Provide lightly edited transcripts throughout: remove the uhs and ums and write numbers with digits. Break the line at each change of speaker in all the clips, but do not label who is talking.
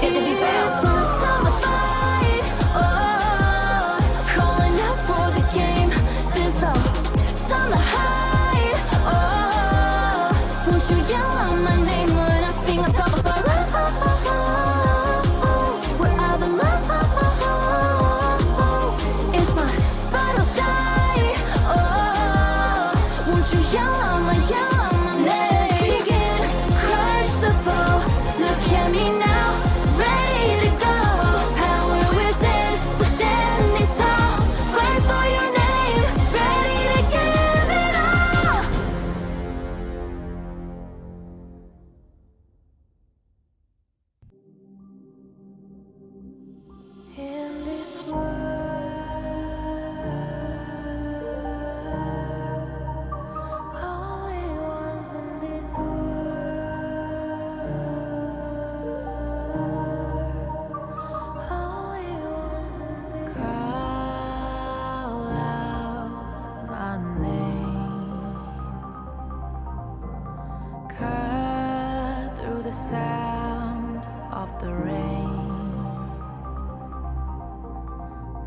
yet to be found.
It's my time to fight. Oh, calling out for the game. There's no time to hide. Oh, won't you yell out my name when I sing on top of a roof? Where I belong. It's my battle die. Oh, won't you yell out my name? Let's begin. Crush the foe. Look at me now, ready to go. Power within, we're standing tall. Fight for your name, ready to give it all. In this the sound of the rain.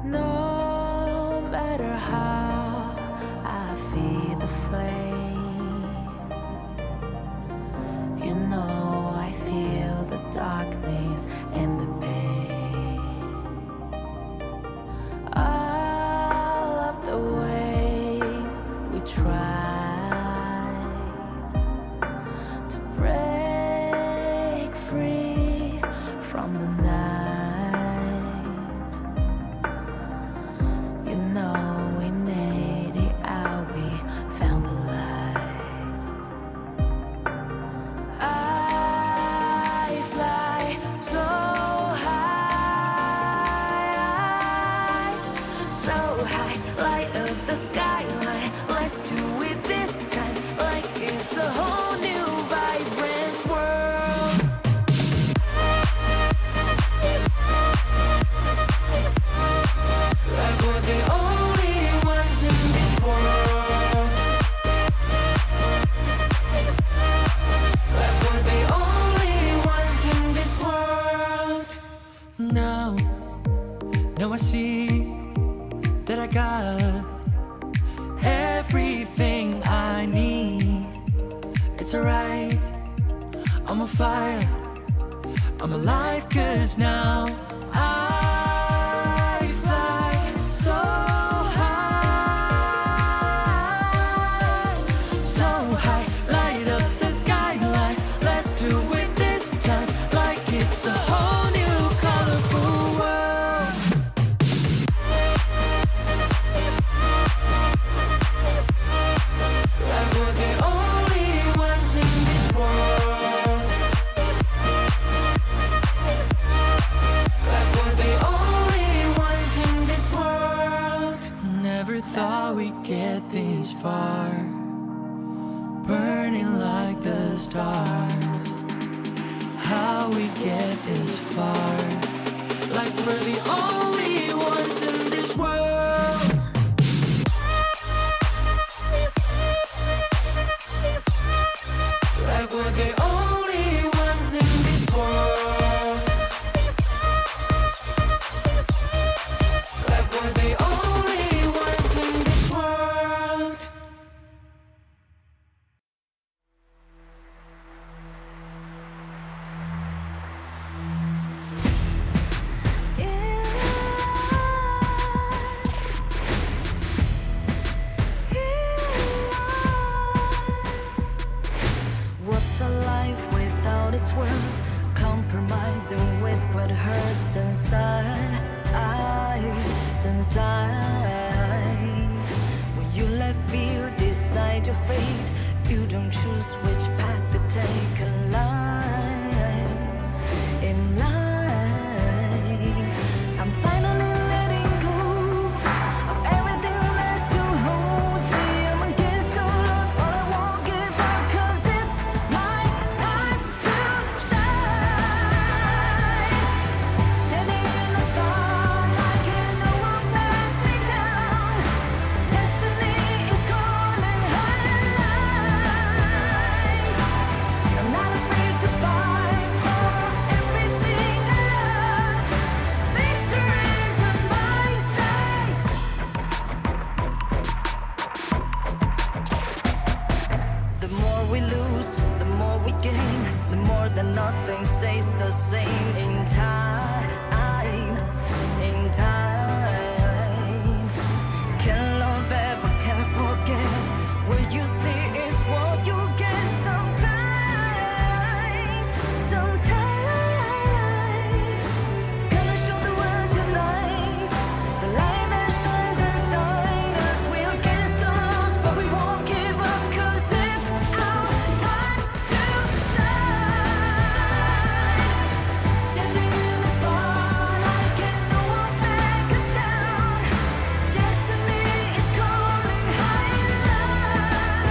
No matter how I feed the flame, you know I feel the darkness and the pain. All of the ways we tried to break free from the night, you know we made it out, we found the light. I fly so high, light up the skyline. Let's do it this time, like it's a whole new vibrant world. Like we're the only ones in this world. Like we're the only ones in this world. Now I see that I got everything I need. It's alright, I'm on fire, I'm alive, 'cause now I fly so high, light up the skyline. Let's do it this time, like it's a whole new colorful world. Like we're the only ones in this world. Like we're the only ones in this world. Never thought we'd get this far, burning like the stars. How we get this far, like we're the only ones in this world. Like we're the only ones in this world. Like we're the only ones in this world. What's a life without its worth? Compromising with what hurts inside. When you let fear decide your fate, you don't choose which path to take in life. In life, I'm finally letting go of everything that still holds me. I'm against all odds, but I won't give up, 'cause it's my time to shine. Standing in the spotlight, and no one let me down. Destiny is calling high. I'm not afraid that nothing stays the same in time. In time, can't love ever, can't forget. What you see is what you get. Sometimes, sometimes, gonna show the world tonight. The light that shines inside us. We're against the odds, but we won't give up. 'Cause it's our time to shine. Standing in the spotlight, can no one back us down. Destiny is calling high and light.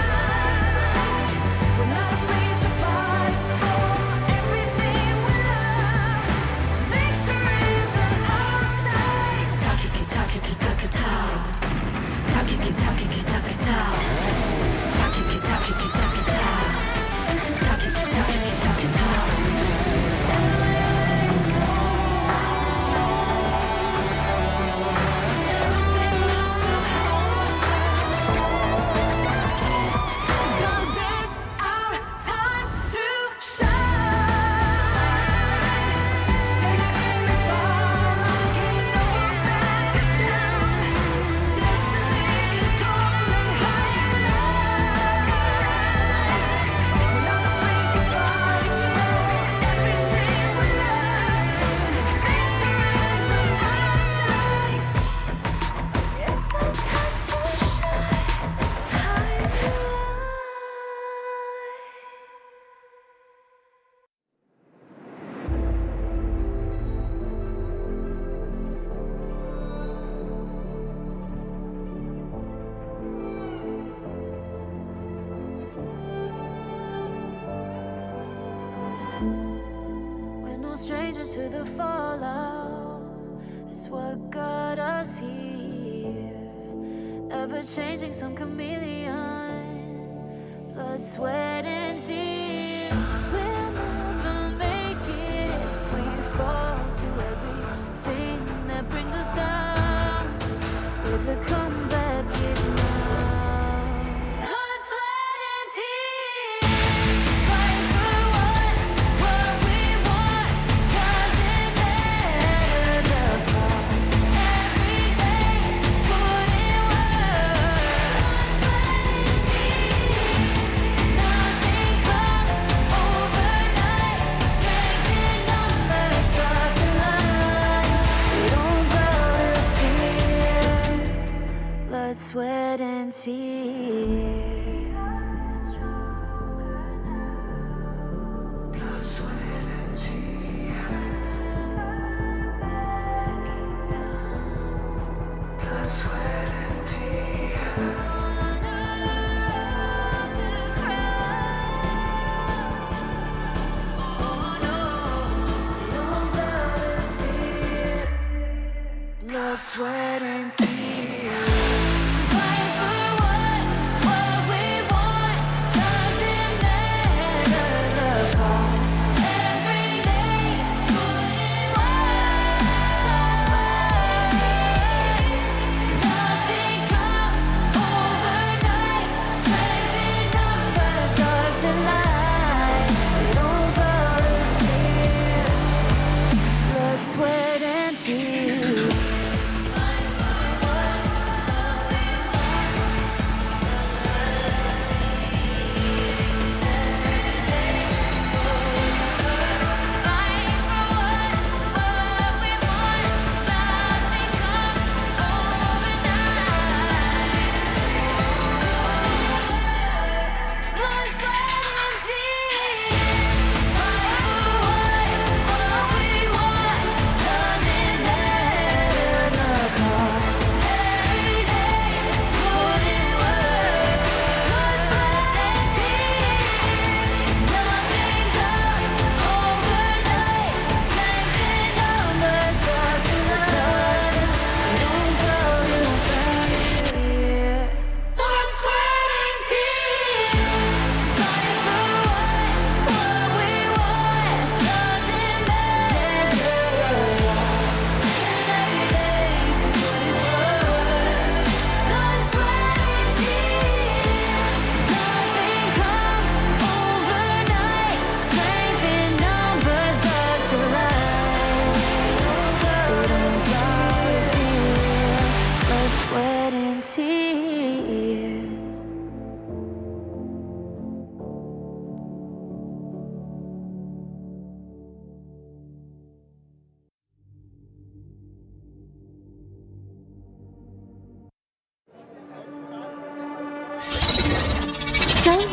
We're not afraid to fight for everything we love. Victory's on our side. Takiki takiki takita. Takiki takiki takita. Takiki takiki takita. Takiki takiki takita. Everything else still holds us. 'Cause it's our time to shine. Standing in the spotlight, can no one back us down. Destiny is calling high and light. We're not afraid to fight for everything we love. Victory's on our side. It's our time to shine high and light. We're no strangers to the fallout. It's what got us here. Ever changing, some chameleon. Blood, sweat, and tears. We'll never make it if we fall to everything that brings us down. With a comeback is now. Blood, sweat, and tears. Fight for what we want. Doesn't matter the cost. Every day, put in work. Blood, sweat, and tears. Nothing comes overnight. Strength in numbers start to line. We don't bow to fear. Blood, sweat, and tears. Blood, sweat, and tears. Fight for what we want. Doesn't matter the cost. Every day, put in work. Nothing comes overnight. Strength in numbers starts to line. We don't bow to fear. Blood, sweat, and tears.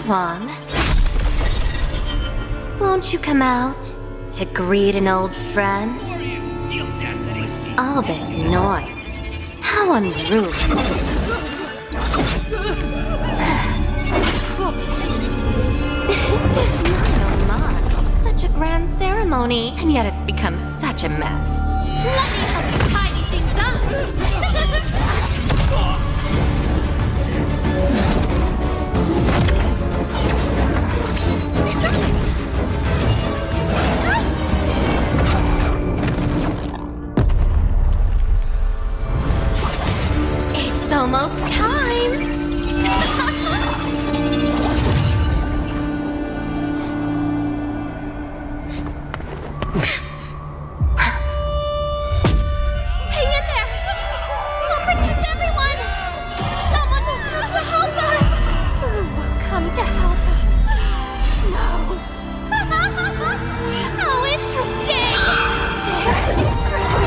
Huang. Won't you come out to greet an old friend? All this noise. How unruly. My, such a grand ceremony, and yet it's become such a mess. Let me help you tidy things up. It's almost time. Hang in there! We'll protect everyone! Someone will come to help us! Who will come to help us? No. How interesting! Very interesting!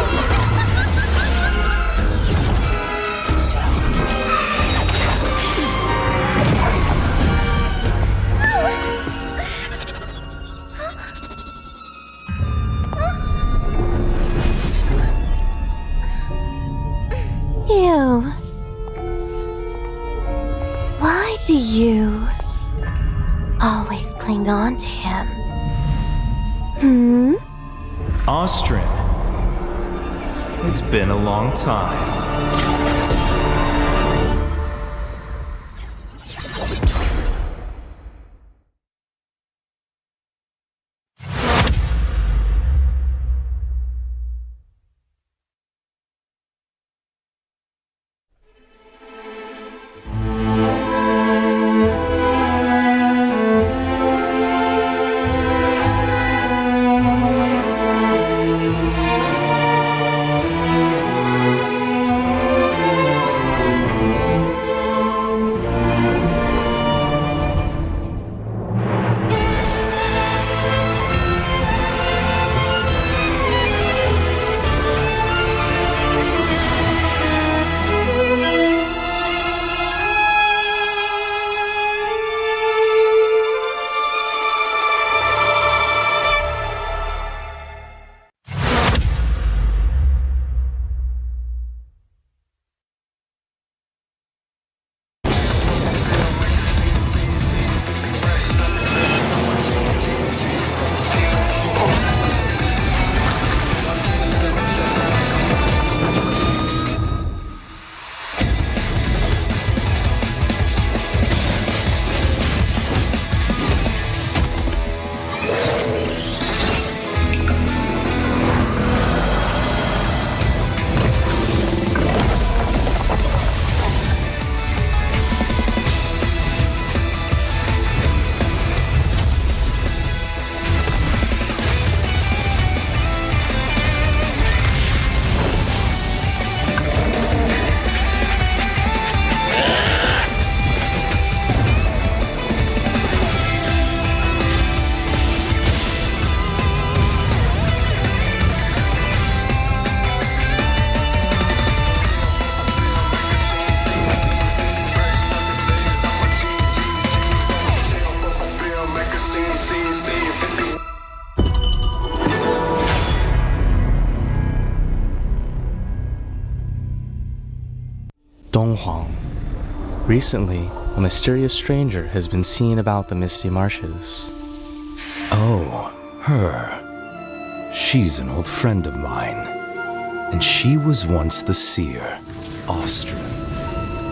You. Why do you always cling on to him?
Austrian. It's been a long time.
Donghuang. Recently, a mysterious stranger has been seen about the Misty Marshes.
Oh, her. She's an old friend of mine. And she was once the seer, Austrian.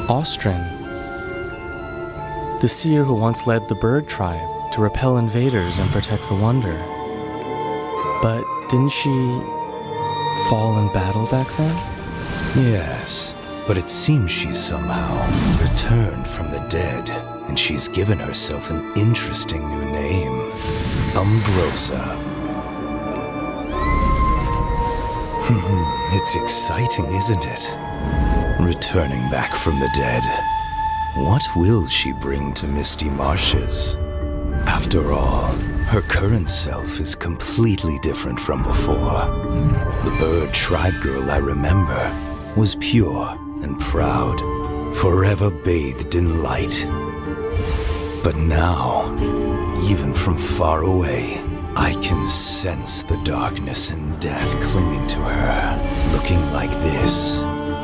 Austrian? The seer who once led the bird tribe to repel invaders and protect the Wonder. But didn't she fall in battle back then?
Yes, but it seems she's somehow returned from the dead, and she's given herself an interesting new name, Umbrosa. It's exciting, isn't it? Returning back from the dead. What will she bring to Misty Marshes? After all, her current self is completely different from before. The bird tribe girl I remember was pure and proud, forever bathed in light. But now, even from far away, I can sense the darkness and death clinging to her. Looking like this,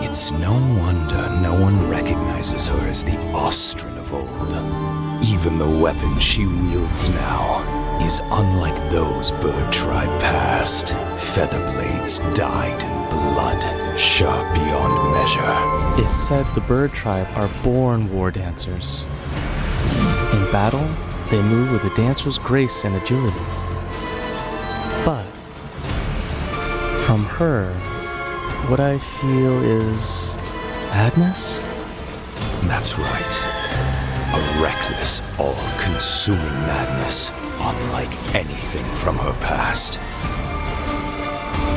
it's no wonder no one recognizes her as the Austrian of old. Even the weapon she wields now is unlike those bird tribe past. Feather blades dyed in blood, sharp beyond measure.
It's said the bird tribe are born war dancers. In battle, they move with a dancer's grace and agility. But from her, what I feel is madness?
That's right. A reckless, all-consuming madness, unlike anything from her past.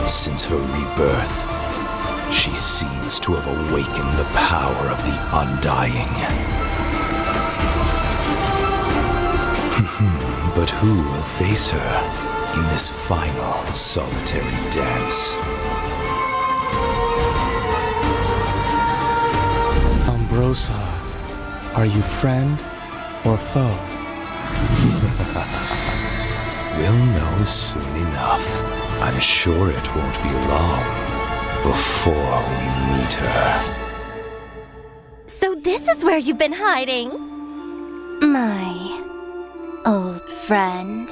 Since her rebirth, she seems to have awakened the power of the undying. But who will face her in this final solitary dance?
Ambrosa, are you friend or foe?
We'll know soon enough. I'm sure it won't be long before we meet her.
So this is where you've been hiding? My old friend.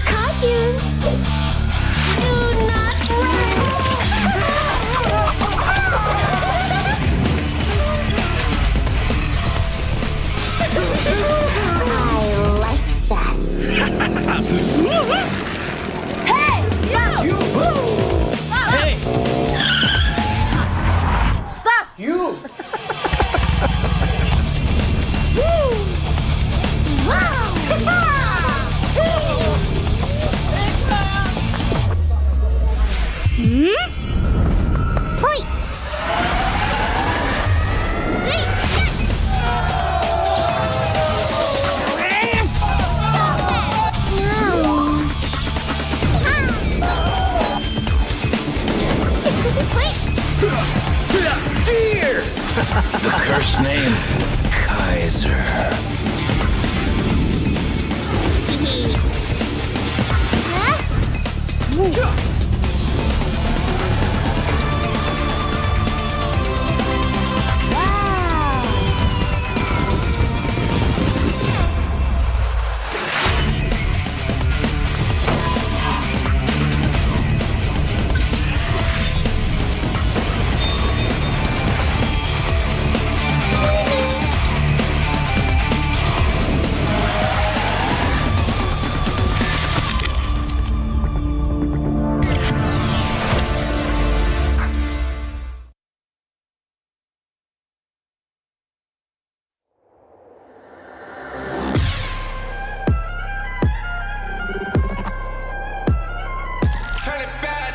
Caught you. Do not I like that. Hey! Yeah!
You! Hey!
Stop!
You! Cheers!
The cursed name, Kaiser.
Turn it back.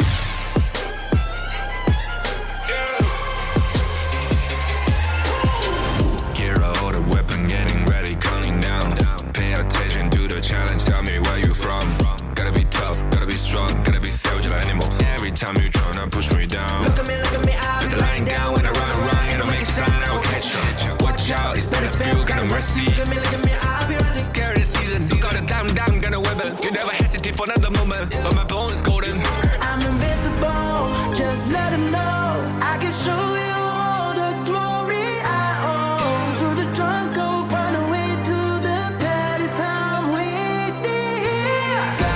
Gear out the weapon, getting ready, counting down. Pay attention to the challenge, tell me where you from. Gotta be tough, gotta be strong, gotta be savage like animal. Every time you tryna push me down. Look at me, I'll be lying down when I run, and I make a sign, I will catch you. Watch out, it's better feel, got no mercy. Look at me, I'll be rising. Carry the season, you got a damn, got a weapon. You never hesitate for another moment, but my bone is golden.
I'm invincible, just let him know I can show you all the glory I own. Through the jungle, find a way to the palace. I'm waiting here. Go,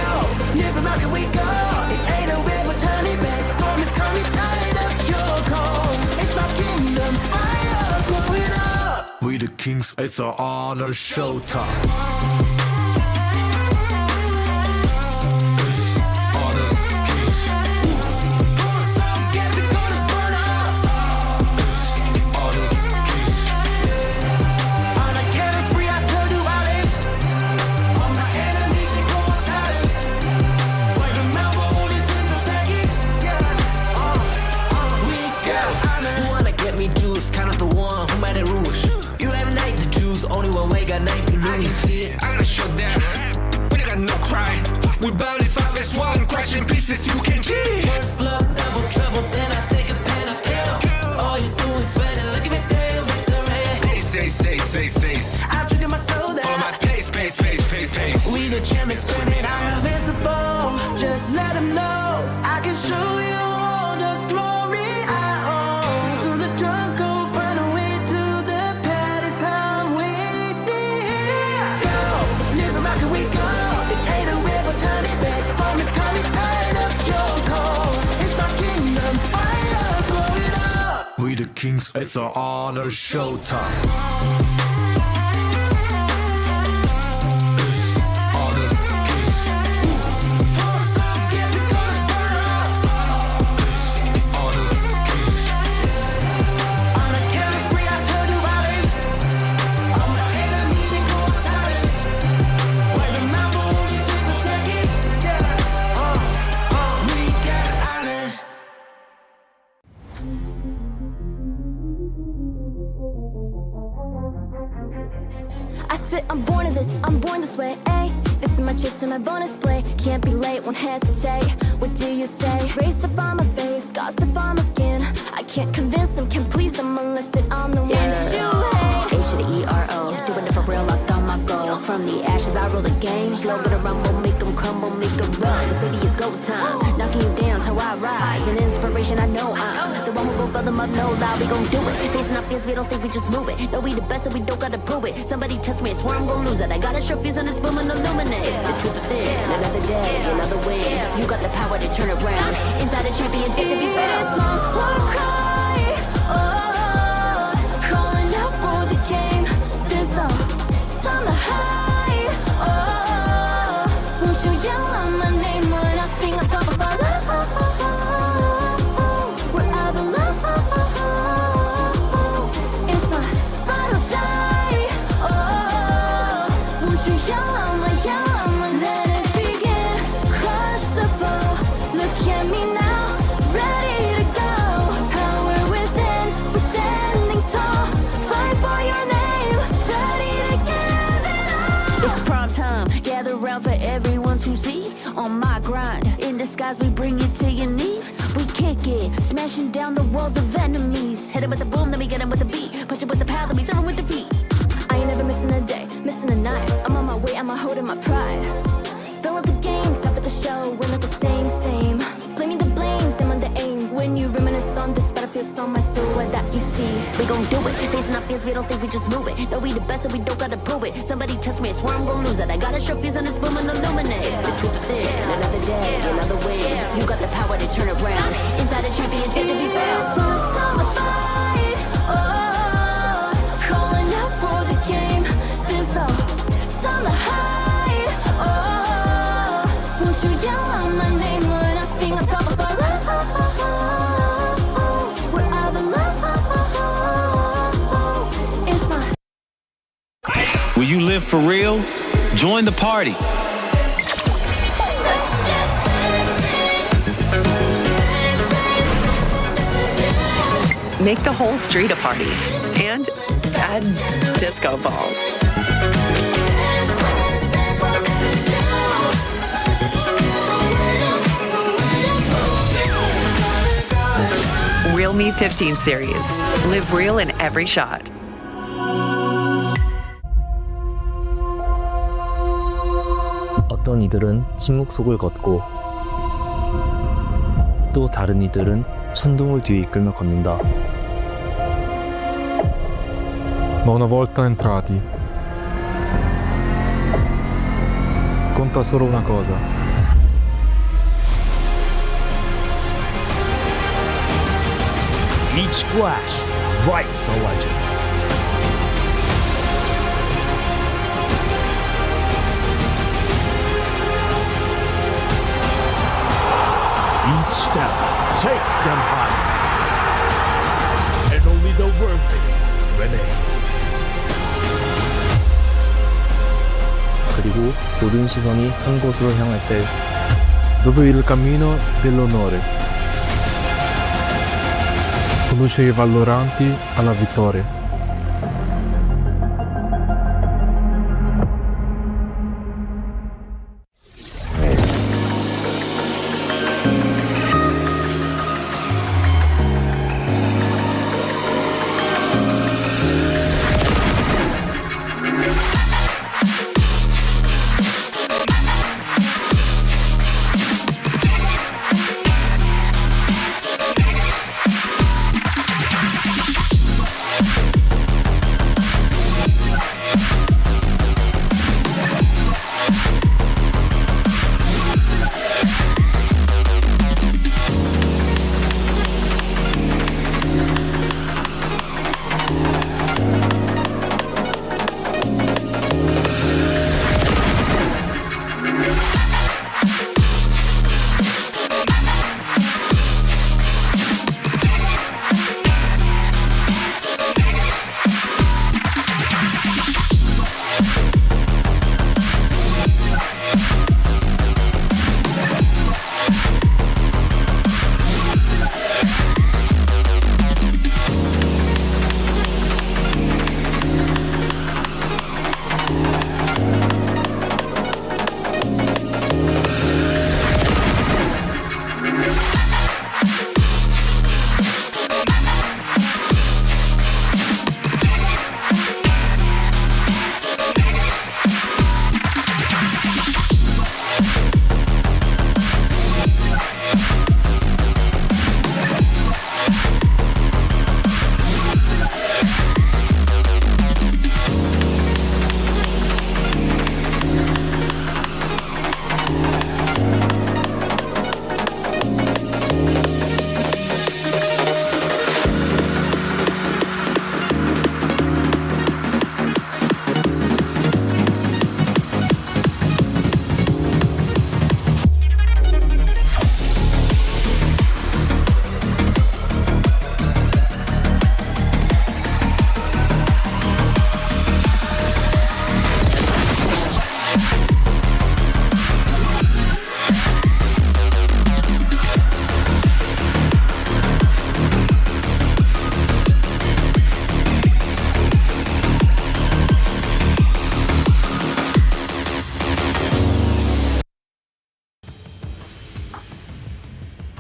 never mind, can we go? It ain't a river, tiny bed. Storm is coming, light up your cold. It's my kingdom, fire going up.
We the kings, it's our honor showtime.
Kind of the one who made the rules. You have night to choose, only one way, got night to lose.
I can see it, I gotta show them. We got no cry. We barely five as one, crash in pieces, you can cheat.
First blood, double trouble, then I take a pen, I kill. All you do is sweat and look at me still with the rain.
Say.
I've triggered my soul down.
For my pace.
We the champions, screaming, I'm invincible. Just let them know I can show you all the glory I own. Through the jungle, find a way to the palace. I'm waiting here. Go, live and rock, we go. It ain't a river, tiny bed. Storm is coming, light up your cold. It's my kingdom, fire going up.
We the kings, it's our honor showtime.
I said I'm born this way, ayy. This is my chest and my bonus play. Can't be late, won't hesitate. What do you say? Race to find my face, scars to find my skin. I can't convince them, can't please them unless that I'm the one that you hate.
H to the E-R-O, doing it for real, locked on my goal. From the ashes, I roll the game. Flow with a rumble, make them crumble, make them run. 'Cause baby, it's go time. Knocking you down, how I rise. An inspiration, I know I'm the one who will fill them up, no lie, we gon' do it. Facing our fears, we don't think we just move it. No, we the best and we don't gotta prove it. Somebody test me, I swear I'm gon' lose it. I got a sure fuse on this boom and illuminate the truth within. Another day, another win. You got the power to turn around. Inside a champion's yet to be found.
It's my war cry, oh, calling out for the game. There's no time to hide, oh, won't you yell out my name when I sing on top of our lungs? Where I belong. It's my ride or die, oh, won't you yell out my let us begin. Crush the foe, look at me now, ready to go. Power within, we're standing tall. Fight for your name, ready to give it all.
It's prime time, gather round for everyone to see. On my grind, in disguise we bring you to your knees. We kick it, smashing down the walls of enemies. Hit it with the boom, then we get him with the beat. Punch it with the power, then we serve him with defeat. I ain't never missing a day, missing a night. I'm on my way, I'm holding my pride. Fill up the game, top of the show, we're not the same. Flaming the blame, same on the aim. When you reminisce on this battlefield, it's on my silhouette that you see. We gon' do it, facing our fears, we don't think we just move it. No, we the best and we don't gotta prove it. Somebody test me, I swear I'm gon' lose it. I got a sure fuse on this boom and illuminate the truth within. Another day, another win. You got the power to turn around. Inside a champion's yet to be found.
It's my time to fight, oh, calling out for the game. There's no time to hide, oh, won't you yell out my name when I sing on top of our lungs? Where I belong. It's my
Will you live for real? Join the party.
Make the whole street a party and add disco balls. Real Me 15 series. Live real in every shot.
어떤 이들은 침묵 속을 걷고 또 다른 이들은 천둥을 뒤에 이끌며 걷는다.
Ma una volta entrati, conta solo una cosa.
Each splash writes a legend. Each step takes them higher. And only the worthy remain.
그리고 모든 시선이 한 곳으로 향할 때
Dove il cammino dell'onore conduce i valloranti alla vittoria.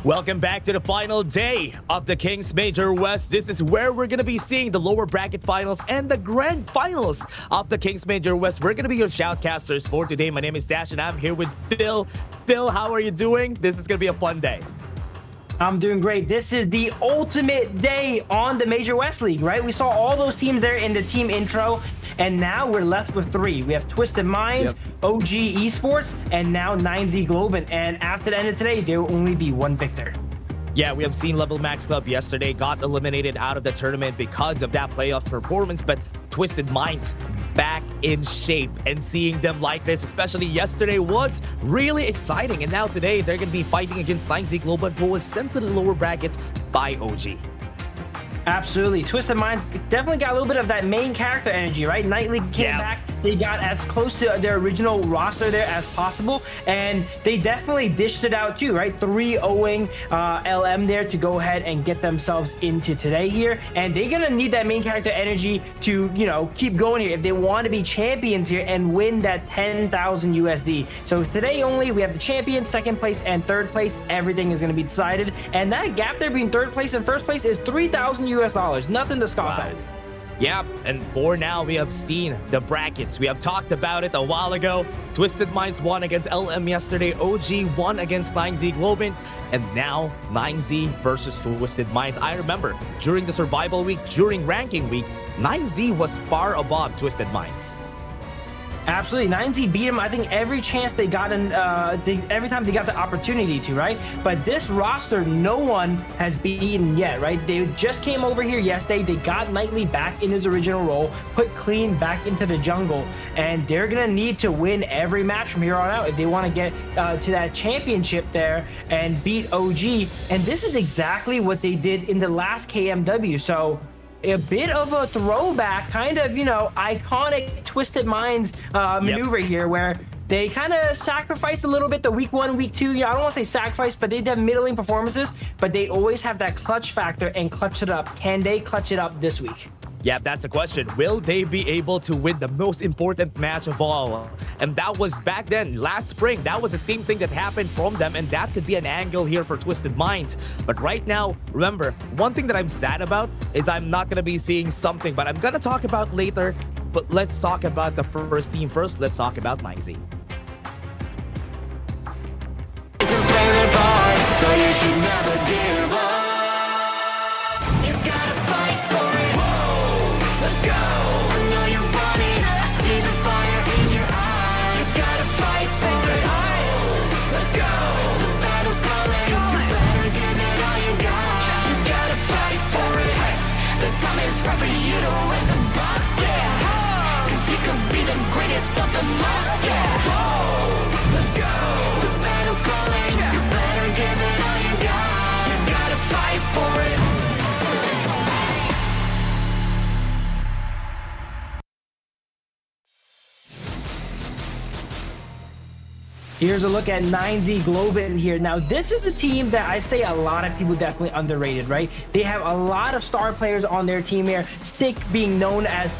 Welcome back to the final day of the Kings Major West. This is where we're going to be seeing the lower bracket finals and the grand finals of the Kings Major West. We're going to be your shoutcasters for today. My name is Dash and I'm here with Phil. Phil, how are you doing? This is going to be a fun day.
I'm doing great. This is the ultimate day on the Major West League, right? We saw all those teams there in the team intro, and now we're left with 3. We have Twisted Minds, OG Esports, and now 9Z Globant. And after the end of today, there will only be 1 victor.
Yeah, we have seen Level Max Club yesterday got eliminated out of the tournament because of that playoffs performance, but Twisted Minds back in shape, and seeing them like this, especially yesterday, was really exciting. And now today, they're going to be fighting against 9Z Global, who was sent to the lower brackets by OG.
Absolutely. Twisted Minds definitely got a little bit of that main character energy, right? Nightly came back. They got as close to their original roster there as possible, and they definitely dished it out too, right? 3-0ing LM there to go ahead and get themselves into today here. And they're going to need that main character energy to, you know, keep going here if they want to be champions here and win that 10,000 USD. So today only, we have the champion, 2nd place, and 3rd place. Everything is going to be decided. And that gap there between 3rd place and 1st place is 3,000 US dollars. Nothing to scoff at.
Yeah, and for now, we have seen the brackets. We have talked about it a while ago. Twisted Minds won against LM yesterday. OG won against 9Z Globant. And now, 9Z versus Twisted Minds. I remember, during the survival week, during ranking week, 9Z was far above Twisted Minds.
Absolutely. 9Z beat him, I think, every chance they got in, every time they got the opportunity to, right? But this roster, no one has beaten yet, right? They just came over here yesterday. They got Nightly back in his original role, put Clean back into the jungle, and they're going to need to win every match from here on out if they want to get to that championship there and beat OG. And this is exactly what they did in the last KMW. So a bit of a throwback, kind of, you know, iconic Twisted Minds maneuver here, where they kind of sacrificed a little bit the week 1, week 2. You know, I don't want to say sacrifice, but they have middling performances, but they always have that clutch factor and clutch it up. Can they clutch it up this week?
Yeah, that's the question. Will they be able to win the most important match of all? And that was back then, last spring. That was the same thing that happened from them, and that could be an angle here for Twisted Minds. But right now, remember, one thing that I'm sad about is I'm not going to be seeing something, but I'm going to talk about later. But let's talk about the first team first. Let's talk about 9Z.
It's a favorite part, so you should never give up. You gotta fight for it. Whoa, let's go. I know you want it. I see the fire in your eyes. You gotta fight for it. Oh, let's go. The battle's calling. You better give it all you got. You gotta fight for it. The time is right for you to raise a bar. Yeah, 'cause you could be the greatest of them all. Yeah, whoa, let's go. The battle's calling. You better give it all you got. You gotta fight for it.
Here's a look at 9Z Globant here. Now, this is the team that I say a lot of people definitely underrated, right? They have a lot of star players on their team here. Stick being known as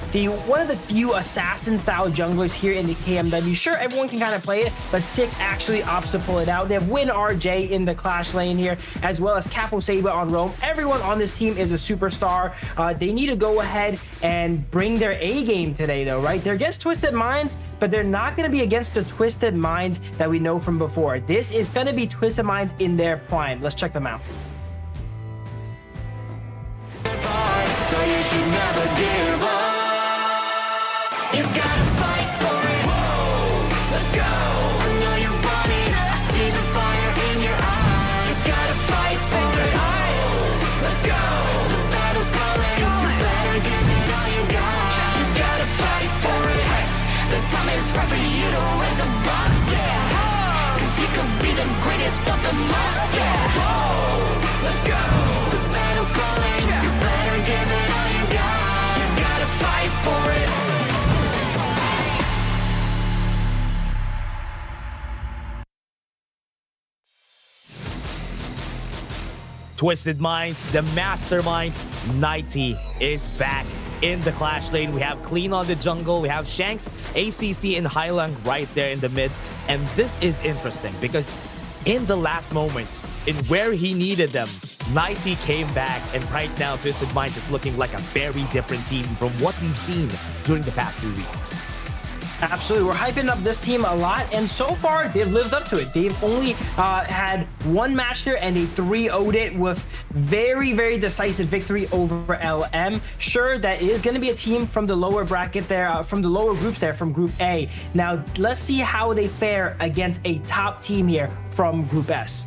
one of the few assassin-style junglers here in the KMW. Sure, everyone can kind of play it, but Sick actually opts to pull it out. They have Win RJ in the Clash lane here, as well as Capo Saber on Roam. Everyone on this team is a superstar. They need to go ahead and bring their A game today, though, right? They're against Twisted Minds, but they're not going to be against the Twisted Minds that we know from before. This is going to be Twisted Minds in their prime. Let's check them out.
So you should never give up. You gotta fight for it. Whoa, let's go. I know you want it. I see the fire in your eyes. You gotta fight for it. Oh, let's go. The battle's calling. You better give it all you got. You gotta fight for it. The time is right for you to raise a bar. Yeah, 'cause you could be the greatest of them all. Yeah, whoa, let's go. The battle's calling. You better give it all you got. You gotta fight for it.
Twisted Minds, the mastermind, 90 is back in the Clash lane. We have Clean on the jungle. We have Shanks, ACC, and Highland right there in the mid. And this is interesting because in the last moments, in where he needed them, 90 came back, and right now Twisted Minds is looking like a very different team from what we've seen during the past 2 weeks.
Absolutely. We're hyping up this team a lot, and so far they've lived up to it. They've only had one match there, and they 3-0'd it with very, very decisive victory over LM. Sure, that is going to be a team from the lower bracket there, from the lower groups there, from Group A. Now, let's see how they fare against a top team here from Group S.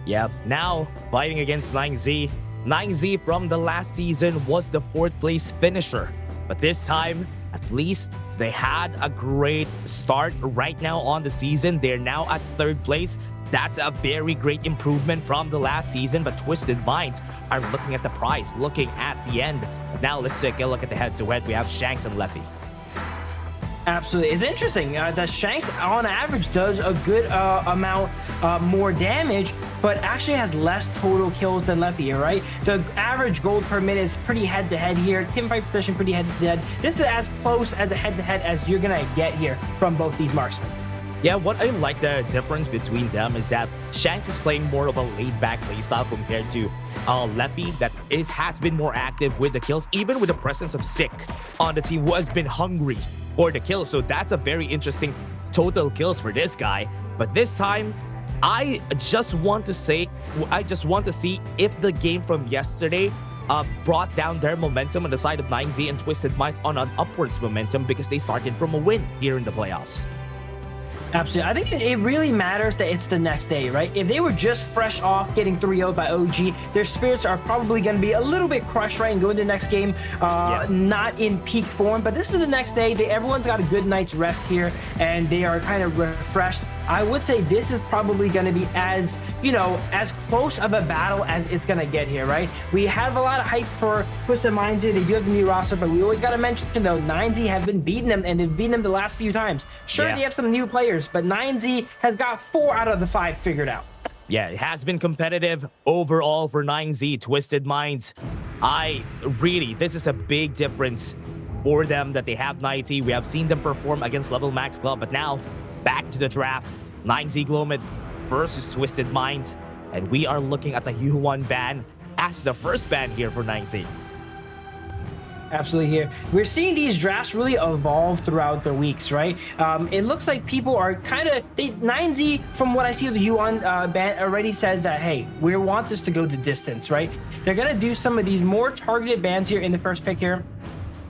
Yep, now fighting against 9Z. 9Z from the last season was the 4th place finisher, but this time, at least they had a great start right now on the season. They're now at 3rd place. That's a very great improvement from the last season, but Twisted Minds are looking at the prize, looking at the end. Now let's take a look at the head-to-head. We have Shanks and Leffy.
Absolutely. It's interesting that Shanks on average does a good amount more damage, but actually has less total kills than Leffy here, right? The average gold per minute is pretty head-to-head here. Teamfight position pretty head-to-head. This is as close as a head-to-head as you're gonna get here from both these marksmen.
Yeah, what I like the difference between them is that Shanks is playing more of a laid-back playstyle compared to Leffy that has been more active with the kills, even with the presence of Sick on the team, who has been hungry for the kills. So that's a very interesting total kills for this guy. But this time, I just want to see if the game from yesterday brought down their momentum on the side of 9Z and Twisted Minds on an upwards momentum, because they started from a win here in the playoffs.
Absolutely. I think it really matters that it's the next day, right? If they were just fresh off getting 3-0 by OG, their spirits are probably going to be a little bit crushed, right? And go into the next game not in peak form. But this is the next day. Everyone's got a good night's rest here, and they are kind of refreshed. I would say this is probably going to be as close of a battle as it's going to get here, right? We have a lot of hype for Twisted Minds here. They do have the new roster, but we always got to mention, though, 9Z have been beating them, and they've beaten them the last few times. Sure, they have some new players, but 9Z has got 4 out of the 5 figured out.
Yeah, it has been competitive overall for 9Z. Twisted Minds, this is a big difference for them that they have 90. We have seen them perform against Level Max Club, but now back to the draft. 9Z Globant versus Twisted Minds, and we are looking at the U1 ban as the first ban here for 9Z.
Absolutely here. We're seeing these drafts really evolve throughout the weeks, right? It looks like people are kind of... 9Z, from what I see of the U1 ban, already says that, hey, we want this to go the distance, right? They're going to do some of these more targeted bans here in the first pick here.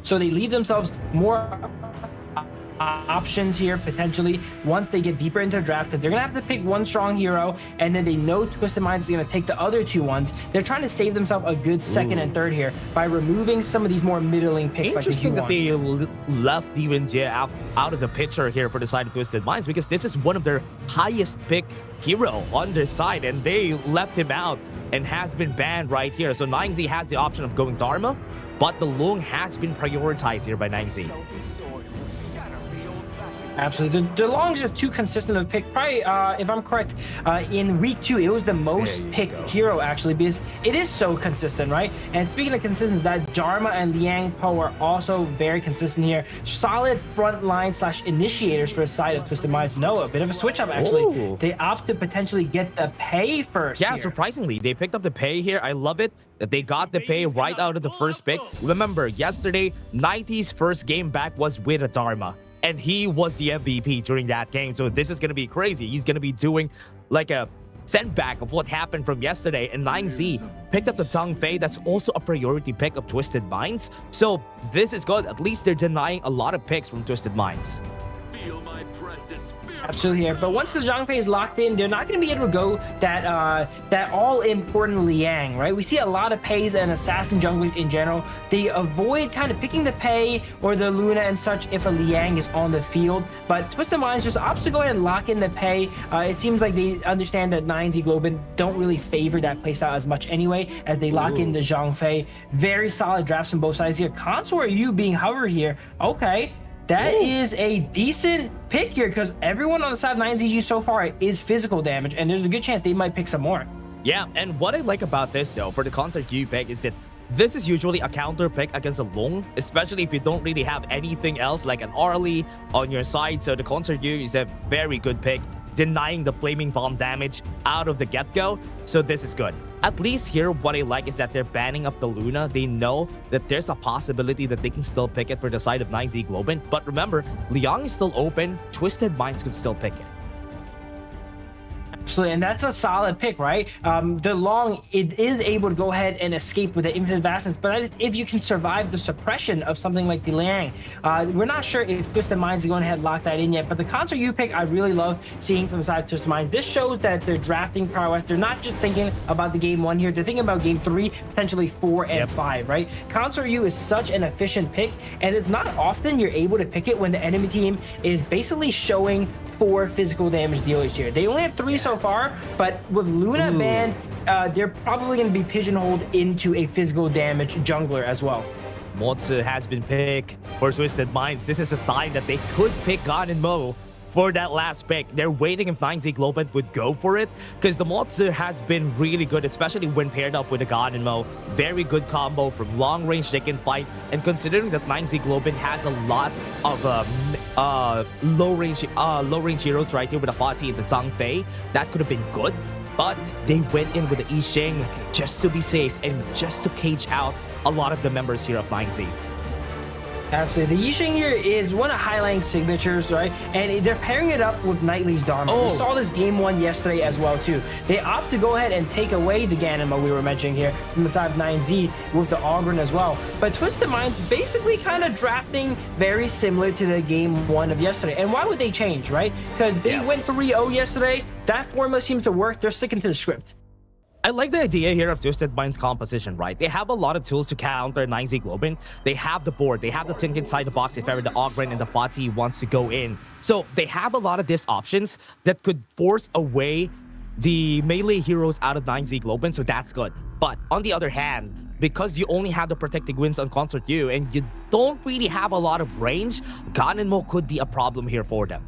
So they leave themselves more options here potentially once they get deeper into the draft, because they're gonna have to pick one strong hero, and then they know Twisted Minds is gonna take the other 2 ones. They're trying to save themselves a good second and third here by removing some of these more middling picks.
Interesting that they left Divenjie out of the picture here for the side of Twisted Minds, because this is one of their highest pick hero on their side, and they left him out and has been banned right here. So 9Z has the option of going Dharma, but the Lung has been prioritized here by 9Z.
Absolutely. The Longs are too consistent of pick. Probably, if I'm correct, in week 2, it was the most picked hero, actually, because it is so consistent, right? And speaking of consistent, that Dharma and Liang Po are also very consistent here. Solid front line / initiators for the side of Twisted Minds. No, a bit of a switch up, actually. Ooh. They opt to potentially get the pay first.
Yeah,
here.
Surprisingly, they picked up the pay here. I love it that they got the pay right out of the first pick. Remember, yesterday, 90's first game back was with a Dharma, and he was the MVP during that game. So this is going to be crazy. He's going to be doing like a send back of what happened from yesterday. And 9Z picked up the Tang Fei. That's also a priority pick of Twisted Minds. So this is good. At least they're denying a lot of picks from Twisted Minds.
Feel my presence.
Absolutely here. But once the Zhang Fei is locked in, they're not going to be able to go that all-important Liang, right? We see a lot of Peis and assassin junglers in general. They avoid kind of picking the Pei or the Luna and such if a Liang is on the field. But Twisted Minds just opts to go ahead and lock in the Pei. It seems like they understand that 9Z Globant don't really favor that playstyle as much anyway, as they lock in the Zhang Fei. Very solid drafts on both sides here. Consort you being hover here. Okay. That is a decent pick here, because everyone on the side of 9ZG so far is physical damage, and there's a good chance they might pick some more.
Yeah, and what I like about this, though, for the Consort you pick is that this is usually a counter pick against a Long, especially if you don't really have anything else like an Arlie on your side. So the Consort you is a very good pick denying the flaming bomb damage out of the get-go. So this is good. At least here, what I like is that they're banning up the Luna. They know that there's a possibility that they can still pick it for the side of 9Z Globant. But remember, Liang is still open. Twisted Minds could still pick it.
Absolutely, and that's a solid pick, right? The Long, it is able to go ahead and escape with the infinite vastness, but that is if you can survive the suppression of something like the Liang. We're not sure if Twisted Minds is going ahead and lock that in yet, but the Concert U pick I really love seeing from the side of Twisted Minds. This shows that they're drafting prowess. They're not just thinking about the game 1 here, they're thinking about game 3, potentially 4 and 5, right? Concert U is such an efficient pick, and it's not often you're able to pick it when the enemy team is basically showing 4 physical damage dealers here. They only have 3 so far, but with Luna banned, they're probably going to be pigeonholed into a physical damage jungler as well.
Motsu has been picked for Twisted Minds. This is a sign that they could pick Gan and Mo for that last pick. They're waiting if 9Z Globant would go for it, because the Motsu has been really good, especially when paired up with the Gan and Mo. Very good combo. From long range they can fight, and considering that 9Z Globant has a lot of low range heroes right here with the Fati and the Zhang Fei, that could have been good, but they went in with the I Ching just to be safe and just to cage out a lot of the members here of 9Z.
Absolutely. The Yixing here is one of highlighting signatures, right? And they're pairing it up with Knightly's Dharma. We saw this game 1 yesterday as well, too. They opt to go ahead and take away the Ganima we were mentioning here from the side of 9Z with the Ogren as well. But Twisted Minds basically kind of drafting very similar to the game 1 of yesterday. And why would they change, right? Because they went 3-0 yesterday. That formula seems to work. They're sticking to the script.
I like the idea here of Twisted Minds composition, right? They have a lot of tools to counter 9Z Globant. They have the board. They have the think inside the box if ever the Ogren and the Fati wants to go in. So they have a lot of these options that could force away the melee heroes out of 9Z Globant, so that's good. But on the other hand, because you only have the protecting winds on Concert U and you don't really have a lot of range, Gan and Mo could be a problem here for them.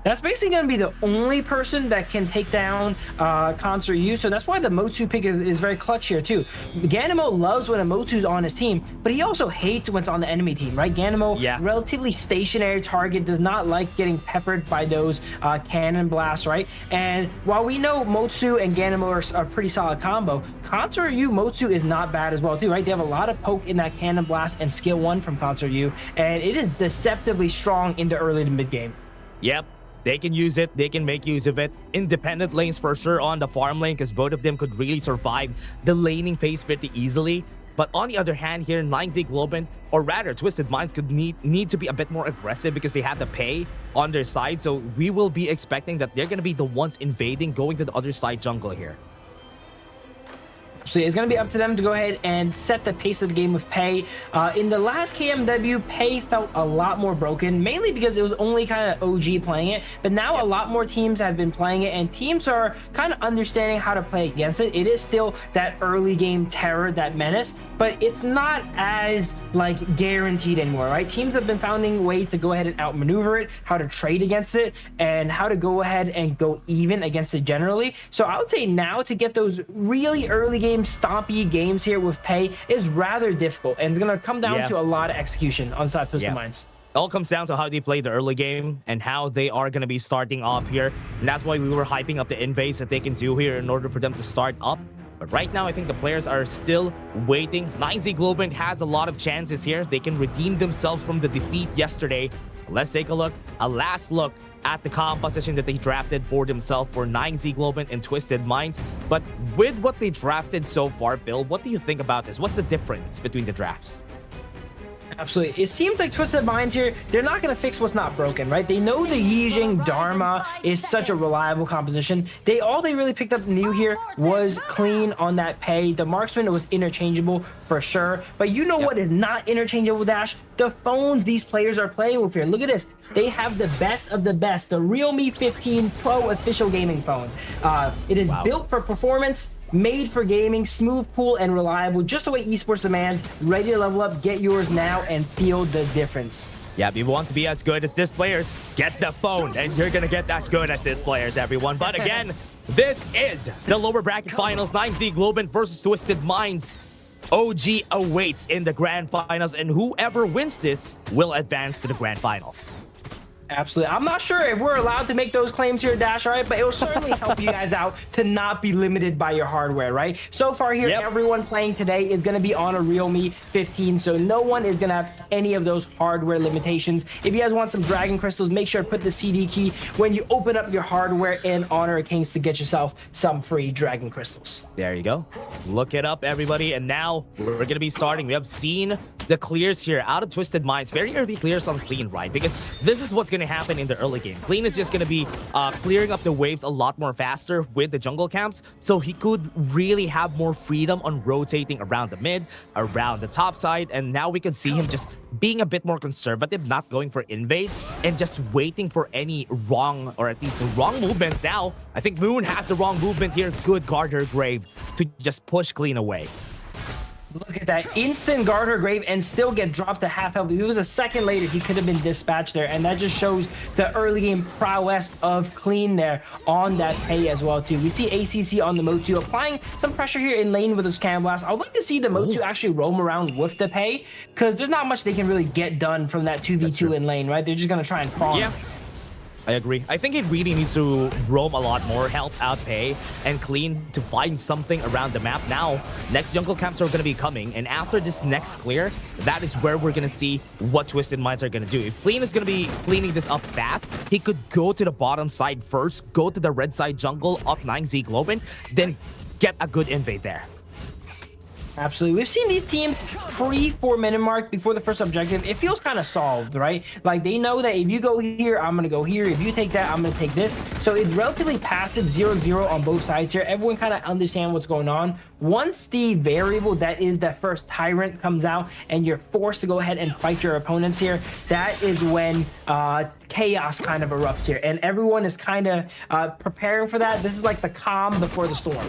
That's basically going to be the only person that can take down Concert U, so that's why the Motsu pick is very clutch here too. Ganimo loves when a Motsu's on his team, but he also hates when it's on the enemy team, right? Ganimo, relatively stationary target, does not like getting peppered by those cannon blasts, right? And while we know Motsu and Ganimo are a pretty solid combo, Concert U Motsu is not bad as well too, right? They have a lot of poke in that cannon blast and skill 1 from Concert U, and it is deceptively strong in the early to mid game.
Yep. They can use it. They can make use of it. Independent lanes for sure on the farm lane, because both of them could really survive the laning pace pretty easily. But on the other hand here, 9Z Globant, or rather Twisted Minds, could need to be a bit more aggressive because they have the pay on their side. So we will be expecting that they're going to be the ones invading, going to the other side jungle here.
So it's going to be up to them to go ahead and set the pace of the game with Pei. In the last KMW, Pei felt a lot more broken, mainly because it was only kind of OG playing it. But now a lot more teams have been playing it, and teams are kind of understanding how to play against it. It is still that early game terror, that menace, but it's not as like guaranteed anymore, right? Teams have been finding ways to go ahead and outmaneuver it, how to trade against it, and how to go ahead and go even against it generally. So I would say now to get those really early game stompy games here with Pei is rather difficult, and it's going to come down to a lot of execution on side of Twisted Minds.
It all comes down to how they play the early game and how they are going to be starting off here, and that's why we were hyping up the invades that they can do here in order for them to start up. But right now I think the players are still waiting. 9Z Globant has a lot of chances here. They can redeem themselves from the defeat yesterday. Let's take a look, a last look at the composition that they drafted for themselves for 9Z Globant and Twisted Minds. But with what they drafted so far, Bill, what do you think about this? What's the difference between the drafts?
Absolutely. It seems like Twisted Minds here, they're not going to fix what's not broken, right? They know the Yijing Dharma is such a reliable composition. All they really picked up new here was clean on that Pei. The marksman was interchangeable for sure. But you know what is not interchangeable, Dash? The phones these players are playing with here. Look at this. They have the best of the best. The Realme 15 Pro official gaming phone. It is built for performance, made for gaming, smooth, cool, and reliable, just the way esports demands. Ready to level up. Get yours now and feel the difference.
Yeah, if you want to be as good as this players, get the phone, and you're gonna get as good as this players, everyone. But again, this is the lower bracket finals. 9Z Globant versus Twisted Minds. OG awaits in the grand finals, and whoever wins this will advance to the grand finals.
Absolutely. I'm not sure if we're allowed to make those claims here, Dash, all right? But it will certainly help you guys out to not be limited by your hardware, right? So far here, everyone playing today is going to be on a Realme 15, so no one is going to have any of those hardware limitations. If you guys want some Dragon Crystals, make sure to put the CD key when you open up your hardware in Honor of Kings to get yourself some free Dragon Crystals.
There you go. Look it up, everybody. And now we're going to be starting. We have seen the clears here out of Twisted Minds. Very early clears on Clean, right? Because this is what's going to happen in the early game. Clean is just going to be clearing up the waves a lot more faster with the jungle camps, so he could really have more freedom on rotating around the mid, around the top side, and now we can see him just being a bit more conservative, not going for invades, and just waiting for any wrong, or at least the wrong movements. Now, I think Moon has the wrong movement here. Good Garter Grave to just push Clean away.
Look at that instant Garter Grave and still get dropped to half health. If it was a second later, he could have been dispatched there. And that just shows the early game prowess of Clean there on that pay as well, too. We see ACC on the Motu applying some pressure here in lane with his Cannon Blast. I would like to see the Motu actually roam around with the pay, because there's not much they can really get done from that 2v2 in lane, right? They're just going to try and farm.
Yeah. I agree. I think it really needs to roam a lot more, help out Pei and Clean to find something around the map. Now, next jungle camps are going to be coming, and after this next clear, that is where we're going to see what Twisted Minds are going to do. If Clean is going to be cleaning this up fast, he could go to the bottom side first, go to the red side jungle, up 9Z Globant, then get a good invade there.
Absolutely. We've seen these teams pre-4-minute mark before the first objective. It feels kind of solved, right? Like, they know that if you go here, I'm going to go here. If you take that, I'm going to take this. So it's relatively passive 0-0 on both sides here. Everyone kind of understands what's going on. Once the variable that is that first Tyrant comes out and you're forced to go ahead and fight your opponents here, that is when chaos kind of erupts here. And everyone is kind of preparing for that. This is like the calm before the storm.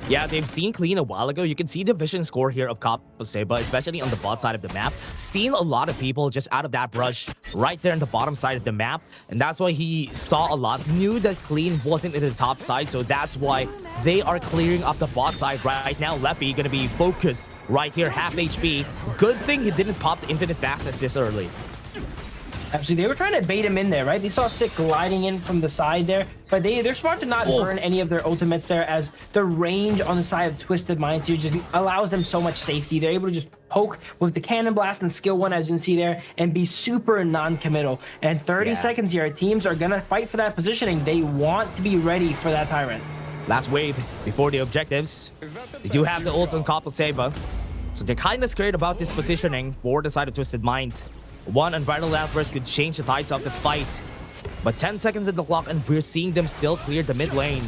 Yeah, they've seen Clean a while ago. You can see the vision score here of Kappa, especially on the bot side of the map. Seen a lot of people just out of that brush right there in the bottom side of the map. And that's why he saw a lot. Knew that Clean wasn't in the top side. So that's why they are clearing up the bot side right now. Leffy going to be focused right here, half HP. Good thing he didn't pop the infinite fastness this early.
Absolutely, they were trying to bait him in there, right? They saw Sick gliding in from the side there, but they're smart to not burn any of their ultimates there, as the range on the side of Twisted Minds here just allows them so much safety. They're able to just poke with the Cannon Blast and Skill 1, as you can see there, and be super non-committal. And 30 seconds here, teams are going to fight for that positioning. They want to be ready for that Tyrant.
Last wave before the objectives. They do have the ults on Kappa, so they're kind of scared about this positioning for the side of Twisted Minds. One unbridled outburst could change the tides of the fight. But 10 seconds in the clock, and we're seeing them still clear the mid lane.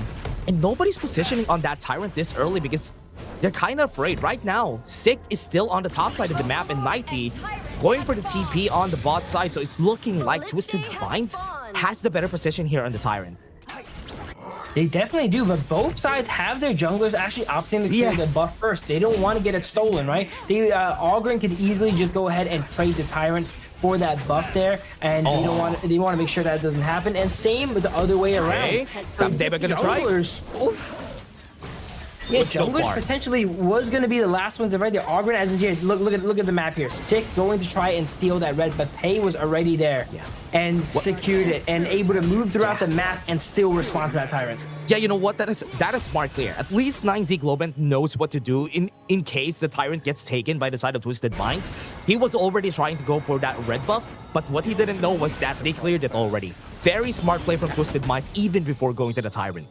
And nobody's positioning on that Tyrant this early because they're kind of afraid. Right now, Sick is still on the top side of the map, and Nighty going for the TP on the bot side. So it's looking like Twisted Minds has the better position here on the Tyrant.
They definitely do, but both sides have their junglers actually opting to clear the buff first. They don't want to get it stolen, right? Ogren could easily just go ahead and trade the Tyrant for that buff there, and they want to make sure that doesn't happen. And same with the other way around. Yeah, junglers potentially was going to be the last ones to right there. Ogren, as in here, look at the map here. Sick going to try and steal that red, but Pei was already there and secured it and able to move throughout the map and still respond to that Tyrant.
Yeah, you know what? That is smart clear. At least 9Z Globant knows what to do in case the Tyrant gets taken by the side of Twisted Minds. He was already trying to go for that red buff, but what he didn't know was that they cleared it already. Very smart play from Twisted Minds even before going to the Tyrant.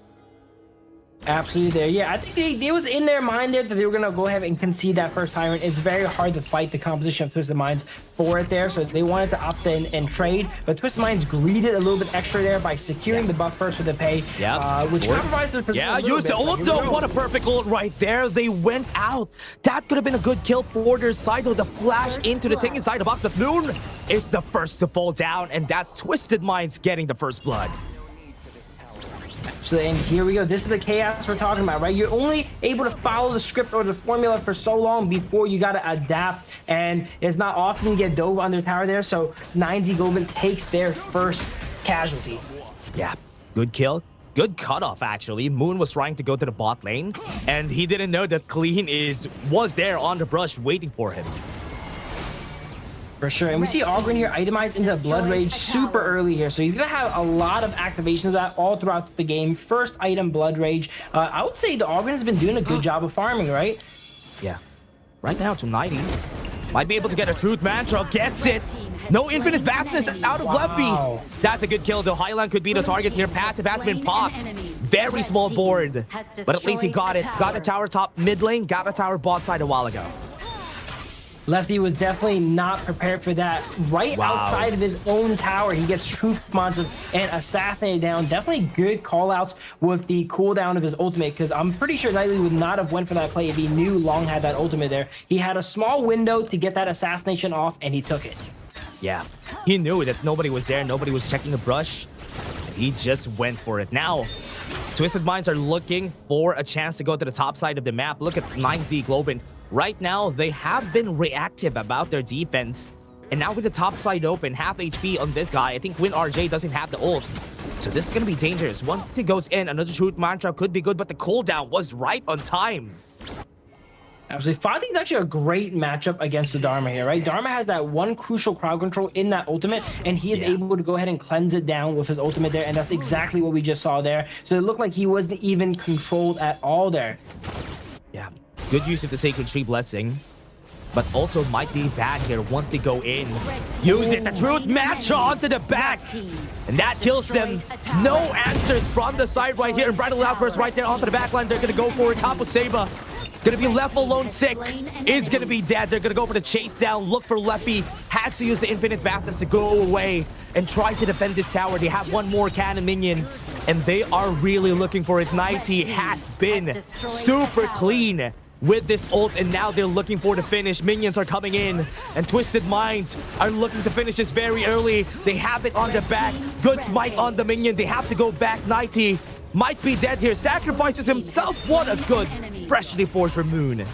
Absolutely there. Yeah, I think it was in their mind there that they were going to go ahead and concede that first Tyrant. It's very hard to fight the composition of Twisted Minds for it there, so they wanted to opt in and trade, but Twisted Minds greeded a little bit extra there by securing the buff first with the Pei, which compromised their position.
Yeah, use the ult though. What a perfect ult right there. They went out. That could have been a good kill for their side, though. The flash into the thing inside the box, but Noon is the first to fall down, and that's Twisted Minds getting the first blood.
So, and here we go. This is the chaos we're talking about, right? You're only able to follow the script or the formula for so long before you got to adapt, and it's not often you get dove under tower there. So 9Z Globant takes their first casualty.
Yeah, good kill. Good cutoff, actually. Moon was trying to go to the bot lane, and he didn't know that Clean was there on the brush waiting for him.
For sure. And we see Ogren here itemized into Blood Rage super early here. So he's going to have a lot of activations of that all throughout the game. First item, Blood Rage. I would say the Ogren has been doing a good job of farming, right?
Yeah. Right now, 290. Might be able to get a Truth Mantra. Gets it. No infinite vastness out of Leffy. That's a good kill, though. Highland could be the target here. Passive has been popped. Very small board. But at least he got it. Got the tower top mid lane. Got the tower bot side a while ago.
Lefty was definitely not prepared for that. Right outside of his own tower, he gets Truth Mantra and assassinated down. Definitely good callouts with the cooldown of his ultimate, because I'm pretty sure Knightley would not have went for that play if he knew Long had that ultimate there. He had a small window to get that assassination off, and he took it.
Yeah, he knew that nobody was there. Nobody was checking the brush. He just went for it. Now, Twisted Minds are looking for a chance to go to the top side of the map. Look at 9Z Globant. Right now, they have been reactive about their defense. And now with the top side open, half HP on this guy, I think WinRJ doesn't have the ult. So this is going to be dangerous. Once it goes in, another Truth Mantra could be good, but the cooldown was right on time.
Absolutely. I think it's actually a great matchup against the Dharma here, right? Dharma has that one crucial crowd control in that ultimate, and he is able to go ahead and cleanse it down with his ultimate there, and that's exactly what we just saw there. So it looked like he wasn't even controlled at all there.
Yeah. Good use of the Sacred Tree Blessing, but also might be bad here once they go in. Use it, the Truth Mantra onto the back, and that kills them. No answers from the side right here, and Bridal Outburst right there onto the back line. They're going to go for it. Capo Seba gonna be left alone sick. Is gonna be dead. They're gonna go for the chase down. Look for Leffy. Had to use the infinite vastness to go away and try to defend this tower. They have one more cannon minion, and they are really looking for it. 90 has been super clean with this ult, and now they're looking for the finish. Minions are coming in, and Twisted Minds are looking to finish this very early. They have it on the back. Good smite on the minion. They have to go back. 90 might be dead here. Sacrifices himself. What a good, freshly forged for Moon.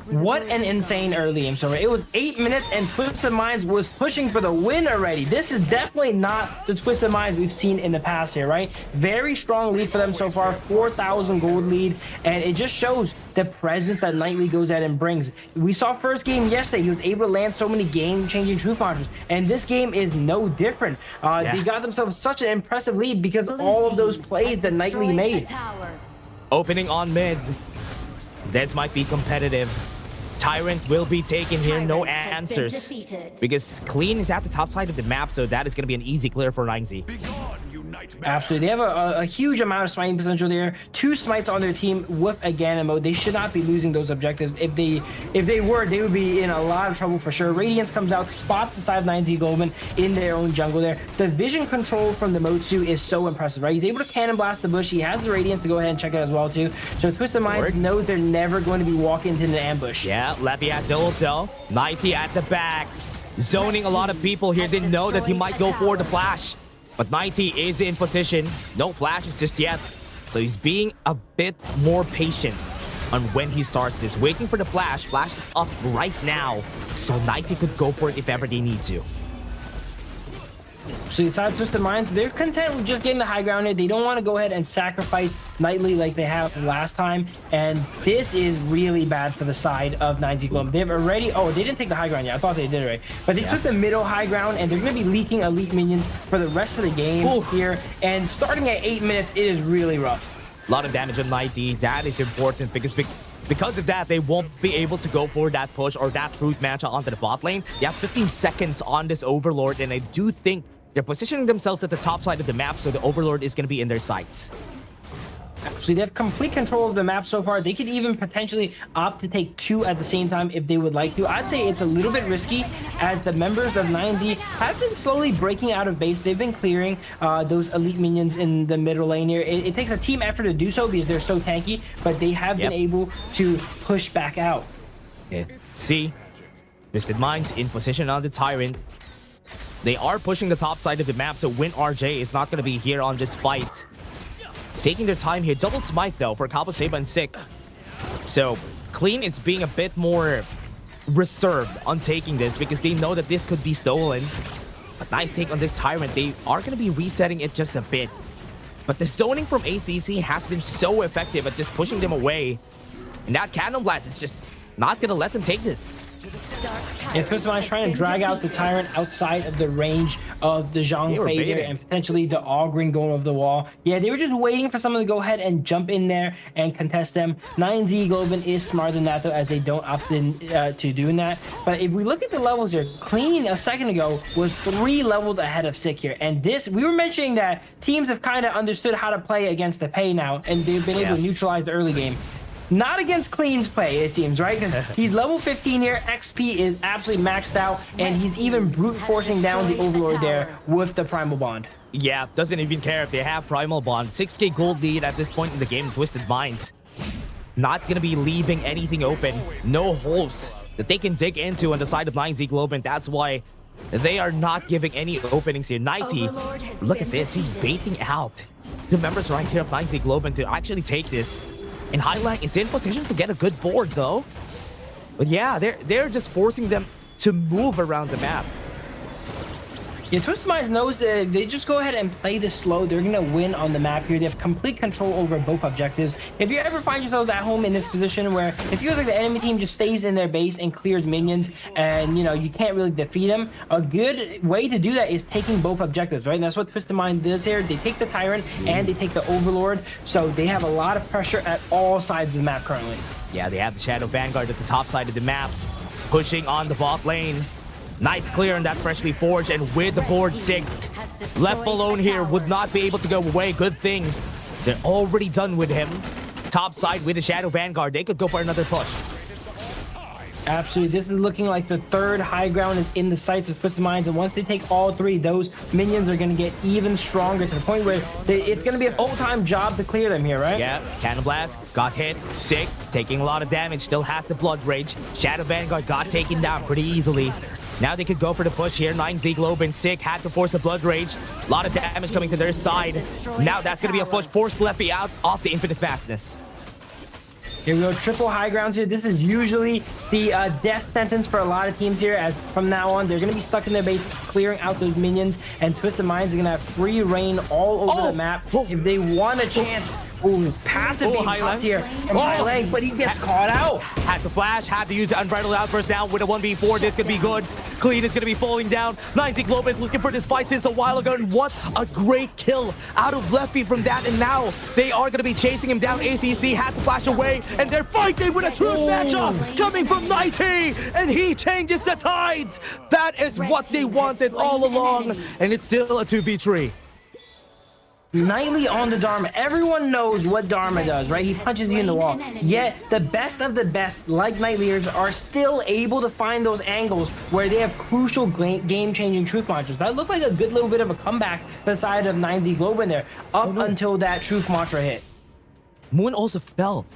What an insane early game. So it was 8 minutes and Twisted Minds was pushing for the win already. This is definitely not the Twisted Minds we've seen in the past here, right? Very strong lead for them so far, 4,000 gold lead, and it just shows the presence that Knightley goes out and brings. We saw first game yesterday, he was able to land so many game-changing Truth Mantras, and this game is no different. They got themselves such an impressive lead because all of those plays that Knightley made.
Opening on mid. This might be competitive. Tyrant will be taken here, no answers. Because Clean is at the top side of the map, so that is going to be an easy clear for 9Z.
Absolutely. They have a huge amount of smiting potential there. 2 smites on their team with a Ganon mode. They should not be losing those objectives. If they were, they would be in a lot of trouble for sure. Radiance comes out, spots the side of 9Z Globant in their own jungle there. The vision control from the Motsu is so impressive, right? He's able to cannon blast the bush. He has the Radiance to go ahead and check it as well, too. So Twisted Minds knows they're never going to be walking into the ambush.
Yeah, Leffy at the ult though. 90 at the back. Zoning a lot of people here. Didn't know that he might go for the flash. But 90 is in position. No flashes just yet. So he's being a bit more patient on when he starts this. Waiting for the flash. Flash is up right now. So 90 could go for it if ever they need to.
So besides Twisted Minds, they're content with just getting the high ground here. They don't want to go ahead and sacrifice Knightley like they have last time. And this is really bad for the side of 9Z Globant. They've already... Oh, they didn't take the high ground yet. I thought they did, right? But they took the middle high ground, and they're going to be leaking elite minions for the rest of the game here. And starting at 8 minutes, it is really rough.
A lot of damage on 90. That is important because of that, they won't be able to go for that push or that Truth Mantra onto the bot lane. They have 15 seconds on this Overlord, and I do think they're positioning themselves at the top side of the map, so the Overlord is going to be in their sights.
So they have complete control of the map so far. They could even potentially opt to take 2 at the same time if they would like to. I'd say it's a little bit risky as the members of 9Z have been slowly breaking out of base. They've been clearing those elite minions in the middle lane here. It takes a team effort to do so because they're so tanky, but they have been able to push back out.
Yeah. See, Twisted Minds in position on the Tyrant. They are pushing the top side of the map, so WinRJ is not going to be here on this fight. Taking their time here. Double smite, though, for Capo Seba and Sick. So, Clean is being a bit more reserved on taking this because they know that this could be stolen. But nice take on this Tyrant. They are going to be resetting it just a bit. But the zoning from ACC has been so effective at just pushing them away. And that Cannon Blast is just not going to let them take this.
Yeah, Twisted Mind's trying to drag out the Tyrant outside of the range of the Zhang Fei there, and potentially the Ogren going over the wall. Yeah, they were just waiting for someone to go ahead and jump in there and contest them. 9Z Globant is smarter than that, though, as they don't opt in to doing that. But if we look at the levels here, Clean a second ago was 3 levels ahead of Sick here. And this, we were mentioning that teams have kind of understood how to play against the Pei now, and they've been able to neutralize the early game. Not against Clean's play, it seems, right? Because he's level 15 here, XP is absolutely maxed out, and he's even brute forcing down the Overlord there with the Primal Bond.
Yeah, doesn't even care if they have Primal Bond. 6k gold lead at this point in the game. Twisted Minds not going to be leaving anything open. No holes that they can dig into on the side of 9Z Globant. That's why they are not giving any openings here. 90, look at this. He's baiting out the members right here of 9Z Globant to actually take this. And Highlight is in position to get a good board, though. But yeah, they're just forcing them to move around the map.
Yeah, Twisted Minds knows that if they just go ahead and play this slow, they're going to win on the map here. They have complete control over both objectives. If you ever find yourselves at home in this position where it feels like the enemy team just stays in their base and clears minions and, you know, you can't really defeat them, a good way to do that is taking both objectives, right? And that's what Twisted Mind does here. They take the Tyrant and they take the Overlord, so they have a lot of pressure at all sides of the map currently.
Yeah, they have the Shadow Vanguard at the top side of the map, pushing on the bot lane. Nice clear on that freshly forged, and with the board Sick left alone here, would not be able to go away. Good thing they're already done with him. Top side with the Shadow Vanguard, they could go for another push.
Absolutely, this is looking like the third high ground is in the sights of Twisted Minds, and once they take all 3, those minions are going to get even stronger to the point where it's going to be a full-time job to clear them here, right?
Yeah, Cannon Blast got hit. Sick taking a lot of damage, still has the Blood Rage. Shadow Vanguard got taken down pretty easily. Now they could go for the push here. 9Z Globant Sick had to force the Blood Rage. A lot of damage coming to their side. Now that's going to be a push. Force Leffy out off the Infinite Fastness.
Here we go, triple high grounds here. This is usually the death sentence for a lot of teams here, as from now on, they're going to be stuck in their base, clearing out those minions, and Twisted Minds are going to have free reign all over the map. If they want a chance, passive being popped here from Highlight, but he gets caught out.
Had to flash, had to use the Unbridled Outburst now with a 1v4. This could be good. Clean is going to be falling down. 9Z Globant looking for this fight since a while ago, and what a great kill out of Leffy from that, and now they are going to be chasing him down. ACC had to flash away, and they're fighting with a truth matchup coming from 90, and he changes the tides. That is what they wanted all along, and it's still a 2v3.
Nightly on the Dharma. Everyone knows what Dharma does, right? He punches you in the wall. Yet, the best of the best, like Nightliers, are still able to find those angles where they have crucial game-changing truth launchers. That looked like a good little bit of a comeback for the side of 9Z Globant there, up until that truth mantra hit.
Moon also fell.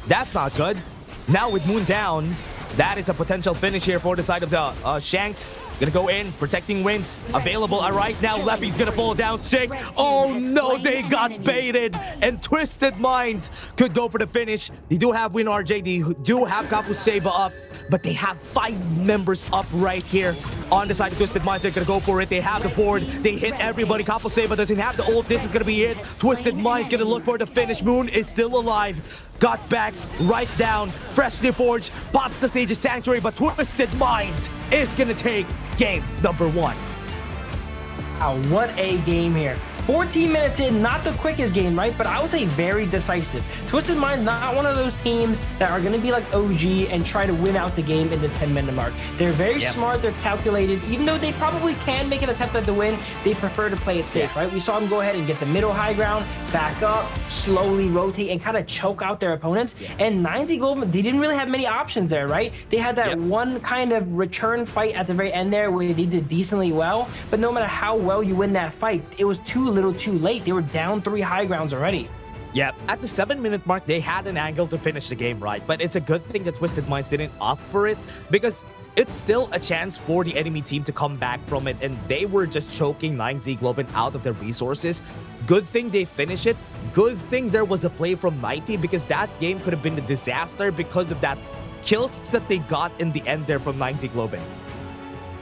That's not good. Now with Moon down, that is a potential finish here for the side of the Shanks. Gonna go in, protecting wins available. All right, now Leffy's gonna fall down. Sick. Oh no, they got baited, and Twisted Minds could go for the finish. They do have Win RJ, they do have Kapu Seba up, but they have 5 members up right here on the side of Twisted Minds. They're gonna go for it. They have the board. They hit everybody. Kapu Seba doesn't have the ult. This is gonna be it. Twisted Minds gonna look for the finish. Moon is still alive. Got back, right down, freshly forged, pops the Sage's Sanctuary, but Twisted Minds is gonna take game number 1.
Wow, what a game here. 14 minutes in, not the quickest game, right? But I would say very decisive. Twisted Mind's not one of those teams that are going to be like OG and try to win out the game in the 10-minute mark. They're very smart, they're calculated. Even though they probably can make an attempt at the win, they prefer to play it safe, right? We saw them go ahead and get the middle high ground, back up, slowly rotate, and kind of choke out their opponents. And 9Z Globant, they didn't really have many options there, right? They had that one kind of return fight at the very end there where they did decently well, but no matter how well you win that fight, it was too little too late. They were down 3 high grounds already.
Yeah, at the 7-minute mark, they had an angle to finish the game, right? But it's a good thing that Twisted Minds didn't opt for it, because it's still a chance for the enemy team to come back from it, and they were just choking 9Z Globant out of their resources. Good thing they finished it. Good thing there was a play from 90, because that game could have been a disaster because of that kills that they got in the end there from 9Z Globant.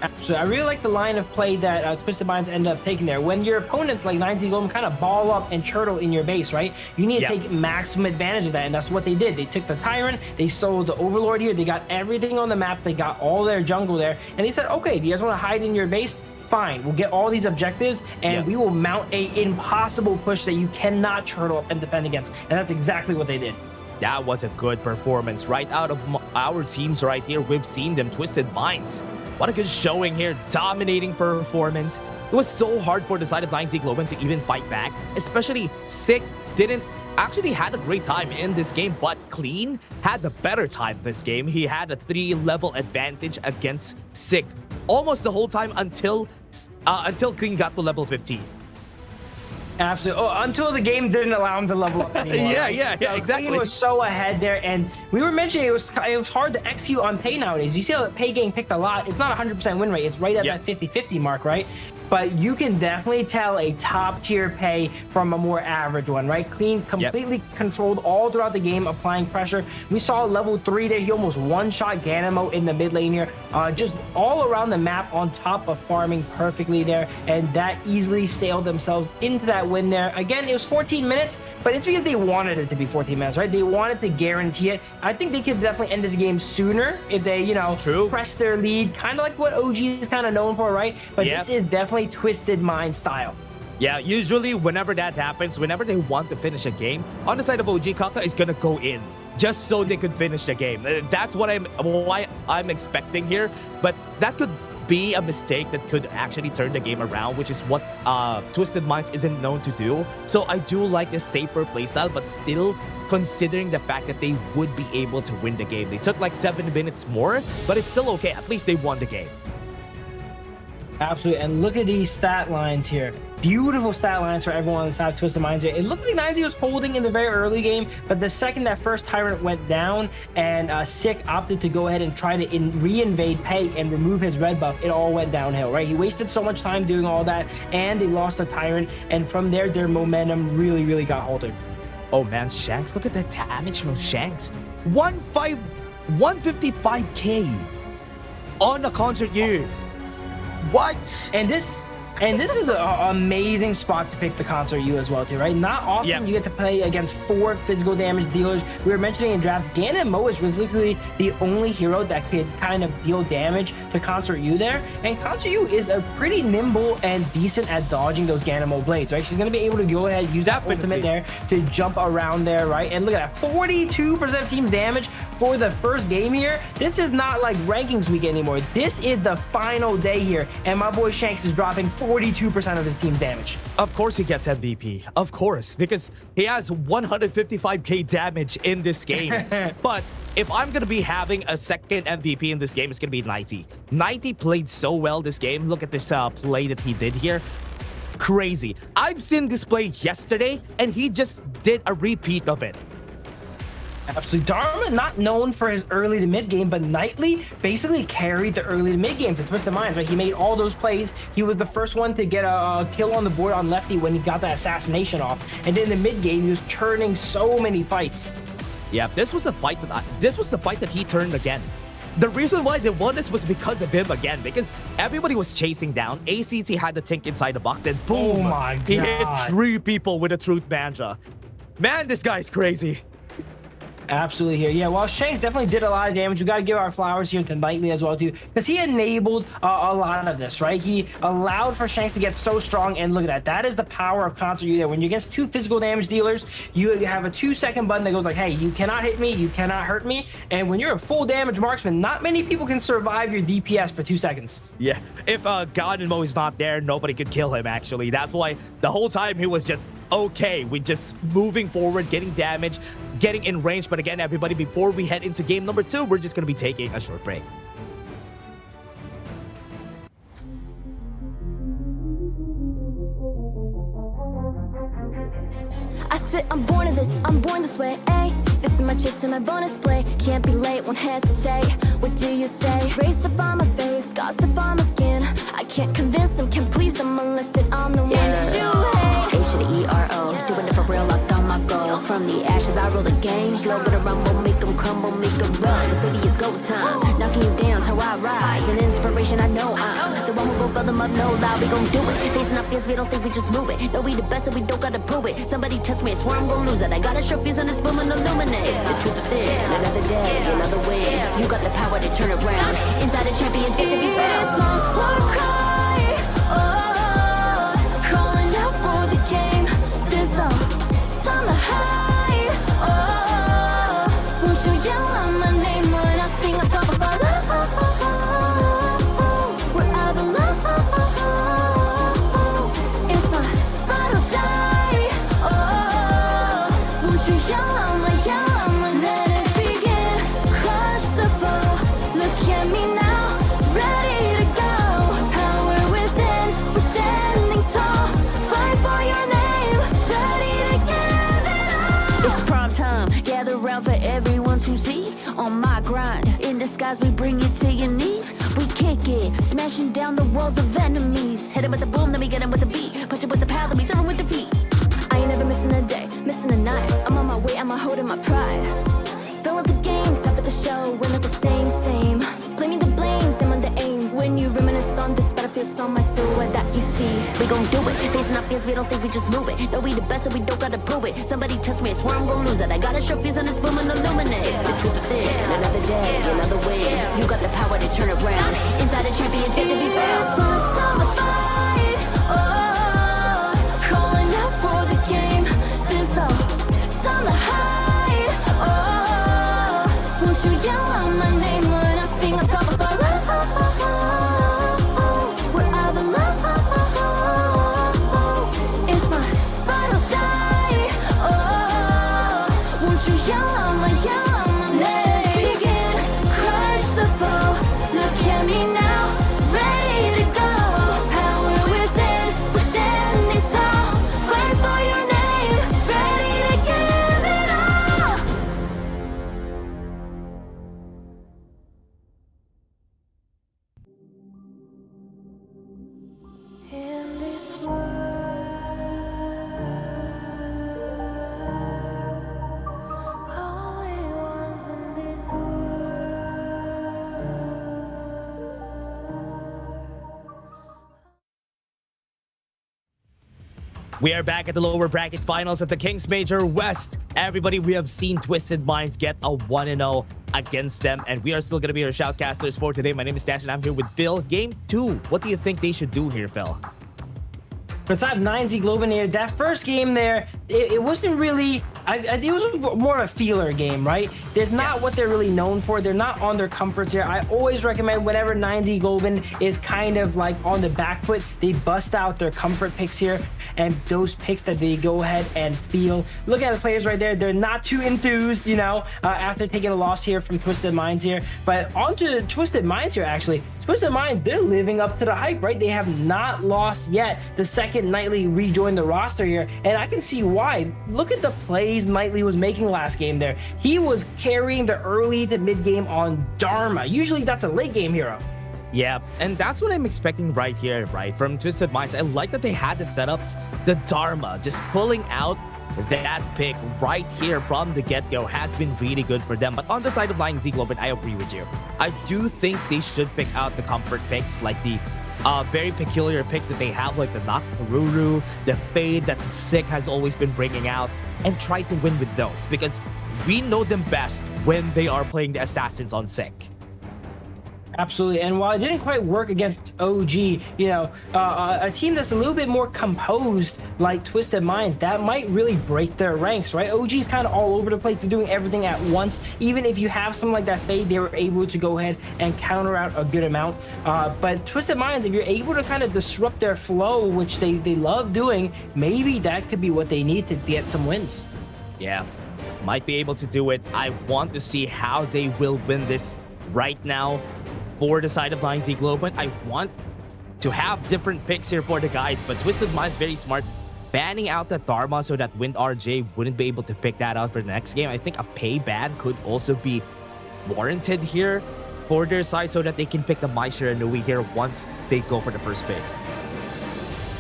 Absolutely. I really like the line of play that Twisted Minds end up taking there. When your opponents like 9Z Globant kind of ball up and turtle in your base, right? You need to take maximum advantage of that, and that's what they did. They took the Tyrant, they sold the Overlord here, they got everything on the map, they got all their jungle there, and they said, okay, do you guys want to hide in your base? Fine, we'll get all these objectives, and we will mount a impossible push that you cannot turtle up and defend against, and that's exactly what they did.
That was a good performance right out of our teams right here. We've seen them, Twisted Minds. What a good showing here, dominating performance. It was so hard for the side of 9Z Globant to even fight back, especially Sick actually had a great time in this game, but Clean had the better time this game. He had a 3-level advantage against Sick almost the whole time until Clean got to level 15.
Absolutely. Oh, until the game didn't allow him to level up anymore.
yeah, exactly.
He was so ahead there, and we were mentioning it was hard to execute on Pay nowadays. You see how Pay getting picked a lot. It's not 100% win rate. It's right at that 50-50 mark, right? But you can definitely tell a top tier Pay from a more average one, right? Clean completely controlled all throughout the game, applying pressure. We saw level 3 there. He almost one-shot Ganemo in the mid lane here. Just all around the map on top of farming perfectly there, and that easily sailed themselves into that win there. Again, it was 14 minutes, but it's because they wanted it to be 14 minutes, right? They wanted to guarantee it. I think they could definitely end the game sooner if they, press their lead, kind of like what OG is kind of known for, right? But this is definitely Twisted Mind style.
Yeah, usually whenever that happens, whenever they want to finish a game, on the side of OG, Kaka is gonna go in just so they could finish the game. That's why I'm expecting here, but that could be a mistake that could actually turn the game around, which is what Twisted Minds isn't known to do. So I do like this safer playstyle, but still considering the fact that they would be able to win the game. They took like 7 minutes more, but it's still okay. At least they won the game.
Absolutely, and look at these stat lines here. Beautiful stat lines for everyone on the side of Twisted Minds here. It looked like 9Z was holding in the very early game, but the second that first Tyrant went down and Sick opted to go ahead and try to re-invade Peg and remove his red buff, it all went downhill, right? He wasted so much time doing all that, and they lost the Tyrant, and from there, their momentum really got halted.
Oh man, Shanks, look at that damage from Shanks. 155k on a concert year. What?
And this is an amazing spot to pick the Concert U as well too, right? Not often you get to play against 4 physical damage dealers. We were mentioning in drafts, Ganemo is literally the only hero that could kind of deal damage to Concert U there. And Concert U is a pretty nimble and decent at dodging those Ganemo blades, right? She's going to be able to go ahead, use that ultimate there to jump around there, right? And look at that, 42% of team's damage for the first game here. This is not like rankings week anymore. This is the final day here. And my boy Shanks is dropping 42% of his team's damage.
Of course he gets MVP. Of course, because he has 155k damage in this game. But if I'm going to be having a second MVP in this game, it's going to be 90. 90 played so well this game. Look at this play that he did here. Crazy. I've seen this play yesterday, and he just did a repeat of it.
Absolutely. Dharma, not known for his early to mid game, but Nightly basically carried the early to mid game for Twisted Minds, right? He made all those plays. He was the first one to get a kill on the board on Lefty when he got that assassination off. And then in the mid game, he was turning so many fights.
Yeah, this was the fight that he turned again. The reason why they won this was because of him again, because everybody was chasing down. ACC had the tank inside the box, and boom,
oh my God.
He hit 3 people with a Truth Manja. Man, this guy's crazy.
Absolutely here. Yeah, well, Shanks definitely did a lot of damage. We got to give our flowers here to Nightly as well, too, because he enabled a lot of this, right? He allowed for Shanks to get so strong, and look at that. That is the power of Concert U there. When you're against 2 physical damage dealers, you have a 2-second button that goes like, hey, you cannot hit me, you cannot hurt me. And when you're a full damage marksman, not many people can survive your DPS for 2 seconds.
Yeah, if Ganemo is not there, nobody could kill him, actually. That's why the whole time he was just okay with just moving forward, getting damage, getting in range. But again, everybody, before we head into game number 2, we're just going to be taking a short break.
I said I'm born of this, I'm born this way, ayy. This is my chest and my bonus play. Can't be late, won't hesitate. What do you say? Raised to find my face, scars to find my skin. I can't convince them, can't please them unless that I'm the one that you hate. H to the E-R-O, doing it for real, locked on my goal. From the ashes, I roll the game. Flow with a rumble, make them crumble, make them run. Cause baby, it's go time. Knocking you down,
I rise. An inspiration, I know I'm the one who will fill them up, no lie, we gon' do it. Facing up fears, we don't think we just move it. No, we the best and we don't gotta prove it. Somebody test me, I swear I'm gon' lose it. I got a sure fuse on this boom and illuminate. The truth within, another day, another win. You got the power to turn around. Inside a champion, safe to be found.
It's my war cry, oh, calling out for the game. There's no time to hide, oh, won't you yell out my name when I sing on top of our lungs? Wherever lost, it's my ride or die, oh, won't you yell out my name? Let us begin, crush the foe, look at me now, ready to go, power within, we're standing tall, fight for your name, ready to give it all.
It's prime time, gather round for everyone to see. On my grind, in disguise we bring it to your knees. We kick it, smashing down the walls of enemies. Hit it with the boom, then we get him with the beat. Punch it with the power, then we serve him with defeat. I ain't never missing a day, missing a night. I'm on my way, I'm holding my pride. Fill up the game, top of the show, we're not the same. Blaming the blame, same on the aim. When you reminisce on this battlefield, it's on my silhouette that you see. We gon' do it, facing up fears, we don't think we just move it. No, we the best and we don't gotta prove it. Somebody test me, I swear I'm gon' lose it. I got a sure fuse on this boom and illuminate. The truth within, another day, another win. You got the power to turn around. Inside a champion, safe to be found.
It's my time to fight, oh, calling out for the game. There's no time to hide, oh, won't you yell out my name when I sing on top of our lungs? Wherever lost, it's my ride or die, oh, won't you yell out my name? Let's begin, crush the foe, look at me now, ready to go, power within, we're standing tall, fight for your name, ready to give it all. In this
We are back at the lower bracket finals at the Kings Major West. Everybody, we have seen Twisted Minds get a 1-0 against them, and we are still going to be your shoutcasters for today. My name is Dash, and I'm here with Phil. Game 2, what do you think they should do here, Phil?
Besides 9Z Globant here, that first game there, it wasn't really, it was more of a feeler game, right? There's not what they're really known for. They're not on their comforts here. I always recommend whenever 9Z Globant is kind of like on the back foot, they bust out their comfort picks here, and those picks that they go ahead and feel. Look at the players right there. They're not too enthused, you know, after taking a loss here from Twisted Minds here. But on to Twisted Minds here, actually. Twisted Minds, they're living up to the hype, right? They have not lost yet. The second Knightley rejoined the roster here, and I can see why. Look at the plays Knightley was making last game there. He was carrying the early to mid game on Dharma. Usually that's a late game hero.
Yeah, and that's what I'm expecting right here, right? From Twisted Minds. I like that they had the setups, the Dharma, just pulling out that pick right here from the get-go has been really good for them. But on the side of 9Z Globant, I agree with you. I do think they should pick out the comfort picks, like the very peculiar picks that they have, like the Nakaruru, the Fade that Sick has always been bringing out, and try to win with those, because we know them best when they are playing the Assassins on Sick.
Absolutely, and while it didn't quite work against OG, you know, a team that's a little bit more composed like Twisted Minds, that might really break their ranks, right? OG's kind of all over the place. They're doing everything at once. Even if you have something like that Fade, they were able to go ahead and counter out a good amount. But Twisted Minds, if you're able to kind of disrupt their flow, which they love doing, maybe that could be what they need to get some wins.
Yeah, might be able to do it. I want to see how they will win this right now. For the side of 9Z Globant, I want to have different picks here for the guys, but Twisted Minds very smart, banning out the Dharma so that Wind RJ wouldn't be able to pick that out for the next game. I think a pay ban could also be warranted here for their side so that they can pick the Mai Shiranui here once they go for the first pick.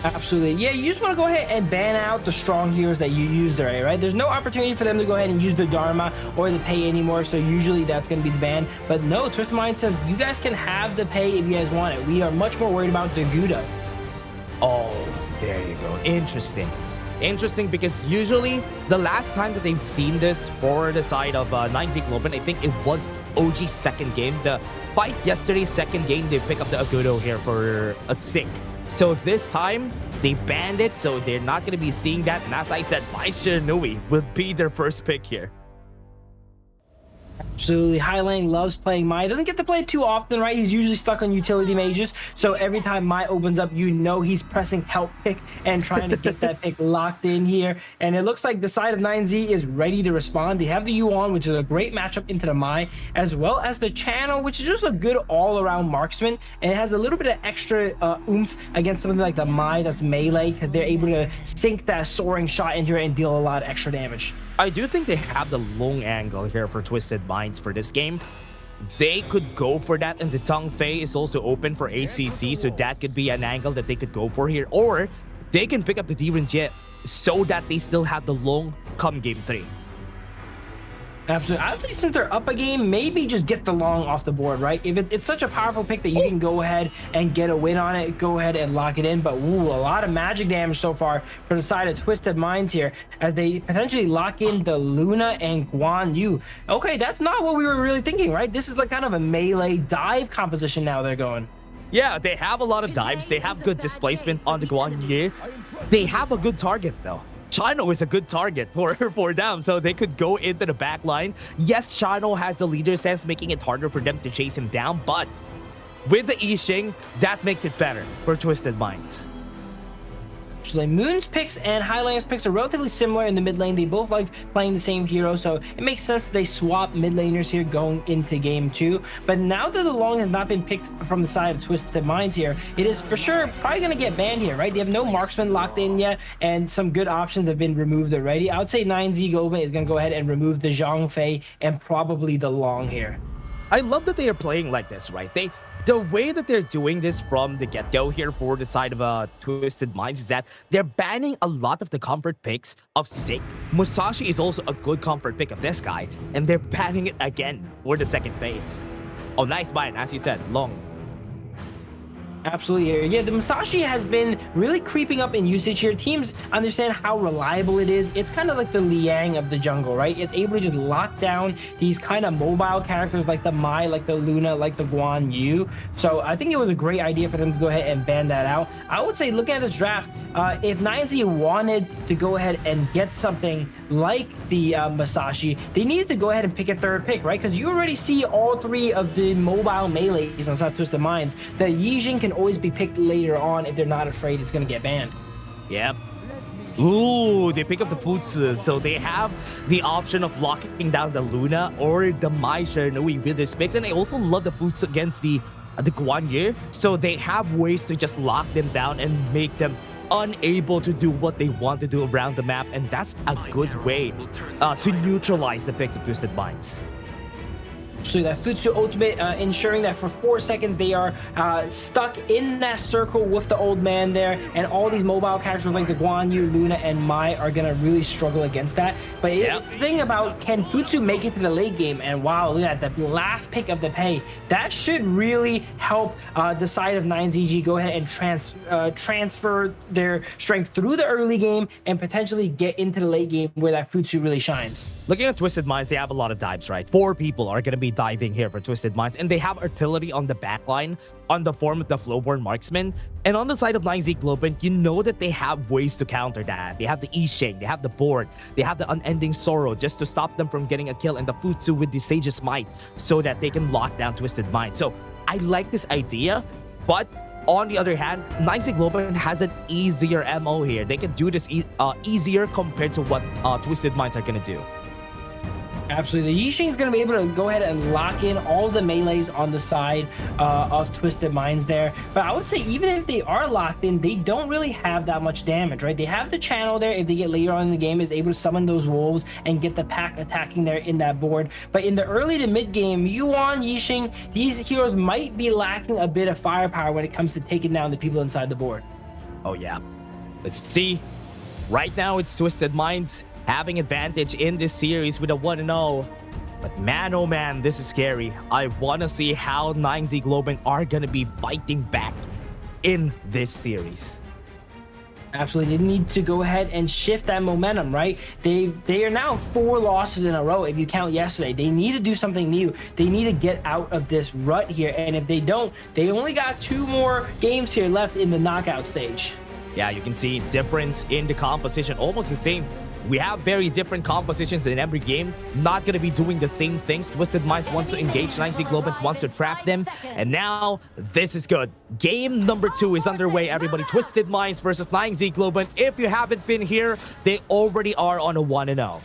Absolutely. Yeah, you just want to go ahead and ban out the strong heroes that you used already, right? There's no opportunity for them to go ahead and use the Dharma or the pay anymore, so usually that's going to be the ban. But no, Twisted Mind says you guys can have the pay if you guys want it. We are much more worried about the Gouda.
Oh, there you go. Interesting. Interesting, because usually the last time that they've seen this for the side of 9Z Globant, I think it was OG's second game. The fight yesterday's second game, they pick up the Agudo here for a sick. So this time, they banned it, so they're not going to be seeing that. And as I said, Mai Shiranui will be their first pick here.
Absolutely. Highline loves playing Mai. Doesn't get to play too often, right? He's usually stuck on utility mages. So every time Mai opens up, you know he's pressing help pick and trying to get that pick locked in here. And it looks like the side of 9Z is ready to respond. They have the Yuan, which is a great matchup into the Mai, as well as the Channel, which is just a good all-around marksman. And it has a little bit of extra oomph against something like the Mai that's melee, because they're able to sink that soaring shot into it and deal a lot of extra damage.
I do think they have the long angle here for Twisted Minds for this game. They could go for that, and the Tong Fei is also open for ACC, so that could be an angle that they could go for here. Or they can pick up the D-Ren Jet so that they still have the long come game 3.
Absolutely. I would say since they're up a game, maybe just get the long off the board, right? If it's such a powerful pick that you can go ahead and get a win on it, go ahead and lock it in. But ooh, a lot of magic damage so far for the side of Twisted Minds here as they potentially lock in the Luna and Guan Yu. Okay, that's not what we were really thinking, right? This is like kind of a melee dive composition now they're going.
Yeah, they have a lot of dives. They have good displacement on the Guan Yu. They have a good target, though. Chino is a good target for them, so they could go into the back line. Yes, Chino has the leader sense, making it harder for them to chase him down, but with the Yixing, that makes it better for Twisted Minds.
Actually, Moon's picks and Highline's picks are relatively similar in the mid lane. They both like playing the same hero, so it makes sense that they swap mid laners here going into game 2. But now that the long has not been picked from the side of Twisted Minds here, it is for sure probably going to get banned here, right? They have no marksman locked in yet, and some good options have been removed already. I would say 9Z Globant is going to go ahead and remove the Zhang Fei and probably the long here.
I love that they are playing like this, right? The way that they're doing this from the get-go here for the side of Twisted Minds is that they're banning a lot of the comfort picks of Stick. Musashi is also a good comfort pick of this guy, and they're banning it again for the second phase. Oh, nice ban, as you said, long.
Absolutely. Yeah, the Musashi has been really creeping up in usage here. Teams understand how reliable it is. It's kind of like the Liang of the jungle, right? It's able to just lock down these kind of mobile characters like the Mai, like the Luna, like the Guan Yu. So I think it was a great idea for them to go ahead and ban that out. I would say, looking at this draft, if 9Z wanted to go ahead and get something like the Musashi, they needed to go ahead and pick a third pick, right? Because you already see all 3 of the mobile melees on South Twisted Minds. The Yixing can always be picked later on if they're not afraid it's going to get banned.
Yep. Ooh, they pick up the Futsu, so they have the option of locking down the Luna or the Mai Shiranui with this pick. And I also love the Futsu against the Guan Yu, so they have ways to just lock them down and make them unable to do what they want to do around the map, and that's a good way to neutralize the picks of Twisted Minds.
So that Futsu ultimate, ensuring that for 4 seconds they are stuck in that circle with the old man there, and all these mobile characters like the Guan Yu, Luna, and Mai are gonna really struggle against that. But it's the thing about, can Futsu make it to the late game? And wow, look at that, the last pick of the pay. That should really help the side of 9ZG go ahead and transfer their strength through the early game and potentially get into the late game where that Futsu really shines.
Looking at Twisted Minds, they have a lot of dives, right? 4 people are going to be diving here for Twisted Minds, and they have artillery on the backline on the form of the Flowborn Marksman. And on the side of 9Z Globant, you know that they have ways to counter that. They have the Yixing, they have the board, they have the Unending Sorrow just to stop them from getting a kill, and the Futsu with the Sage's Might so that they can lock down Twisted Minds. So I like this idea, but on the other hand, 9Z Globant has an easier MO here. They can do this easier compared to what Twisted Minds are going to do.
Absolutely. Yixing is going to be able to go ahead and lock in all the melees on the side of Twisted Minds there. But I would say even if they are locked in, they don't really have that much damage, right? They have the channel there. If they get later on in the game, is able to summon those wolves and get the pack attacking there in that board. But in the early to mid game, Yuan, Yixing, these heroes might be lacking a bit of firepower when it comes to taking down the people inside the board.
Oh, yeah. Let's see. Right now, it's Twisted Minds having advantage in this series with a 1-0. But man, oh man, this is scary. I want to see how 9Z Globant are going to be fighting back in this series.
Absolutely, they need to go ahead and shift that momentum, right? They are now 4 losses in a row if you count yesterday. They need to do something new. They need to get out of this rut here, and if they don't, they only got 2 more games here left in the knockout stage.
Yeah, you can see difference in the composition, almost the same. We have very different compositions in every game. Not going to be doing the same things. Twisted Minds wants to engage 9Z Globant, wants to trap them. And now, this is good. Game number 2 is underway, everybody. Twisted Minds versus 9Z Globant. If you haven't been here, they already are on a 1-0.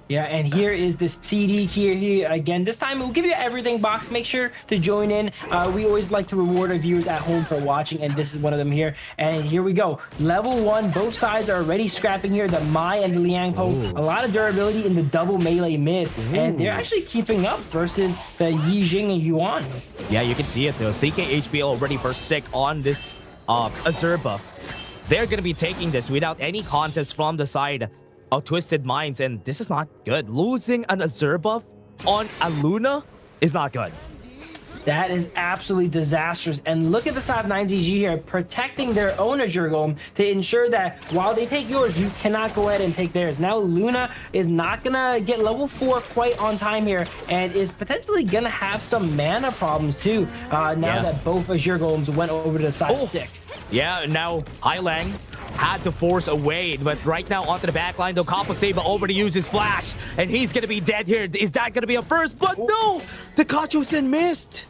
Yeah, and here is the CD here again. This time we'll give you everything box. Make sure to join in. We always like to reward our viewers at home for watching, and this is one of them here. And here we go. Level 1, both sides are already scrapping here. The Mai and the Liang Po. A lot of durability in the double melee mid. And they're actually keeping up versus the Yi Jing and Yuan.
Yeah, you can see it though. 3k HP already for Sick on this Azure buff. They're going to be taking this without any contest from the side of Twisted Minds, and this is not good. Losing an Azure buff on a Luna is not good.
That is absolutely disastrous. And look at the side of 9ZG here, protecting their own Azure Golem to ensure that while they take yours, you cannot go ahead and take theirs. Now Luna is not gonna get level 4 quite on time here, and is potentially gonna have some mana problems too, now that both Azure Golems went over to the side of Sick.
Yeah, now Hailang had to force away, but right now onto the back line, though Compo Saber over to use his flash, and he's gonna be dead here. Is that gonna be a first? But no! The Kacho-sen missed!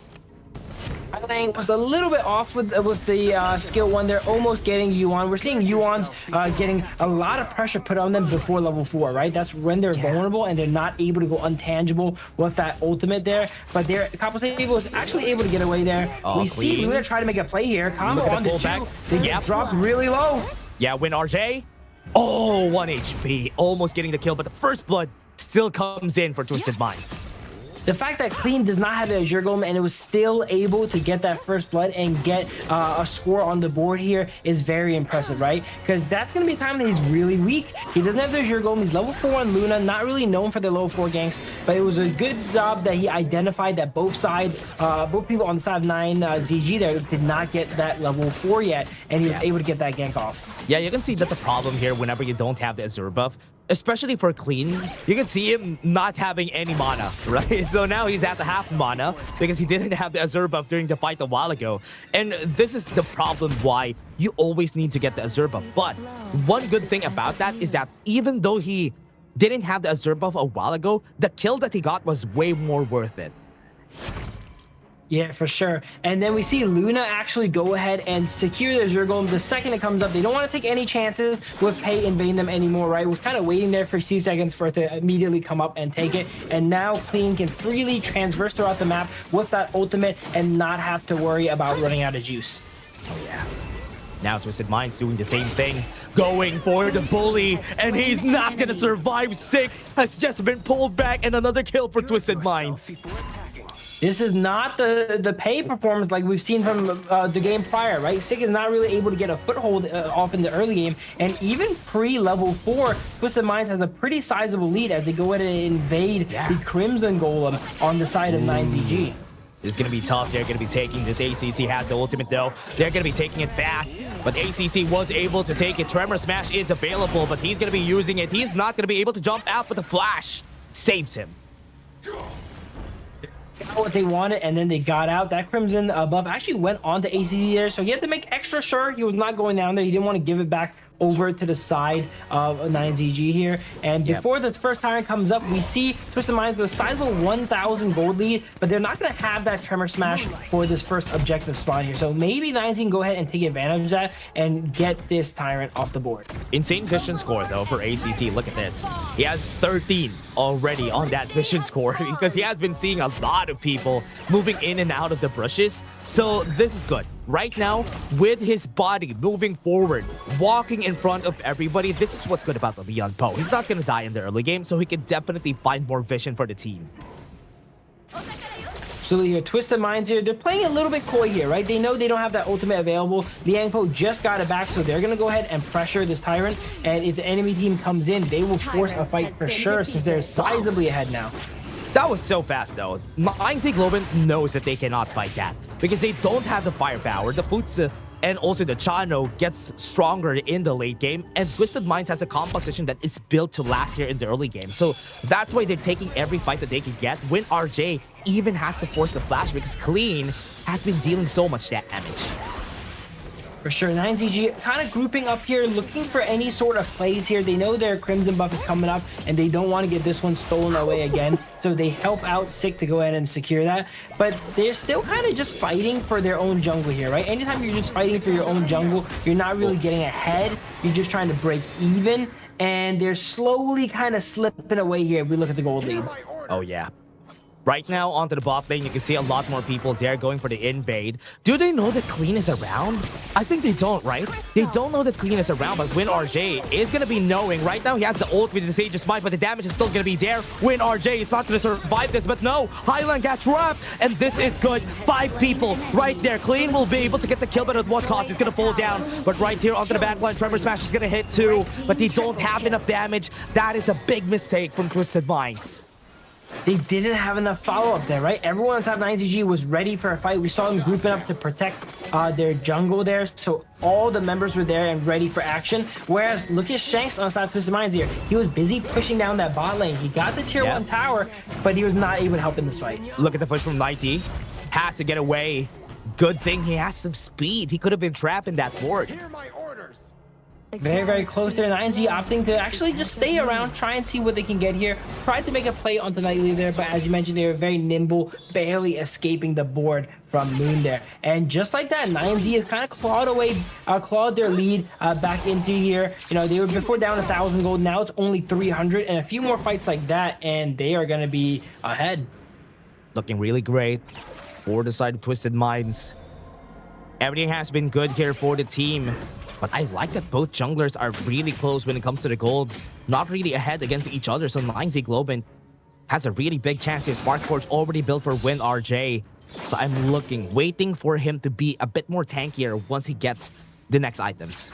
Hailang was a little bit off with the skill 1. They're almost getting Yuan. We're seeing Yuan's getting a lot of pressure put on them before level 4, right? That's when they're vulnerable and they're not able to go untangible with that ultimate there. But their Compo Saber was actually able to get away there. We see Luna try to make a play here. Combo on the 2. They just dropped really low.
Yeah, win RJ. Oh, 1 HP. Almost getting the kill, but the first blood still comes in for Twisted Minds.
The fact that Clean does not have the Azure Golem and it was still able to get that first blood and get a score on the board here is very impressive, right? Because that's going to be a time that he's really weak. He doesn't have the Azure Golem. He's level 4 on Luna, not really known for their level 4 ganks, but it was a good job that he identified that both sides, both people on the side of 9ZG there did not get that level 4 yet, and he was able to get that gank off.
Yeah, you can see that the problem here whenever you don't have the Azure buff, especially for Clean, you can see him not having any mana, right? So now he's at the half mana because he didn't have the Azure buff during the fight a while ago. And this is the problem why you always need to get the Azure buff. But one good thing about that is that even though he didn't have the Azure buff a while ago, the kill that he got was way more worth it.
Yeah, for sure. And then we see Luna actually go ahead and secure the Azure Golem the second it comes up. They don't want to take any chances with Pei invading them anymore, right? We're kind of waiting there for 2 seconds for it to immediately come up and take it. And now Clean can freely transverse throughout the map with that ultimate and not have to worry about running out of juice.
Oh, yeah. Now Twisted Minds doing the same thing, going for the bully, and he's not going to survive. Sick has just been pulled back, and another kill for Twisted Minds.
This is not the Pei performance like we've seen from the game prior, right? Sick is not really able to get a foothold off in the early game, and even pre-level 4, Twisted Minds has a pretty sizable lead as they go ahead and invade the Crimson Golem on the side of 9ZG.
It's going to be tough. They're going to be taking this. ACC has the ultimate, though. They're going to be taking it fast. But ACC was able to take it. Tremor Smash is available, but he's going to be using it. He's not going to be able to jump out, but the flash saves him.
Got what they wanted, and then they got out. That Crimson buff actually went on to ACC there, so he had to make extra sure he was not going down there. He didn't want to give it back over to the side of 9ZG here. And before this first tyrant comes up, we see Twisted Minds with a sizable 1,000 gold lead, but they're not going to have that Tremor Smash for this first objective spawn here. So maybe 9Z can go ahead and take advantage of that and get this tyrant off the board.
Insane vision score, though, for ACC. Look at this. He has 13 already on that vision score because he has been seeing a lot of people moving in and out of the bushes. So this is good. Right now, with his body moving forward, walking in front of everybody, this is what's good about the Leon Po. He's not going to die in the early game, so he can definitely find more vision for the team.
Absolutely here. Twisted Minds here. They're playing a little bit coy here, right? They know they don't have that ultimate available. Liangpo just got it back, so they're going to go ahead and pressure this Tyrant. And if the enemy team comes in, they will force a fight for sure since they're sizably ahead now.
That was so fast though. INC Globant knows that they cannot fight that because they don't have the firepower. The Futsu and also the Chano gets stronger in the late game, and Twisted Minds has a composition that is built to last here in the early game. So that's why they're taking every fight that they can get. When RJ even has to force the flash because Clean has been dealing so much damage.
For sure, 9ZG kind of grouping up here, looking for any sort of plays here. They know their Crimson buff is coming up, and they don't want to get this one stolen away again. So they help out Sick to go ahead and secure that. But they're still kind of just fighting for their own jungle here, right? Anytime you're just fighting for your own jungle, you're not really getting ahead. You're just trying to break even. And they're slowly kind of slipping away here if we look at the gold lead.
Oh, yeah. Right now, onto the bot lane, you can see a lot more people there going for the invade. Do they know that Clean is around? I think they don't, right? They don't know that Clean is around, but Win RJ is going to be knowing. Right now, he has the ult with the Sage's Smite, but the damage is still going to be there. Win RJ is not going to survive this, but no, Highland got trapped, and this is good. 5 people right there. Clean will be able to get the kill, but at what cost? He's going to fall down. But right here onto the backline, Tremor Smash is going to hit too, but they don't have enough damage. That is a big mistake from Twisted Minds.
They didn't have enough follow-up there, right? Everyone on top 9ZG was ready for a fight. We saw them grouping up to protect their jungle there, so all the members were there and ready for action. Whereas, look at Shanks on side Twisted Minds here. He was busy pushing down that bot lane. He got the tier 1 tower, but he was not able to help in this fight.
Look at the push from Nighty. Has to get away. Good thing he has some speed. He could have been trapped in that ward.
Very, very close there. 9Z opting to actually just stay around, try and see what they can get here. Tried to make a play onto Nightly there, but as you mentioned, they were very nimble, barely escaping the board from Moon there. And just like that, 9Z has kind of clawed their lead back into here. You know, they were before down 1,000 gold. Now it's only 300, and a few more fights like that, and they are going to be ahead.
Looking really great for the side of Twisted Minds. Everything has been good here for the team. But I like that both junglers are really close when it comes to the gold. Not really ahead against each other. So 9Z Globant has a really big chance here. Sparkforge already built for Win RJ. So I'm waiting for him to be a bit more tankier once he gets the next items.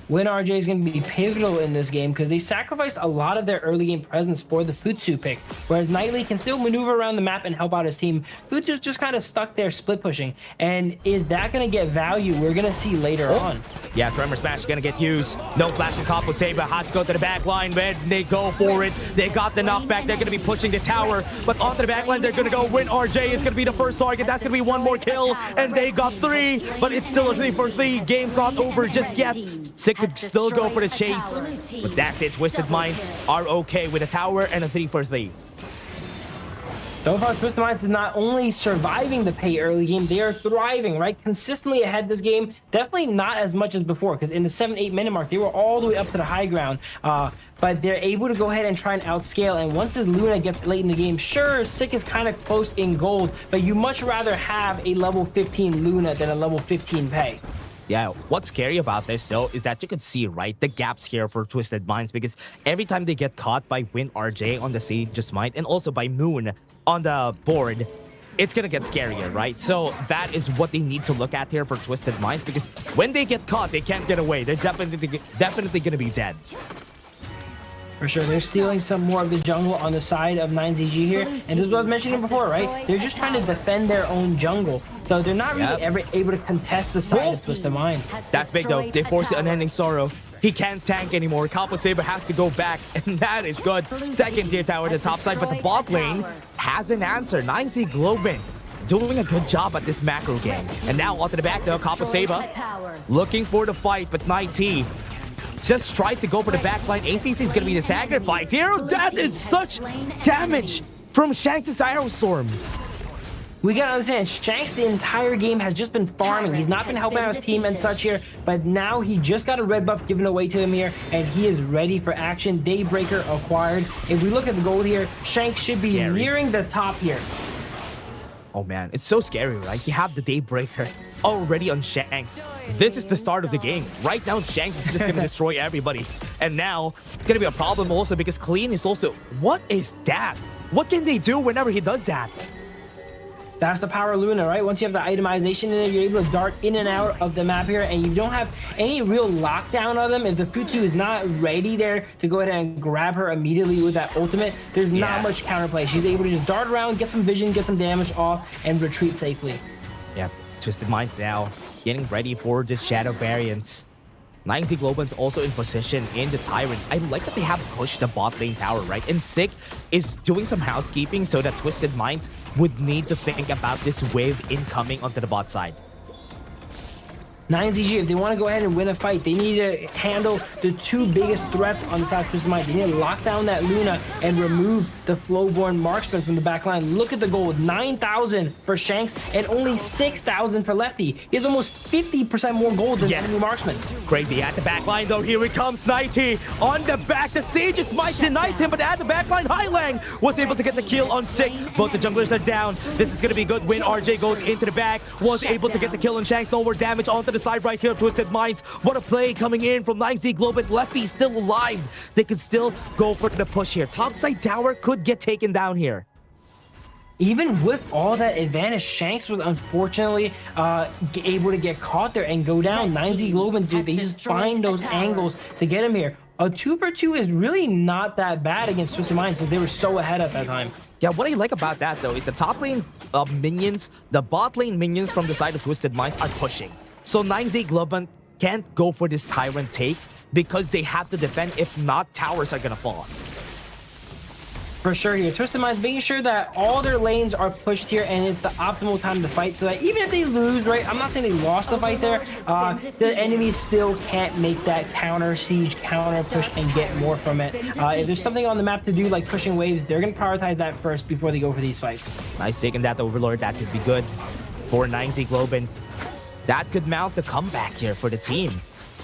Win RJ is going to be pivotal in this game because they sacrificed a lot of their early game presence for the Futsu pick, whereas Nightly can still maneuver around the map and help out his team. Futsu's just kind of stuck there split pushing, and is that going to get value? We're going to see later on.
Yeah, Tremor Smash is going to get used. No flash from Combo Saber. Has to go to the back line. When they go for it, they got the knockback. They're going to be pushing the tower, but onto the back line, they're going to go. Win RJ is going to be the first target. That's going to be one more kill, and they got 3, but it's still a 3-for-3. Game's not over just yet. Sick could still go for the chase, but that's it. Twisted Minds are okay with a tower and a 3-for-3.
So far, Twisted Minds is not only surviving the pay early game, they are thriving, right? Consistently ahead this game. Definitely not as much as before, because in the 7-8 minute mark, they were all the way up to the high ground. But they're able to go ahead and try and outscale. And once the Luna gets late in the game, sure, Sick is kind of close in gold, but you much rather have a level 15 Luna than a level 15 pay.
Yeah, what's scary about this, though, is that you can see, right, the gaps here for Twisted Minds, because every time they get caught by Win RJ on the Sage's Might and also by Moon on the board, it's going to get scarier, right? So that is what they need to look at here for Twisted Minds, because when they get caught, they can't get away. They're definitely going to be dead.
For sure, they're stealing some more of the jungle on the side of 9ZG here. And this is what I was mentioning before, right? They're just trying to defend their own jungle. So they're not really ever able to contest the side of Twisted Minds.
That's big, though. They force the Unending Sorrow. He can't tank anymore. Combo Saber has to go back, and that is good. Second tier tower to the top side, but the bot lane has an answer. 9Z Globant doing a good job at this macro game. And now onto the back, though, Combo Saber looking for the fight, but Nighty just tried to go for the backline. ACC is going to be the sacrifice here. That is such damage from Shanks' Aerostorm.
We gotta understand, Shanks the entire game has just been farming. He's not been helping out his team and such here, but now he just got a red buff given away to him here, and he is ready for action. Daybreaker acquired. If we look at the gold here, Shanks should be nearing the top here.
Oh man, it's so scary, right? You have the Daybreaker already on Shanks. This is the start of the game. Right now, Shanks is just going to destroy everybody. And now, it's going to be a problem also because Clean is also... What is that? What can they do whenever he does that?
That's the power of Luna, right? Once you have the itemization in there, you're able to dart in and out of the map here, and you don't have any real lockdown on them. If the Futsu is not ready there to go ahead and grab her immediately with that ultimate, there's not much counterplay. She's able to just dart around, get some vision, get some damage off, and retreat safely.
Yeah, Twisted Minds now getting ready for this Shadow variant. 9Z Globant's also in position in the Tyrant. I like that they have pushed the bot lane tower, right? And Sick is doing some housekeeping so that Twisted Minds would need to think about this wave incoming onto the bot side.
9ZG, if they want to go ahead and win a fight, they need to handle the two biggest threats on the side of Twisted Mind. They need to lock down that Luna and remove the Flowborn Marksman from the back line. Look at the gold, 9,000 for Shanks and only 6,000 for Lefty. He has almost 50% more gold than the enemy Marksman.
Crazy at the back line though, here he comes, 90 on the back. The Sage's Might denies him, but at the back line, Highlang was able to get the kill on Sick. Both the junglers are down. This is going to be good win. RJ goes into the back, was able to get the kill on Shanks. No more damage onto the side right here. Twisted Minds, what a play coming in from 9Z Globant. Lefty still alive. They could still go for the push here. Topside tower could get taken down here.
Even with all that advantage, Shanks was unfortunately able to get caught there and go down. 9Z Globant, they just find those angles to get him here. A 2-for-2 is really not that bad against Twisted Minds since they were so ahead at that time.
Yeah, what I like about that though is the top lane minions, the bot lane minions from the side of Twisted Minds are pushing. So 9Z Globant can't go for this Tyrant take because they have to defend. If not, towers are gonna fall.
For sure here, Twisted Minds making sure that all their lanes are pushed here and it's the optimal time to fight so that even if they lose, right, I'm not saying they lost the fight there, the enemies still can't make that counter siege, counter push and get more from it. If there's something on the map to do like pushing waves, they're going to prioritize that first before they go for these fights.
Nice taking that Overlord. That could be good for 9Z Globant. That could mount the comeback here for the team.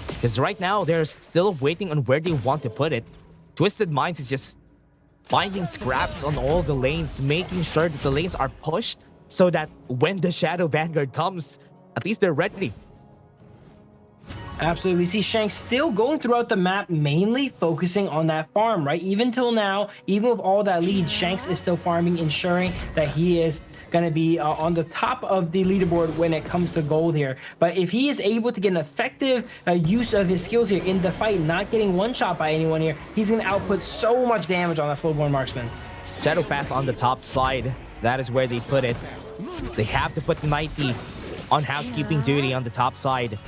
Because right now, they're still waiting on where they want to put it. Twisted Minds is just finding scraps on all the lanes, making sure that the lanes are pushed so that when the Shadow Vanguard comes, at least they're ready.
Absolutely. We see Shanks still going throughout the map, mainly focusing on that farm, right? Even till now, even with all that lead, Shanks is still farming, ensuring that he is going to be on the top of the leaderboard when it comes to gold here. But if he is able to get an effective use of his skills here in the fight, not getting one shot by anyone here, he's going to output so much damage on that Flowborn Marksman.
Shadow Path on the top side. That is where they put it. They have to put 90 on housekeeping duty on the top side.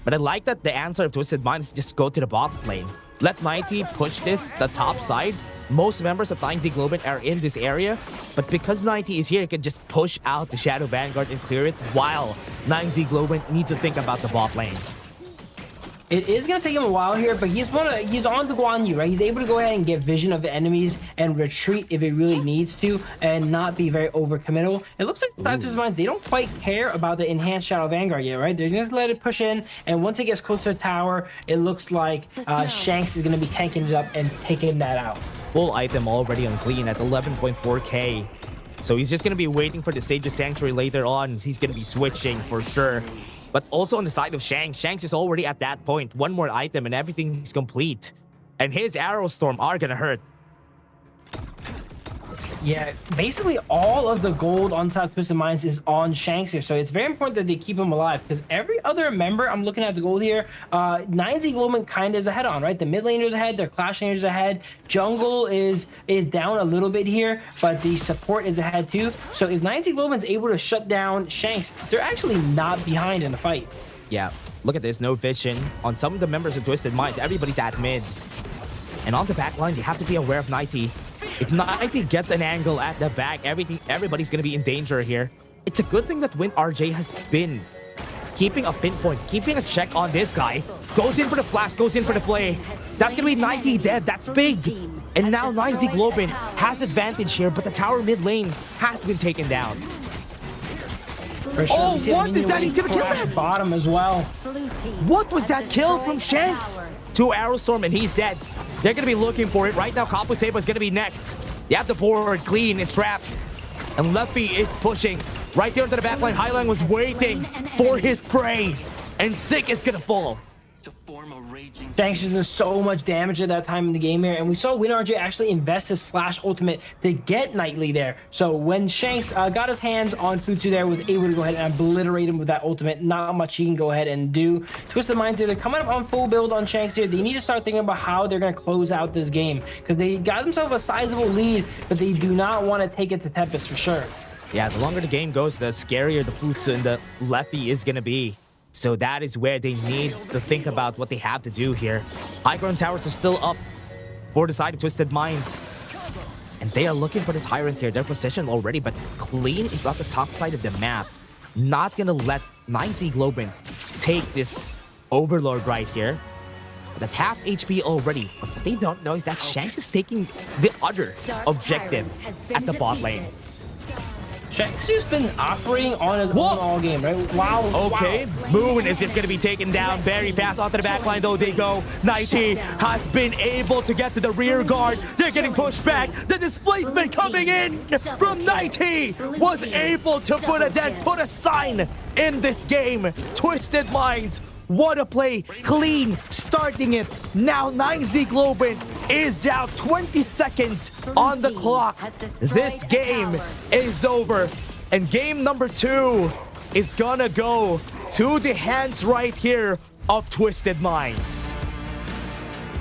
But I like that the answer of Twisted Minds is just go to the bottom lane. Let 90 push this, the top side. Most members of 9Z Globant are in this area, but because 90 is here, it can just push out the Shadow Vanguard and clear it, while 9Z Globant need to think about the bot lane.
It is going to take him a while here, but he's on the Guan Yu, right? He's able to go ahead and get vision of the enemies and retreat if it really needs to and not be very overcommittal. It looks like the side of mind, they don't quite care about the enhanced Shadow Vanguard yet, right? They're just let it push in, and once it gets close to the tower, it looks like Shanks is going to be tanking it up and taking that out.
Full item already on clean at 11.4k. So he's just going to be waiting for the Sage's Sanctuary later on. He's going to be switching for sure. But also on the side of Shanks, Shanks is already at that point. One more item and everything is complete. And his Arrow Storm are going to hurt.
Yeah, basically all of the gold on South Twisted Minds is on Shanks here, so it's very important that they keep him alive because every other member, I'm looking at the gold here, 9Z Globant kind of is ahead on, right? The mid laners ahead, their Clash laners ahead, jungle is down a little bit here, but the support is ahead too. So if 9Z Globant's able to shut down Shanks, they're actually not behind in the fight.
Yeah, look at this, no vision on some of the members of Twisted Minds. Everybody's at mid. And on the back line, they have to be aware of 90. If 90 gets an angle at the back, everybody's going to be in danger here. It's a good thing that RJ has been keeping a pinpoint, keeping a check on this guy. Goes in for the flash, goes in for the play. That's going to be 90 dead. That's big. And now 9Z Globant has advantage here, but the tower mid lane has been taken down.
Sure,
oh, what is that? He's going to kill
that
that
bottom as well.
What was that kill from Shanks? 2 Arrow Storm and he's dead. They're going to be looking for it. Right now, Capo Sabo is going to be next. They have the board clean, is trapped. And Luffy is pushing. Right there into the backline, Highline was waiting for his prey. And Sick is going to fall.
Shanks is doing so much damage at that time in the game here, and we saw WinRJ actually invest his flash ultimate to get Knightley there. So when Shanks got his hands on Futsu there, was able to go ahead and obliterate him with that ultimate. Not much he can go ahead and do. Twisted Minds here, they're coming up on full build on Shanks here. They need to start thinking about how they're going to close out this game, because they got themselves a sizable lead, but they do not want to take it to Tempest for sure.
Yeah, the longer the game goes, the scarier the Futsu and the Lefty is going to be. So that is where they need to think about what they have to do here. High ground towers are still up for the side of Twisted Minds. And they are looking for this high rank here. They're positioned already, but Clean is on the top side of the map. Not gonna let 9Z Globant take this Overlord right here. That's half HP already. But what they don't know is that Shanks is taking the other objective at the bot lane.
Shanks has been operating on his own all game, right? Wow.
Okay,
wow.
Moon is just going to be taken down very fast onto the backline, though they go. 90 has been able to get to the rear guard. They're getting pushed back. The displacement coming in from 90 was able to put a sign in this game. Twisted Minds. What a play. Clean starting it. Now 9Z Globant is out. 20 seconds on the clock. This game is over. And game number 2 is gonna go to the hands right here of Twisted Minds.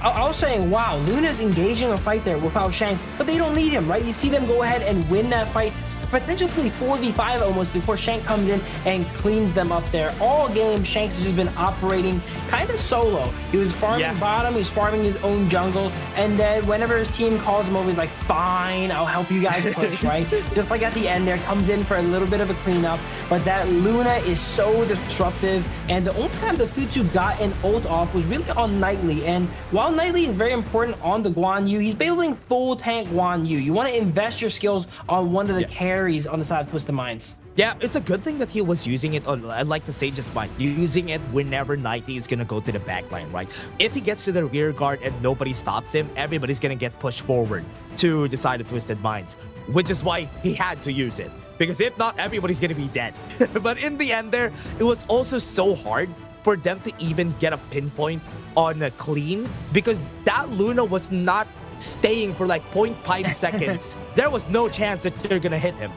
I was saying, wow, Luna's engaging a fight there without Shanks, but they don't need him, right? You see them go ahead and win that fight. Potentially 4v5 almost before Shank comes in and cleans them up there. All game, Shanks has just been operating kind of solo. He was farming bottom, he was farming his own jungle, and then whenever his team calls him over, he's like, fine, I'll help you guys push, right? Just like at the end there, comes in for a little bit of a cleanup, but that Luna is so disruptive, and the only time the Futsu got an ult off was really on Knightley, and while Knightley is very important on the Guan Yu, he's building full tank Guan Yu. You want to invest your skills on one of the carries on the side of Twisted Minds.
Yeah, it's a good thing that he was using it on, I'd like to say just by using it whenever Knightley is going to go to the backline, right? If he gets to the rear guard and nobody stops him, everybody's going to get pushed forward to the side of Twisted Minds, which is why he had to use it. Because if not, everybody's going to be dead. But in the end there, it was also so hard for them to even get a pinpoint on a Clean, because that Luna was not staying for like 0.5 seconds. There was no chance that you're gonna hit him.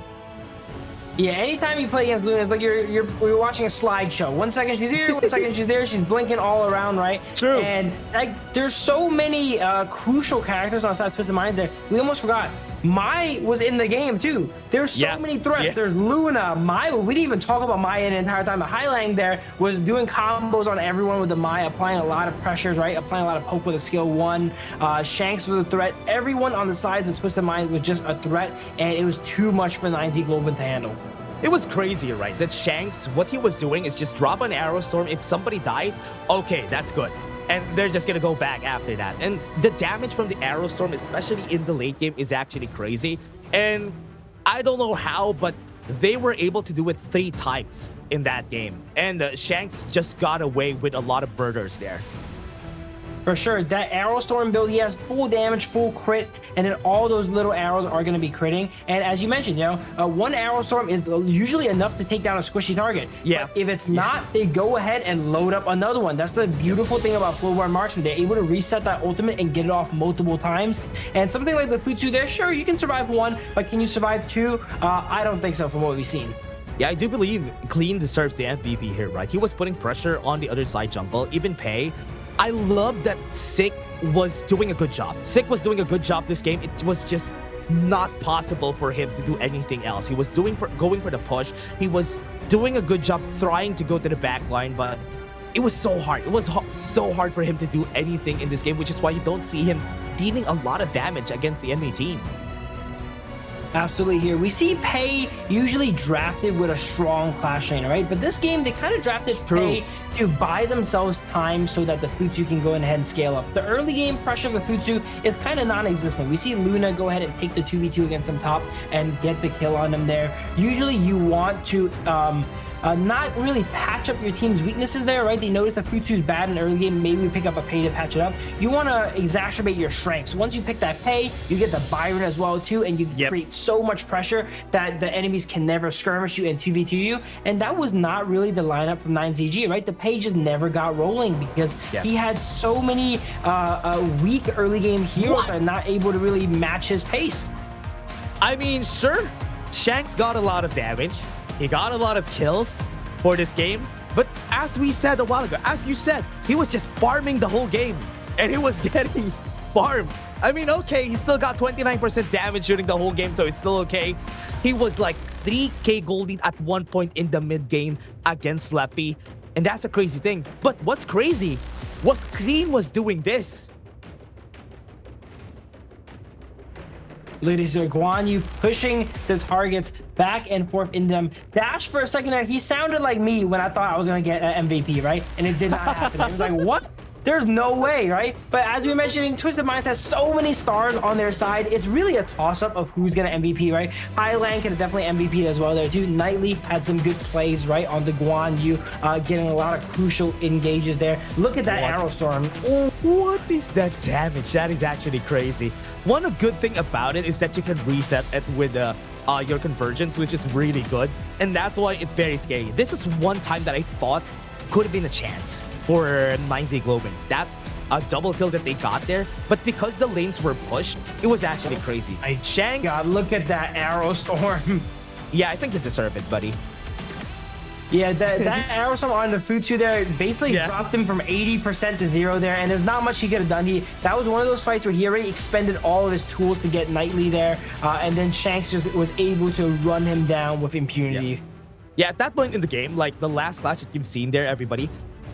Yeah, anytime you play against Luna, it's like you're watching a slideshow. 1 second she's here, 1 second she's there, she's blinking all around, right?
True.
And like, there's so many crucial characters on side Twisted Minds there. We almost forgot. Mai was in the game too. There's so many threats. There's Luna, Mai. We didn't even talk about Mai the entire time. The Highlang there was doing combos on everyone with the Mai, applying a lot of pressures, right? Applying a lot of poke with a skill 1. Shanks was a threat. Everyone on the sides of Twisted Minds was just a threat, and it was too much for 9Z Globant to handle.
It was crazy, right? That Shanks, what he was doing is just drop an arrow storm. If somebody dies, okay, that's good. And they're just gonna go back after that. And the damage from the arrow storm, especially in the late game, is actually crazy. And I don't know how, but they were able to do it 3 times in that game. And Shanks just got away with a lot of murders there.
For sure, that arrow storm build, he has full damage, full crit, and then all those little arrows are going to be critting. And as you mentioned, you know, 1 arrow storm is usually enough to take down a squishy target.
Yeah.
But if it's not, they go ahead and load up another one. That's the beautiful thing about Flowborn Marksman. They're able to reset that ultimate and get it off multiple times. And something like the Futsu there, sure, you can survive 1, but can you survive 2? I don't think so from what we've seen.
Yeah, I do believe Clean deserves the MVP here, right? He was putting pressure on the other side jungle, even Pei. I love that Sick was doing a good job. Sick was doing a good job this game. It was just not possible for him to do anything else. He was going for the push. He was doing a good job trying to go to the back line, but it was so hard. It was so hard for him to do anything in this game, which is why you don't see him dealing a lot of damage against the enemy team.
Absolutely here. We see Pei usually drafted with a strong Clash laner, right? But this game, they kind of drafted Pei to buy themselves time so that the Futsu can go ahead and scale up. The early game pressure of the Futsu is kind of non-existent. We see Luna go ahead and take the 2v2 against them top and get the kill on them there. Usually you want to not really patch up your team's weaknesses there, right? They notice the Futsu's bad in the early game, maybe we pick up a Pei to patch it up. You want to exacerbate your strengths. Once you pick that Pei, you get the Byron as well too, and you create so much pressure that the enemies can never skirmish you and 2v2 you. And that was not really the lineup from 9ZG, right? The Pei just never got rolling because he had so many weak early game heroes that are not able to really match his pace.
I mean, sure, Shanks got a lot of damage. He got a lot of kills for this game. But as we said a while ago, as you said, he was just farming the whole game. And he was getting farmed. I mean, okay, he still got 29% damage during the whole game, so it's still okay. He was like 3k gold lead at one point in the mid game against Leffy. And that's a crazy thing. But what's crazy was Clean was doing this.
Look at this, Guan Yu pushing the targets back and forth in them. Dash for a second there, he sounded like me when I thought I was going to get an MVP, right? And it did not happen. It was like, what? There's no way, right? But as we were mentioning, Twisted Minds has so many stars on their side. It's really a toss-up of who's gonna MVP, right? Highland can definitely MVP as well there too. Knightley had some good plays, right, on the Guan Yu, getting a lot of crucial engages there. Look at that arrow storm.
Oh, what is that damage? That is actually crazy. One good thing about it is that you can reset it with your convergence, which is really good. And that's why it's very scary. This is one time that I thought could have been a chance for 9Z Globant. That double kill that they got there, but because the lanes were pushed, it was actually crazy. Shanks,
God, look at that arrow storm.
Yeah, I think you deserve it, buddy.
Yeah, that arrow storm on the Futsu there basically dropped him from 80% to 0 there, and there's not much he could have done. That was one of those fights where he already expended all of his tools to get Knightley there, and then Shanks just was able to run him down with impunity.
Yeah, at that point in the game, like the last clash that you've seen there, everybody,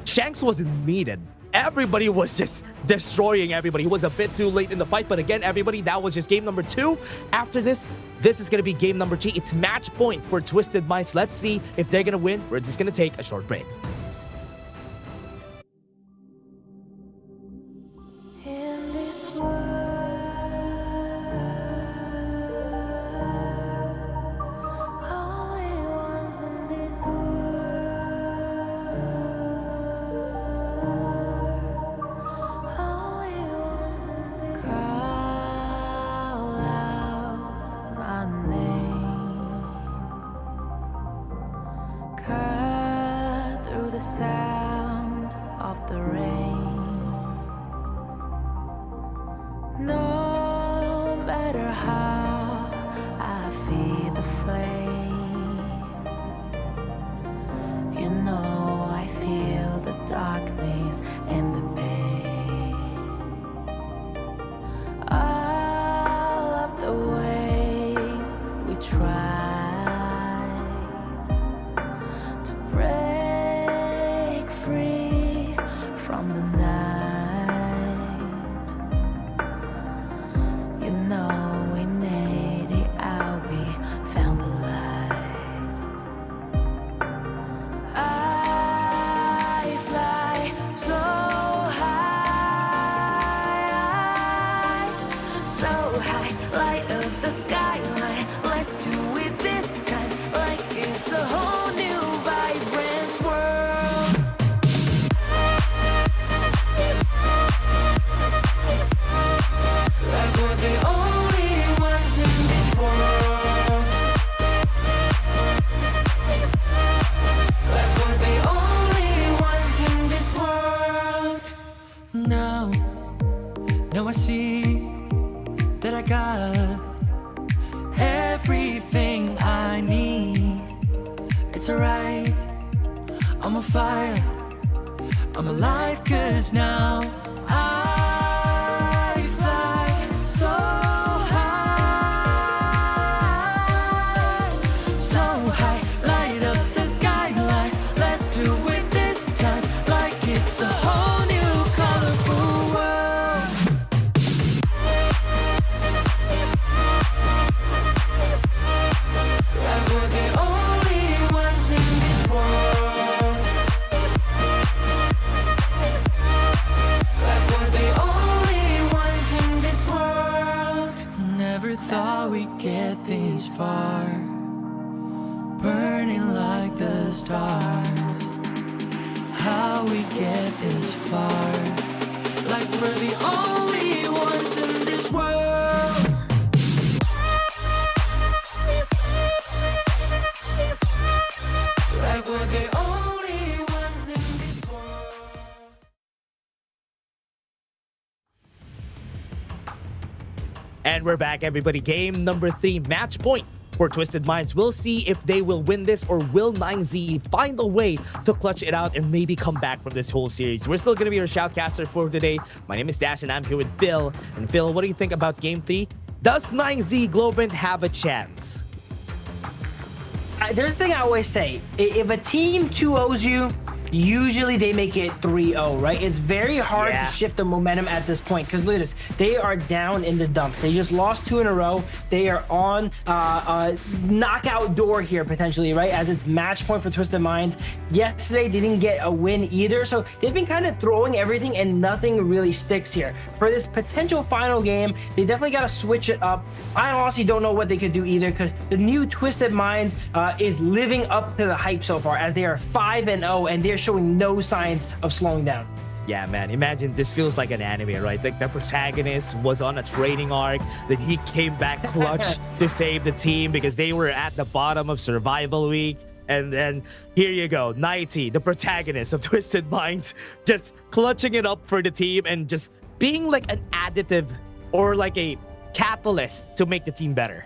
Shanks wasn't needed. Everybody was just destroying everybody. He was a bit too late in the fight, but again, everybody, that was just game number 2. After this is going to be game number 3. It's match point for Twisted Minds. Let's see if they're going to win. We're just going to take a short break.
The sound of the rain. No matter how I feed the flame, you know I feel the darkness and the pain. All of the ways we tried to break free from the night, you know we made it out, we found the light. I fly so high, light up the skyline. Let's do it this time, like it's a whole new vibrant world. Like we're the only ones in this world. Like we're the only ones in this world. Now I see that I got everything I need. It's alright, I'm on fire, I'm alive, 'cause now I fly so high, light up the skyline. Let's do it this time, like it's a whole new colorful world. Like we're the only ones in this world. Like we're the only ones in this world. Never thought we'd get this far, burning like the
stars. How we get this far, like we're the only ones in this world. Like we're the only ones in this world.
And we're back, everybody. Game number 3, match point for Twisted Minds. We'll see if they will win this, or will 9Z find a way to clutch it out and maybe come back from this whole series. We're still going to be your shoutcaster for today. My name is Dash, and I'm here with Phil. And Phil, what do you think about Game 3? Does 9Z Globant have a chance?
There's a thing I always say. If a team 2-0s you, usually they make it 3-0, right? It's very hard to shift the momentum at this point, because look at this. They are down in the dumps. They just lost 2 in a row. They are on a knockout door here, potentially, right? As it's match point for Twisted Minds. Yesterday, they didn't get a win either, so they've been kind of throwing everything and nothing really sticks here. For this potential final game, they definitely got to switch it up. I honestly don't know what they could do either, because the new Twisted Minds is living up to the hype so far, as they are 5-0, and they're showing no signs of slowing down.
Yeah, man, imagine this feels like an anime, right? Like the protagonist was on a training arc, then he came back clutch to save the team because they were at the bottom of survival week. And then here you go, 90, the protagonist of Twisted Minds, just clutching it up for the team and just being like an additive or like a catalyst to make the team better.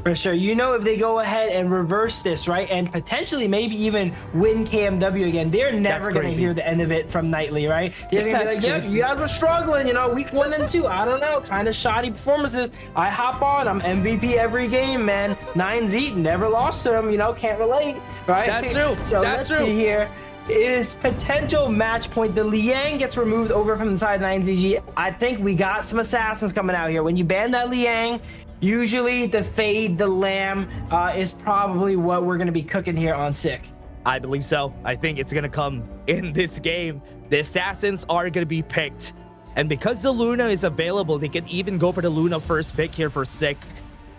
For sure. You know, if they go ahead and reverse this, right, and potentially maybe even win KMW again, they're never going to hear the end of it from Nightly, right? They're going to be like, yep, you guys were struggling, you know, week 1 and 2. I don't know, kind of shoddy performances. I hop on, I'm MVP every game, man. 9Z, never lost to them, you know, can't relate, right?
That's true.
So let's see here. It is potential match point. The Liang gets removed over from inside 9ZG. I think we got some assassins coming out here. When you ban that Liang, usually the Fade, the Lamb is probably what we're going to be cooking here on Sick.
I believe so. I think it's going to come in this game. The assassins are going to be picked. And because the Luna is available, they could even go for the Luna first pick here for Sick,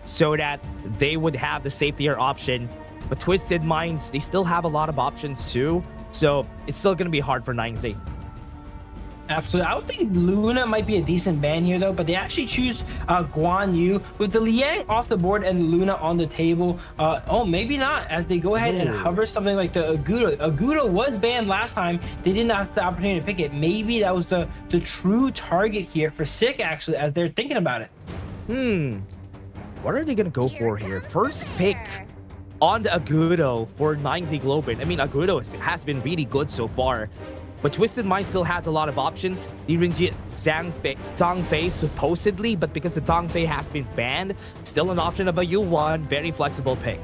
so that they would have the safetier option. But Twisted Minds, they still have a lot of options too. So it's still going to be hard for 9Z.
Absolutely. I would think Luna might be a decent ban here, though, but they actually choose Guan Yu with the Liang off the board and Luna on the table. Oh, maybe not, as they go ahead and hover something like the Agudo. Agudo was banned last time. They didn't have the opportunity to pick it. Maybe that was the true target here for Sick, actually, as they're thinking about it.
What are they going to go for here? First pick on the Agudo for 9Z Globant. I mean, Agudo has been really good so far, but Twisted Mind still has a lot of options. Direnji Zhangfei supposedly, but because the Zhangfei has been banned, still an option of a U1. Very flexible pick.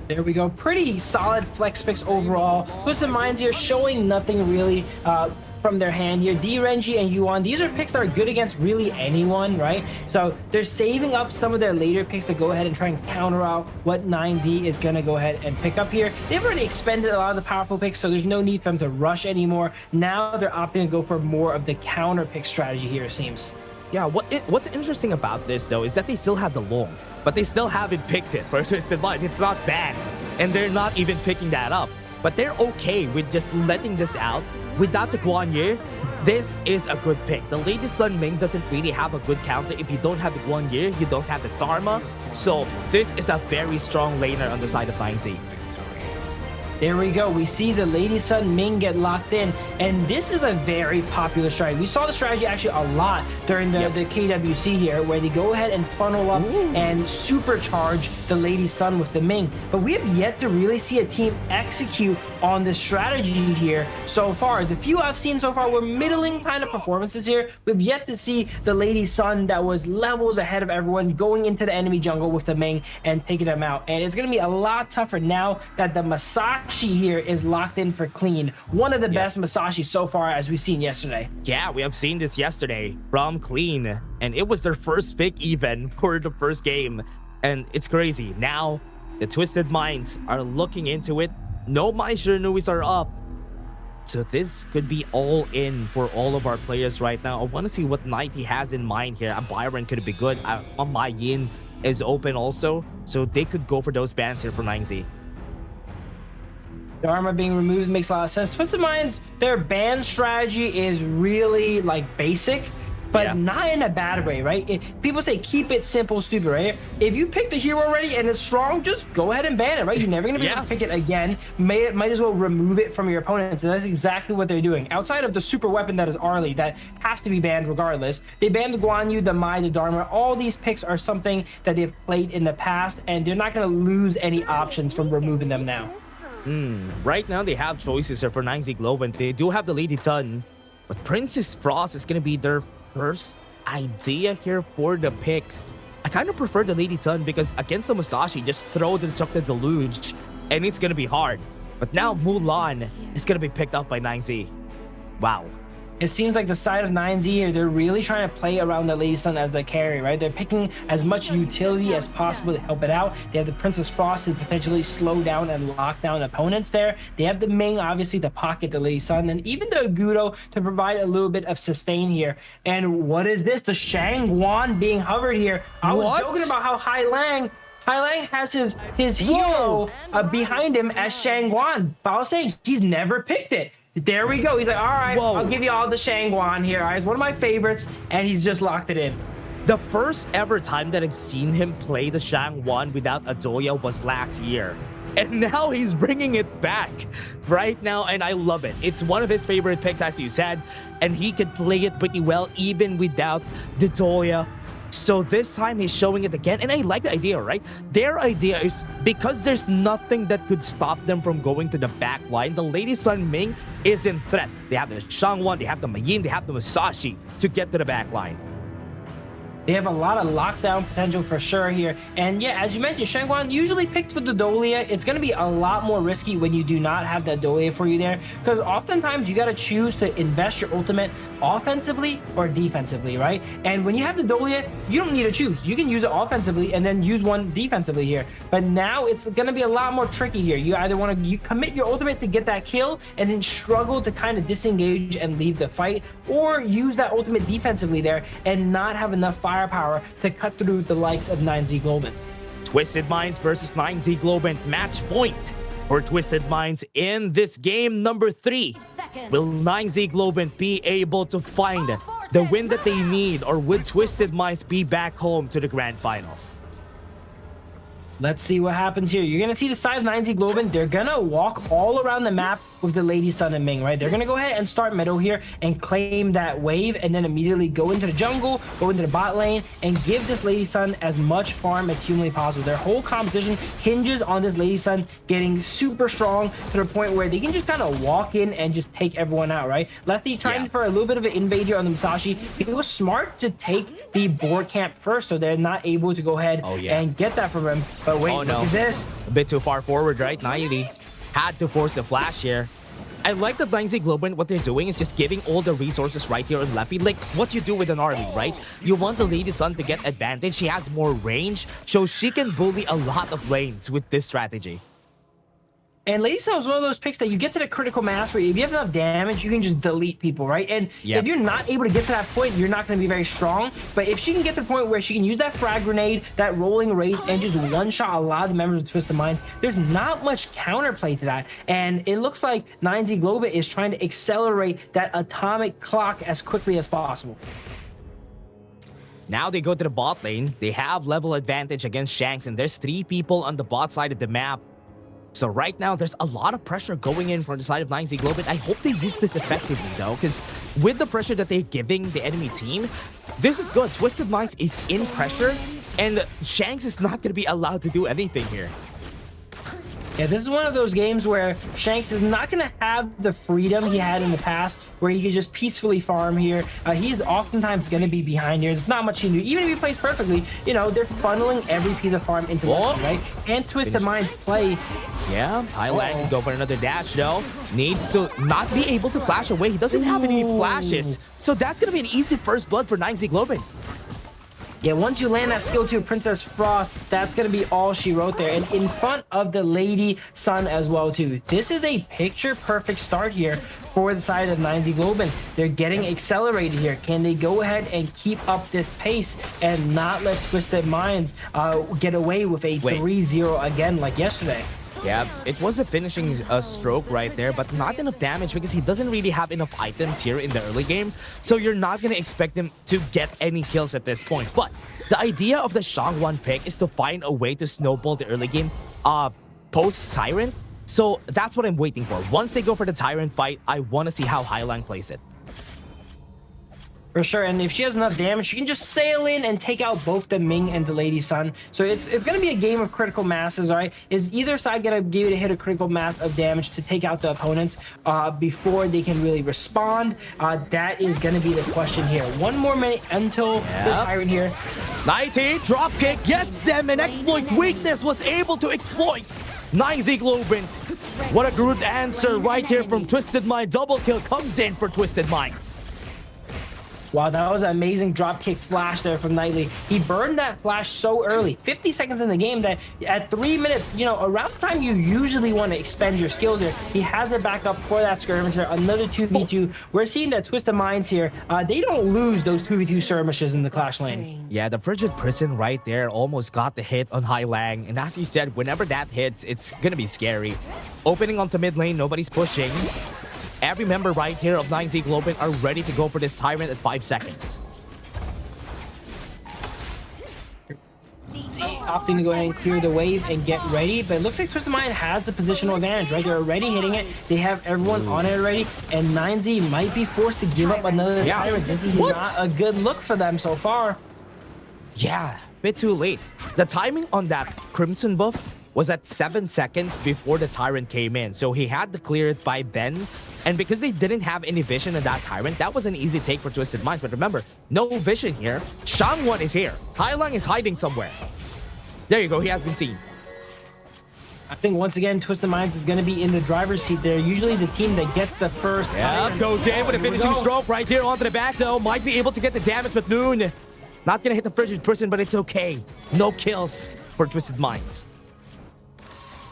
There we go. Pretty solid flex picks overall. Twisted Minds here showing nothing really from their hand here. Direnji and Yuan, these are picks that are good against really anyone, right? So they're saving up some of their later picks to go ahead and try and counter out what 9Z is going to go ahead and pick up here. They've already expended a lot of the powerful picks, so there's no need for them to rush anymore. Now they're opting to go for more of the counter pick strategy here, it seems.
Yeah, what's interesting about this, though, is that they still have the long, but they still haven't picked it for Twisted Mind. It's not bad, and they're not even picking that up. But they're okay with just letting this out. Without the Guan Yu, this is a good pick. The Lady Sun Ming doesn't really have a good counter. If you don't have the Guan Yu, you don't have the Dharma. So this is a very strong laner on the side of 9Z.
There we go. We see the Lady Sun Ming get locked in, and this is a very popular strategy. We saw the strategy actually a lot during the KWC here, where they go ahead and funnel up and supercharge the Lady Sun with the Ming. But we have yet to really see a team execute on this strategy here so far. The few I've seen so far were middling kind of performances here. We've yet to see the Lady Sun that was levels ahead of everyone going into the enemy jungle with the Ming and taking them out. And it's going to be a lot tougher now that the Masashi here is locked in for Clean. One of the best Masashi so far, as we've seen yesterday.
Yeah, we have seen this yesterday from Clean, and it was their first pick even for the first game. And it's crazy. Now, the Twisted Minds are looking into it. No Mai Shinuis are up. So this could be all in for all of our players right now. I want to see what 90 has in mind here. Byron could be good. My Yin is open also. So they could go for those bans here for 9Z.
Dharma being removed makes a lot of sense. Twisted Minds, their ban strategy is really like basic, but not in a bad way, right? People say keep it simple, stupid, right? If you pick the hero already and it's strong, just go ahead and ban it, right? You're never gonna be able to pick it again. Might as well remove it from your opponents, and that's exactly what they're doing. Outside of the super weapon that is Arlie, that has to be banned regardless. They banned the Guan Yu, the Mai, the Dharma. All these picks are something that they've played in the past, and they're not gonna lose any options from removing them now.
Right now they have choices here for 9Z Globant. They do have the Lady Sun, but Princess Frost is gonna be their first idea here for the picks. I kind of prefer the Lady Sun because against the Musashi, just throw the Destructive Deluge and it's gonna be hard. But now Mulan is gonna be picked up by 9Z. Wow.
It seems like the side of 9Z here, they're really trying to play around the Lady Sun as the carry, right? They're picking as much utility as possible to help it out. They have the Princess Frost to potentially slow down and lock down opponents there. They have the Ming, obviously, to pocket the Lady Sun, and even the Agudo to provide a little bit of sustain here. And what is this? The Shangguan being hovered here. I was joking about how Hai Lang has his hero behind him as Shangguan, but I was saying he's never picked it. There we go. He's like, all right, I'll give you all the Shangguan here. It's one of my favorites, and he's just locked it in.
The first ever time that I've seen him play the Shangguan without Adoya was last year. And now he's bringing it back right now, and I love it. It's one of his favorite picks, as you said, and he could play it pretty well even without the Doya. So this time he's showing it again, and I like the idea, right? Their idea is because there's nothing that could stop them from going to the back line, the Lady Sun Ming is in threat. They have the Shangguan, they have the Mayin, they have the Musashi to get to the back line.
They have a lot of lockdown potential for sure here. And yeah, as you mentioned, Shangguan usually picked with the Dolia. It's going to be a lot more risky when you do not have that Dolia for you there, because oftentimes you got to choose to invest your ultimate offensively or defensively, right? And when you have the Dolia, you don't need to choose. You can use it offensively and then use one defensively here. But now it's going to be a lot more tricky here. You either want to commit your ultimate to get that kill and then struggle to kind of disengage and leave the fight, or use that ultimate defensively there and not have enough firepower to cut through the likes of 9Z Globant.
Twisted Minds versus 9Z Globant, match point for Twisted Minds in this game number 3. Will 9Z Globant be able to find the win that they need, or would Twisted Minds be back home to the grand finals?
Let's see what happens here. You're going to see the side of 9Z Globant. They're going to walk all around the map with the Lady Sun and Ming, right? They're going to go ahead and start middle here and claim that wave, and then immediately go into the jungle, go into the bot lane, and give this Lady Sun as much farm as humanly possible. Their whole composition hinges on this Lady Sun getting super strong to the point where they can just kind of walk in and just take everyone out, right? Lefty trying for a little bit of an invade here on the Musashi. It was smart to take the board camp first, so they're not able to go ahead and get that from him. But wait, look at this.
A bit too far forward, right? 90 had to force the flash here. I like that 9Z Globant, what they're doing is just giving all the resources right here on Lefty. Like what you do with an Arlie, right? You want the Lady Sun to get advantage. She has more range, so she can bully a lot of lanes with this strategy.
And Lady Sun is one of those picks that you get to the critical mass where if you have enough damage, you can just delete people, right? And if you're not able to get to that point, you're not going to be very strong. But if she can get to the point where she can use that frag grenade, that rolling rage, and just one-shot a lot of the members of Twisted Minds, there's not much counterplay to that. And it looks like 9Z Globant is trying to accelerate that atomic clock as quickly as possible.
Now they go to the bot lane. They have level advantage against Shanks, and there's 3 people on the bot side of the map. So right now, there's a lot of pressure going in from the side of 9Z Globant. I hope they use this effectively, though, because with the pressure that they're giving the enemy team, this is good. Twisted Minds is in pressure, and Shanks is not going to be allowed to do anything here.
Yeah, this is one of those games where Shanks is not going to have the freedom he had in the past, where he could just peacefully farm here. He's oftentimes going to be behind here. There's not much he can do. Even if he plays perfectly, you know, they're funneling every piece of farm into one, right? And Twisted Minds play.
Yeah, Hai Lang can go for another dash, though. Needs to not be able to flash away. He doesn't have any flashes. So that's going to be an easy first blood for 9Z Globant.
Yeah, once you land that skill to Princess Frost, that's going to be all she wrote there. And in front of the Lady Sun as well, too. This is a picture-perfect start here for the side of 9Z Globant. They're getting accelerated here. Can they go ahead and keep up this pace and not let Twisted Minds get away with a 3-0 again like yesterday?
Yeah, it was a finishing stroke right there, but not enough damage because he doesn't really have enough items here in the early game. So you're not going to expect him to get any kills at this point. But the idea of the Shangwan pick is to find a way to snowball the early game post-Tyrant. So that's what I'm waiting for. Once they go for the Tyrant fight, I want to see how Highline plays it.
For sure, and if she has enough damage, she can just sail in and take out both the Ming and the Lady Sun. So it's going to be a game of critical masses, all right? Is either side going to give it a hit a critical mass of damage to take out the opponents before they can really respond? That is going to be the question here. 1 more minute until the Tyrant here.
90, dropkick gets them, and exploit weakness was able to exploit 9Z Globant. What a good answer right here from Twisted Mind. Double kill comes in for Twisted Minds.
Wow, that was an amazing dropkick flash there from Knightley. He burned that flash so early, 50 seconds in the game, that at 3 minutes, you know, around the time you usually want to expend your skills there, he has it back up for that skirmisher. Another 2v2. We're seeing that Twisted Minds here, they don't lose those 2v2 skirmishes in the Clash lane.
Yeah, the Frigid Prison right there almost got the hit on Hai Lang. And as you said, whenever that hits, it's going to be scary. Opening onto mid lane, nobody's pushing. Every member right here of 9Z Globant are ready to go for this Tyrant at 5 seconds.
Opting to go ahead and clear the wave and get ready, but it looks like Twisted Mind has the positional advantage, right? They're already hitting it. They have everyone on it already, and 9Z might be forced to give up another Tyrant. This is not a good look for them so far.
Yeah, bit too late. The timing on that Crimson buff was at 7 seconds before the Tyrant came in, so he had to clear it by then. And because they didn't have any vision in that Tyrant, that was an easy take for Twisted Minds. But remember, no vision here. Shangwan is here. Hai Lang is hiding somewhere. There you go, he has been seen.
I think once again, Twisted Minds is going to be in the driver's seat. They're usually the team that gets the first.
Yeah, goes in with a finishing stroke right here onto the back though. Might be able to get the damage, but Noon not going to hit the Frigid Prison, but it's okay. No kills for Twisted Minds.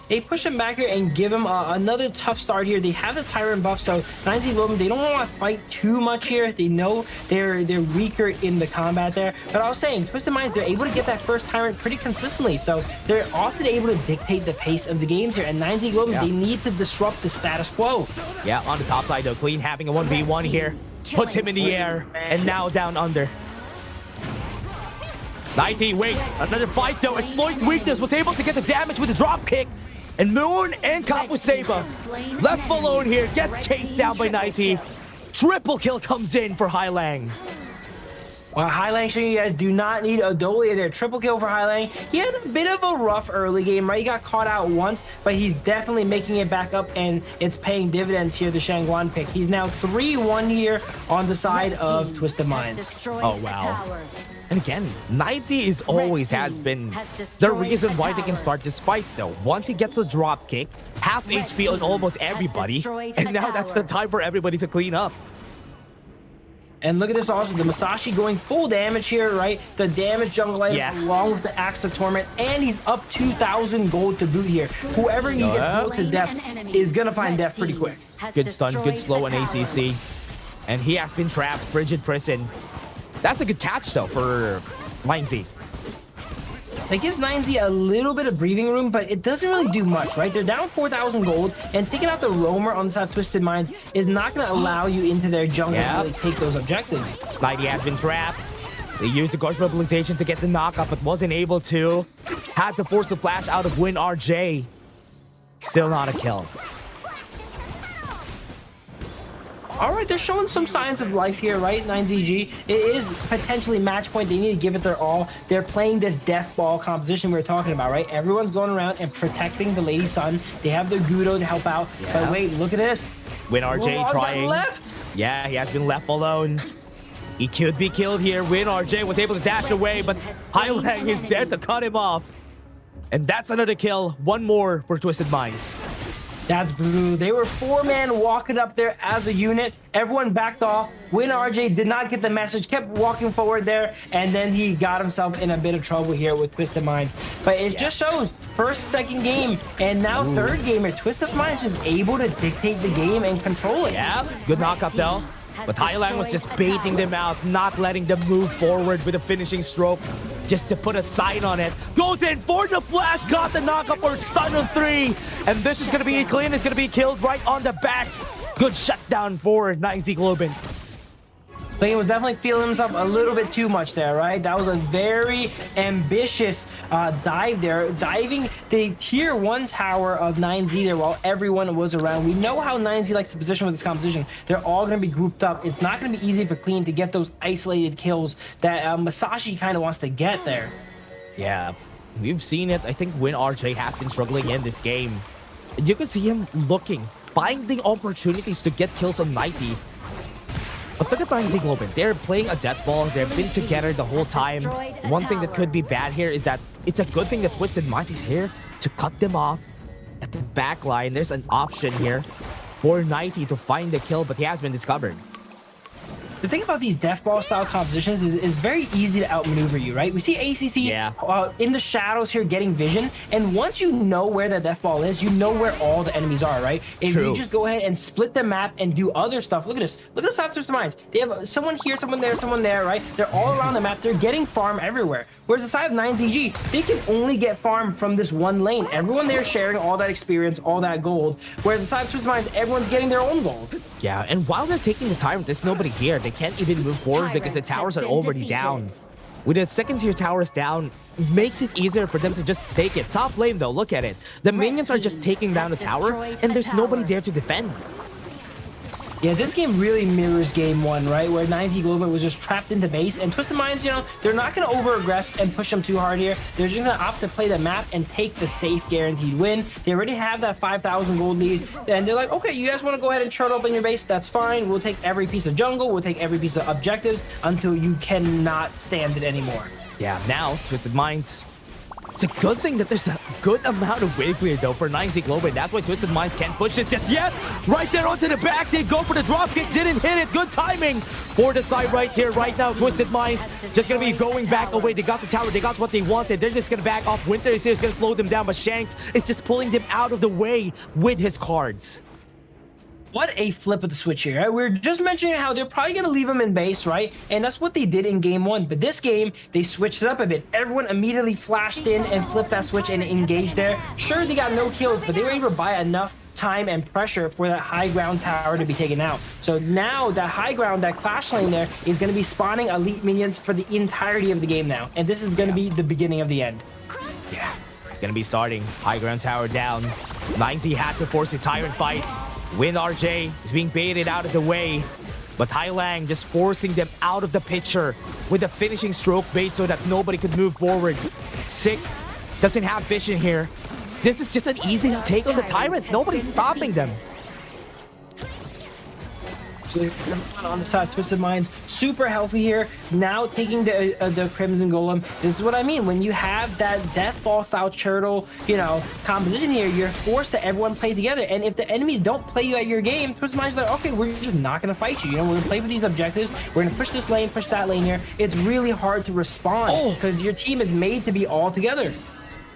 They push him back here and give him another tough start here. They have the Tyrant buff, so 9Z Globant, they don't want to fight too much here. They know they're weaker in the combat there. But I was saying, Twisted Minds, they're able to get that first Tyrant pretty consistently, so they're often able to dictate the pace of the games here. And 9Z Globant, they need to disrupt the status quo.
Yeah, on the top side though, Clean having a 1v1 here. Puts him in the air, and now down under. 90, wait, another fight though. Exploit weakness, was able to get the damage with the drop kick. And Moon and Kapuseba left alone here, gets chased down by 90. Triple kill comes in for Hai Lang.
Well, Hai Lang, you guys do not need Adolia there. Triple kill for Hai Lang. He had a bit of a rough early game, right? He got caught out once, but he's definitely making it back up, and it's paying dividends here, the Shangwan pick. He's now 3-1 here on the side of Twisted Minds.
Oh, wow. And again, 90 is always has been the reason why they can start this fight though. Once he gets a drop kick, half HP on almost everybody, and now that's the time for everybody to clean up.
And look at this also, the Masashi going full damage here, right? The damage jungle item along with the Axe of Torment, and he's up 2,000 gold to boot here. Whoever he gets blown to death is gonna find death pretty quick.
Good stun, good slow on ACC. And he has been trapped, Frigid Prison. That's a good catch though for 9Z.
That gives 9Z a little bit of breathing room, but it doesn't really do much, right? They're down 4,000 gold, and taking out the roamer on the side of Twisted Minds is not going to allow you into their jungle to really take those objectives.
90 has been trapped. They used the Ghost Mobilization to get the knockup, but wasn't able to. Had to force a flash out of Win RJ. Still not a kill.
All right, they're showing some signs of life here, right? 9ZG. It is potentially match point. They need to give it their all. They're playing this death ball composition we were talking about, right? Everyone's going around and protecting the Lady Sun. They have the Gudo to help out. But wait, look at this.
Win RJ trying.
Left.
Yeah, he has been left alone. He could be killed here. Win RJ was able to dash away, but Hai Lang is there to cut him off. And that's another kill. One more for Twisted Minds.
That's blue. They were 4-man walking up there as a unit. Everyone backed off. Win RJ did not get the message, kept walking forward there, and then he got himself in a bit of trouble here with Twisted Minds. But it just shows first, second game, and now third game here. Twisted Minds is able to dictate the game and control it.
Yeah, good knockup though. But Hai Lang was just baiting them out, not letting them move forward with a finishing stroke. just to put a sign on it. Goes in for the flash, got the knockup for stun on 3. And this is going to be clean, is going to be killed right on the back. Good shutdown for 9Z Globant.
So he was definitely feeling himself a little bit too much there, right? That was a very ambitious dive there, diving the tier 1 tower of 9Z there while everyone was around. We know how 9Z likes to position with this composition. They're all going to be grouped up. It's not going to be easy for Clean to get those isolated kills that Masashi kind of wants to get there.
Yeah, we've seen it. I think WinRJ has been struggling in this game. You can see him looking, finding opportunities to get kills on 90. But look at 9Z Globant. They're playing a death ball. They've been together the whole time. One thing that could be bad here is that it's a good thing that Twisted Minds is here to cut them off at the back line. There's an option here for 90 to find the kill, but he has been discovered.
The thing about these death ball style compositions is it's very easy to outmaneuver you, right? We see ACC in the shadows here getting vision, and once you know where the death ball is, you know where all the enemies are, right? If you just go ahead and split the map and do other stuff, look at this. Look at the South Twisted Minds. They have someone here, someone there, right? They're all around the map. They're getting farm everywhere. Whereas the side of 9ZG, they can only get farm from this one lane. Everyone there sharing all that experience, all that gold. Whereas the side of Twisted Minds, everyone's getting their own gold.
Yeah, and while they're taking the time, there's nobody here. They can't even move forward because the towers are already down. With the second tier towers down, makes it easier for them to just take it. Top lane though, look at it. The minions are just taking down the tower, and there's nobody there to defend.
Yeah, this game really mirrors game 1, right? Where 9Z Globant was just trapped into base, and Twisted Minds, you know, they're not going to over-aggress and push them too hard here. They're just going to opt to play the map and take the safe guaranteed win. They already have that 5,000 gold lead, and they're like, okay, you guys want to go ahead and turtle up in your base? That's fine. We'll take every piece of jungle. We'll take every piece of objectives until you cannot stand it anymore.
Yeah, now, Twisted Minds. It's a good thing that there's a good amount of wave clear though for 9Z Globant. That's why Twisted Minds can't push it just yet. Right there onto the back, they go for the dropkick, didn't hit it. Good timing for the side right here, right now. Twisted Minds just gonna be going back away. They got the tower, they got what they wanted. They're just gonna back off. Winter is here, is gonna slow them down, but Shanks is just pulling them out of the way with his cards.
What a flip of the switch here, right? We were just mentioning how they're probably going to leave him in base, right? And that's what they did in game 1. But this game, they switched it up a bit. Everyone immediately flashed in and flipped that switch and engaged there. Sure, they got no kills, but they were able to buy enough time and pressure for that high ground tower to be taken out. So now that high ground, that clash lane there is going to be spawning elite minions for the entirety of the game now. And this is going to be the beginning of the end.
Yeah, it's going to be starting. High ground tower down. 9Z had to force a tyrant fight. WinRJ is being baited out of the way, but Thailand just forcing them out of the picture with a finishing stroke bait so that nobody could move forward. Sick doesn't have vision here. This is just an easy take on the Tyrant. Nobody's stopping them.
On the side, Twisted Minds, super healthy here. Now taking the Crimson Golem. This is what I mean. When you have that Death Ball style turtle, you know, composition here, you're forced to everyone play together. And if the enemies don't play you at your game, Twisted Minds are like, okay, we're just not going to fight you. You know, we're going to play for these objectives. We're going to push this lane, push that lane here. It's really hard to respond because your team is made to be all together.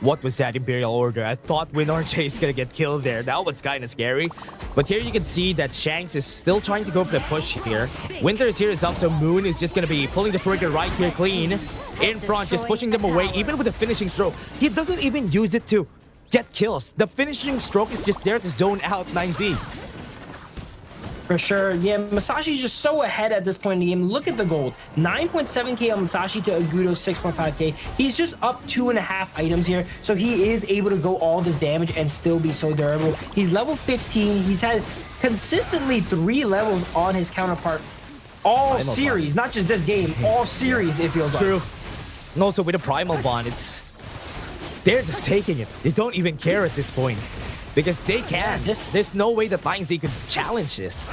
What was that Imperial Order? I thought WinRJ is gonna get killed there. That was kind of scary. But here you can see that Shanks is still trying to go for the push here. Winter is here as up, so Moon is just gonna be pulling the trigger right here clean. In front, just pushing them away, even with the finishing stroke. He doesn't even use it to get kills. The finishing stroke is just there to zone out 9Z.
For sure. Yeah, Masashi's just so ahead at this point in the game. Look at the gold. 9.7k on Masashi to Agudo's 6.5k. He's just up 2.5 items here. So he is able to go all this damage and still be so durable. He's level 15. He's had consistently 3 levels on his counterpart all series. Not just this game. All series, it feels like.
True. And also with a Primal Bond, they're just taking it. They don't even care at this point. Because they can. There's no way that 9Z could challenge this.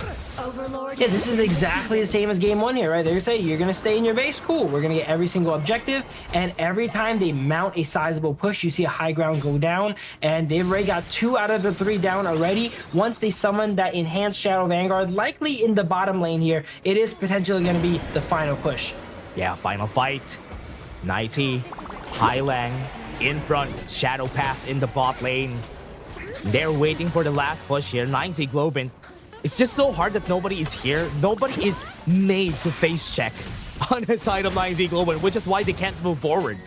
Yeah, this is exactly the same as game 1 here, right? They say you're going to stay in your base. Cool. We're going to get every single objective. And every time they mount a sizable push, you see a high ground go down. And they've already got 2 out of the 3 down already. Once they summon that enhanced Shadow Vanguard, likely in the bottom lane here, it is potentially going to be the final push.
Yeah, final fight. 90, Highlang in front, Shadow Path in the bot lane. They're waiting for the last push here. 9Z Globant It's just so hard that nobody is here. Nobody is made to face check on the side of 9Z Globant, which is why they can't move forward.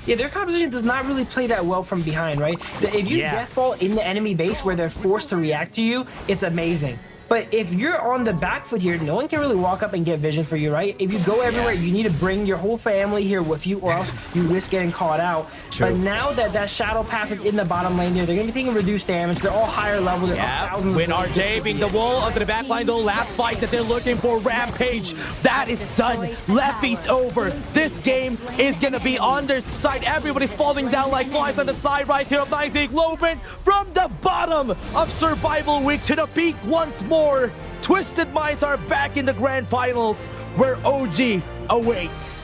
Yeah, their composition does not really play that well from behind, right? If you death ball in the enemy base where they're forced to react to you, it's amazing. But if you're on the back foot here, no one can really walk up and get vision for you, right? If you go everywhere, you need to bring your whole family here with you, or else you risk getting caught out.
True.
But now that that shadow path is in the bottom lane there, they're going to be taking reduced damage. They're all higher level. They're
Win RJ being the wall onto the back line, though. Last fight that they're looking for, Rampage. That is done. Lefty's over. This game is going to be on their side. Everybody's falling down like flies on the side right here of 9Z Globant. From the bottom of Survival Week to the peak once more. Twisted Minds are back in the grand finals where OG awaits.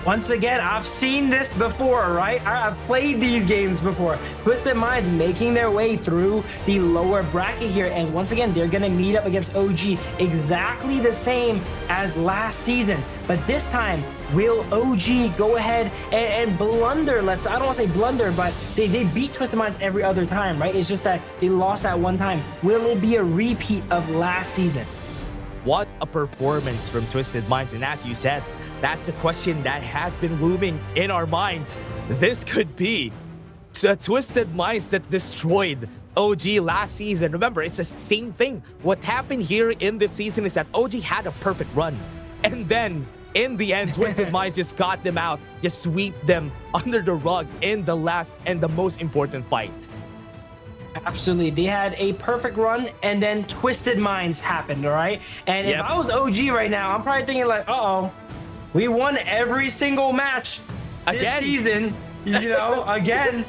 Once again, I've seen this before, right? I've played these games before. Twisted Minds making their way through the lower bracket here. And once again, they're going to meet up against OG exactly the same as last season. But this time, will OG go ahead and blunder? I don't want to say blunder, but they beat Twisted Minds every other time, right? It's just that they lost that one time. Will it be a repeat of last season?
What a performance from Twisted Minds. And as you said, that's the question that has been looming in our minds. This could be the Twisted Minds that destroyed OG last season. Remember, it's the same thing. What happened here in this season is that OG had a perfect run. And then, in the end, Twisted Minds just got them out, just sweep them under the rug in the last and the most important fight.
Absolutely. They had a perfect run, and then Twisted Minds happened, all right? And if I was OG right now, I'm probably thinking like, uh-oh, we won every single match this season, you know, again.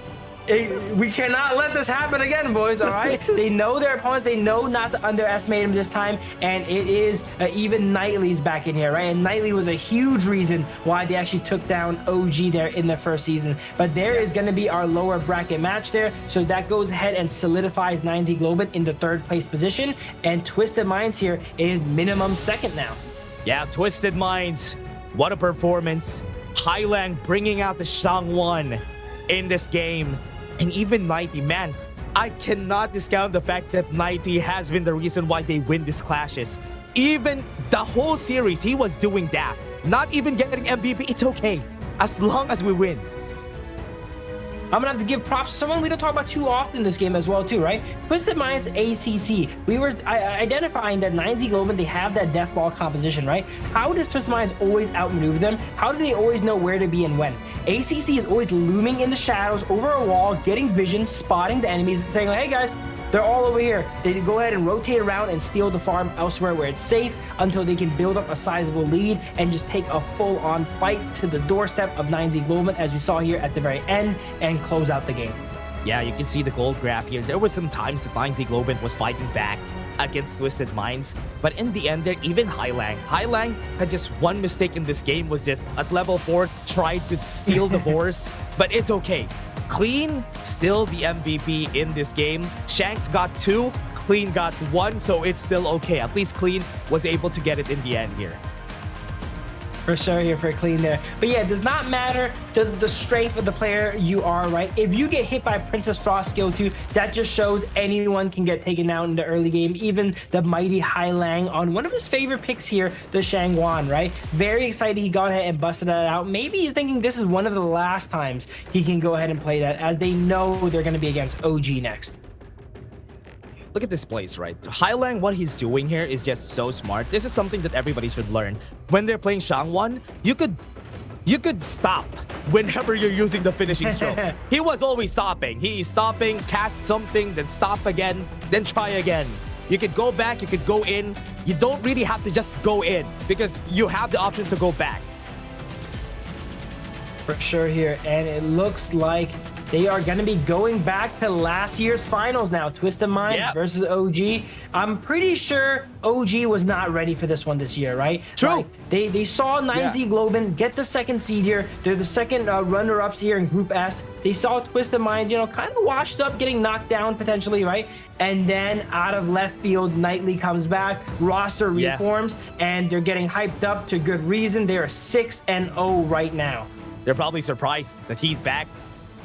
We cannot let this happen again, boys, all right? They know their opponents. They know not to underestimate them this time, and it is even Knightley's back in here, right? And Knightley was a huge reason why they actually took down OG there in the first season. But there is going to be our lower bracket match there, so that goes ahead and solidifies 9Z Globant in the third place position, and Twisted Minds here is minimum second now.
Yeah, Twisted Minds, what a performance. Highlang bringing out the Shangwan in this game. And even 90, man, I cannot discount the fact that 90 has been the reason why they win these clashes. Even the whole series, he was doing that. Not even getting MVP, it's okay. As long as we win.
I'm gonna have to give props to someone we don't talk about too often in this game as well too, right? Twisted Minds ACC. We were identifying that 9Z Globant, they have that death ball composition, right? How does Twisted Minds always outmaneuver them? How do they always know where to be and when? ACC is always looming in the shadows over a wall, getting vision, spotting the enemies, saying like, hey guys, they're all over here. They go ahead and rotate around and steal the farm elsewhere where it's safe until they can build up a sizable lead and just take a full-on fight to the doorstep of 9Z Globant, as we saw here at the very end, and close out the game.
Yeah, you can see the gold graph here. There were some times that 9Z Globant was fighting back against Twisted Minds, but in the end there, even Highlang had just one mistake in this game, was just at level 4 tried to steal the boars, but it's okay. Clean still the MVP in this game. Shanks got 2, Clean got 1, so it's still okay. At least Clean was able to get it in the end here.
For sure here for Clean there. But yeah, it does not matter the strength of the player you are, right? If you get hit by Princess Frost skill 2, that just shows anyone can get taken out in the early game. Even the mighty Highlang on one of his favorite picks here, the Shangwan, right? Very excited he got ahead and busted that out. Maybe he's thinking this is one of the last times he can go ahead and play that, as they know they're going to be against OG next.
Look at this place, right? Highlang, what he's doing here is just so smart. This is something that everybody should learn. When they're playing Shangwan, you could stop whenever you're using the finishing stroke. He was always stopping. He's stopping, cast something, then stop again, then try again. You could go back, you could go in. You don't really have to just go in because you have the option to go back.
For sure here, and it looks like they are going to be going back to last year's finals now. Twisted Minds versus OG. I'm pretty sure OG was not ready for this one this year, right?
True.
Like, they saw 9Z Globant get the second seed here. They're the second runner-ups here in Group S. They saw Twisted Minds, you know, kind of washed up, getting knocked down potentially, right? And then out of left field, Knightley comes back, roster reforms, and they're getting hyped up to good reason. They're 6-0 right now.
They're probably surprised that he's back.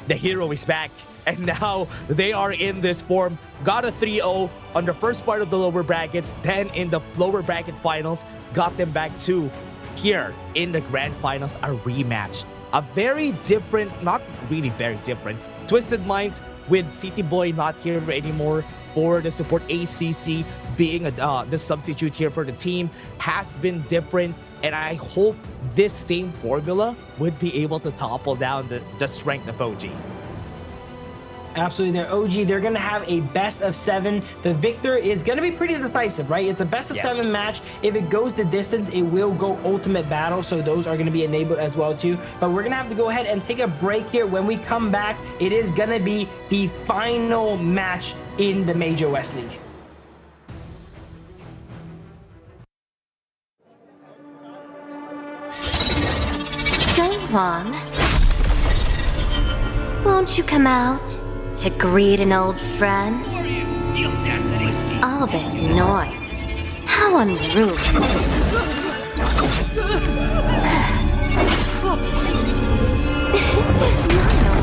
The hero is back. and now they are in this form. Got a 3-0 on the first part of the lower brackets, then in the lower bracket finals, got them back to here in the grand finals, a rematch. A very different, not really very different, Twisted Minds with City Boy not here anymore for the support. ACC being the substitute here for the team has been different, and I hope this same formula would be able to topple down the strength of OG.
Absolutely, they're OG. They're going to have a best of 7. The victor is going to be pretty decisive, right? It's a best of 7 match. If it goes the distance, it will go ultimate battle. So those are going to be enabled as well too. But we're going to have to go ahead and take a break here. When we come back, it is going to be the final match in the Major West League.
Donghuang, won't you come out to greet an old friend? All this noise. How unruly.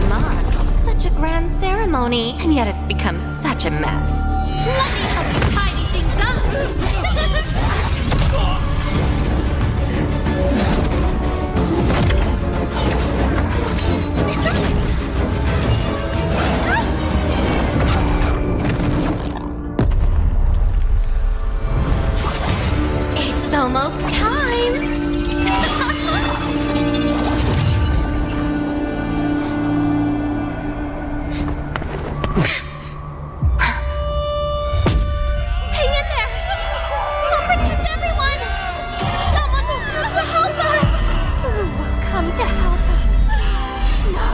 My, such a grand ceremony, and yet it's become such a mess. Let me help you tidy things up. It's almost time! Hang in there! We'll protect everyone! Someone will come to help us! Who will come to help us? No.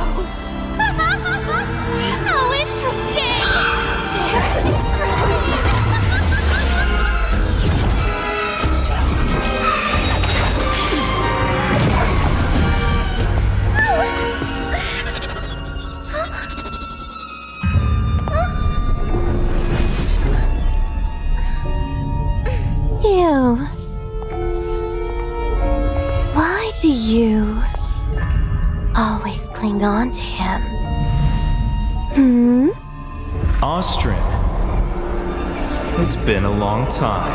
How interesting! Very interesting! You. Why do you always cling on to him?
Austrian. It's been a long time.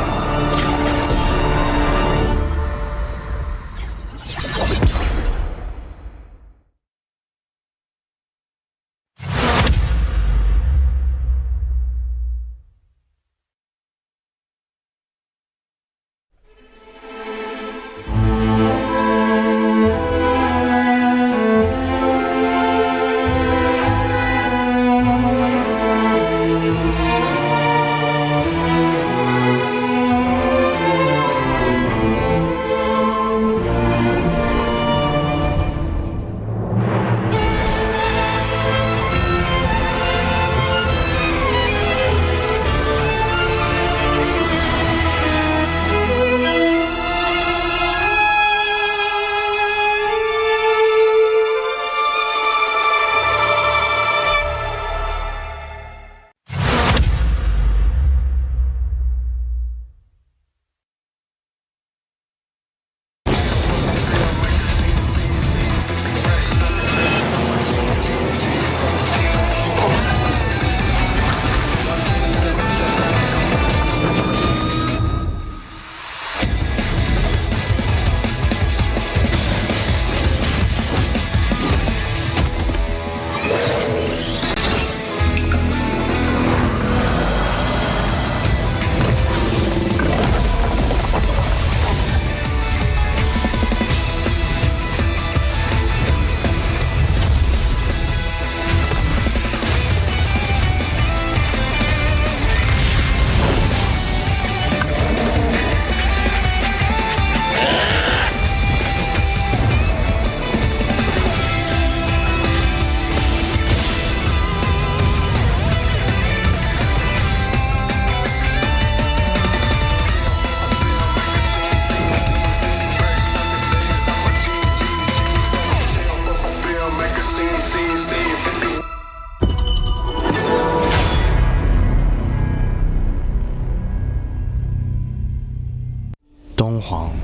Donghuang.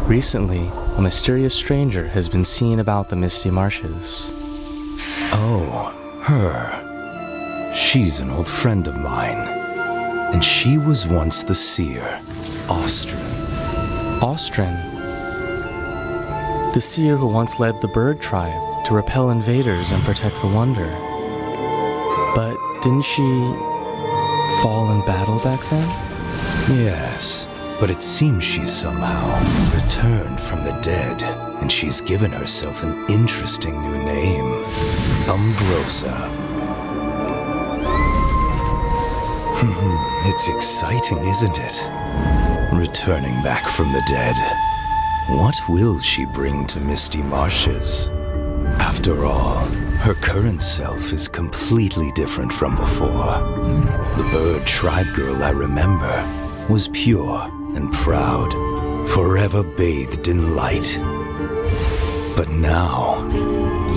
Recently, a mysterious stranger has been seen about the Misty Marshes.
Oh, Her. She's an old friend of mine. And she was once the seer, Austrin.
Austrin. The seer who once led the bird tribe to repel invaders and protect the Wonder. But didn't she fall in battle back then?
Yes, but it seems she's somehow returned from the dead, and she's given herself an interesting new name, Umbrosa. It's exciting, isn't it? Returning back from the dead. What will she bring to Misty Marshes? After all, her current self is completely different from before. The bird tribe girl I remember was pure and proud, forever bathed in light. But now,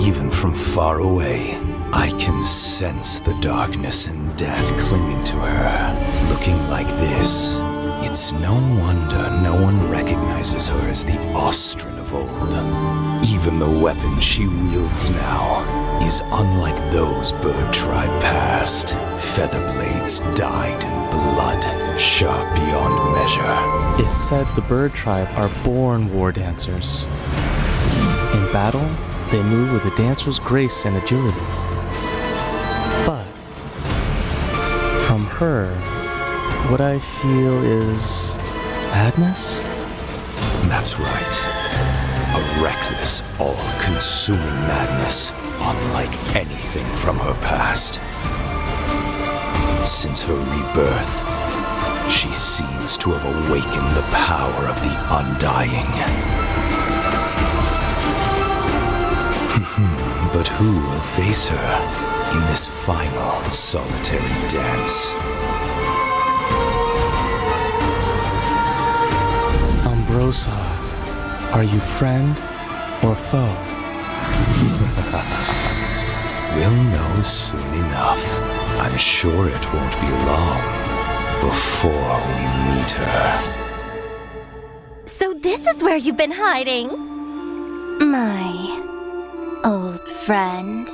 even from far away, I can sense the darkness and death clinging to her. Looking like this, it's no wonder no one recognizes her as the Austrin of old. Even the weapon she wields now is unlike those bird tribe past. Feather blades dyed in blood, sharp beyond measure.
It's said the bird tribe are born war dancers. In battle, they move with a dancer's grace and agility. But from her, what I feel is madness?
That's right. A reckless, all-consuming madness, unlike anything from her past. Since her rebirth, she seems to have awakened the power of the Undying. But who will face her in this final solitary dance?
Umbrosa, are you friend or foe?
We'll know soon enough. I'm sure it won't be long before we meet her.
So this is where you've been hiding, my old friend.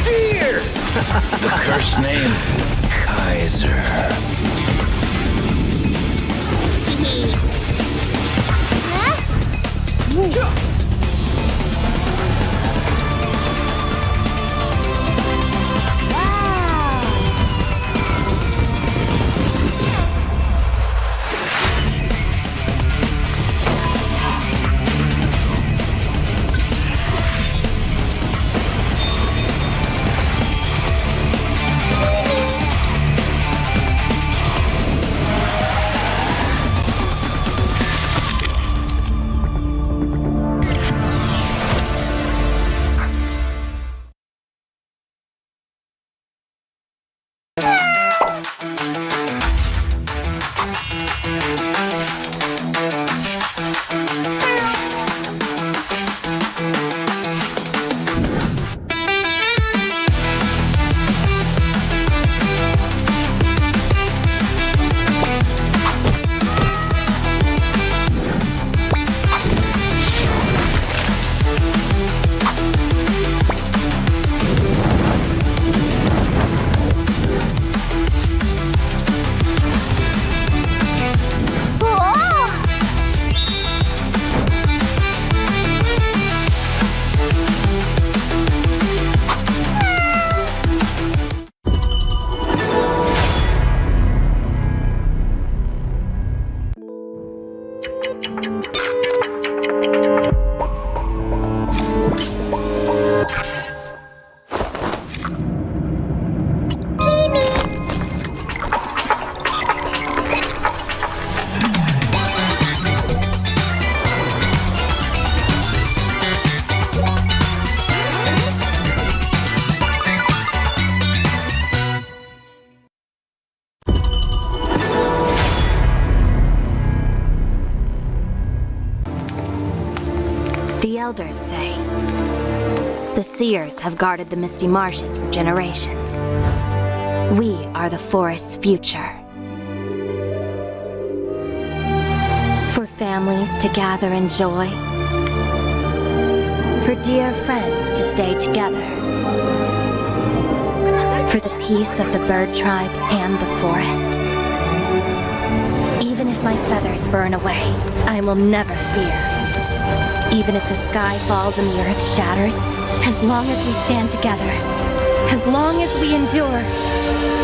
Fierce! The cursed name, Kaiser.
The elders say the seers have guarded the misty marshes for generations. We are the forest's future. For families to gather in joy. For dear friends to stay together. For the peace of the bird tribe and the forest. Even if my feathers burn away, I will never fear. Even if the sky falls and the earth shatters, as long as we stand together, as long as we endure,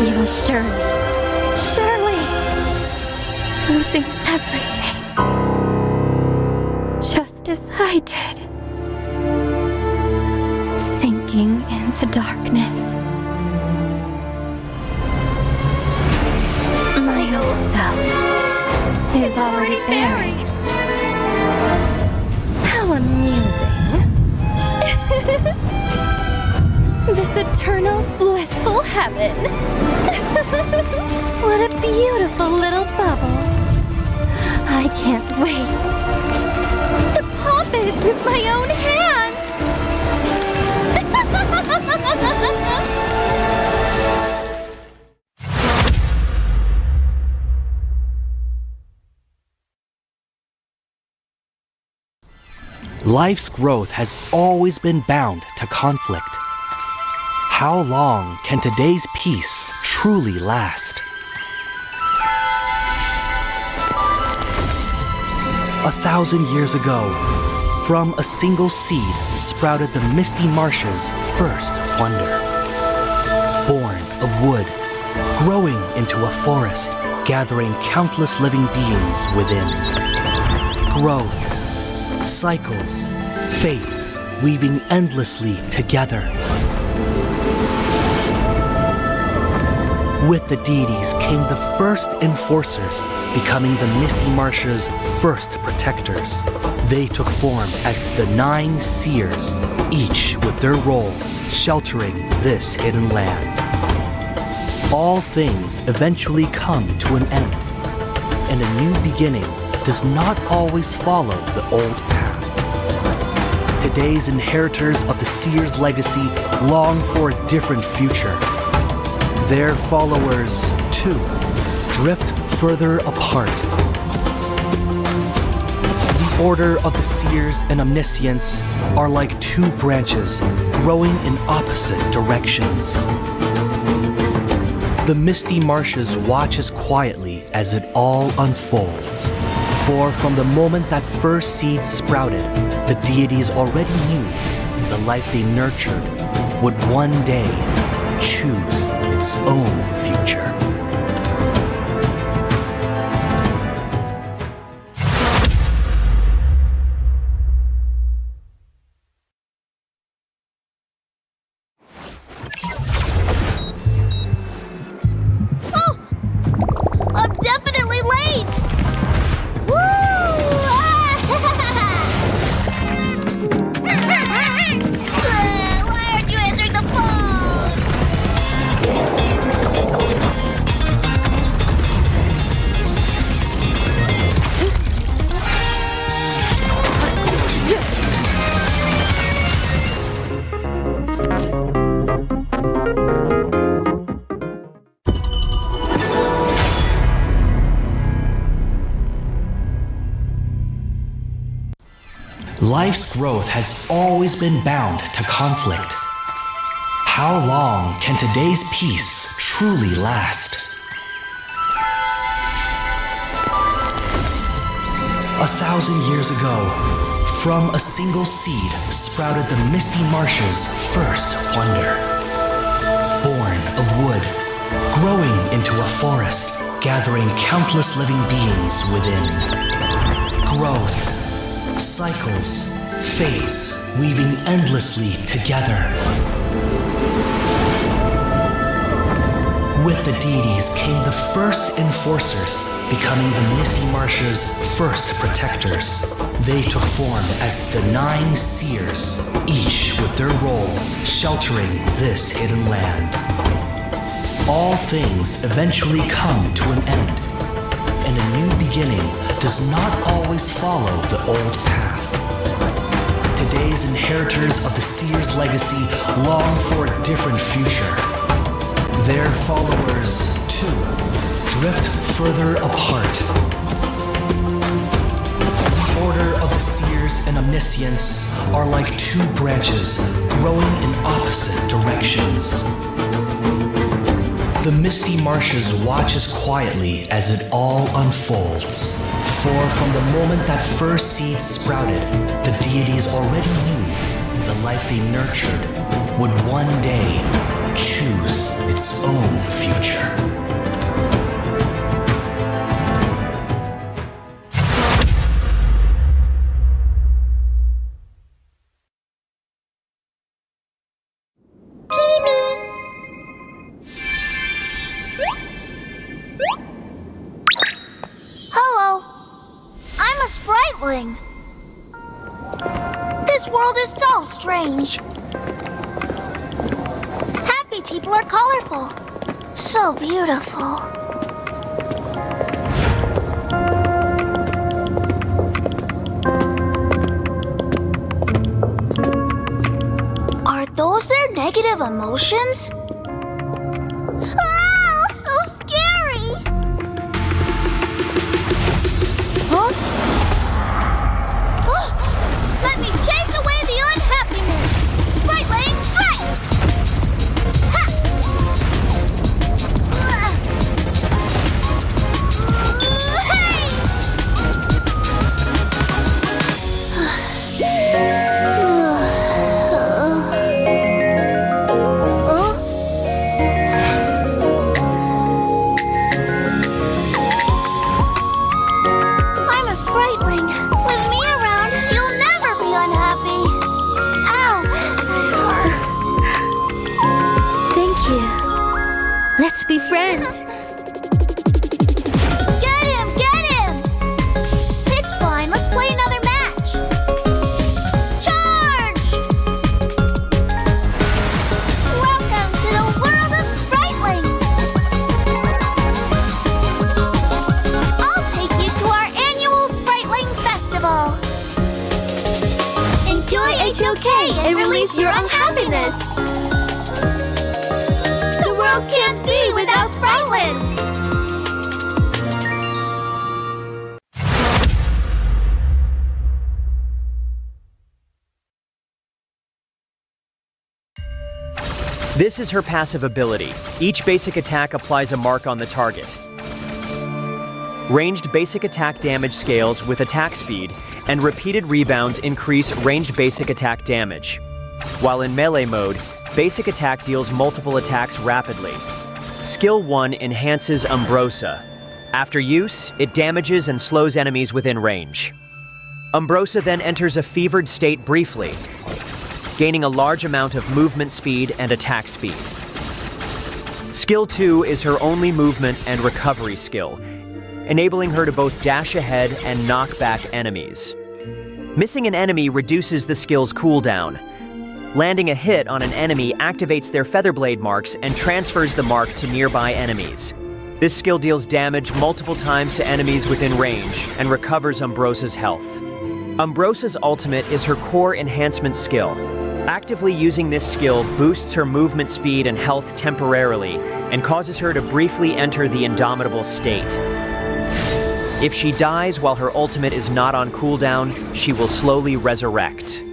we will surely, losing everything. Just as I did. Sinking into darkness. My old self is already buried. How amusing. This eternal, blissful heaven. What a beautiful little bubble. I can't wait to pop it with my own hands.
Life's growth has always been bound to conflict. How long can today's peace truly last? 1,000 years ago, from a single seed sprouted the misty marshes' first wonder. Born of wood, growing into a forest, gathering countless living beings within. Growth, cycles, fates weaving endlessly together. With the deities came the first enforcers, becoming the Misty Marsh's first protectors. They took form as the 9 seers, each with their role sheltering this hidden land. All things eventually come to an end, and a new beginning does not always follow the old path. today's inheritors of the Seers' legacy long for a different future. Their followers, too, drift further apart. The Order of the Seers and Omniscience are like two branches growing in opposite directions. The Misty Marshes watches quietly as it all unfolds. For from the moment that first seed sprouted, the deities already knew the life they nurtured would one day choose its own future.
I'm definitely late! Woo! Why aren't you answering the phone?
Life's growth has always been bound to conflict. How long can today's peace truly last? 1,000 years ago, from a single seed sprouted the Misty Marshes' first wonder. Born of wood, growing into a forest, gathering countless living beings within. Growth, cycles, fates weaving endlessly together. With the deities came the first enforcers, becoming the Misty Marshes' first protectors. They took form as the 9 seers, each with their role sheltering this hidden land. All things eventually come to an end, and a new beginning does not always follow the old path. Today's inheritors of the Seers' legacy long for a different future. Their followers, too, drift further apart. The Order of the Seers and Omniscience are like two branches growing in opposite directions. The Misty Marshes watches quietly as it all unfolds. For from the moment that first seed sprouted, the deities already knew the life they nurtured would one day choose its own future.
Hello. I'm a spriteling. This world is so strange. Happy people are colorful. So beautiful. Are those their negative emotions? Oh, so scary! Huh? Oh, let me chase away the unhappiness! Spriteling strike! Ha! I'm a spriteling. With me around, you'll never be unhappy. Ow, that hurts.
Thank you. Let's be friends.
Get him! Get him! It's fine. Let's play another match. Charge! Welcome to the world of spritelings. I'll take you to our annual Spriteling Festival. Enjoy H2K and release your unhappiness. The world can't be without Spriteless.
This is her passive ability. Each basic attack applies a mark on the target. Ranged basic attack damage scales with attack speed, and repeated rebounds increase ranged basic attack damage. While in melee mode, basic attack deals multiple attacks rapidly. Skill 1 enhances Umbrosa. After use, it damages and slows enemies within range. Umbrosa then enters a fevered state briefly, gaining a large amount of movement speed and attack speed. Skill 2 is her only movement and recovery skill, enabling her to both dash ahead and knock back enemies. Missing an enemy reduces the skill's cooldown. Landing a hit on an enemy activates their Featherblade marks and transfers the mark to nearby enemies. This skill deals damage multiple times to enemies within range and recovers Umbrosa's health. Umbrosa's ultimate is her core enhancement skill. Actively using this skill boosts her movement speed and health temporarily and causes her to briefly enter the Indomitable state. If she dies while her ultimate is not on cooldown, she will slowly resurrect.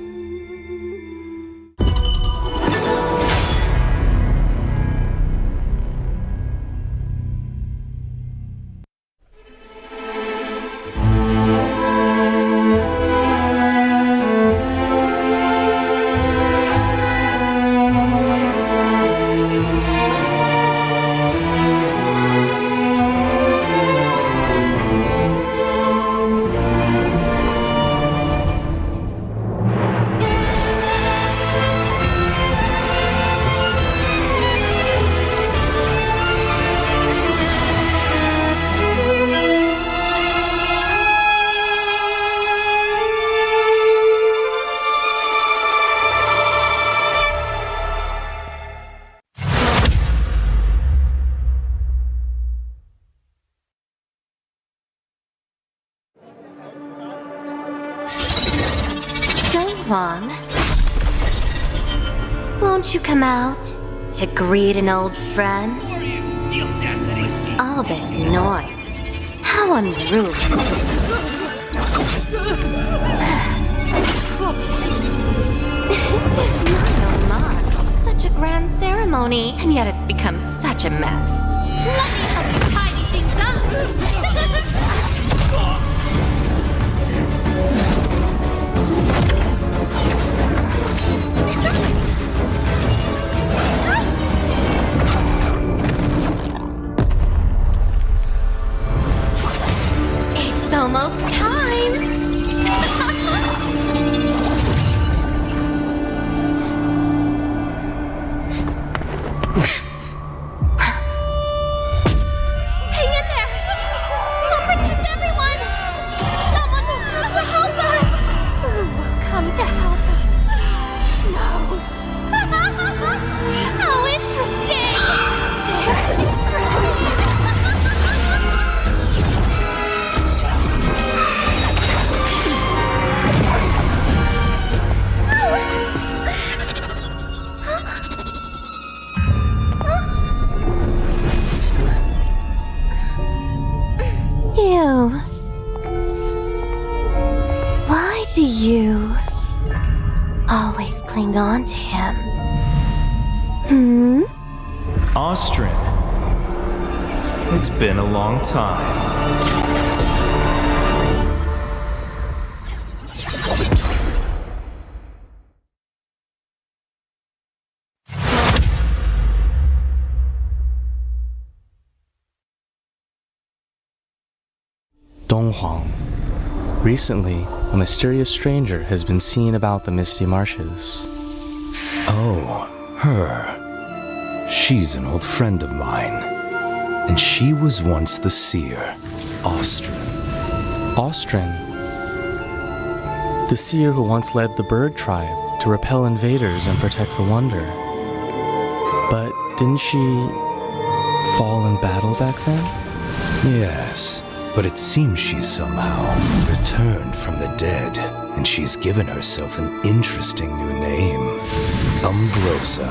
Wong, won't you come out to greet an old friend? All this noise, how unruly. My, such a grand ceremony, and yet it's become such a mess.
Let me help you tidy things up.
It's almost time!
Hang in there! We'll protect everyone! Someone will come to help us!
Who will come to help us? No.
How interesting!
Very interesting. You. Why do you always cling on to him?
Austrin. It's been a long time.
Donghuang. Recently, a mysterious stranger has been seen about the Misty Marshes.
Oh, her. She's an old friend of mine. And she was once the seer, Austrin.
Austrin? The seer who once led the bird tribe to repel invaders and protect the Wonder. But didn't she fall in battle back then?
Yes. But it seems she's somehow returned from the dead, and she's given herself an interesting new name, Umbrosa.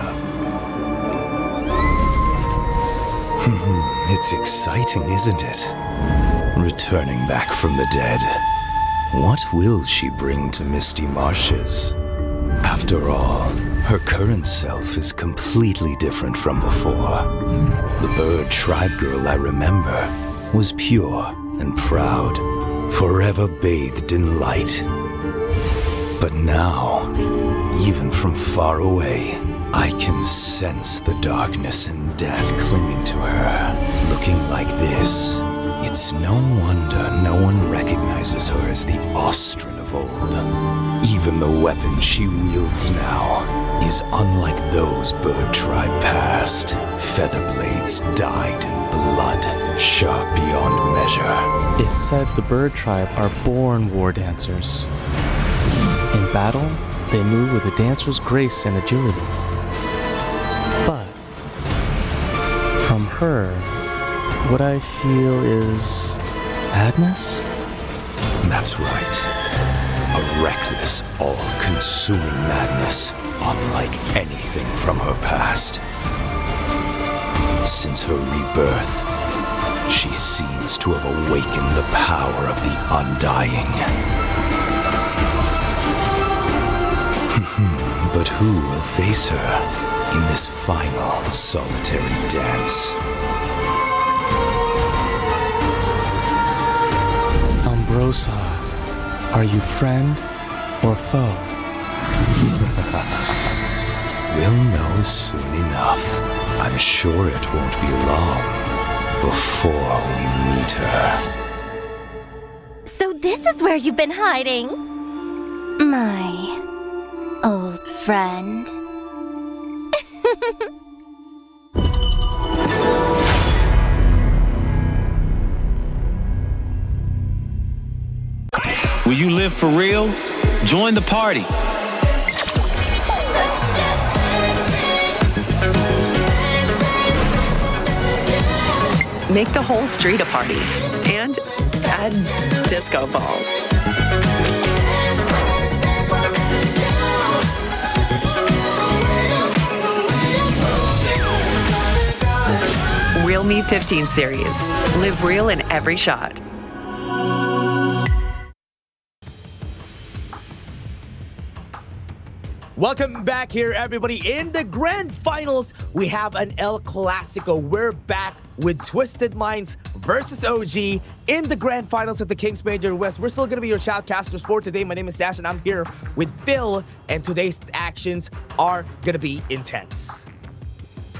It's exciting, isn't it? Returning back from the dead. What will she bring to Misty Marshes? After all, her current self is completely different from before. The bird tribe girl I remember was pure and proud, forever bathed in light. But now, even from far away, I can sense the darkness and death clinging to her. Looking like this, it's no wonder no one recognizes her as the Austrian of old. Even the weapon she wields now is unlike those bird tribe past. Feather blades dyed in blood, sharp beyond measure.
It's said the bird tribe are born war dancers. In battle, they move with a dancer's grace and agility. But from her, what I feel is madness?
That's right. A reckless, all-consuming madness, unlike anything from her past. Since her rebirth, she seems to have awakened the power of the undying. But who will face her in this final solitary dance?
Umbrosa, are you friend or foe?
We'll know soon enough. I'm sure it won't be long before we meet her.
So this is where you've been hiding, my old friend.
Will you live for real? Join the party.
Make the whole street a party and add disco balls. Real Me 15 series. Live real in every shot.
Welcome back here, everybody. In the grand finals, we have an El Clasico. We're back with Twisted Minds versus OG in the grand finals of the Kings Major West. We're still going to be your shoutcasters for today. My name is Dash, and I'm here with Phil, and today's actions are going to be intense.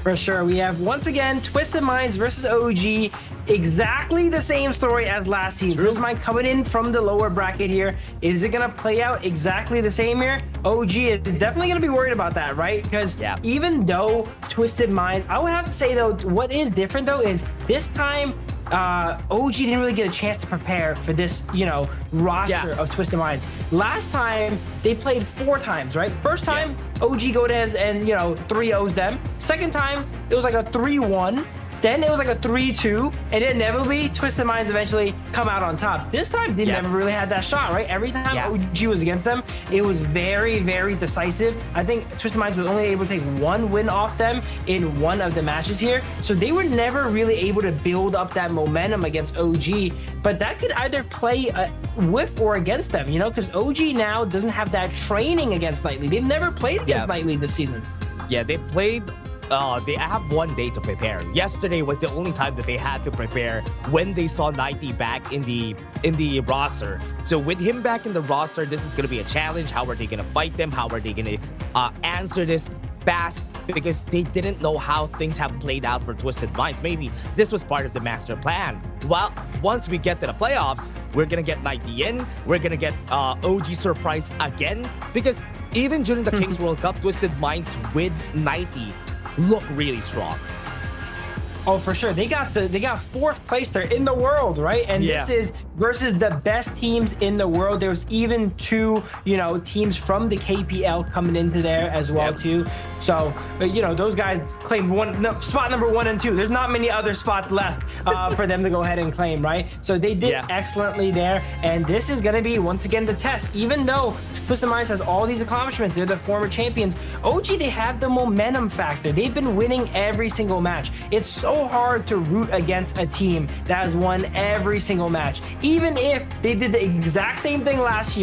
For sure. We have, once again, Twisted Minds versus OG. Exactly the same story as last season. Twisted Mind coming in from the lower bracket here. Is it going to play out exactly the same here? OG is definitely going to be worried about that, right? Because even though Twisted Mind, I would have to say, though, what is different, though, is this time OG didn't really get a chance to prepare for this, roster of Twisted Minds. Last time, they played 4 times, right? First time, OG Godez and, 3-0s them. Second time, it was like a 3-1. Then it was like a 3-2, and inevitably, Twisted Minds eventually come out on top. This time, they never really had that shot, right? Every time OG was against them, it was very, very decisive. I think Twisted Minds was only able to take 1 win off them in one of the matches here. So they were never really able to build up that momentum against OG, but that could either play with or against them, because OG now doesn't have that training against Nightly. They've never played against Nightly this season.
Yeah, they played... they have 1 day to prepare. Yesterday was the only time that they had to prepare when they saw Nighty back in the roster. So with him back in the roster, this is going to be a challenge. How are they going to fight them? How are they going to answer this fast? Because they didn't know how things have played out for Twisted Minds. Maybe this was part of the master plan. Well, once we get to the playoffs, we're going to get Nighty in. We're going to get OG surprise again. Because even during the Kings World Cup, Twisted Minds with Nighty look really strong.
Oh, for sure. They got 4th place there in the world, right? And this is versus the best teams in the world. There was even two, teams from the KPL coming into there as well too. So, those guys claimed spot number 1 and 2. There's not many other spots left for them to go ahead and claim, right? So they did excellently there, and this is going to be once again the test. Even though Twisted Minds has all these accomplishments, they're the former champions. OG, they have the momentum factor. They've been winning every single match. It's so hard to root against a team that has won every single match, even if they did the exact same thing last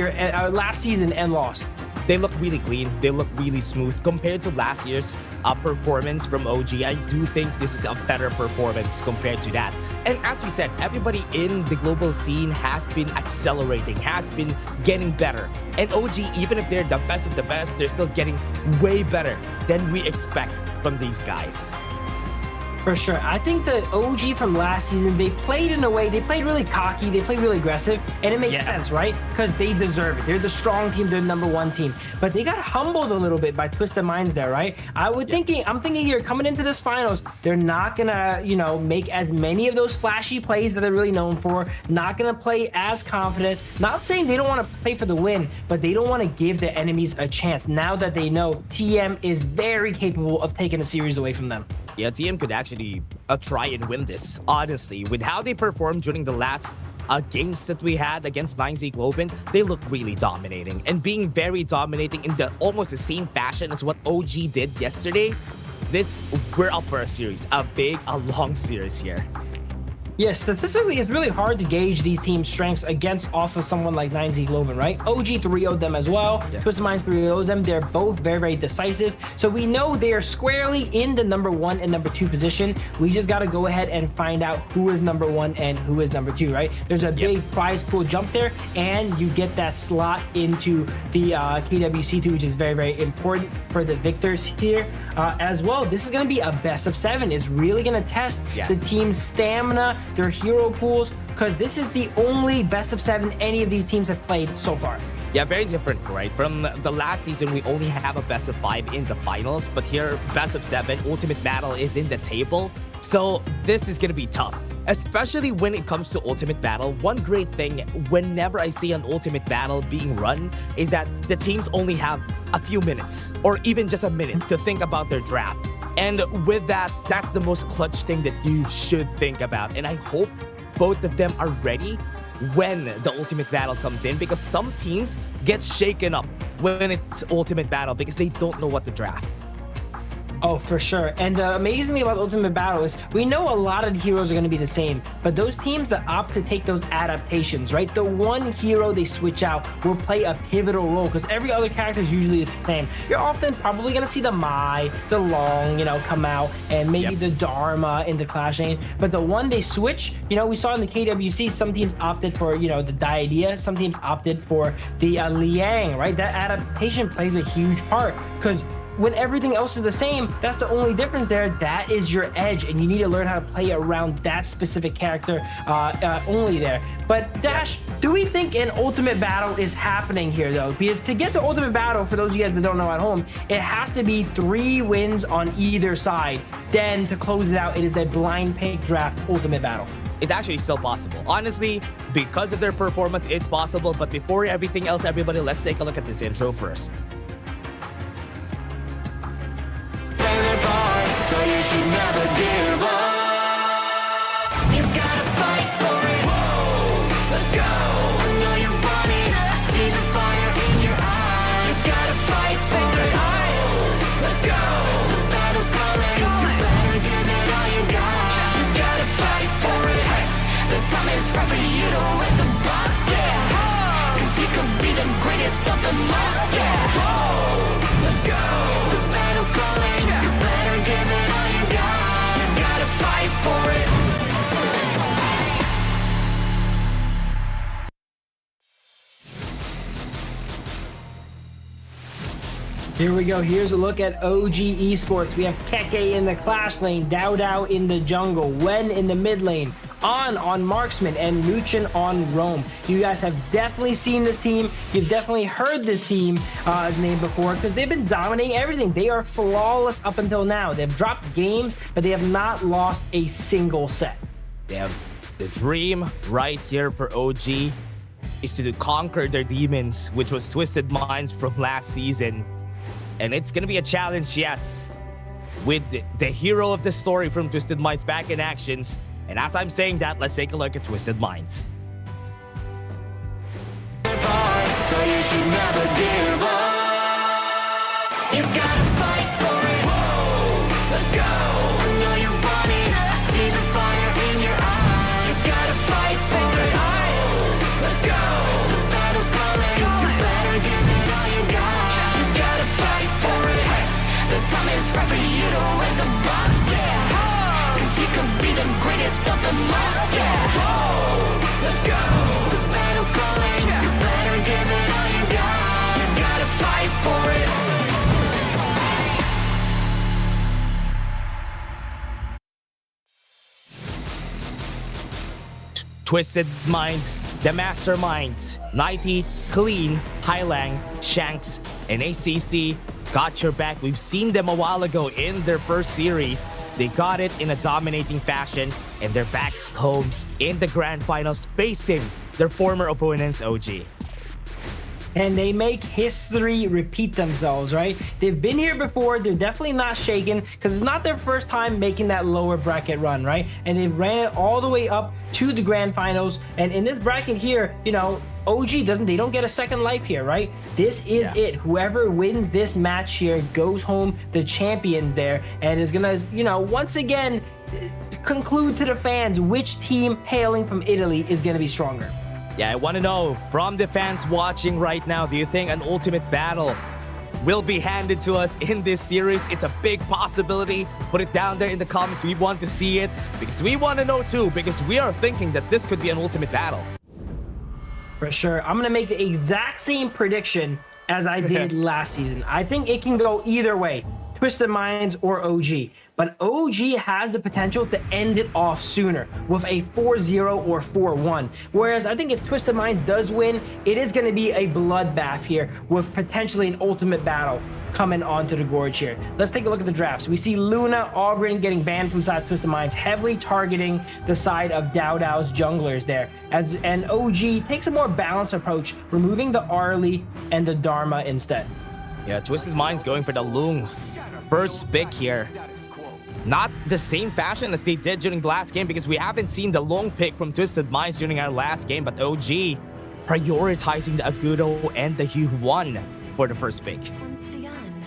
season and lost.
They look really clean. They look really smooth compared to last year's performance from OG. I do think this is a better performance compared to that. And as we said, everybody in the global scene has been accelerating, has been getting better. And OG, even if they're the best of the best, they're still getting way better than we expect from these guys.
For sure. I think the OG from last season, they played in a way, they played really cocky, they played really aggressive, and it makes sense, right? Because they deserve it. They're the strong team, they're the number 1 team. But they got humbled a little bit by Twisted Minds there, right? I'm thinking here, coming into this finals, they're not gonna, make as many of those flashy plays that they're really known for, not gonna play as confident. Not saying they don't want to play for the win, but they don't want to give their enemies a chance now that they know TM is very capable of taking a series away from them.
Yeah, TM could actually try and win this, honestly. With how they performed during the last games that we had against 9Z Globant, they look really dominating. And being very dominating in almost the same fashion as what OG did yesterday, we're up for a series. A long series here.
Yeah, statistically, it's really hard to gauge these teams' strengths off of someone like 9Z Globant, right? OG 3-0'd them as well. Twisted Minds 3-0'd them. They're both very, very decisive. So we know they are squarely in the number 1 and number 2 position. We just got to go ahead and find out who is number 1 and who is number 2, right? There's a big prize pool jump there, and you get that slot into the KWC2, which is very, very important for the victors here as well. This is going to be a best of 7. It's really going to test the team's stamina, their hero pools, because this is the only best of 7 any of these teams have played so far.
Yeah, very different, right? From the last season, we only have a best of 5 in the finals, but here, best of 7, Ultimate Battle is in the table. So this is going to be tough, especially when it comes to Ultimate Battle. One great thing whenever I see an Ultimate Battle being run is that the teams only have a few minutes or even just a minute to think about their draft. And with that, that's the most clutch thing that you should think about. And I hope both of them are ready when the Ultimate Battle comes in, because some teams get shaken up when it's Ultimate Battle because they don't know what to draft.
Oh, for sure. And amazingly about Ultimate Battle is we know a lot of the heroes are going to be the same, but those teams that opt to take those adaptations, right? The one hero they switch out will play a pivotal role because every other character is usually the same. You're often probably going to see the Mai, the Long, come out, and maybe the Dharma in the Clash lane. But the one they switch, we saw in the KWC, some teams opted for, the Diadea, some teams opted for the Liang, right? That adaptation plays a huge part because when everything else is the same, that's the only difference there. That is your edge, and you need to learn how to play around that specific character only there. But Dash, do we think an Ultimate Battle is happening here though? Because to get to Ultimate Battle, for those of you guys that don't know at home, it has to be 3 wins on either side. Then to close it out, it is a blind pick draft Ultimate Battle.
It's actually still possible. Honestly, because of their performance, it's possible. But before everything else, everybody, let's take a look at this intro first.
So you should never give up. You gotta fight for it. Whoa, let's go. I know you want it. I see the fire in your eyes. You gotta fight for it. Let's go. The battle's calling. You better give it all you got. You gotta fight for it. The time is right for you to raise a bar. Yeah. Cause you could be the greatest of them all. Yeah. Let's go. The battle's calling. You better give it all you got. You gotta fight for it.
Here we go. Here's a look at OG Esports. We have Keke in the Clash lane, Dao Dao in the jungle, Wen in the mid lane, on Marksman, and Luchin on Roam. You guys have definitely seen this team. You've definitely heard this team name before because they've been dominating everything. They are flawless up until now. They've dropped games, but they have not lost a single set.
They have The dream right here for OG is to conquer their demons, which was Twisted Minds from last season. And it's gonna be a challenge, yes, with the hero of the story from Twisted Minds back in action. And as I'm saying that, let's take a look at Twisted Minds.
So you should never give up. You gotta fight for it. Whoa, let's go. I know you want it. I see the fire in your eyes. You gotta fight for it. Let's go. The battle's calling. You better give it all you got. You gotta fight for it. The time is right for you to raise a bar. Yeah. Cause you could be the greatest of them all. Yeah. Let's go. The battle's calling. You better give it all you got. You gotta fight for it.
Twisted Minds, the masterminds, Nighty, Clean, Highlang, Shanks, and ACC got your back. We've seen them a while ago in their first series. They got it in a dominating fashion, and they're back home in the grand finals facing their former opponents, OG.
And they make history repeat themselves, right? They've been here before. They're definitely not shaken because it's not their first time making that lower bracket run, right? And they ran it all the way up to the grand finals. And in this bracket here, you know, OG they don't get a second life here, right? This is it. Whoever wins this match here goes home the champions there and is gonna, you know, once again, conclude to the fans which team hailing from Italy is gonna be stronger.
Yeah, I want to know from the fans watching right now, do you think an ultimate battle will be handed to us in this series? It's a big possibility. Put it down there in the comments. We want to see it because we want to know too, because we are thinking that this could be an ultimate battle.
For sure. I'm going to make the exact same prediction as I did last season. I think it can go either way, Twisted Minds or OG. But OG has the potential to end it off sooner with a 4-0 or 4-1. Whereas I think if Twisted Minds does win, it is going to be a bloodbath here with potentially an ultimate battle coming onto the gorge here. Let's take a look at the drafts. We see Luna already getting banned from side of Twisted Minds, heavily targeting the side of Dao Dao's junglers there. And OG takes a more balanced approach, removing the Arlie and the Dharma instead.
Yeah, Twisted Minds going for the Lung first pick here. Not the same fashion as they did during the last game because we haven't seen the long pick from Twisted Minds during our last game, but OG prioritizing the Agudo and the Yu1 for the first pick.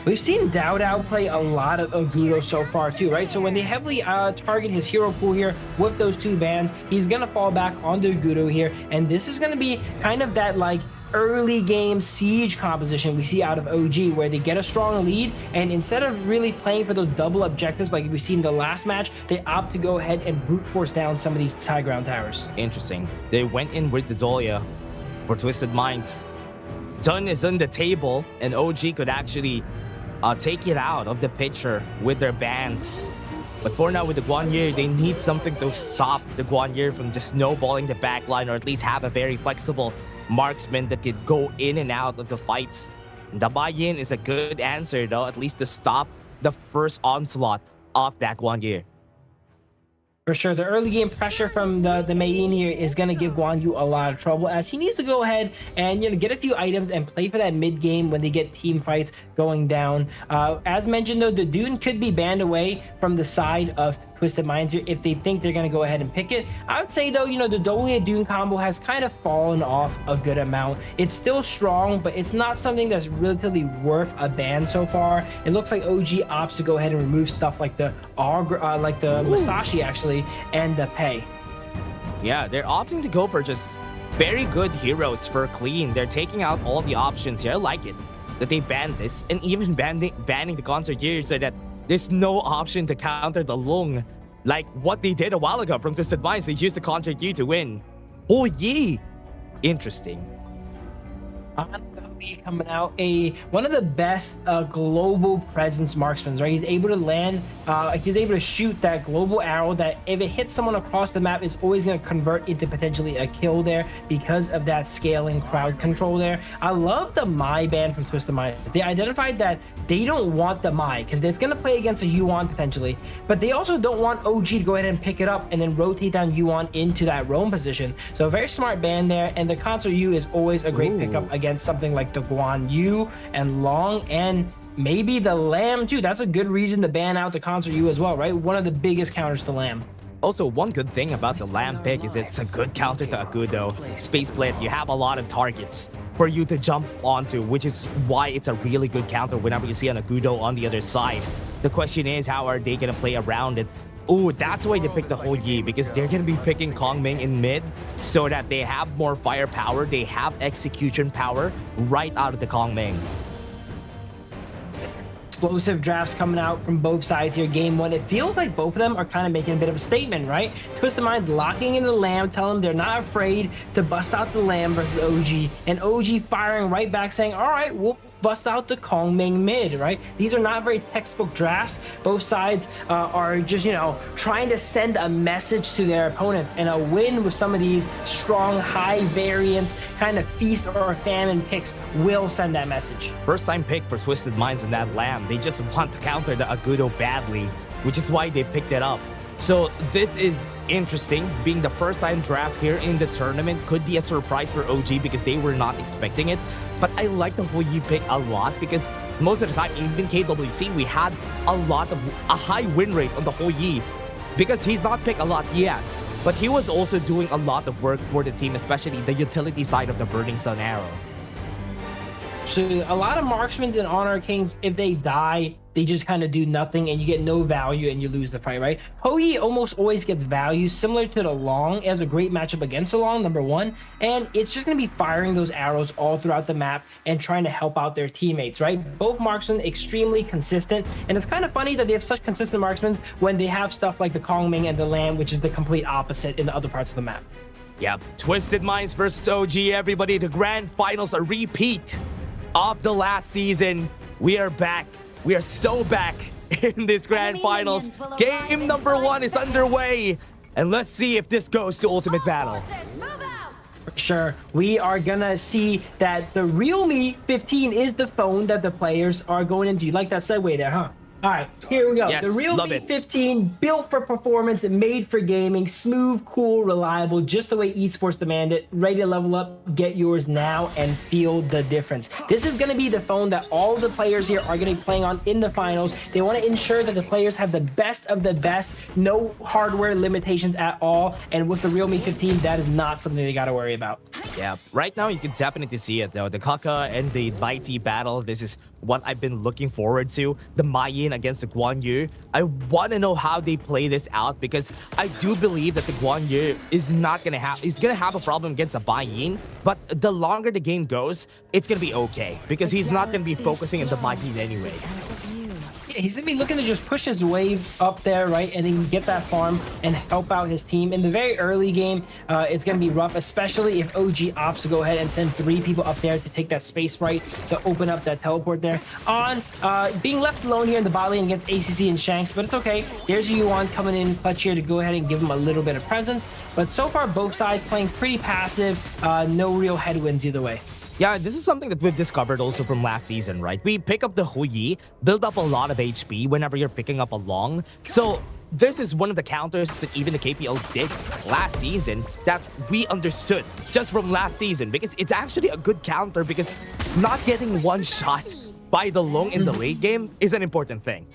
We've seen Dao Dao play a lot of Agudo so far too, right? So when they heavily target his hero pool here with those two bans, he's gonna fall back onto Agudo here, and this is gonna be kind of that like early game siege composition we see out of OG where they get a strong lead, and instead of really playing for those double objectives like we seen in the last match, they opt to go ahead and brute force down some of these high ground towers.
Interesting. They went in with the Dahlia for Twisted Minds. Dun is on the table, and OG could actually take it out of the picture with their bans. But for now, with the Guanyu, they need something to stop the Guanyu from just snowballing the backline, or at least have a very flexible marksman that could go in and out of the fights. The buy-in is a good answer, though, at least to stop the first onslaught of that Guanyu.
For sure, the early game pressure from the main here is going to give Guan Yu a lot of trouble, as he needs to go ahead and, you know, get a few items and play for that mid game when they get team fights going down. As mentioned though, the Dune could be banned away from the side of Twisted Minds here if they think they're going to go ahead and pick it. I would say though, you know, the Dahlia Dune combo has kind of fallen off a good amount. It's still strong, but it's not something that's relatively worth a ban so far. It looks like OG opts to go ahead and remove stuff like the Masashi actually, and the Pei.
Yeah, they're opting to go for just very good heroes for clean. They're taking out all the options here. I like it that they banned this, and even banning the concert here so that there's no option to counter the Lung like what they did a while ago from Twisted Minds. They used the concert you to win. Oh, yeah. Interesting.
On the be coming out, one of the best global presence marksmen, right? He's able to land, he's able to shoot that global arrow that if it hits someone across the map is always going to convert into potentially a kill there because of that scaling crowd control there. I love the Mai ban from Twisted Minds. They identified that they don't want the Mai because it's going to play against a Yuan potentially, but they also don't want OG to go ahead and pick it up and then rotate down Yuan into that roam position. So a very smart ban there, and the Console U is always a great pickup against something like the Guan Yu and Long, and maybe the Lamb too. That's a good reason to ban out the Console U as well, right? One of the biggest counters to Lamb.
Also, one good thing about the Lamb pick is it's a good counter to Agudo. Space Split, you have a lot of targets for you to jump onto, which is why it's a really good counter whenever you see an Agudo on the other side. The question is, how are they going to play around it? Oh, that's why they picked the Ho Yi, because they're going to be picking Kong Ming in mid so that they have more firepower, they have execution power right out of the Kong Ming.
Explosive drafts coming out from both sides here. Game one, it feels like both of them are kind of making a bit of a statement, right? Twisted Minds locking in the Lamb, telling them they're not afraid to bust out the Lamb versus OG, and OG firing right back saying, all right, we'll bust out the Kong Ming mid, right? These are not very textbook drafts. Both sides are just, you know, trying to send a message to their opponents, and a win with some of these strong, high variance, kind of feast or famine picks will send that message.
First time pick for Twisted Minds in that Lamb. They just want to counter the Agudo badly, which is why they picked it up. So this is interesting. Being the first time draft here in the tournament could be a surprise for OG because they were not expecting it. But I like the Ho Yi pick a lot because most of the time, even KWC, we had a high win rate on the Ho Yi because he's not picked a lot, yes, but he was also doing a lot of work for the team, especially the utility side of the Burning Sun Arrow.
So a lot of marksmen in Honor Kings, if they die, they just kind of do nothing and you get no value and you lose the fight, right? Ho Yi almost always gets value, similar to the Long. It has a great matchup against the Long, number one, and it's just going to be firing those arrows all throughout the map and trying to help out their teammates, right? Both marksmen extremely consistent, and it's kind of funny that they have such consistent marksmen when they have stuff like the Kong Ming and the Lamb, which is the complete opposite in the other parts of the map.
Yep, Twisted Minds versus OG, everybody. The grand finals, a repeat of the last season. We are back. We are so back in this grand finals. Game number 1 is underway. And let's see if this goes to Ultimate Battle.
For sure. We are gonna see that the Realme 15 is the phone that the players are going into. You like that segue there, huh? All right, here we go.
Yes,
the Realme 15, built for performance, made for gaming, smooth, cool, reliable, just the way esports demand it. Ready to level up, get yours now, and feel the difference. This is going to be the phone that all the players here are going to be playing on in the finals. They want to ensure that the players have the best of the best, no hardware limitations at all. And with the Realme 15, that is not something they got to worry about.
Yeah, right now you can definitely see it though. The Kaka and the Mighty battle, this is what I've been looking forward to. The Mayin against the Guan Yu. I want to know how they play this out because I do believe that the Guan Yu is not going to have, he's going to have a problem against the Mayin, but the longer the game goes, it's going to be okay because he's not going to be focusing on the Mayin anyway.
He's gonna be looking to just push his wave up there, right, and then get that farm and help out his team. In the very early game, it's gonna be rough, especially if OG opts to go ahead and send 3 people up there to take that space right to open up that teleport there. On being left alone here in the bot lane against ACC and Shanks, but it's okay. There's Yuan coming in clutch here to go ahead and give him a little bit of presence. But so far, both sides playing pretty passive, no real headwinds either way.
Yeah, this is something that we've discovered also from last season, right? We pick up the Ho Yi, build up a lot of HP whenever you're picking up a Long. So this is one of the counters that even the KPL did last season that we understood just from last season, because it's actually a good counter because not getting one shot by the Long in the late game is an important thing.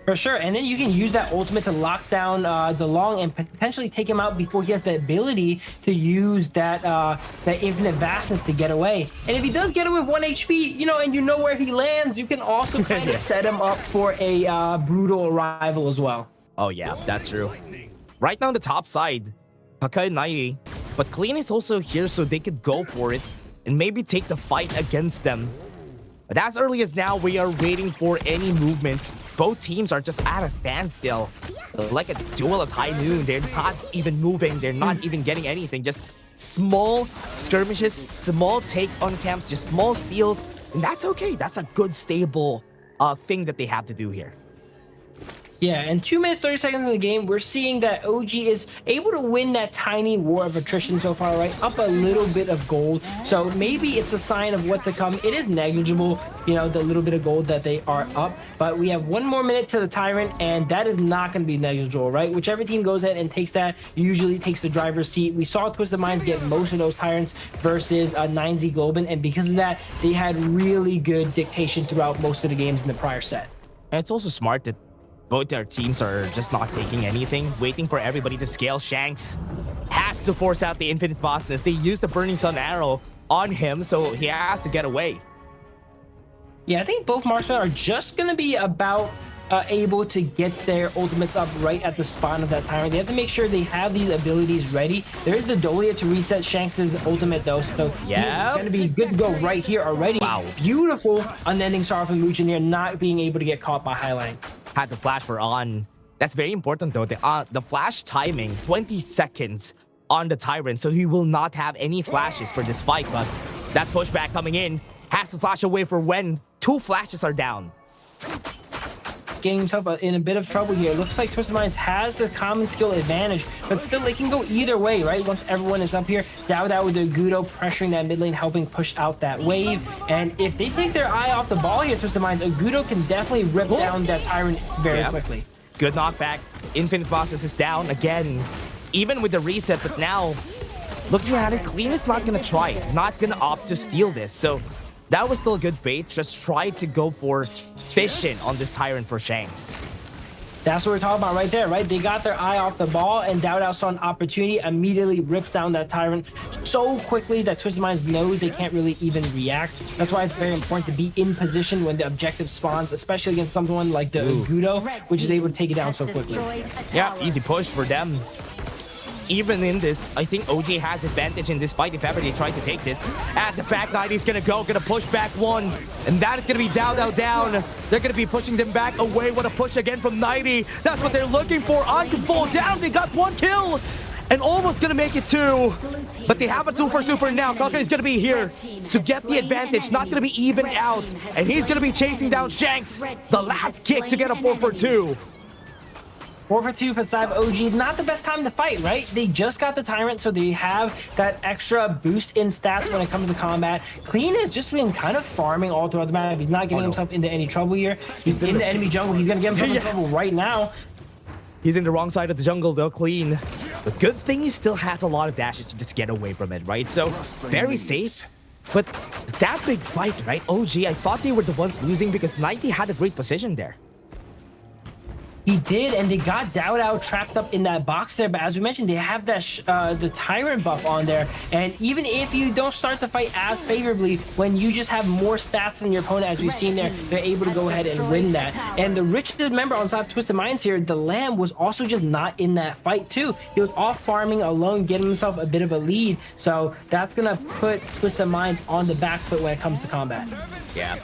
For sure, and then you can use that ultimate to lock down the Long and potentially take him out before he has the ability to use that that infinite vastness to get away. And if he does get away with 1 HP, you know, and you know where he lands, you can also kind of set him up for a brutal arrival as well.
Oh yeah, that's true. Right now on the top side, Kaka and 90, but Clean is also here so they could go for it and maybe take the fight against them. But as early as now, we are waiting for any movements. Both teams are just at a standstill. Like a duel of high noon. They're not even moving. They're not even getting anything. Just Small skirmishes, small takes on camps, just small steals, and that's okay. That's a good, stable thing that they have to do here.
Yeah, and 2 minutes 30 seconds in the game, we're seeing that OG is able to win that tiny war of attrition so far, right? Up a little bit of gold. So maybe it's a sign of what to come. It is negligible, you know, the little bit of gold that they are up. But we have 1 more minute to the Tyrant, and that is not going to be negligible, right? Whichever team goes ahead and takes that usually takes the driver's seat. We saw Twisted Minds get most of those Tyrants versus 9Z Globant, and because of that, they had really good dictation throughout most of the games in the prior set.
And it's also smart that both their teams are just not taking anything, waiting for everybody to scale. Shanks has to force out the infinite fastness. They use the Burning Sun arrow on him, so he has to get away.
Yeah, I think both marksmen are just going to be about able to get their ultimates up right at the spawn of that Tyrant. They have to make sure they have these abilities ready. There is the Dolia to reset Shanks' ultimate though, so yeah, he's going to be good to go right here already. Wow. Beautiful unending sorrow from Muchin here, not being able to get caught by Highline.
Had the flash for on. That's very important though. The flash timing, 20 seconds on the Tyrant, so he will not have any flashes for this fight. But that pushback coming in has to flash away for when 2 flashes are down.
Getting himself in a bit of trouble here. Looks like Twisted Minds has the common skill advantage, but still they can go either way, right? Once everyone is up here, Dao with the Gudo pressuring that mid lane, helping push out that wave. And if they take their eye off the ball here, Twisted Minds, Gudo can definitely rip down that Tyrant very quickly.
Good knockback. Infinite Fastness is down again, even with the reset. But now, looking at it, Clean is not going to try it, not going to opt to steal this. So that was still a good bait. Just try to go for fishing on this Tyrant for Shanks.
That's what we're talking about right there, right? They got their eye off the ball, and Dao saw an opportunity, immediately rips down that Tyrant so quickly that Twisted Minds knows they can't really even react. That's why it's very important to be in position when the objective spawns, especially against someone like the Gudo, which is able to take it down so quickly.
Yeah, easy push for them. Even in this, I think OG has advantage in this fight if ever they try to take this. At the back, 90's gonna push back 1. And that is gonna be down. They're gonna be pushing them back away. What a push again from 90. That's what they're looking for. On can fall down. They got 1 kill. And almost gonna make it 2. But they have a 2 for 2 for now. Kalka is gonna be here to get the advantage. Not gonna be even out. And he's gonna be chasing down Shanks. The last kick to get a 4 for 2.
4 for 2 for side of OG. Not the best time to fight, right? They just got the Tyrant, so they have that extra boost in stats when it comes to combat. Clean has just been kind of farming all throughout the map. He's not getting himself into any trouble here. He's in the enemy jungle. He's gonna get himself in trouble right now.
He's in the wrong side of the jungle though, Clean. The good thing he still has a lot of dashes to just get away from it, right? So very safe. But that big fight, right? OG, I thought they were the ones losing because 90 had a great position there.
He did, and they got Dao trapped up in that box there, but as we mentioned, they have that the Tyrant buff on there, and even if you don't start the fight as favorably, when you just have more stats than your opponent, as we've seen there, they're able to go ahead and win that. And the richest member on side of Twisted Minds here, the Lamb, was also just not in that fight too. He was off farming alone, getting himself a bit of a lead, so that's gonna put Twisted Minds on the back foot when it comes to combat.
Yeah.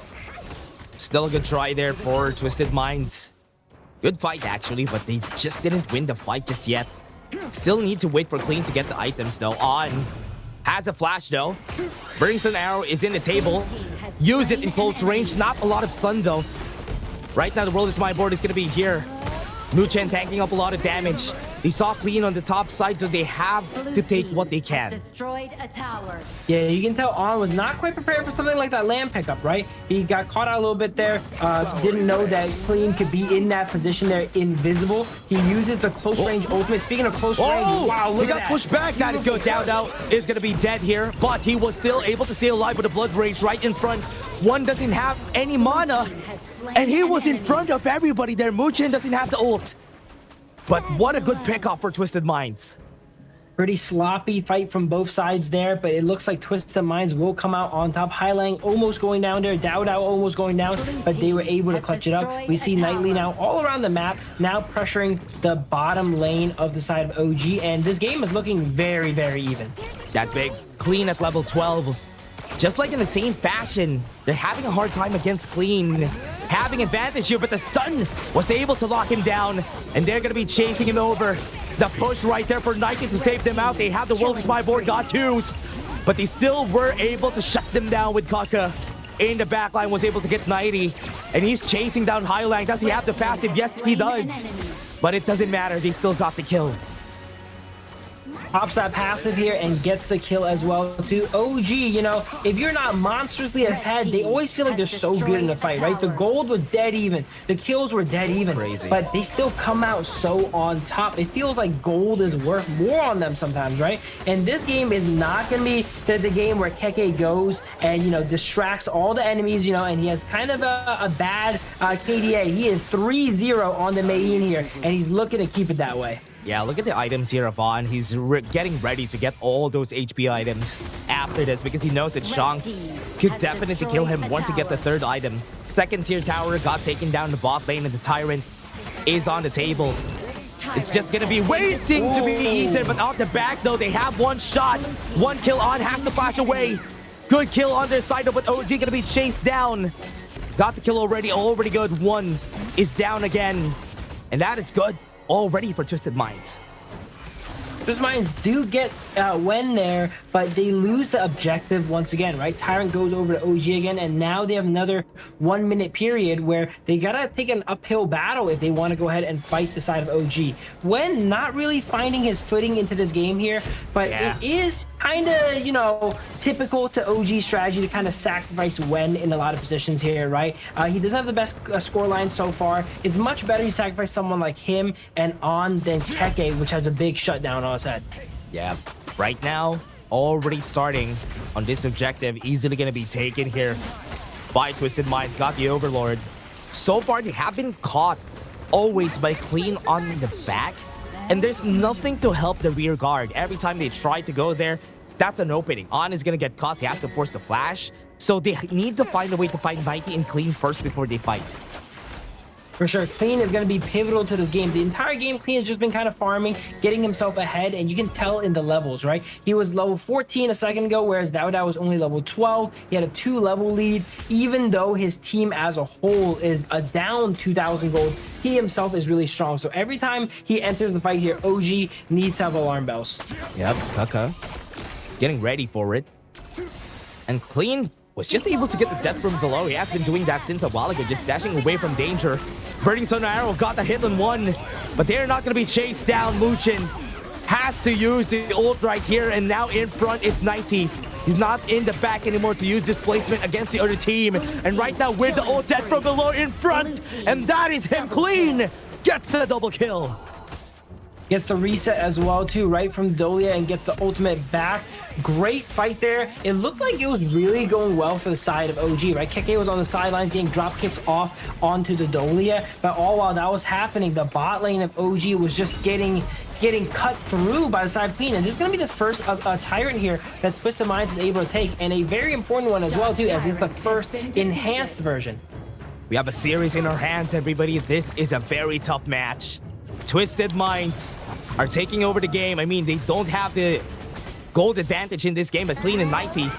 Still a good try there for Twisted Minds. Good fight actually, but they just didn't win the fight just yet. Still need to wait for Clean to get the items though. On has a flash though. Burning Sun arrow is in the table. Use it in close range. Not a lot of stun though. Right now the World is My Board is gonna be here. Muchen tanking up a lot of damage. They saw Clean on the top side, so they have to take what they can.
Destroyed a tower.
Yeah, you can tell On was not quite prepared for something like that Lamb pickup, right? He got caught out a little bit there. Didn't know that Clean could be in that position there, invisible. He uses the close range ultimate. Speaking of close range, wow, look
he got pushed back. That is good. Dao is going to be dead here, but he was still able to stay alive with a blood rage right in front. One doesn't have any mana, and he was in front of everybody there. Muchen doesn't have the ult. But what a good pickup for Twisted Minds.
Pretty sloppy fight from both sides there, but it looks like Twisted Minds will come out on top. Highline almost going down there, Dao almost going down, but they were able to clutch it up. We see Nightly now all around the map, now pressuring the bottom lane of the side of OG, and this game is looking very, very even.
That's big. Clean at level 12. just like in the same fashion, they're having a hard time against Clean. Having advantage here, but the stun was able to lock him down, and they're going to be chasing him over. The push right there for Nike to save them out. They have the World Spy board, got used, but they still were able to shut them down with Kaka. In the backline, was able to get 90, and he's chasing down Highline. Does he have the passive? Yes, he does. But it doesn't matter. They still got the kill.
Pops that passive here and gets the kill as well too. OG, you know, if you're not monstrously ahead, they always feel like they're so good in the fight, right? The gold was dead even. The kills were dead even.
Crazy.
But they still come out so on top. It feels like gold is worth more on them sometimes, right? And this game is not going to be the game where Keke goes and, you know, distracts all the enemies, you know, and he has kind of a bad KDA. He is 3-0 on the main here, and he's looking to keep it that way.
Yeah, look at the items here, Avon. He's getting ready to get all those HP items after this because he knows that Shanks could definitely kill him once he gets the third item. Second tier tower got taken down the bot lane, and the Tyrant is on the table. It's just gonna be waiting to be eaten, but off the back though, they have one shot. One kill on, has to flash away. Good kill on their side though, but OG gonna be chased down. Got the kill already good. One is down again, and that is good. All ready for Twisted Minds.
Twisted Minds do get win there, but they lose the objective once again, right? Tyrant goes over to OG again, and now they have another 1 minute period where they gotta take an uphill battle if they want to go ahead and fight the side of OG. Wen not really finding his footing into this game here, but it is kind of, you know, typical to OG strategy to kind of sacrifice Wen in a lot of positions here, right? He doesn't have the best score line so far. It's much better you sacrifice someone like him and On than Keke, which has a big shutdown on his head.
Yeah, right now, already starting on this objective, easily going to be taken here by Twisted Minds. Got the Overlord. So far, they have been caught always by Clean on the back, and there's nothing to help the rear guard. Every time they try to go there, that's an opening. On is going to get caught. They have to force the flash. So they need to find a way to find Mighty and Clean first before they fight.
For sure, Clean is going to be pivotal to this game. The entire game, Clean has just been kind of farming, getting himself ahead, and you can tell in the levels, right? He was level 14 a second ago, whereas Dao was only level 12. He had a 2-level lead, even though his team as a whole is down 2,000 gold. He himself is really strong. So every time he enters the fight here, OG needs to have alarm bells.
Yep, Kaka getting ready for it. And Clean was just able to get the death from below. He has been doing that since a while ago, just dashing away from danger. Burning Sun Arrow got the hit on one, but they're not going to be chased down. Muchin has to use the ult right here, and now in front is 90. He's not in the back anymore to use displacement against the other team. And right now with the ult death from below in front, and that is him. Clean gets a double kill.
Gets the reset as well too, right from Dolia, and gets the ultimate back. Great fight there. It looked like it was really going well for the side of OG, right? Keke was on the sidelines getting drop kicks off onto the Dolia, but all while that was happening, the bot lane of OG was just getting cut through by the side of Clean. And this is going to be the first Tyrant here that Twisted Minds is able to take, and a very important one as well too, as it's the first enhanced version.
We have a series in our hands, everybody. This is a very tough match. Twisted Minds are taking over the game. I mean, they don't have the gold advantage in this game, but Clean and 90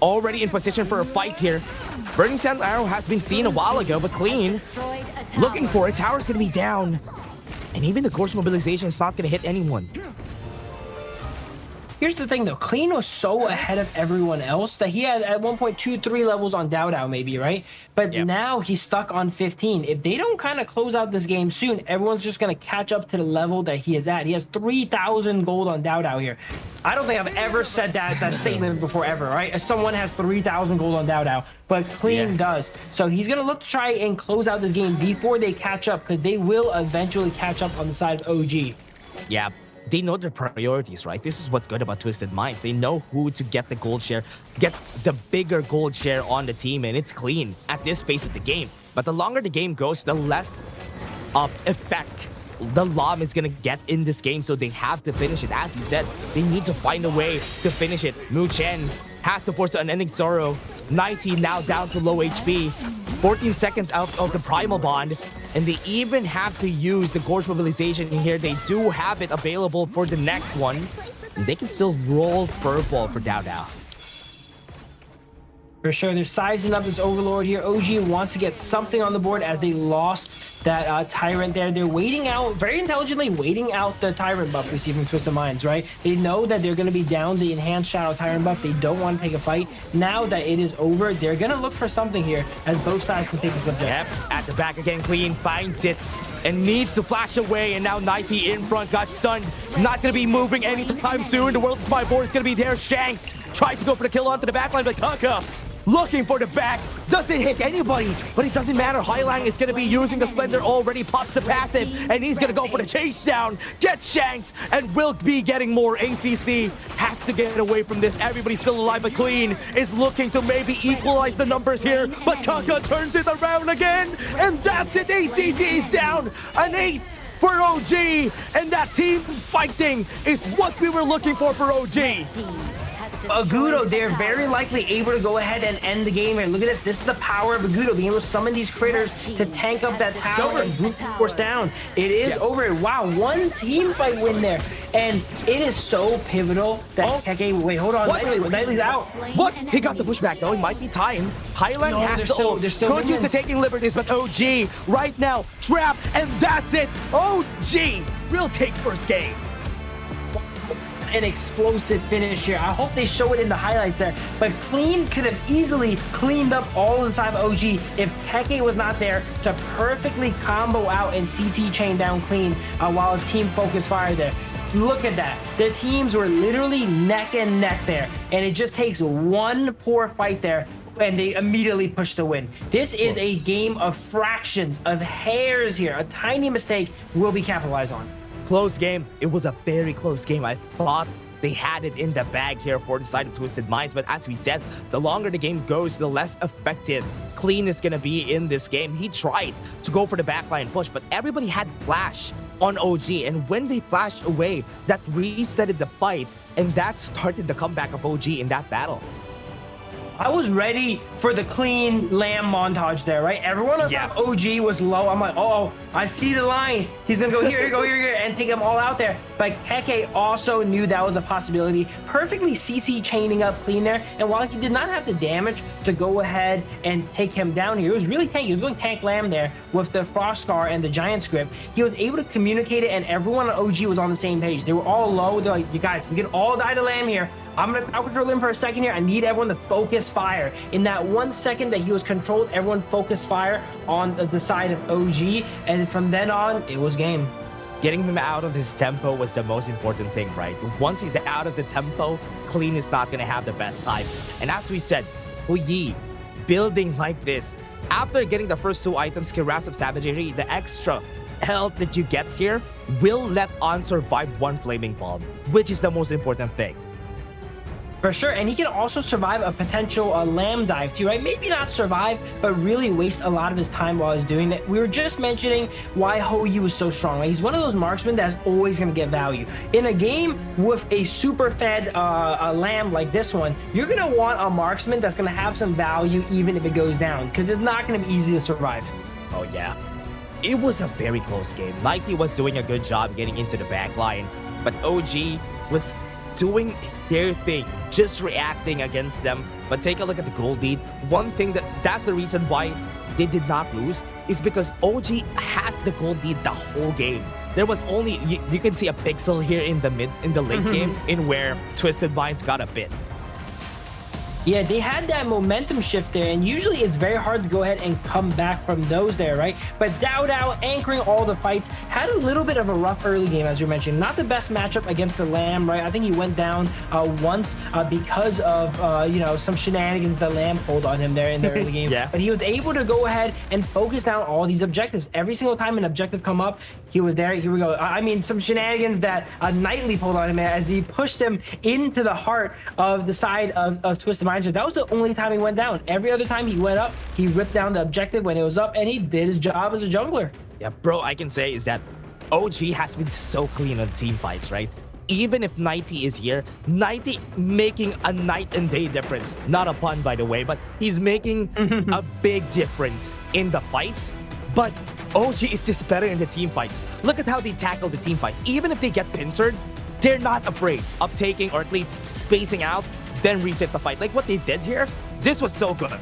already in position for a fight here. Burning Sun Arrow has been seen a while ago, but Clean looking for it. Tower's gonna be down, and even the Gorge mobilization is not gonna hit anyone.
Here's the thing though, Clean was so ahead of everyone else that he had at 1.23 levels on Dao maybe, right? But now he's stuck on 15. If they don't kind of close out this game soon, everyone's just going to catch up to the level that he is at. He has 3,000 gold on Dao here. I don't think I've ever said that statement before ever, right? As someone has 3,000 gold on Dao, but Clean does. So he's going to look to try and close out this game before they catch up, because they will eventually catch up on the side of OG.
Yeah. They know their priorities, right? This is what's good about Twisted Minds. They know who to get the gold share, get the bigger gold share on the team, and it's Clean at this phase of the game. But the longer the game goes, the less effect the LOM is gonna get in this game, so they have to finish it. As you said, they need to find a way to finish it. Mu Chen has to force an Unending Sorrow. 90 now down to low HP. 14 seconds out of the Primal Bond. And they even have to use the Gorge mobilization here. They do have it available for the next one. And they can still roll Furball for Dao.
For sure, they're sizing up this Overlord here. OG wants to get something on the board as they lost that Tyrant there. They're waiting out, very intelligently waiting out the Tyrant buff we see from Twisted Minds, right? They know that they're going to be down the Enhanced Shadow Tyrant buff. They don't want to take a fight. Now that it is over, they're going to look for something here as both sides can take this objective.
Yep, at the back again, Clean finds it and needs to flash away, and now 90 in front got stunned. Not going to be moving anytime soon. The World's My Board is going to be there. Shanks tried to go for the kill onto the backline, but Kaka looking for the back, doesn't hit anybody, but it doesn't matter. Highlang is going to be using the Splendor already, pops the passive, and he's going to go for the chase down, gets Shanks, and will be getting more. ACC has to get away from this. Everybody's still alive, but Clean is looking to maybe equalize the numbers here, but Kaka turns it around again, and that's it. ACC is down, an ace for OG, and that team fighting is what we were looking for OG.
Agudo, they're very likely able to go ahead and end the game here. Look at this. This is the power of Agudo, being able to summon these critters to tank up that tower and brute force down. It is over. Wow, one team fight win there. And it is so pivotal that Keke, wait, hold on. Nightly's out.
What? He got the pushback though. It might be time. Highland has to ult. Could use the taking liberties, but OG right now trapped, and that's it. OG will take first game.
An explosive finish here. I hope they show it in the highlights there, but Clean could have easily cleaned up all inside of OG if Keke was not there to perfectly combo out and CC chain down Clean while his team focused fire there. Look at that. The teams were literally neck and neck there, and it just takes one poor fight there and they immediately push to win. This is a game of fractions, of hairs here. A tiny mistake will be capitalized on.
Close game. It was a very close game. I thought they had it in the bag here for the side of Twisted Minds, but as we said, the longer the game goes, the less effective Clean is going to be in this game. He tried to go for the backline push, but everybody had flash on OG, and when they flashed away, that resetted the fight, and that started the comeback of OG in that battle.
I was ready for the Clean Lamb montage there, right? Everyone else on OG was low. I'm like, oh, I see the line. He's gonna go here, here, and take them all out there. But Keke also knew that was a possibility, perfectly CC chaining up Clean there. And while he did not have the damage to go ahead and take him down here, it was really tanky. He was going tank Lamb there with the Frost Scar and the Giant Script. He was able to communicate it, and everyone on OG was on the same page. They were all low. They're like, you guys, we can all die to Lamb here. I'm going to out control him for a second here. I need everyone to focus fire. In that 1 second that he was controlled, everyone focused fire on the side of OG. And from then on, it was game.
Getting him out of his tempo was the most important thing, right? Once he's out of the tempo, Clean is not going to have the best time. And as we said, Puyi, building like this, after getting the first 2 items, Kiras of Savagery, the extra health that you get here will let On survive 1 Flaming Palm, which is the most important thing.
For sure, and he can also survive a potential Lamb dive too, right? Maybe not survive, but really waste a lot of his time while he's doing that. We were just mentioning why Hou-Yi was so strong, right? He's one of those marksmen that's always going to get value. In a game with a super fed Lamb like this one, you're going to want a marksman that's going to have some value even if it goes down, because it's not going to be easy to survive.
Oh yeah. It was a very close game. Nike was doing a good job getting into the back line, but OG was doing their thing, just reacting against them. But take a look at the gold lead. One thing that's the reason why they did not lose is because OG has the gold lead the whole game. There was only, you can see a pixel here in the late game in where Twisted Minds got a bit.
Yeah, they had that momentum shift there, and usually it's very hard to go ahead and come back from those there, right? But Dao anchoring all the fights, had a little bit of a rough early game, as you mentioned. Not the best matchup against the Lamb, right? I think he went down once because of, you know, some shenanigans that Lamb pulled on him there in the early game.
Yeah.
But he was able to go ahead and focus down all these objectives. Every single time an objective come up, he was there. Here we go. I mean, some shenanigans that Nightly pulled on him as he pushed him into the heart of the side of Twisted Minds. That was the only time he went down. Every other time he went up, he ripped down the objective when it was up, and he did his job as a jungler.
Yeah, bro, I can say is that OG has been so clean on team fights, right? Even if 90 is here, 90 making a night and day difference. Not a pun, by the way, but he's making a big difference in the fights. But OG is just better in the team fights. Look at how they tackle the team fights. Even if they get pincered, they're not afraid of taking or at least spacing out, then reset the fight. Like what they did here, This was so good.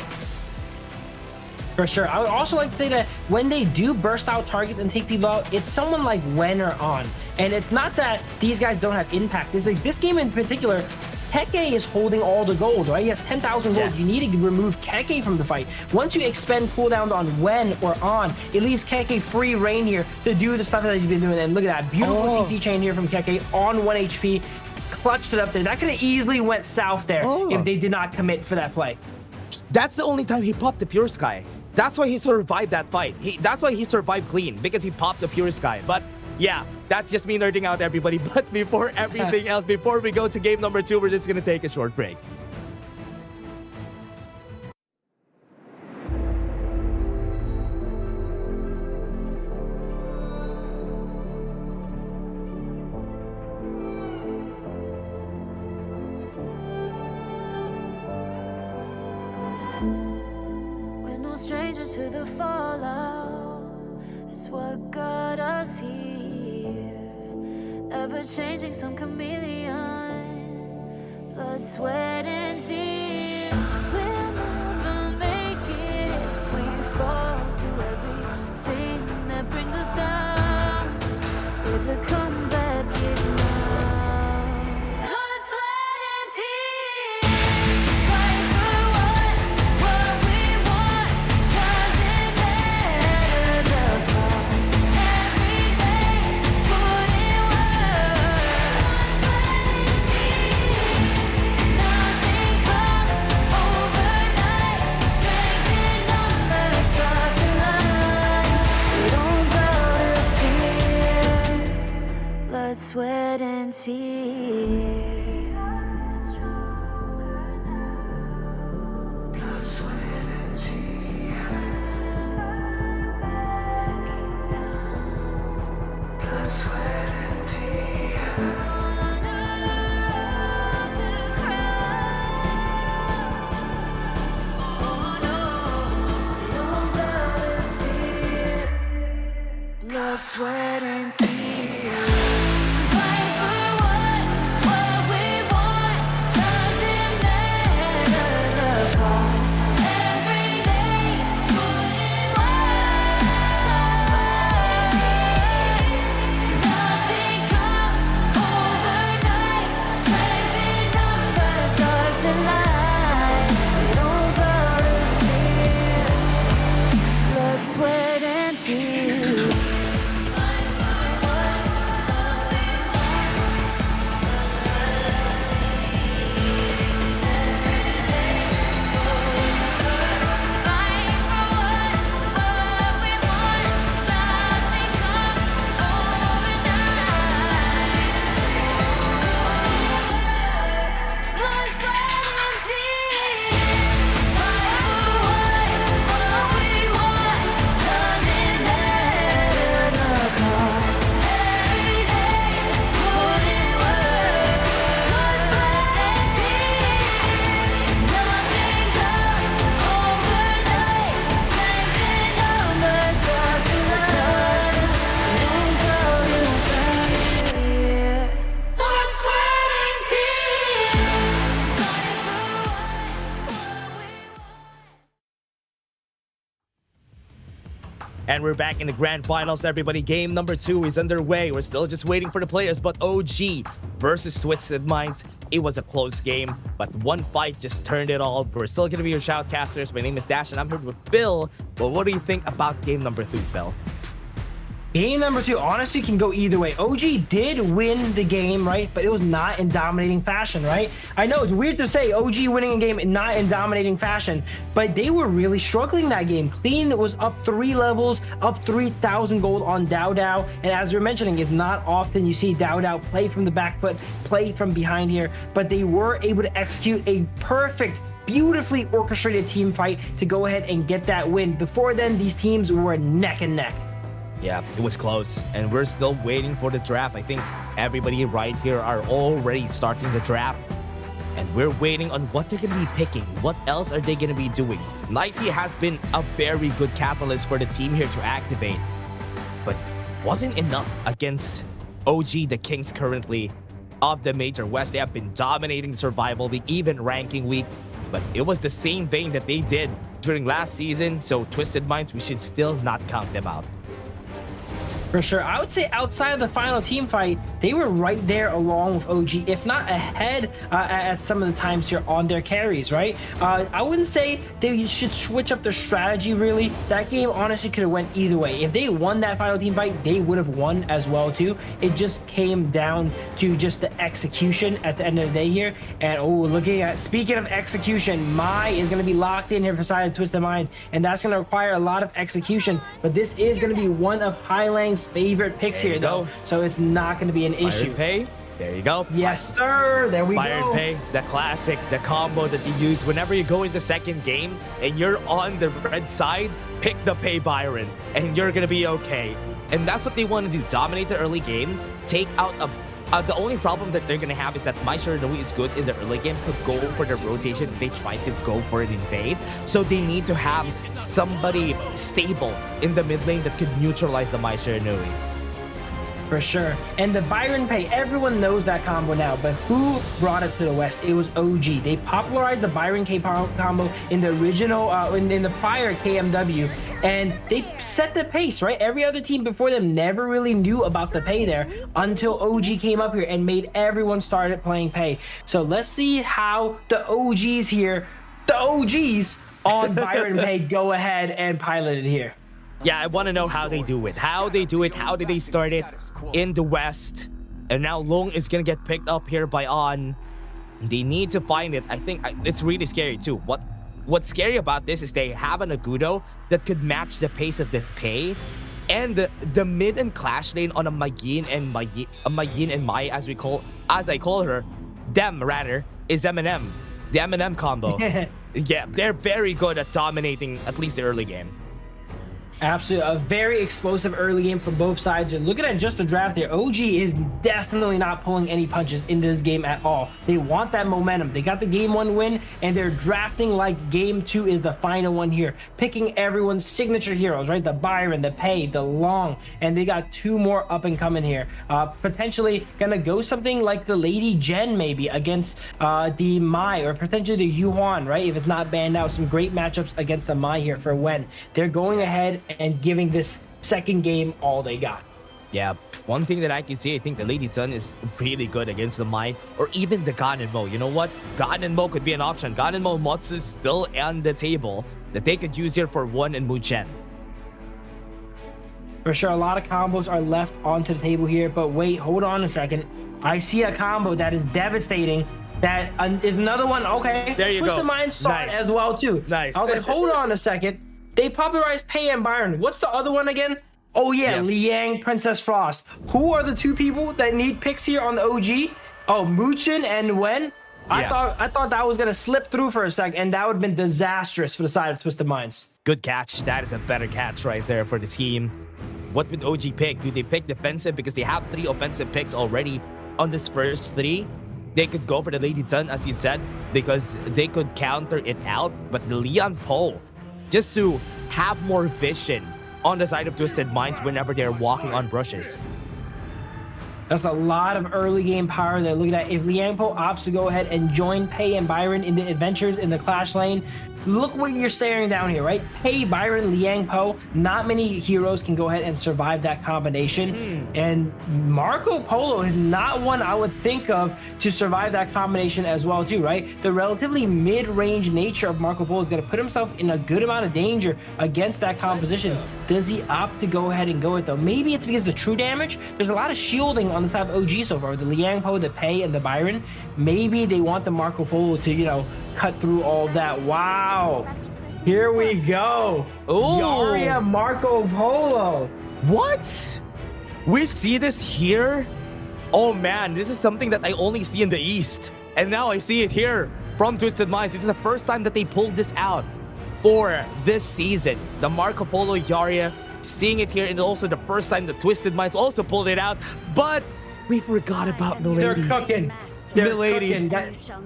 For sure. I would also like to say that when they do burst out targets and take people out, it's someone like Wen or On. And it's not that these guys don't have impact. It's like this game in particular, Keke is holding all the gold, right? He has 10,000 gold. You need to remove Keke from the fight. Once you expend cooldowns on Wen or On, it leaves Keke free reign here to do the stuff that he's been doing. And look at that beautiful CC chain here from Keke on 1 HP. Clutched it up there. That could have easily went south there if they did not commit for that play.
That's the only time he popped the Pure Sky. That's why he survived that fight. That's why he survived clean, because he popped the Pure Sky. But yeah, that's just me nerding out, everybody. But before everything else, before we go to game number 2, we're just going to take a short break.
Strangers to the fallout, it's what got us here. Ever changing, some chameleon, blood, sweat, and tears. We'll never make it if we fall to everything that brings us down. With a comeback is now. Blood, sweat, and tears. Fight for what we want. Doesn't matter the cost. Every day, put in work. Blood, sweat, and tears. Nothing comes overnight. Strength in numbers start to line. We don't bow to fear. Blood, sweat, and tears. Blood, sweat, and tears. Fight for what we want. Doesn't matter the cost. Every day, put in work. Nothing comes overnight. Strength in numbers starts to line. We don't bow to fear. Blood, sweat, and tears.
And we're back in the grand finals, everybody. Game number 2 is underway. We're still just waiting for the players, but OG versus Twisted Minds. It was a close game, but one fight just turned it all. We're still going to be your shoutcasters. My name is Dash, and I'm here with Phil. But what do you think about game number 2, Phil?
Game number 2 honestly can go either way. OG did win the game, right? But it was not in dominating fashion, right? I know it's weird to say OG winning a game not in dominating fashion, but they were really struggling that game. Clean was up 3 levels, up 3,000 gold on Dao Dao. And as we're mentioning, it's not often you see Dao Dao play from the back foot, play from behind here, but they were able to execute a perfect, beautifully orchestrated team fight to go ahead and get that win. Before then, these teams were neck and neck.
Yeah, it was close, and we're still waiting for the draft. I think everybody right here are already starting the draft, and we're waiting on what they're going to be picking. What else are they going to be doing? Nike has been a very good catalyst for the team here to activate, but wasn't enough against OG, the Kings currently of the Major West. They have been dominating survival, the even ranking week, but it was the same thing that they did during last season. So Twisted Minds, we should still not count them out.
For sure. I would say outside of the final team fight, they were right there along with OG, if not ahead at some of the times here on their carries, right? I wouldn't say they should switch up their strategy, really. That game honestly could have went either way. If they won that final team fight, they would have won as well, too. It just came down to just the execution at the end of the day here. And, speaking of execution, Mai is going to be locked in here for side of Twisted Mind, and that's going to require a lot of execution. But this is going to be one of Highlang's favorite picks here, though, so it's not going to be an issue.
Pay, there you go.
Yes, sir. There we go.
Pay, the classic, the combo that you use whenever you go in the second game and you're on the red side. Pick the Pay Byron, and you're gonna be okay. And that's what they want to do: dominate the early game, take out a. The only problem that they're gonna have is that My Shiranui is good in the early game, could go for the rotation if they try to go for an invade. So they need to have somebody stable in the mid lane that could neutralize the My Shiranui.
For sure. And the Byron Pay, everyone knows that combo now, but who brought it to the West? It was OG. They popularized the Byron K combo in the original, in the prior KMW, and they set the pace, right? Every other team before them never really knew about the Pay there until OG came up here and made everyone started playing Pay. So let's see how the OGs here, the OGs on Byron Pay, go ahead and pilot it here.
Yeah, I want to know how they do it. How they do it. How did they start it in the West? And now Long is going to get picked up here by On. They need to find it. I think it's really scary too. What's scary about this is they have an Agudo that could match the pace of the Pay. And the mid and clash lane on a Magin and Mai, as I call her, them rather, is Eminem. The Eminem combo. Yeah, they're very good at dominating at least the early game.
Absolutely, a very explosive early game from both sides. And looking at just the draft here, OG is definitely not pulling any punches in this game at all. They want that momentum. They got the game 1 win, and they're drafting like game 2 is the final one here, picking everyone's signature heroes, right? The Byron, the Pay, the Long, and they got 2 more up and coming here. Potentially gonna go something like the Lady Jen maybe against the Mai, or potentially the Yuan, right? If it's not banned out, some great matchups against the Mai here for when they're going ahead and giving this second game all they got.
Yeah, one thing that I can see, I think the Lady Sun is really good against the Mai, or even the Ganenmo. You know what? Ganenmo could be an option. Ganenmo mods is still on the table that they could use here for One and Muchen.
For sure, a lot of combos are left onto the table here, but wait, hold on a second. I see a combo that is devastating. That is another one. Okay,
there you go.
Twisted Mind saw it as well too.
Nice.
I was like, hold on a second. They popularized Pay and Byron. What's the other one again? Oh yeah, Liang, Princess Frost. Who are the 2 people that need picks here on the OG? Oh, Muchen and Wen. I thought that was gonna slip through for a sec, and that would have been disastrous for the side of Twisted Minds.
Good catch. That is a better catch right there for the team. What would OG pick? Do they pick defensive because they have 3 offensive picks already on this first 3? They could go for the Lady Sun, as you said, because they could counter it out. But the Leon Poe, just to have more vision on the side of Twisted Minds whenever they're walking on brushes.
That's a lot of early game power they're looking at. If Liang Po opts to go ahead and join Pei and Byron in the adventures in the Clash lane, look what you're staring down here, right? Pei, Byron, Liang Po, not many heroes can go ahead and survive that combination. And Marco Polo is not one I would think of to survive that combination as well too, right? The relatively mid-range nature of Marco Polo is going to put himself in a good amount of danger against that composition. Does he opt to go ahead and go it though? Maybe it's because the true damage, there's a lot of shielding on the side of OG so far, the Liang Po, the Pei, and the Byron. Maybe they want the Marco Polo to, you know, cut through all that. Wow. Here we go.
Ooh.
Yaria Marco Polo.
What? We see this here? Oh man, this is something that I only see in the East. And now I see it here from Twisted Minds. This is the first time that they pulled this out for this season. The Marco Polo Yaria, seeing it here, and also the first time the Twisted Minds also pulled it out. But we forgot about Milady.
They're cooking. Cooking.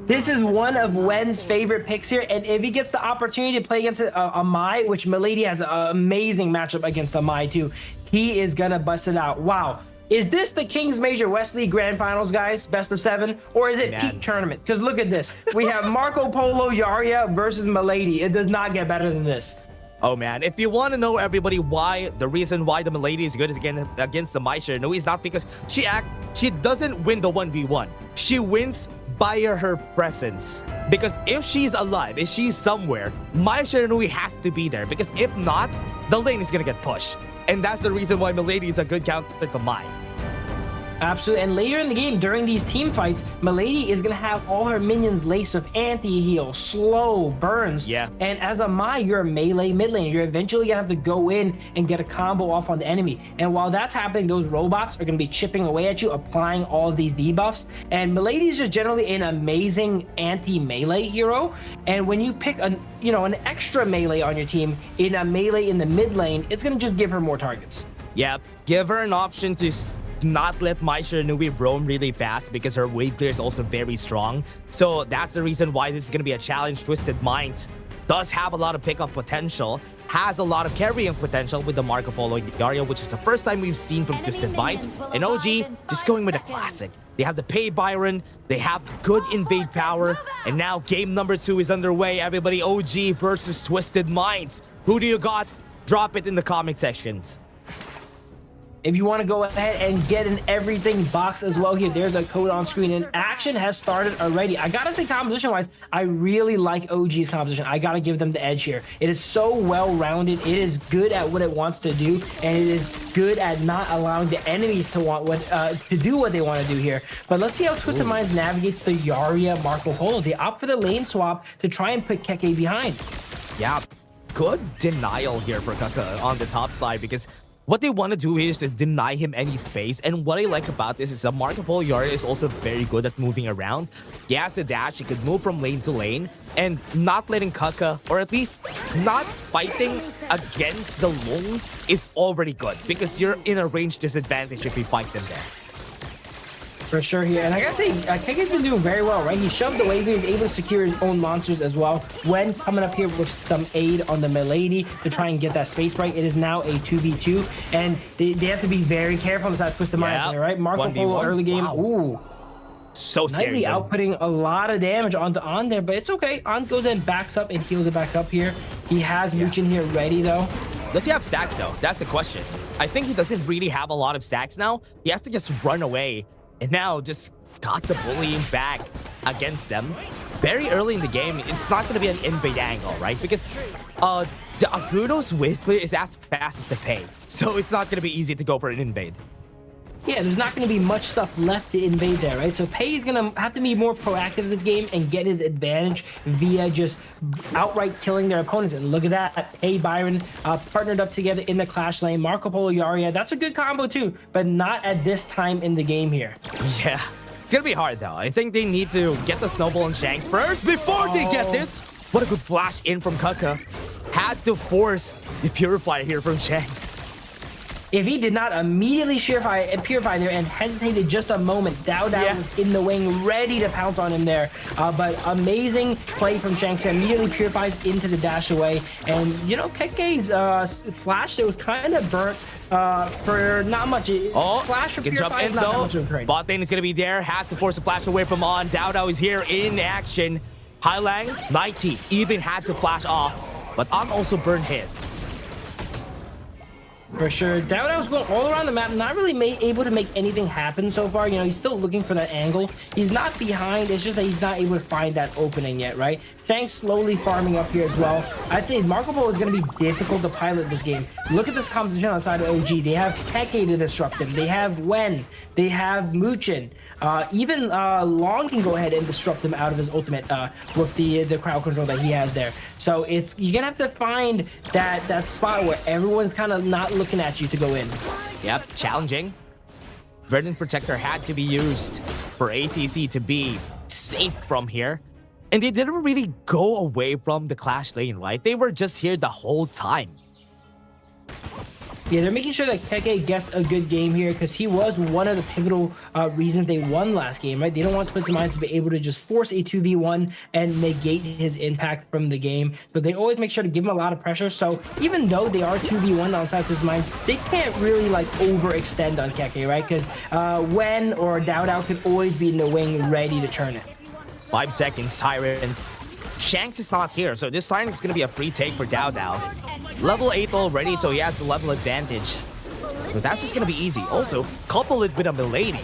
This is one of Wen's favorite picks here, and if he gets the opportunity to play against a Mai, which Milady has an amazing matchup against the Mai too, he is gonna bust it out. Wow. Is this the Kings Major West League Grand Finals, guys? Best of 7? Or is it peak tournament? Because look at this. We have Marco Polo Yaria versus Milady. It does not get better than this.
Oh man, if you want to know, everybody, why the reason why the Milady is good is against the Mai Shiranui is not because she doesn't win the 1v1. She wins by her presence. Because if she's alive, if she's somewhere, Mai Shiranui has to be there. Because if not, the lane is gonna get pushed. And that's the reason why Milady is a good counter to Mai.
Absolutely. And later in the game, during these team fights, Milady is going to have all her minions laced with anti-heal, slow, burns.
Yeah.
And as a Mai, you're a melee mid lane. You're eventually going to have to go in and get a combo off on the enemy. And while that's happening, those robots are going to be chipping away at you, applying all of these debuffs. And Milady is just generally an amazing anti-melee hero. And when you pick an extra melee on your team in a melee in the mid lane, it's going to just give her more targets.
Yeah, give her an option to not let Mai Shiranui roam really fast because her wave clear is also very strong. So that's the reason why this is going to be a challenge. Twisted Minds does have a lot of pickup potential, has a lot of carrying potential with the Marco Polo Yaria, which is the first time we've seen from Twisted Minds. And OG just going with the classic. They have the Pay Byron, they have good invade power, and now game number 2 is underway. Everybody, OG versus Twisted Minds. Who do you got? Drop it in the comment sections.
If you want to go ahead and get an everything box as well here, there's a code on screen and action has started already. I gotta say, composition wise, I really like OG's composition. I gotta give them the edge here. It is so well rounded. It is good at what it wants to do, and it is good at not allowing the enemies to do what they want to do here. But let's see how Twisted Minds navigates the Yaria Marco Polo. They opt for the lane swap to try and put Keke behind.
Yeah, good denial here for Kaka on the top side, because what they want to do is just deny him any space. And what I like about this is that Marco Polo Yaria is also very good at moving around. He has the dash, he could move from lane to lane, and not letting Kaka, or at least not fighting against the Lung, is already good, because you're in a range disadvantage if you fight them there.
For sure here. And I gotta say, Keke's been doing very well, right? He shoved away, he was able to secure his own monsters as well when coming up here with some aid on the Milady to try and get that space right. It is now a 2v2, and they have to be very careful on the side of Twisted Minds, right? Marco Polo early game.
Wow.
Ooh.
So scary.
Nightly outputting a lot of damage onto On there, but it's okay. On goes in, backs up, and heals it back up here. He has Muchin here ready, though.
Does he have stacks, though? That's the question. I think he doesn't really have a lot of stacks now. He has to just run away. And now just got the bullying back against them. Very early in the game, it's not going to be an invade angle, right? Because the Agudo's wave clear is as fast as the Pay. So it's not going to be easy to go for an invade.
Yeah, there's not going to be much stuff left to invade there, right? So Pei is going to have to be more proactive in this game and get his advantage via just outright killing their opponents. And look at that. Pei Byron partnered up together in the Clash lane. Marco Polo Yaria, that's a good combo too, but not at this time in the game here.
Yeah, it's going to be hard though. I think they need to get the Snowball and Shanks first before they get this. What a good flash in from Kaka. Had to force the Purifier here from Shanks.
If he did not immediately purify there and hesitated just a moment, Dao was in the wing, ready to pounce on him there. But amazing play from Shanks. Immediately purifies into the dash away. And, you know, Keke's flash, it was kind of burnt for not much. Flash for purify is not that much of a trade.
Bot lane is going to be there. Has to force a flash away from On. Dao is here in action. Hailang, 90, even had to flash off. But On also burned his.
For sure. Dao was going all around the map, not really able to make anything happen so far. You know, he's still looking for that angle. He's not behind. It's just that he's not able to find that opening yet, right? Shanks slowly farming up here as well. I'd say Marco Polo is going to be difficult to pilot this game. Look at this composition outside of OG. They have Keke to disrupt him. They have Wen. They have Muchin. Even Long can go ahead and disrupt him out of his ultimate with the crowd control that he has there. So you're gonna have to find that spot where everyone's kind of not looking at you to go in.
Yep, challenging. Verdant Protector had to be used for ACC to be safe from here. And they didn't really go away from the Clash lane, right? They were just here the whole time.
Yeah, they're making sure that Keke gets a good game here because he was one of the pivotal reasons they won last game, right? They don't want Twisted Minds to be able to just force a 2v1 and negate his impact from the game. So they always make sure to give him a lot of pressure. So even though they are 2v1 outside Twisted Minds, they can't really like overextend on Keke, right? Because Wen or Dao could always be in the wing ready to turn it.
5 seconds, Siren. Shanks is not here, so this time it's going to be a free take for Dao. Level 8 already, so he has the level advantage. So that's just going to be easy. Also, couple it with a Milady.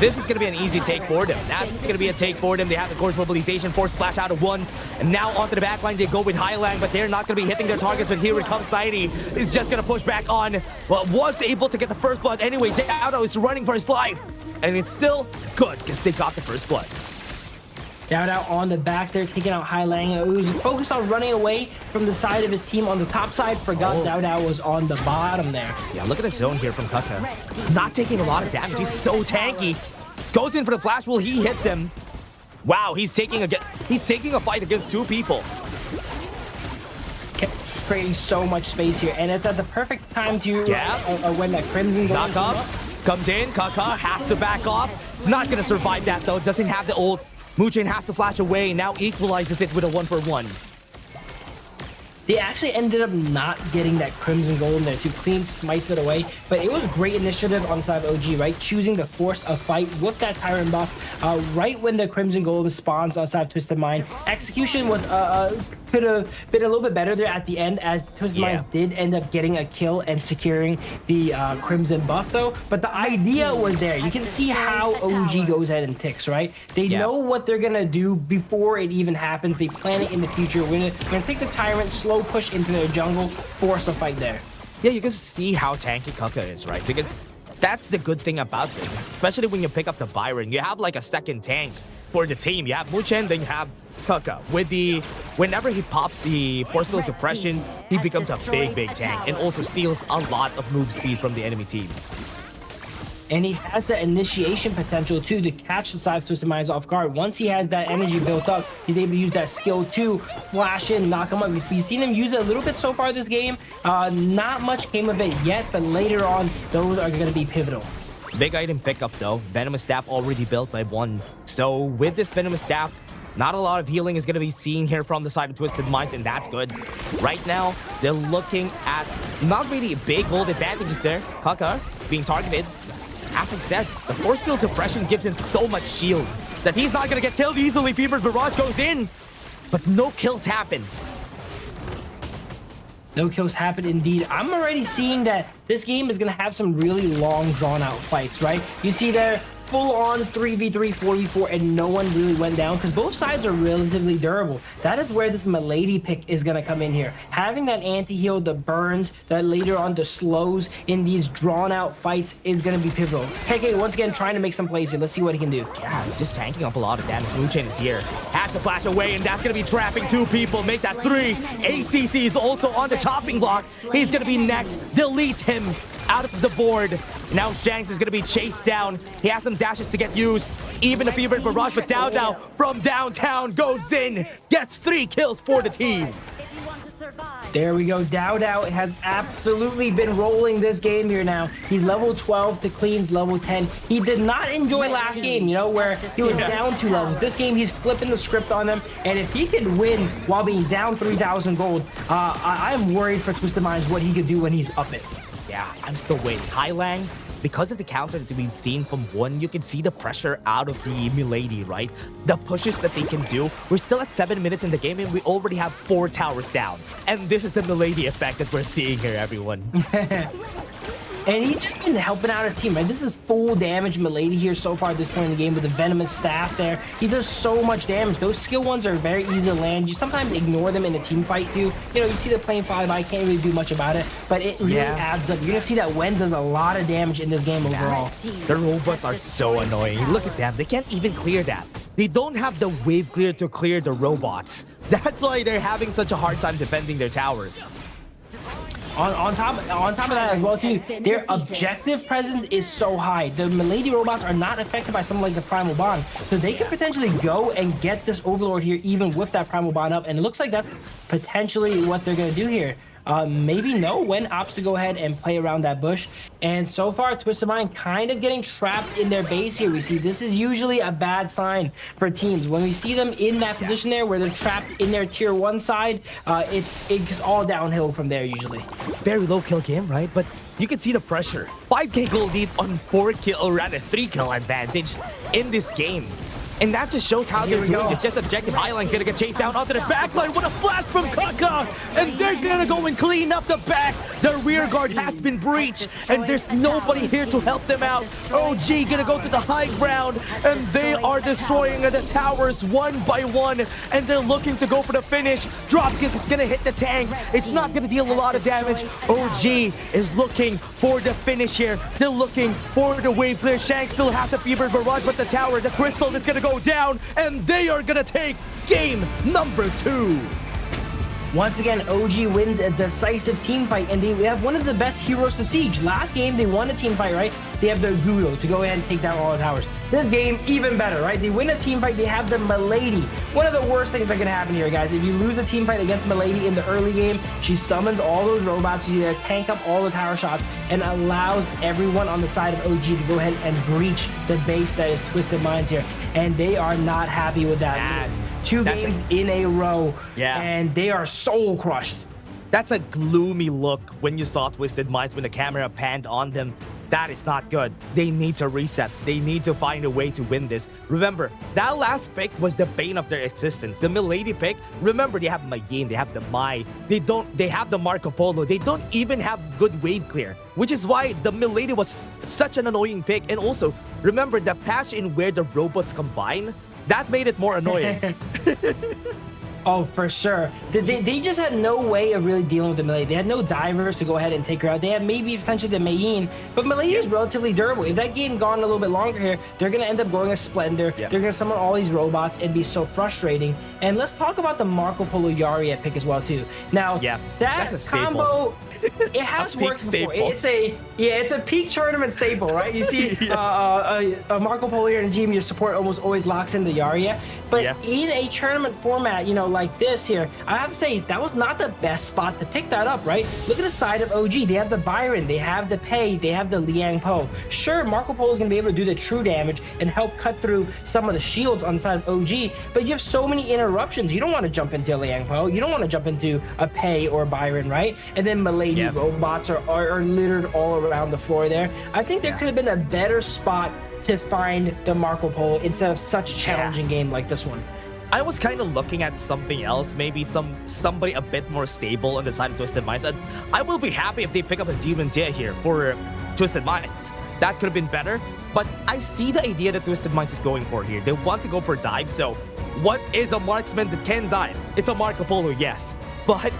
This is going to be an easy take for them. That's going to be a take for them. They have the course mobilization, force splash out of 1. And now onto the back line, they go with Highland, but they're not going to be hitting their targets. But here it comes Tidy. He's just going to push back on. Well, was able to get the first blood anyway. Dao is running for his life. And it's still good because they got the first blood.
Dao on the back there, taking out Highlang. He was focused on running away from the side of his team on the top side. Forgot Dao was on the bottom there.
Yeah, look at the zone here from Kaka. Not taking a lot of damage. He's so tanky. Goes in for the flash. Will he hit them? Wow, he's taking a fight against 2 people.
Creating so much space here, and it's at the perfect time to when that Crimson
knock up comes in. Kaka has to back off. He's not gonna survive that though. Doesn't have the ult. Muchen has to flash away, now equalizes it with a 1-for-1.
They actually ended up not getting that Crimson Golem there. Too clean smites it away, but it was great initiative on the side of OG, right? Choosing to force a fight with that Tyrant buff right when the Crimson Golem spawns outside of Twisted Mind. Execution was could have been a little bit better there at the end, as Twisted Minds did end up getting a kill and securing the Crimson buff though. But the idea was there. You can see how OG goes ahead and ticks, right? They know what they're gonna do before it even happens. They plan it in the future. We're gonna take the Tyrant, slow push into their jungle, force a fight there.
Yeah, you can see how tanky Kaka is, right? Because that's the good thing about this, especially when you pick up the Byron. You have like a second tank for the team. You have Muchen, then you have Kaka. Whenever he pops the force field suppression, he becomes a big tank and also steals a lot of move speed from the enemy team.
And he has the initiation potential too to catch the side of Twisted Minds off guard. Once he has that energy built up, he's able to use that skill to flash in, knock him up. We've seen him use it a little bit so far this game. Not much came of it yet, but later on, those are going to be pivotal.
Big item pickup though. Venomous Staff already built by 1. So with this Venomous Staff, not a lot of healing is going to be seen here from the side of Twisted Minds, and that's good. Right now, they're looking at not really big gold advantages there. Kaka being targeted. As I said, the force field suppression gives him so much shield that he's not going to get killed easily. Fever's Barrage goes in, but no kills happen.
No kills happen indeed. I'm already seeing that this game is going to have some really long, drawn-out fights, right? You see there, full-on 3v3, 4v4, and no one really went down because both sides are relatively durable. That is where this Milady pick is going to come in here. Having that anti-heal, the burns, that later on the slows in these drawn-out fights is going to be pivotal. KK, once again, trying to make some plays here. Let's see what he can do.
Yeah, he's just tanking up a lot of damage. Muchen is here. Has to flash away, and that's going to be trapping 2 people. Make that 3. ACC is also on the chopping block. He's going to be next. Delete him out of the board. Now Shanks is going to be chased down. He has some dashes to get used. Even a Fever Barrage, but Dao from downtown goes in. Gets 3 kills for the team.
There we go. Dao has absolutely been rolling this game here now. He's level 12 to Clean's level 10. He did not enjoy last game, you know, where he was down 2 levels. This game, he's flipping the script on them. And if he could win while being down 3,000 gold, I'm worried for Twisted Minds what he could do when he's up it.
Yeah, I'm still waiting. Highlang, because of the counter that we've seen from 1, you can see the pressure out of the Milady, right? The pushes that they can do. We're still at 7 minutes in the game and we already have 4 towers down. And this is the Milady effect that we're seeing here, everyone.
And he's just been helping out his team, right? This is full damage Milady here so far at this point in the game with the Venomous Staff there. He does so much damage. Those skill ones are very easy to land. You sometimes ignore them in a team fight too. You know, you see the playing 5, I can't really do much about it, but it really adds up. You're gonna see that Wen does a lot of damage in this game overall.
The robots are so annoying. Look at them. They can't even clear that. They don't have the wave clear to clear the robots. That's why they're having such a hard time defending their towers.
On top of that as well too, their objective presence is so high. The Milady robots are not affected by something like the Primal Bond, so they could potentially go and get this Overlord here even with that Primal Bond up, and it looks like that's potentially what they're going to do here. maybe know when ops to go ahead and play around that bush. And so far, Twisted Mind kind of getting trapped in their base here. We see this is usually a bad sign for teams. When we see them in that position there where they're trapped in their tier 1 side, it's all downhill from there usually.
Very low kill game, right? But you can see the pressure. 5k gold lead on 4 kill, or rather 3 kill advantage in this game. And that just shows how they're doing. It's just objective. Highline's gonna get chased down onto the backline. What a flash from Kaka! And they're gonna go and clean up the back. The rear guard has been breached, and there's nobody here to help them out. OG gonna go to the high ground, and they are destroying the towers one by one, and they're looking to go for the finish. Dropkick is gonna hit the tank. It's not gonna deal a lot of damage. OG is looking for the finish here. They're looking for the wave clear. Shank still has the fever barrage, but the tower, the crystal is gonna go down, and they are gonna take game number 2.
Once again, OG wins a decisive team fight, and we have one of the best heroes to siege. Last game, they won a team fight, right? They have the Gudo to go ahead and take down all the towers. This game, even better, right? They win a team fight, they have the Milady. One of the worst things that can happen here, guys. If you lose a team fight against Milady in the early game, she summons all those robots, she's there, tank up all the tower shots, and allows everyone on the side of OG to go ahead and breach the base that is Twisted Minds here. And they are not happy with that. Two games in a row, and they are soul crushed.
That's a gloomy look when you saw Twisted Minds when the camera panned on them. That is not good. They need to reset. They need to find a way to win this. Remember, that last pick was the bane of their existence. The Milady pick, remember, they have Mayin, they have the Mai, they have the Marco Polo. They don't even have good wave clear, which is why the Milady was such an annoying pick. And also, remember the patch in where the robots combine? That made it more annoying.
Oh, for sure. They just had no way of really dealing with the Milady. They had no divers to go ahead and take her out. They had maybe potentially the Mayin, but Milady is relatively durable. If that game gone a little bit longer here, they're going to end up going a Splendor. They're going to summon all these robots and be so frustrating. And let's talk about the Marco Polo Yaria pick as well, too. Now, that combo, it has worked before. It's a peak tournament staple, right? You see a Marco Polo here in GM, your support almost always locks in the Yaria. But in a tournament format, you know, like this here, I have to say that was not the best spot to pick that up, right? Look at the side of OG. They have the Byron, they have the Pei, they have the Liang Po. Sure, Marco Polo is going to be able to do the true damage and help cut through some of the shields on the side of OG, but you have so many interruptions. You don't want to jump into Liang Po. You don't want to jump into a Pei or Byron, right? And then Milady robots are littered all around the floor there. I think there could have been a better spot to find the Marco Polo instead of such a challenging game like this one.
I was kind of looking at something else, maybe somebody a bit more stable on the side of Twisted Minds. I will be happy if they pick up a Demon Jia here for Twisted Minds. That could have been better, but I see the idea that Twisted Minds is going for here. They want to go for dive, so what is a marksman that can dive? It's a Marco Polo, yes, but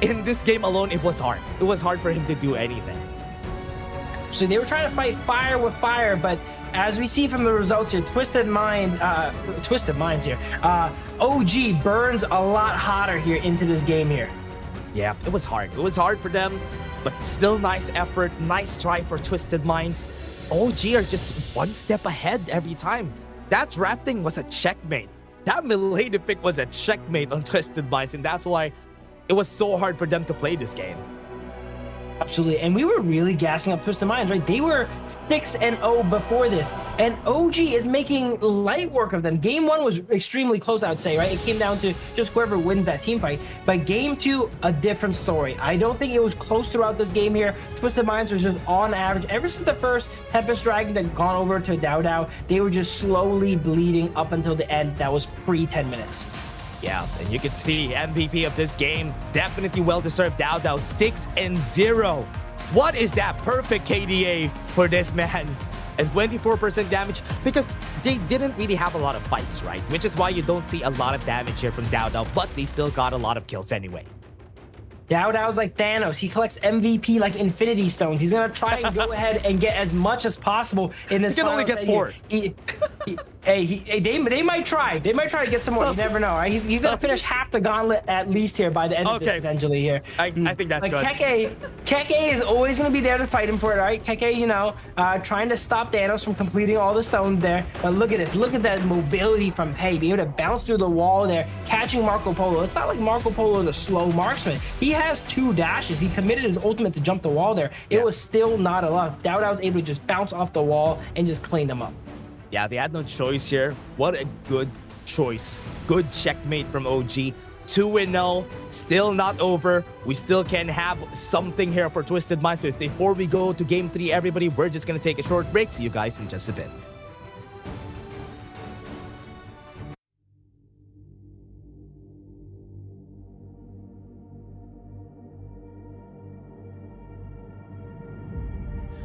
in this game alone, it was hard. It was hard for him to do anything.
So they were trying to fight fire with fire, but as we see from the results here, Twisted Minds here, OG burns a lot hotter here into this game here.
Yeah, it was hard. It was hard for them, but still nice effort, nice try for Twisted Minds. OG are just one step ahead every time. That drafting was a checkmate. That Milady pick was a checkmate on Twisted Minds, and that's why it was so hard for them to play this game.
Absolutely, and we were really gassing up Twisted Minds, right? They were 6-0 before this, and OG is making light work of them. Game 1 was extremely close, I would say, right? It came down to just whoever wins that team fight, but Game 2, a different story. I don't think it was close throughout this game here. Twisted Minds was just on average, ever since the first Tempest Dragon that gone over to Dao Dao, they were just slowly bleeding up until the end. That was pre-10 minutes.
Yeah, and you can see MVP of this game, definitely well-deserved. Dao Dao 6-0. What is that perfect KDA for this man? And 24% damage, because they didn't really have a lot of fights, right? Which is why you don't see a lot of damage here from Dao Dao, but they still got a lot of kills anyway.
Dao Dao's like Thanos. He collects MVP like Infinity Stones. He's going to try and go ahead and get as much as possible in this.
He can only get 4.
They might try. They might try to get some more. You never know. Right? He's gonna finish half the gauntlet at least here by the end of this potentially here.
I think that's good.
Keke is always gonna be there to fight him for it, right? Keke, you know, trying to stop Thanos from completing all the stones there. But look at this. Look at that mobility from Pei, being able to bounce through the wall there, catching Marco Polo. It's not like Marco Polo is a slow marksman. He has 2 dashes. He committed his ultimate to jump the wall there. It was still not enough. Dao was able to just bounce off the wall and just clean them up.
Yeah, they had no choice here. What a good choice. Good checkmate from OG. 2-0, still not over. We still can have something here for Twisted Minds. But before we go to Game 3, everybody, we're just going to take a short break. See you guys in just a bit.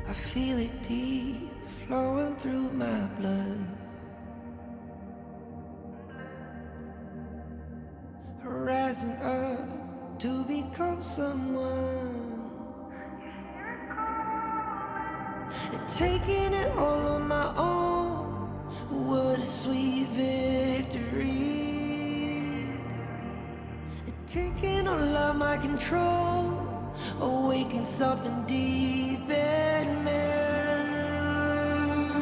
I feel it deep flowing through my blood. Rising up to become someone, and taking it all on my own. What a sweet victory. And taking all of my control, awaken something deep in me.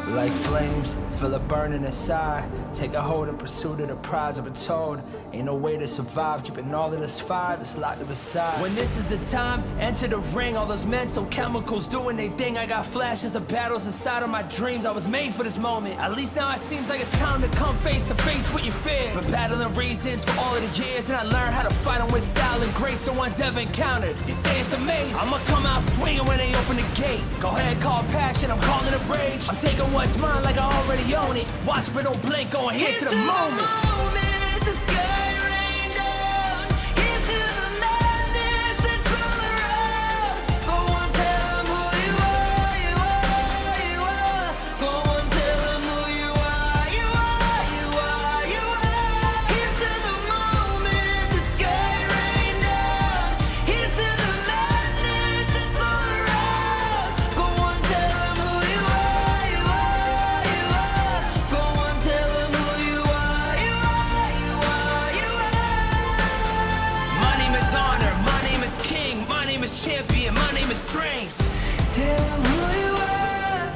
Like flames, feel it burning inside. Take a hold and pursuit of the prize. I've been told, ain't no way to survive. Keeping all of this fire that's locked up inside. When this is the time, enter the ring. All those mental chemicals doing they thing. I got flashes of battles inside of my dreams. I was made for this moment. At least now it seems like it's time to come face to face with your fear. Been battling reasons for all of the years, and I learned how to fight them with style and grace no one's ever encountered. You say it's amazing, I'ma come out swinging when they open the gate. Go ahead, call passion, I'm calling it rage. I'm taking what's mine like I already own it. Watch but don't blink, going here to the moment.
The sky rained down. Here's to the madness that's all around. Go on, tell them who you are, you are, you are. Go on, tell them who you are, you are, you are, you are. Here's to the moment, the sky rained down. Here's to the madness that's all around. Go on, tell them who you are, you are, you are. Go on, tell them who you are, you are, you are, you are.
My name is honor, my name is king, my name is champion, my name is strength.
Tell them who you are.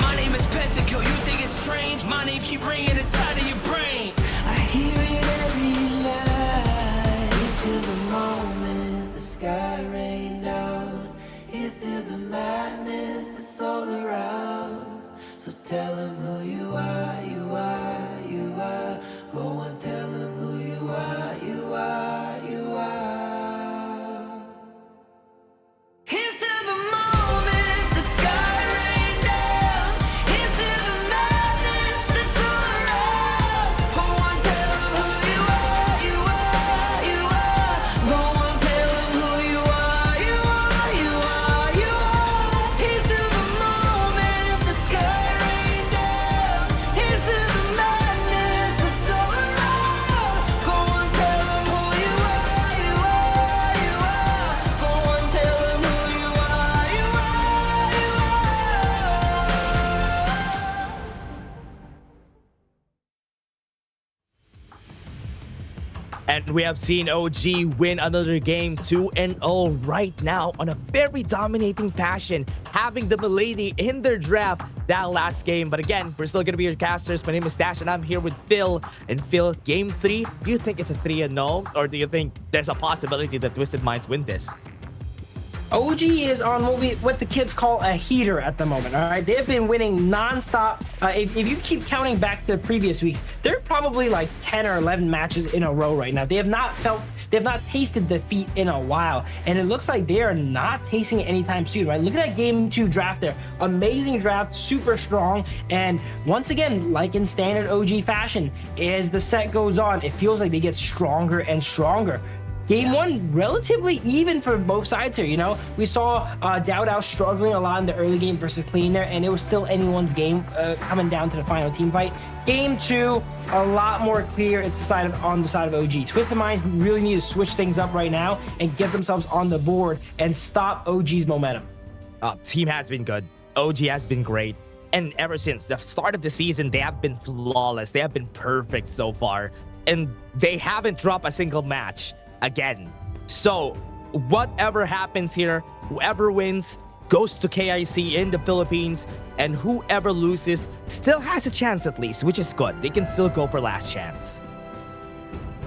My name is Pentakill, you think it's strange? My name keep ringing inside of your brain.
I hear it every night. Here's to the moment the sky rained down. Here's to the madness that's all around. So tell them who you are, you are, you are. Go and tell them who you are, you are, you are. Here's to the moment the sky rained down. Here's to the madness that's all around. Go on, tell them who you are, you are, you are. Go on, tell them who you are, you are, you are, you are. Here's to the moment the sky rained down. Here's to the madness that's all around. Go on, tell them who you are, you are, you are. Go on, tell them who you are, you are, you are.
And we have seen OG win another game 2-0 right now on a very dominating fashion, having the Milady in their draft that last game. But again, we're still going to be your casters. My name is Dash, and I'm here with Phil. And Phil, game 3, do you think it's a 3-0? Or do you think there's a possibility that Twisted Minds win this?
OG is on what the kids call a heater at the moment. All right, they've been winning nonstop. If you keep counting back to the previous weeks, they're probably like 10 or 11 matches in a row right now. They have not tasted defeat in a while, and it looks like they are not tasting it anytime soon. Right? Look at that game 2 draft there. Amazing draft, super strong, and once again, like in standard OG fashion, as the set goes on, it feels like they get stronger and stronger. Game 1, relatively even for both sides here, you know? We saw Dao struggling a lot in the early game versus Clean there, and it was still anyone's game coming down to the final team fight. Game 2, a lot more clear. It's decided on the side of OG. Twisted Minds really need to switch things up right now and get themselves on the board and stop OG's momentum.
Team has been good. OG has been great. And ever since the start of the season, they have been flawless. They have been perfect so far. And they haven't dropped a single match again. So whatever happens here, whoever wins goes to KIC in the Philippines, and whoever loses still has a chance at least, which is good. They can still go for last chance.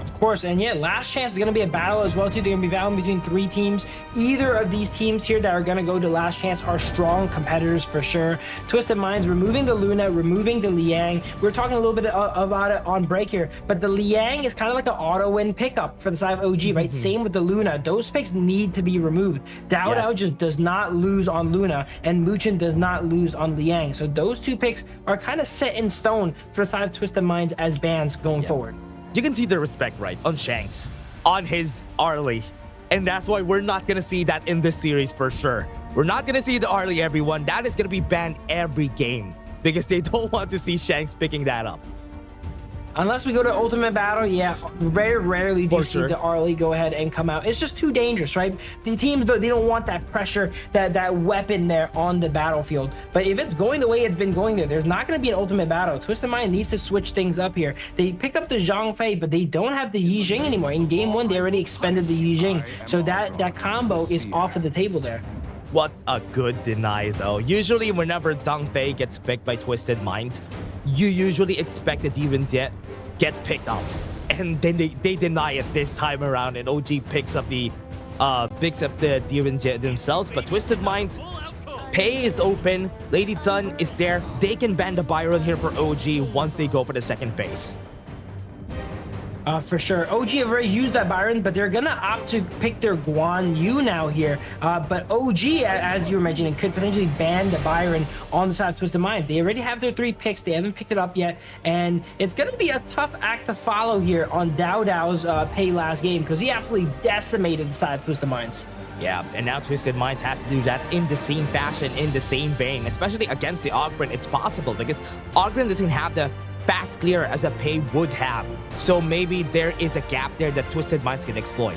Of course, and yeah, last chance is going to be a battle as well too. They're going to be battling between 3 teams. Either of these teams here that are going to go to last chance are strong competitors for sure. Twisted Minds removing the Luna, removing the Liang. We were talking a little bit about it on break here, but the Liang is kind of like an auto win pickup for the side of OG, right? Same with the Luna. Those picks need to be removed. Dao just does not lose on Luna, and Muchin does not lose on Liang. So those 2 picks are kind of set in stone for the side of Twisted Minds as bans going forward.
You can see the respect, right, on Shanks, on his Arlie. And that's why we're not going to see that in this series for sure. We're not going to see the Arlie, everyone. That is going to be banned every game because they don't want to see Shanks picking that up.
Unless we go to Ultimate Battle, yeah, very rarely do you see the Arlie go ahead and come out. It's just too dangerous, right? The teams, they don't want that pressure, that weapon there on the battlefield. But if it's going the way it's been going there's not going to be an Ultimate Battle. Twisted Mind needs to switch things up here. They pick up the Zhang Fei, but they don't have the Yi Jing anymore. In game 1, they already expended the Yi Jing. So that combo is off of the table there.
What a good deny, though. Usually, whenever Zhang Fei gets picked by Twisted Minds, you usually expect the Demon Jet get picked up, and then they deny it this time around, and OG picks up the Demon Jet themselves. But Twisted Minds, Pei is open, Lady Tun is there. They can ban the Byron here for OG once they go for the second phase.
For sure. OG have already used that Byron, but they're going to opt to pick their Guan Yu now here. But OG, as you were mentioning, could potentially ban the Byron on the side of Twisted Mind. They already have their 3 picks. They haven't picked it up yet. And it's going to be a tough act to follow here on Dao Dao's Pei last game because he absolutely decimated the side of Twisted Minds.
Yeah, and now Twisted Minds has to do that in the same fashion, in the same vein, especially against the Ogren. It's possible because Ogren doesn't have the fast clear as a Pei would have. So maybe there is a gap there that Twisted Minds can exploit.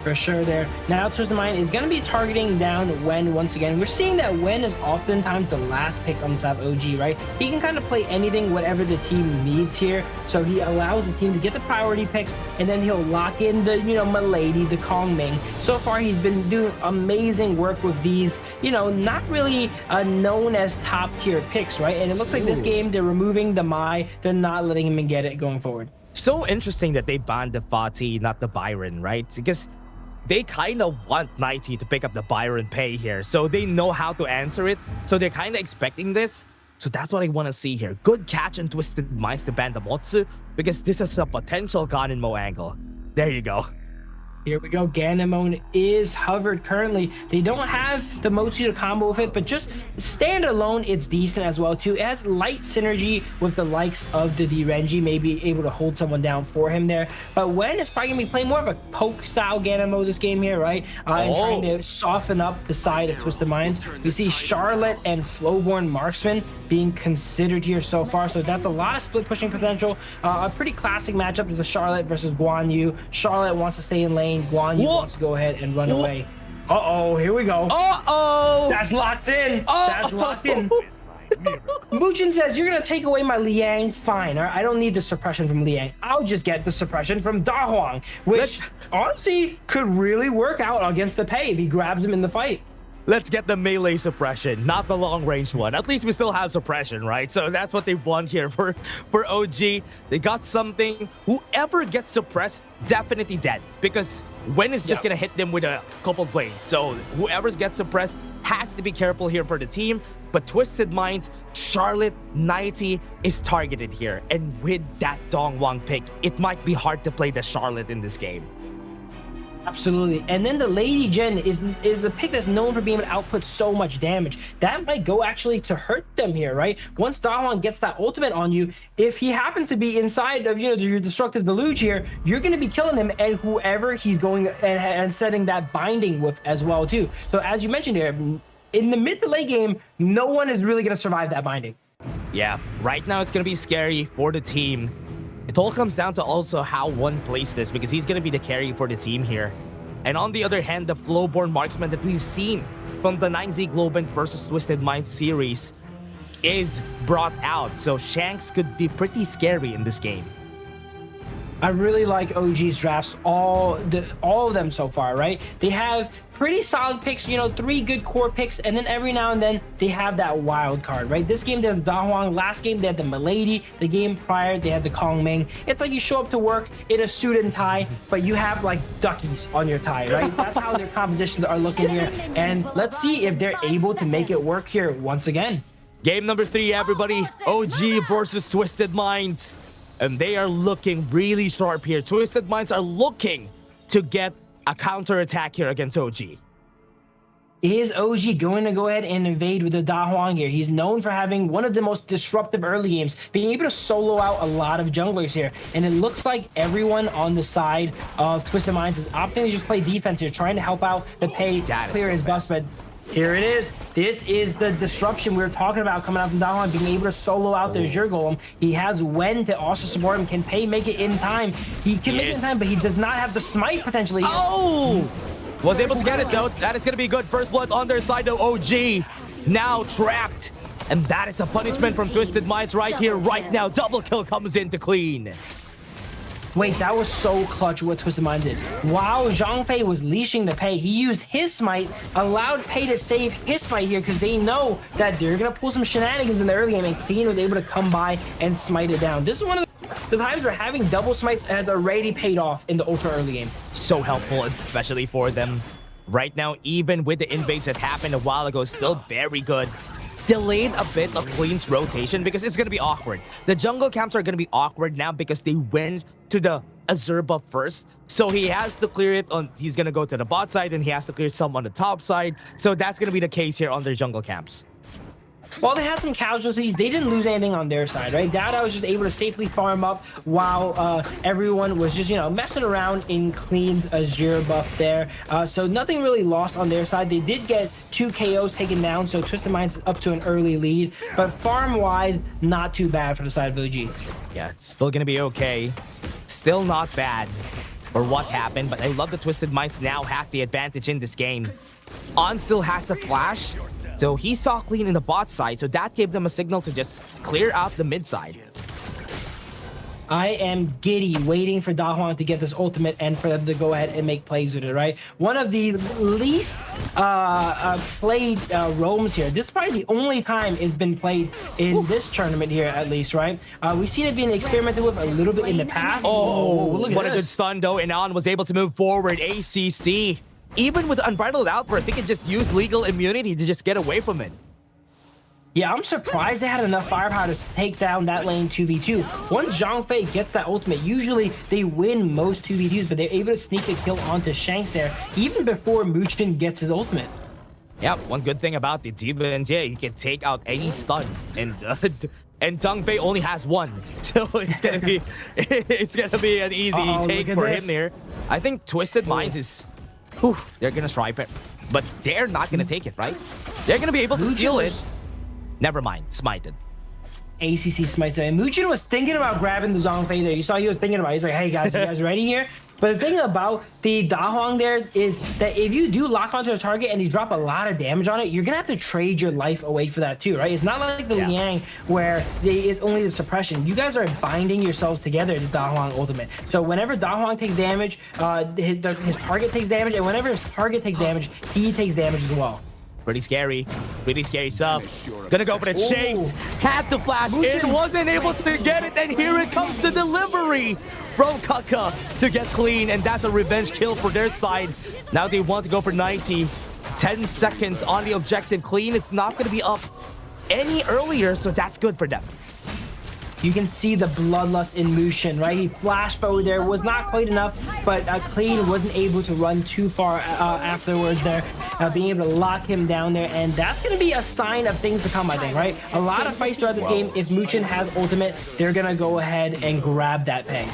For sure there. Now Twisted Mind is going to be targeting down Wen once again. We're seeing that Wen is oftentimes the last pick on the side of OG, right? He can kind of play anything, whatever the team needs here. So he allows his team to get the priority picks, and then he'll lock in the, Milady, the Kong Ming. So far, he's been doing amazing work with these, not really known as top tier picks, right? And it looks like this game, they're removing the Mai. They're not letting him get it going forward.
So interesting that they banned the Fati, not the Byron, right? Because they kind of want 90 to pick up the Byron Pei here. So they know how to answer it. So they're kind of expecting this. So that's what I want to see here. Good catch and Twisted Minds to ban the Motsu, because this is a potential Ganenmo angle. There you go.
Here we go. Ganenmo is hovered currently. They don't have the Motsu to combo with it, but just standalone, it's decent as well too. It has light synergy with the likes of the Renji, maybe able to hold someone down for him there. But Wen is probably gonna be playing more of a poke style Ganenmo this game here, right? And trying to soften up the side of Twisted Minds. We see Charlotte and Flowborn Marksman being considered here so far, so that's a lot of split pushing potential. A pretty classic matchup with the Charlotte versus Guan Yu. Charlotte wants to stay in lane. Guan Yu wants to go ahead and run away. Uh-oh, here we go.
Uh-oh!
That's locked in. That's locked in. Muchin says, you're going to take away my Liang? Fine. All right? I don't need the suppression from Liang. I'll just get the suppression from Da Huang, which honestly could really work out against the Pei if he grabs him in the fight.
Let's get the melee suppression, not the long-range one. At least we still have suppression, right? So that's what they want here for OG. They got something. Whoever gets suppressed, definitely dead. Because Wen is just going to hit them with a couple blades. So whoever gets suppressed has to be careful here for the team. But Twisted Minds, Charlotte, 90 is targeted here. And with that Dongwang pick, it might be hard to play the Charlotte in this game.
Absolutely. And then the Lady Gen is a pick that's known for being able to output so much damage. That might go actually to hurt them here, right? Once Da Huang gets that ultimate on you, if he happens to be inside of, your destructive deluge here, you're going to be killing him and whoever he's going and setting that binding with as well too. So as you mentioned here, in the mid to late game, no one is really going to survive that binding.
Yeah, right now it's going to be scary for the team. It all comes down to also how one plays this, because he's going to be the carry for the team here. And on the other hand, the Flowborn Marksman that we've seen from the 9Z Globant versus Twisted Minds series is brought out. So Shanks could be pretty scary in this game.
I really like OG's drafts, all of them so far, right? They have pretty solid picks, 3 good core picks, and then every now and then they have that wild card, right? This game they had the Da Huang, last game they had the Milady, the game prior they had the Kong Ming. It's like you show up to work in a suit and tie, but you have like duckies on your tie, right? That's how their compositions are looking here, and let's see if they're able to make it work here once again.
Game number 3, everybody. OG versus Twisted Minds. And they are looking really sharp here. Twisted Minds are looking to get a counter attack here against OG.
Is OG going to go ahead and invade with the Da Huang here? He's known for having one of the most disruptive early games, being able to solo out a lot of junglers here. And it looks like everyone on the side of Twisted Minds is opting to just play defense here, trying to help out the Pei clear his bus. But here it is. This is the disruption we were talking about coming out from Da Huang, being able to solo out their Zhur Golem. He has Wen to also support him. Can Pei make it in time? He can make it in time, but he does not have the smite potentially.
Oh! Was able to get it though. That is going to be good. First blood on their side though. OG now trapped. And that is a punishment from Twisted Minds right here, right now. Double kill comes in to clean.
Wait, that was so clutch what Twisted Mind did. While Zhang Fei was leashing the Pei, he used his smite, allowed Pei to save his smite here because they know that they're going to pull some shenanigans in the early game, and Clean was able to come by and smite it down. This is one of the times where having double smites has already paid off in the ultra early game.
So helpful, especially for them. Right now, even with the invades that happened a while ago, still very good. Delayed a bit of Clean's rotation because it's going to be awkward. The jungle camps are going to be awkward now because they went to the Azure buff first. So he has to clear it on, he's going to go to the bot side and he has to clear some on the top side. So that's going to be the case here on their jungle camps.
While they had some casualties, they didn't lose anything on their side, right? Dada was just able to safely farm up while everyone was just, messing around in Clean's Azure buff there. So nothing really lost on their side. They did get 2 KOs taken down, so Twisted Minds is up to an early lead. But farm-wise, not too bad for the side of OG.
Yeah, it's still going to be okay. Still not bad for what happened, but I love the Twisted Minds now have the advantage in this game. On still has the flash. So he saw Clean in the bot side, so that gave them a signal to just clear out the mid side.
I am giddy waiting for Da Huang to get this ultimate and for them to go ahead and make plays with it, right? One of the least played roams here. This is probably the only time it's been played in this tournament here, at least, right? We've seen it being experimented with a little bit in the past.
Oh,
look at
what
this.
A good stun, though, and On was able to move forward. ACC. Even with Unbridled Outburst, he can just use legal immunity to just get away from it.
Yeah, I'm surprised they had enough firepower to take down that lane 2v2. Once Zhang Fei gets that ultimate, usually they win most 2v2s, but they're able to sneak a kill onto Shanks there, even before Muchin gets his ultimate.
Yeah, one good thing about the demons, yeah, he can take out any stun, and Zhang Fei only has 1, so it's gonna be an easy take for him here. I think Twisted Minds is. Whew, they're gonna stripe it, but they're not gonna take it, right? They're gonna be able to steal it. Never mind, smited.
ACC smites it. And Muchin was thinking about grabbing the Zhang Fei there. You saw he was thinking about it. He's like, hey guys, you guys ready here? But the thing about the Da Huang there is that if you do lock onto a target and you drop a lot of damage on it, you're gonna have to trade your life away for that too, right? It's not like the Liang where it's only the suppression. You guys are binding yourselves together to Da Huang ultimate. So whenever Da Huang takes damage, his target takes damage, and whenever his target takes damage, he takes damage as well.
Pretty scary stuff. Gonna go for the chase. Had the flash in, wasn't able to get it, and here it comes the delivery from Kaka to get Clean, and that's a revenge kill for their side. Now they want to go for 90. 10 seconds on the objective. Clean is not gonna be up any earlier, so that's good for them.
You can see the bloodlust in Muchin, right? He flashed over there, was not quite enough, but Clean wasn't able to run too far afterwards there, being able to lock him down there, and that's going to be a sign of things to come, I think, right? A lot of fights throughout this game, if Muchin has ultimate, they're going to go ahead and grab that Pei.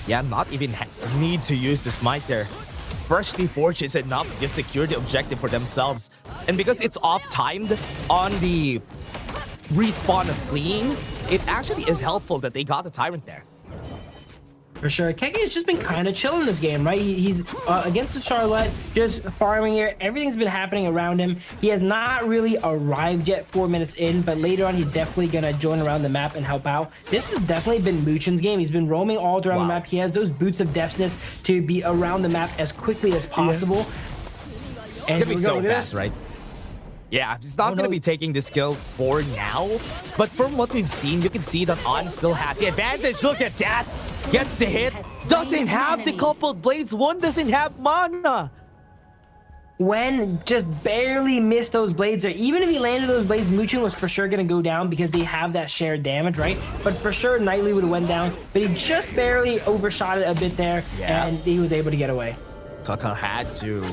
Yeah, not even need to use the smite there. Freshly Forged is enough to just secure the objective for themselves. And because it's off-timed on the respawn of Clean, it actually is helpful that they got the Tyrant there.
For sure. Keke has just been kind of chilling this game, right? He's against the Charlotte, just farming here. Everything's been happening around him. He has not really arrived yet 4 minutes in, but later on, he's definitely going to join around the map and help out. This has definitely been Muchin's game. He's been roaming all around the map. He has those boots of deafness to be around the map as quickly as possible.
Yeah. And it's going to be so fast, right? Yeah, he's not going to be taking this kill for now. But from what we've seen, you can see that On still has the advantage. Look at that. Gets the hit. Doesn't have the coupled blades. One doesn't have mana.
When just barely missed those blades there. Even if he landed those blades, Muchin was for sure going to go down because they have that shared damage, right? But for sure, Knightley would have went down. But he just barely overshot it a bit there, and he was able to get away.
Kaka had to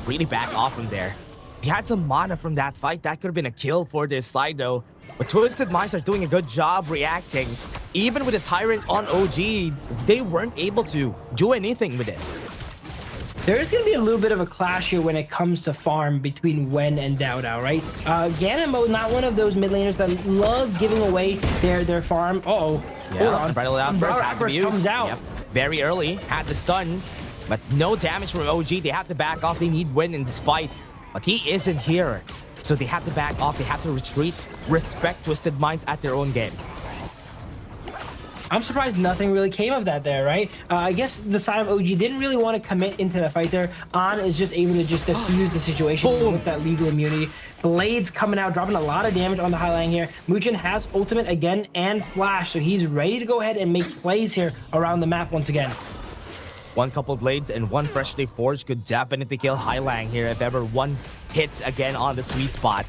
really back off from there. He had some mana from that fight. That could have been a kill for this side, though. But Twisted Minds are doing a good job reacting. Even with a Tyrant on OG, they weren't able to do anything with it.
There's going to be a little bit of a clash here when it comes to farm between Wen and Dao Dao, right? Ganamo, not one of those mid laners that love giving away their farm. Uh-oh.
Yeah, Bridal Outburst
comes out.
Yep. Very early, had the stun, but no damage from OG. They have to back off. They need Wen in this fight. But he isn't here. So they have to back off. They have to retreat. Respect Twisted Minds at their own game.
I'm surprised nothing really came of that there, right? I guess the side of OG didn't really want to commit into the fight there. On is just able to just defuse the situation with that legal immunity. Blades coming out, dropping a lot of damage on the high line here. Muchin has ultimate again and flash, so he's ready to go ahead and make plays here around the map once again.
One couple blades and one freshly forged could definitely kill Highlang here if ever one hits again on the sweet spot.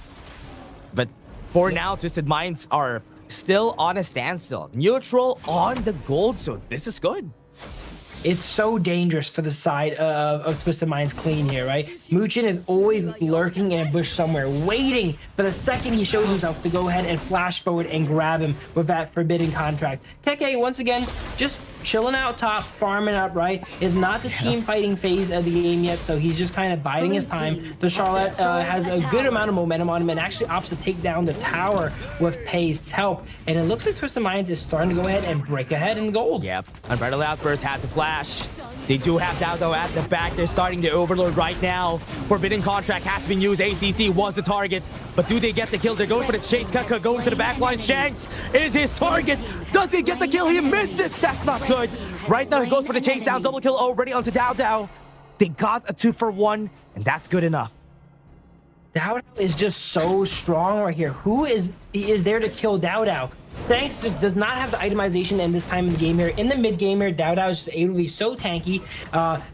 But for now, Twisted Minds are still on a standstill. Neutral on the gold, so this is good.
It's so dangerous for the side of Twisted Minds clean here, right? Muchin is always lurking in a bush somewhere, waiting for the second he shows himself to go ahead and flash forward and grab him with that forbidden contract. Keke, once again, just chilling out top, farming up, right? Is not the team fighting phase of the game yet, so he's just kind of biding his time. The Charlotte has a good amount of momentum on him and actually opts to take down the tower with Pei's help. And it looks like Twisted Minds is starting to go ahead and break ahead in gold.
Yep. Unbridled Outburst had to flash. They do have Dao Dao at the back. They're starting to overload right now. Forbidden contract has been used. ACC was the target. But do they get the kill? They're going for the chase. Kaka going to the back line. Shanks is his target. Does he get the kill? He misses. That's not good. Right now he goes for the chase down. Double kill already onto Dao Dao. They got a 2-for-1, and that's good enough.
Dao Dao is just so strong right here. Who is there to kill Dao Dao? Thanks does not have the itemization in this time in the game here. In the mid game here, Dao Dao is able to be so tanky.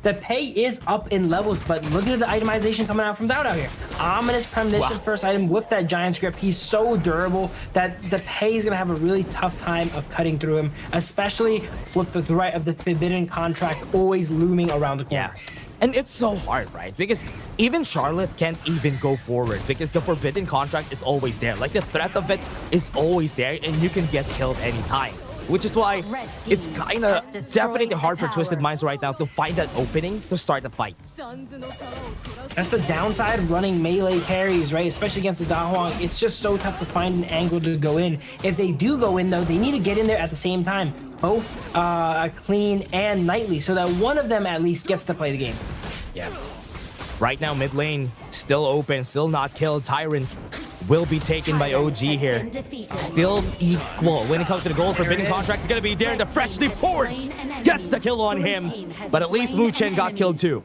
The Pei is up in levels, but look at the itemization coming out from Dao Dao here. Ominous Premonition first item with that Giant Script. He's so durable that the Pei is going to have a really tough time of cutting through him, especially with the threat of the forbidden contract always looming around the corner.
Yeah. And it's so hard, right? Because even Charlotte can't even go forward because the forbidden contract is always there. Like the threat of it is always there and you can get killed anytime. Which is why it's kind of definitely hard for Twisted Minds right now to find that opening to start the fight.
That's the downside of running melee carries, right? Especially against the Da Huang. It's just so tough to find an angle to go in. If they do go in, though, they need to get in there at the same time. Both Clean and Knightley, so that one of them at least gets to play the game.
Yeah. Right now, mid lane still open, still not killed. Tyrant will be taken by OG here. Still equal when it comes to the gold. Forbidden contract is going to be there. The freshly forged gets the kill on him. But at least Muchen got killed too.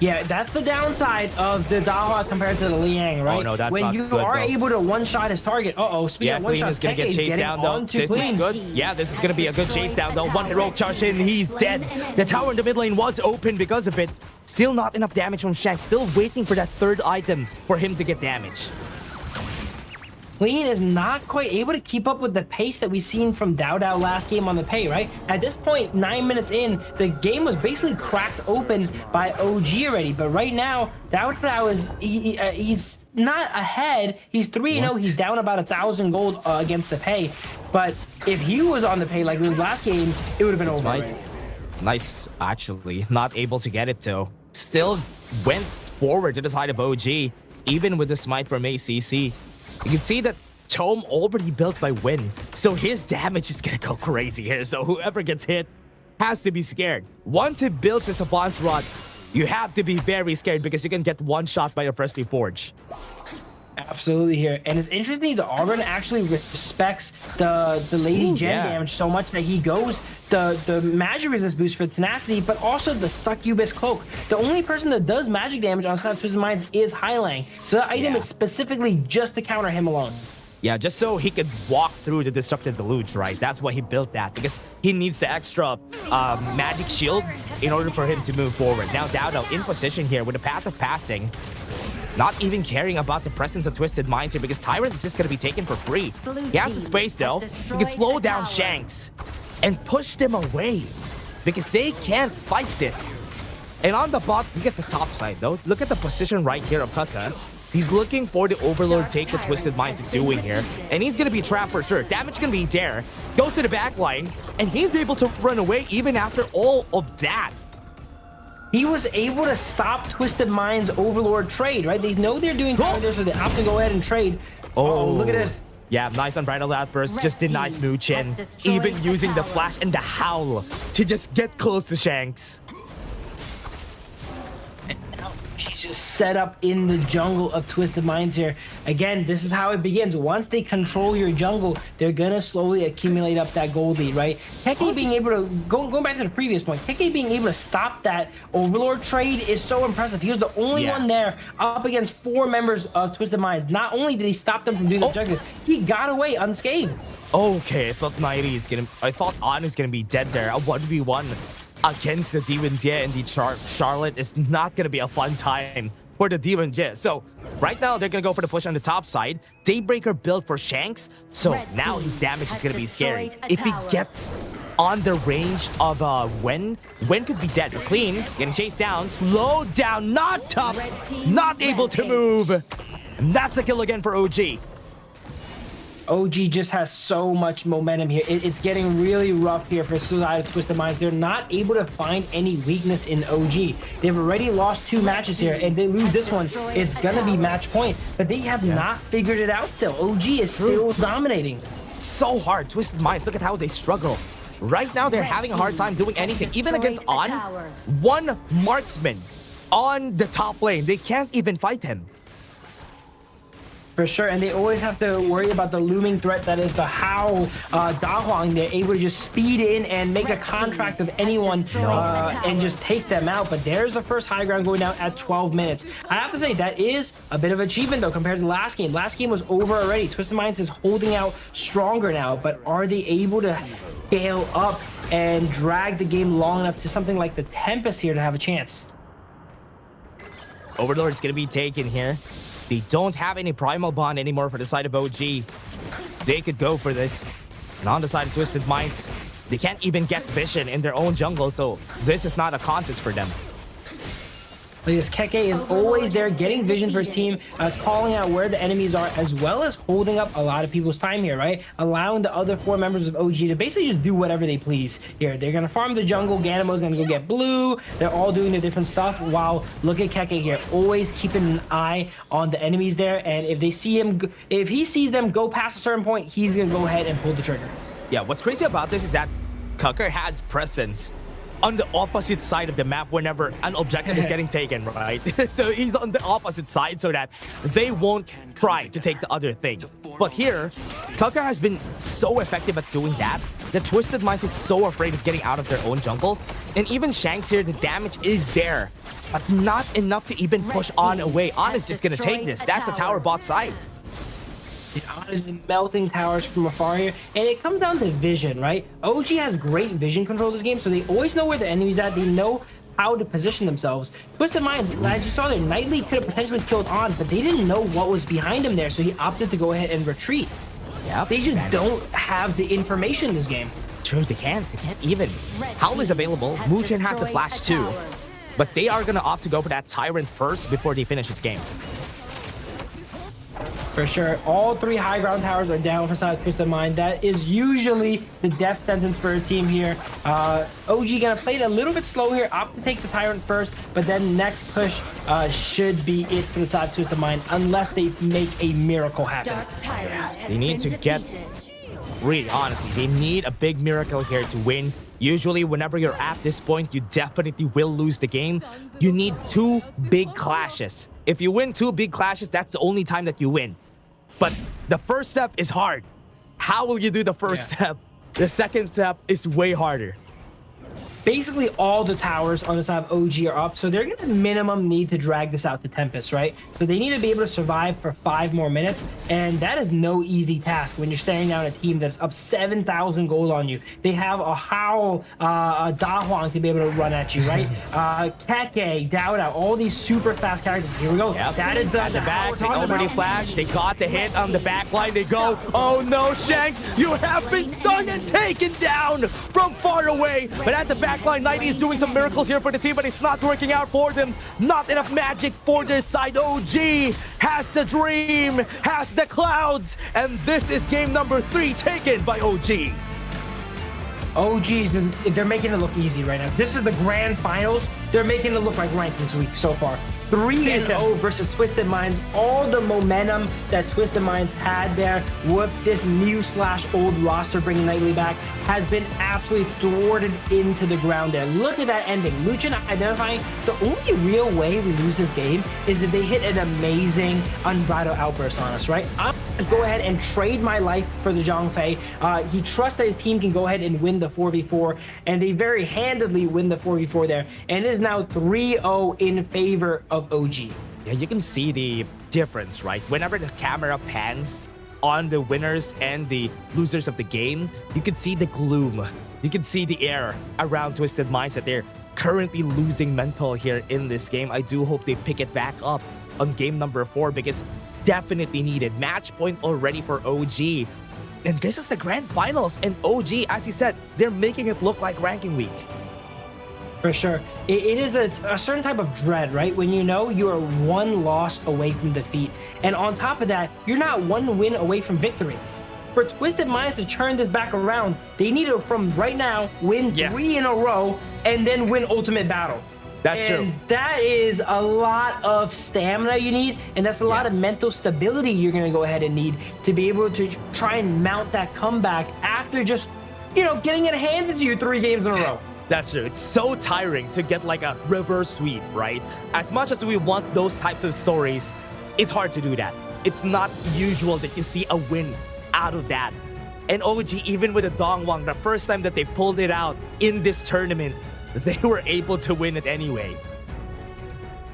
Yeah, that's the downside of the Dahua compared to the Liang, right?
Oh, no, that's
when
not
you
good,
are
though.
able to one-shot his target. Speaking of
Clean
one-shots,
is going to get chased down, though. This is good. Yeah, this is going to be a good chase down, though. One heroic charge in, he's dead. The tower in the mid lane was open because of it. Still not enough damage from Shanks. Still waiting for that third item for him to get damage.
Clean is not quite able to keep up with the pace that we've seen from Dao Dao last game on the Pei, right? At this point, 9 minutes in, the game was basically cracked open by OG already. But right now, Dao Dao is he's not ahead. He's 3-0. He's down about 1,000 gold against the Pei. But if he was on the Pei like his last game, it would have been over. Right?
Nice, actually. Not able to get it, though. Still went forward to the side of OG, even with the smite from ACC. You can see that Tome already built by Win, so his damage is gonna go crazy here. So whoever gets hit has to be scared. Once he builds his Savant's Rod, you have to be very scared because you can get one shot by your first Reforge.
Absolutely here. And it's interesting, the Auburn actually respects the Lady Gen damage so much that he goes the magic resist boost for tenacity, but also the Succubus Cloak. The only person that does magic damage on Side of Twisted Minds is Highlang. So that item is specifically just to counter him alone.
Yeah, just so he could walk through the Disrupted Deluge, right? That's why he built that, because he needs the extra magic shield in order for him to move forward. Now Dodo in position here with the Path of Passing, not even caring about the presence of Twisted Minds here, because Tyrant is just going to be taken for free. He has the space though. He can slow down Shanks and push them away, because they can't fight this. And on the bot, look at the top side though. Look at the position right here of Kaka. He's looking for the Overlord take that Twisted Minds is doing here. And he's going to be trapped for sure. Damage going to be there. Goes to the back line. And he's able to run away even after all of that.
He was able to stop Twisted Minds' Overlord trade, right? They know they're doing counter, so they opt to go ahead and trade. Oh, look at this.
Yeah, nice Unbridled Outburst. Just denies Muchen. Even using the Flash and the Howl to just get close to Shanks.
She's just set up in the jungle of Twisted Minds here. Again, this is how it begins. Once they control your jungle, they're gonna slowly accumulate up that gold lead, right? Keke being able to, going back to the previous point, Keke being able to stop that Overlord trade is so impressive. He was the only one there up against 4 members of Twisted Minds. Not only did he stop them from doing the objective, he got away unscathed.
Okay, I thought Nairi is gonna, I thought An is gonna be dead there. A 1v1 against the Demon Jit and the Charlotte is not going to be a fun time for the Demon Jit. So right now they're going to go for the push on the top side. Daybreaker built for Shanks. So now his damage is going to be scary. If he gets on the range of Wen could be dead. Clean, getting chased down, slowed down, not tough, not able to move. And that's a kill again for OG.
OG just has so much momentum here. It's getting really rough here for Side of Twisted Minds. They're not able to find any weakness in OG. They've already lost 2 matches here, and they lose this one, it's gonna be match point. But they have not figured it out still. OG is still dominating.
So hard. Twisted Minds, look at how they struggle. Right now, they're having a hard time doing anything. Even against An, 1 marksman on the top lane. They can't even fight him.
For sure, and they always have to worry about the looming threat that is the Hao Da Huang. They're able to just speed in and make a contract of anyone and just take them out. But there's the first high ground going down at 12 minutes. I have to say, that is a bit of achievement, though, compared to the last game. Last game was over already. Twisted Minds is holding out stronger now, but are they able to scale up and drag the game long enough to something like the Tempest here to have a chance?
Overlord's going to be taken here. They don't have any Primal Bond anymore for the side of OG. They could go for this. And on the side of Twisted Minds, they can't even get vision in their own jungle, so this is not a contest for them.
Because Keke is always there getting vision for his team, calling out where the enemies are, as well as holding up a lot of people's time here, right? Allowing the other 4 members of OG to basically just do whatever they please here. They're going to farm the jungle. Ganamo's going to go get blue. They're all doing their different stuff. While look at Keke here, always keeping an eye on the enemies there. And if they see him, if he sees them go past a certain point, he's going to go ahead and pull the trigger.
Yeah, what's crazy about this is that Kucker has presence on the opposite side of the map whenever an objective is getting taken, right? So he's on the opposite side so that they won't try to take the other thing. But here, Kucker has been so effective at doing that that Twisted Minds is so afraid of getting out of their own jungle. And even Shanks here, the damage is there, but not enough to even push An away. An is just gonna take this. That's a tower bot side.
An is melting towers from afar here, and it comes down to vision, right? OG has great vision control this game, so they always know where the enemy's at. They know how to position themselves. Twisted Minds, as you saw there, Knightley could have potentially killed An, but they didn't know what was behind him there, so he opted to go ahead and retreat. Yeah, they just don't have the information in this game.
True, they can't even. Howl is available. Muchen has the flash too, but they are gonna opt to go for that Tyrant first before they finish this game.
For sure, all 3 high ground towers are down for Side of Twisted Mind. That is usually the death sentence for a team here. OG gonna play it a little bit slow here, opt to take the Tyrant first, but then next push should be it for the Side of Twisted Mind, unless they make a miracle happen.
They need to get, really honestly, they need a big miracle here to win Usually, whenever you're at this point, you definitely will lose the game. You need 2 big clashes. If you win 2 big clashes, that's the only time that you win. But the first step is hard. How will you do the first step? The second step is way harder.
Basically, all the towers on the side of OG are up, so they're going to minimum need to drag this out to Tempest, right? So they need to be able to survive for 5 more minutes, and that is no easy task when you're staring down a team that's up 7,000 gold on you. They have a Howl, a Da Huang to be able to run at you, right? Keke, Dowda, all these super fast characters. Here we go.
Yep.
That is
at the back. They already flashed. They got the hit on the back line. They go. Oh no, Shanks, you have been stung and taken down from far away. But at the back line, 90 is doing some miracles here for the team, but it's not working out for them. Not enough magic for their side. OG has the dream, has the clouds, and this is game number 3 taken by OG.
OGs, they're making it look easy right now. This is the grand finals. They're making it look like rankings week so far. 3-0 versus Twisted Minds. All the momentum that Twisted Minds had there with this new / old roster bringing Nightly back has been absolutely thwarted into the ground there. Look at that ending. Luchin identifying the only real way we lose this game is if they hit an amazing unbridled outburst on us, right? I'm gonna go ahead and trade my life for the Zhongfei. He trusts that his team can go ahead and win the 4v4, and they very handedly win the 4v4 there. And it is now 3-0 in favor of OG.
Yeah, you can see the difference, right? Whenever the camera pans on the winners and the losers of the game, you can see the gloom. You can see the air around Twisted Minds that they're currently losing mental here in this game. I do hope they pick it back up on game number 4 because it's definitely needed. Match point already for OG. And this is the grand finals. And OG, as you said, they're making it look like ranking week.
For sure. It is a certain type of dread, right? When you know you are 1 loss away from defeat. And on top of that, you're not 1 win away from victory. For Twisted Minds to turn this back around, they need to, from right now, win 3 in a row and then win Ultimate Battle.
That's true.
That is a lot of stamina you need, and that's a lot of mental stability you're going to go ahead and need to be able to try and mount that comeback after just, getting it handed to you 3 games in a row.
That's true. It's so tiring to get like a reverse sweep, right? As much as we want those types of stories, it's hard to do that. It's not usual that you see a win out of that. And OG, even with the Dongwang, the first time that they pulled it out in this tournament, they were able to win it anyway.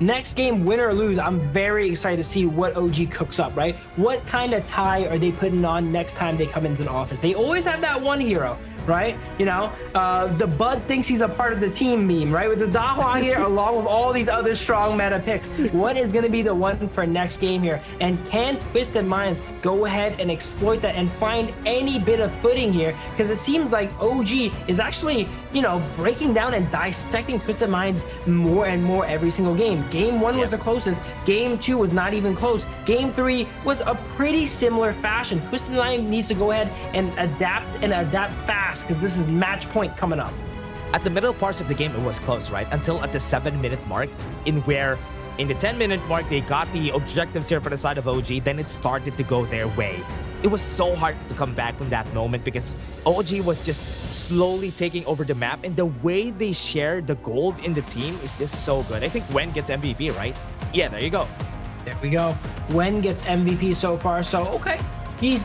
Next game, win or lose, I'm very excited to see what OG cooks up, right? What kind of tie are they putting on next time they come into the office? They always have that one hero, right? The Bud thinks he's a part of the team meme, right? With the Da Huang here, along with all these other strong meta picks. What is going to be the one for next game here? And can Twisted Minds go ahead and exploit that and find any bit of footing here? Because it seems like OG is actually, breaking down and dissecting Twisted Minds more and more every single game. Game 1 was the closest. Game 2 was not even close. Game 3 was a pretty similar fashion. Twisted Minds needs to go ahead and adapt fast, because this is match point coming up.
At the middle parts of the game, it was close, right? Until at the 7-minute mark, in the 10-minute mark, they got the objectives here for the side of OG, then it started to go their way. It was so hard to come back from that moment because OG was just slowly taking over the map, and the way they share the gold in the team is just so good. I think Wen gets MVP, right? Yeah, there you go.
There we go. Wen gets MVP so far, so okay. He's,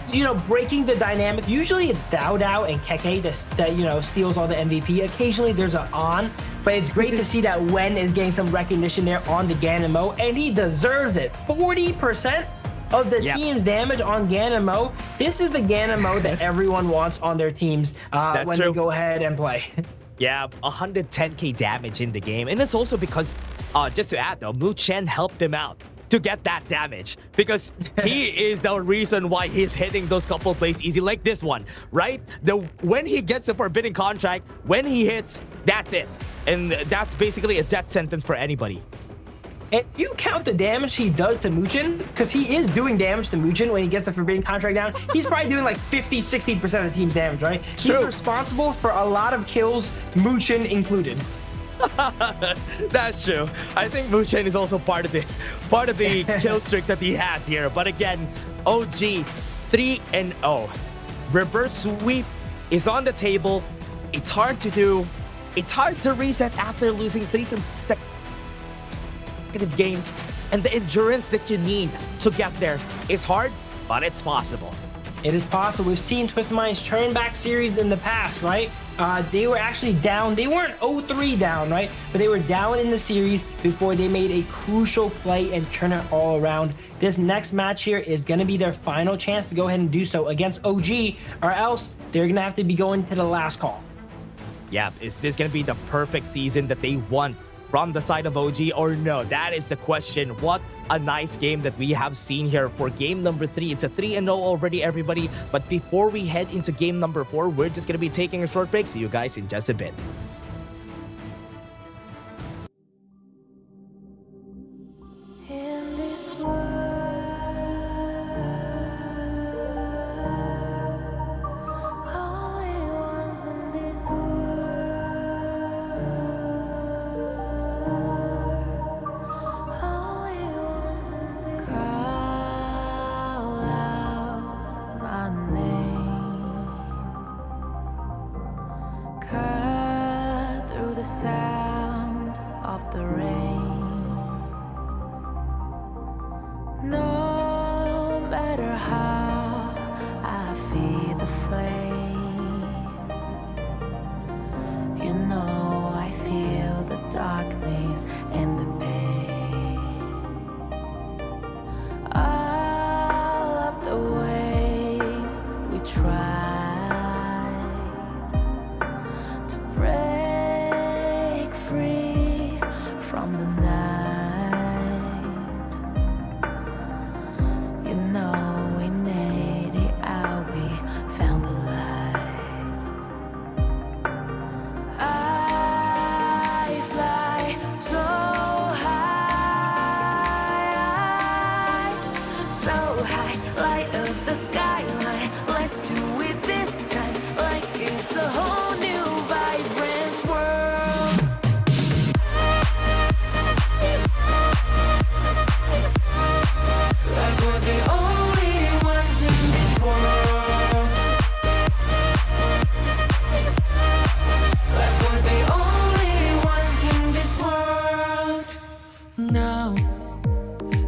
breaking the dynamic. Usually it's Dao and Keke that steals all the MVP. Occasionally there's an On, but it's great to see that Wen is getting some recognition there on the Ganon Mo, and he deserves it. 40% of the team's damage on Ganon Mo. This is the Ganon Mo that everyone wants on their teams when they go ahead and play.
Yeah, 110k damage in the game. And it's also because, just to add though, Mu Chen helped him out to get that damage, because he is the reason why he's hitting those couple plays easy, like this one, right? When he gets the forbidden contract, when he hits, that's it. And that's basically a death sentence for anybody.
And you count the damage he does to Muchin, because he is doing damage to Muchin when he gets the forbidden contract down. He's probably doing like 50-60% of the team's damage, right? He's responsible for a lot of kills, Muchin included.
That's true. I think Muchen is also part of the kill streak that he has here. But again, OG 3-0. Reverse sweep is on the table. It's hard to do. It's hard to reset after losing 3 consecutive games, and the endurance that you need to get there is hard, but it's possible.
It is possible. We've seen Twisted Minds turn back series in the past, right? They were actually down. They weren't 0-3 down, right? But they were down in the series before they made a crucial play and turn it all around. This next match here is going to be their final chance to go ahead and do so against OG, or else they're going to have to be going to the last call.
Yeah, is this going to be the perfect season that they want from the side of OG or no? That is the question. What a nice game that we have seen here for game number 3. It's a 3-0 already, everybody. But before we head into game number 4, we're just going to be taking a short break. See you guys in just a bit.
The sound of the rain. No matter how I feed the flame, you know I feel the darkness and the pain. All of the ways we tried to break free from the night, you know we made it out, we found the light. I fly so high, light up the skyline. Let's do it this time, like it's a whole new vibrant world.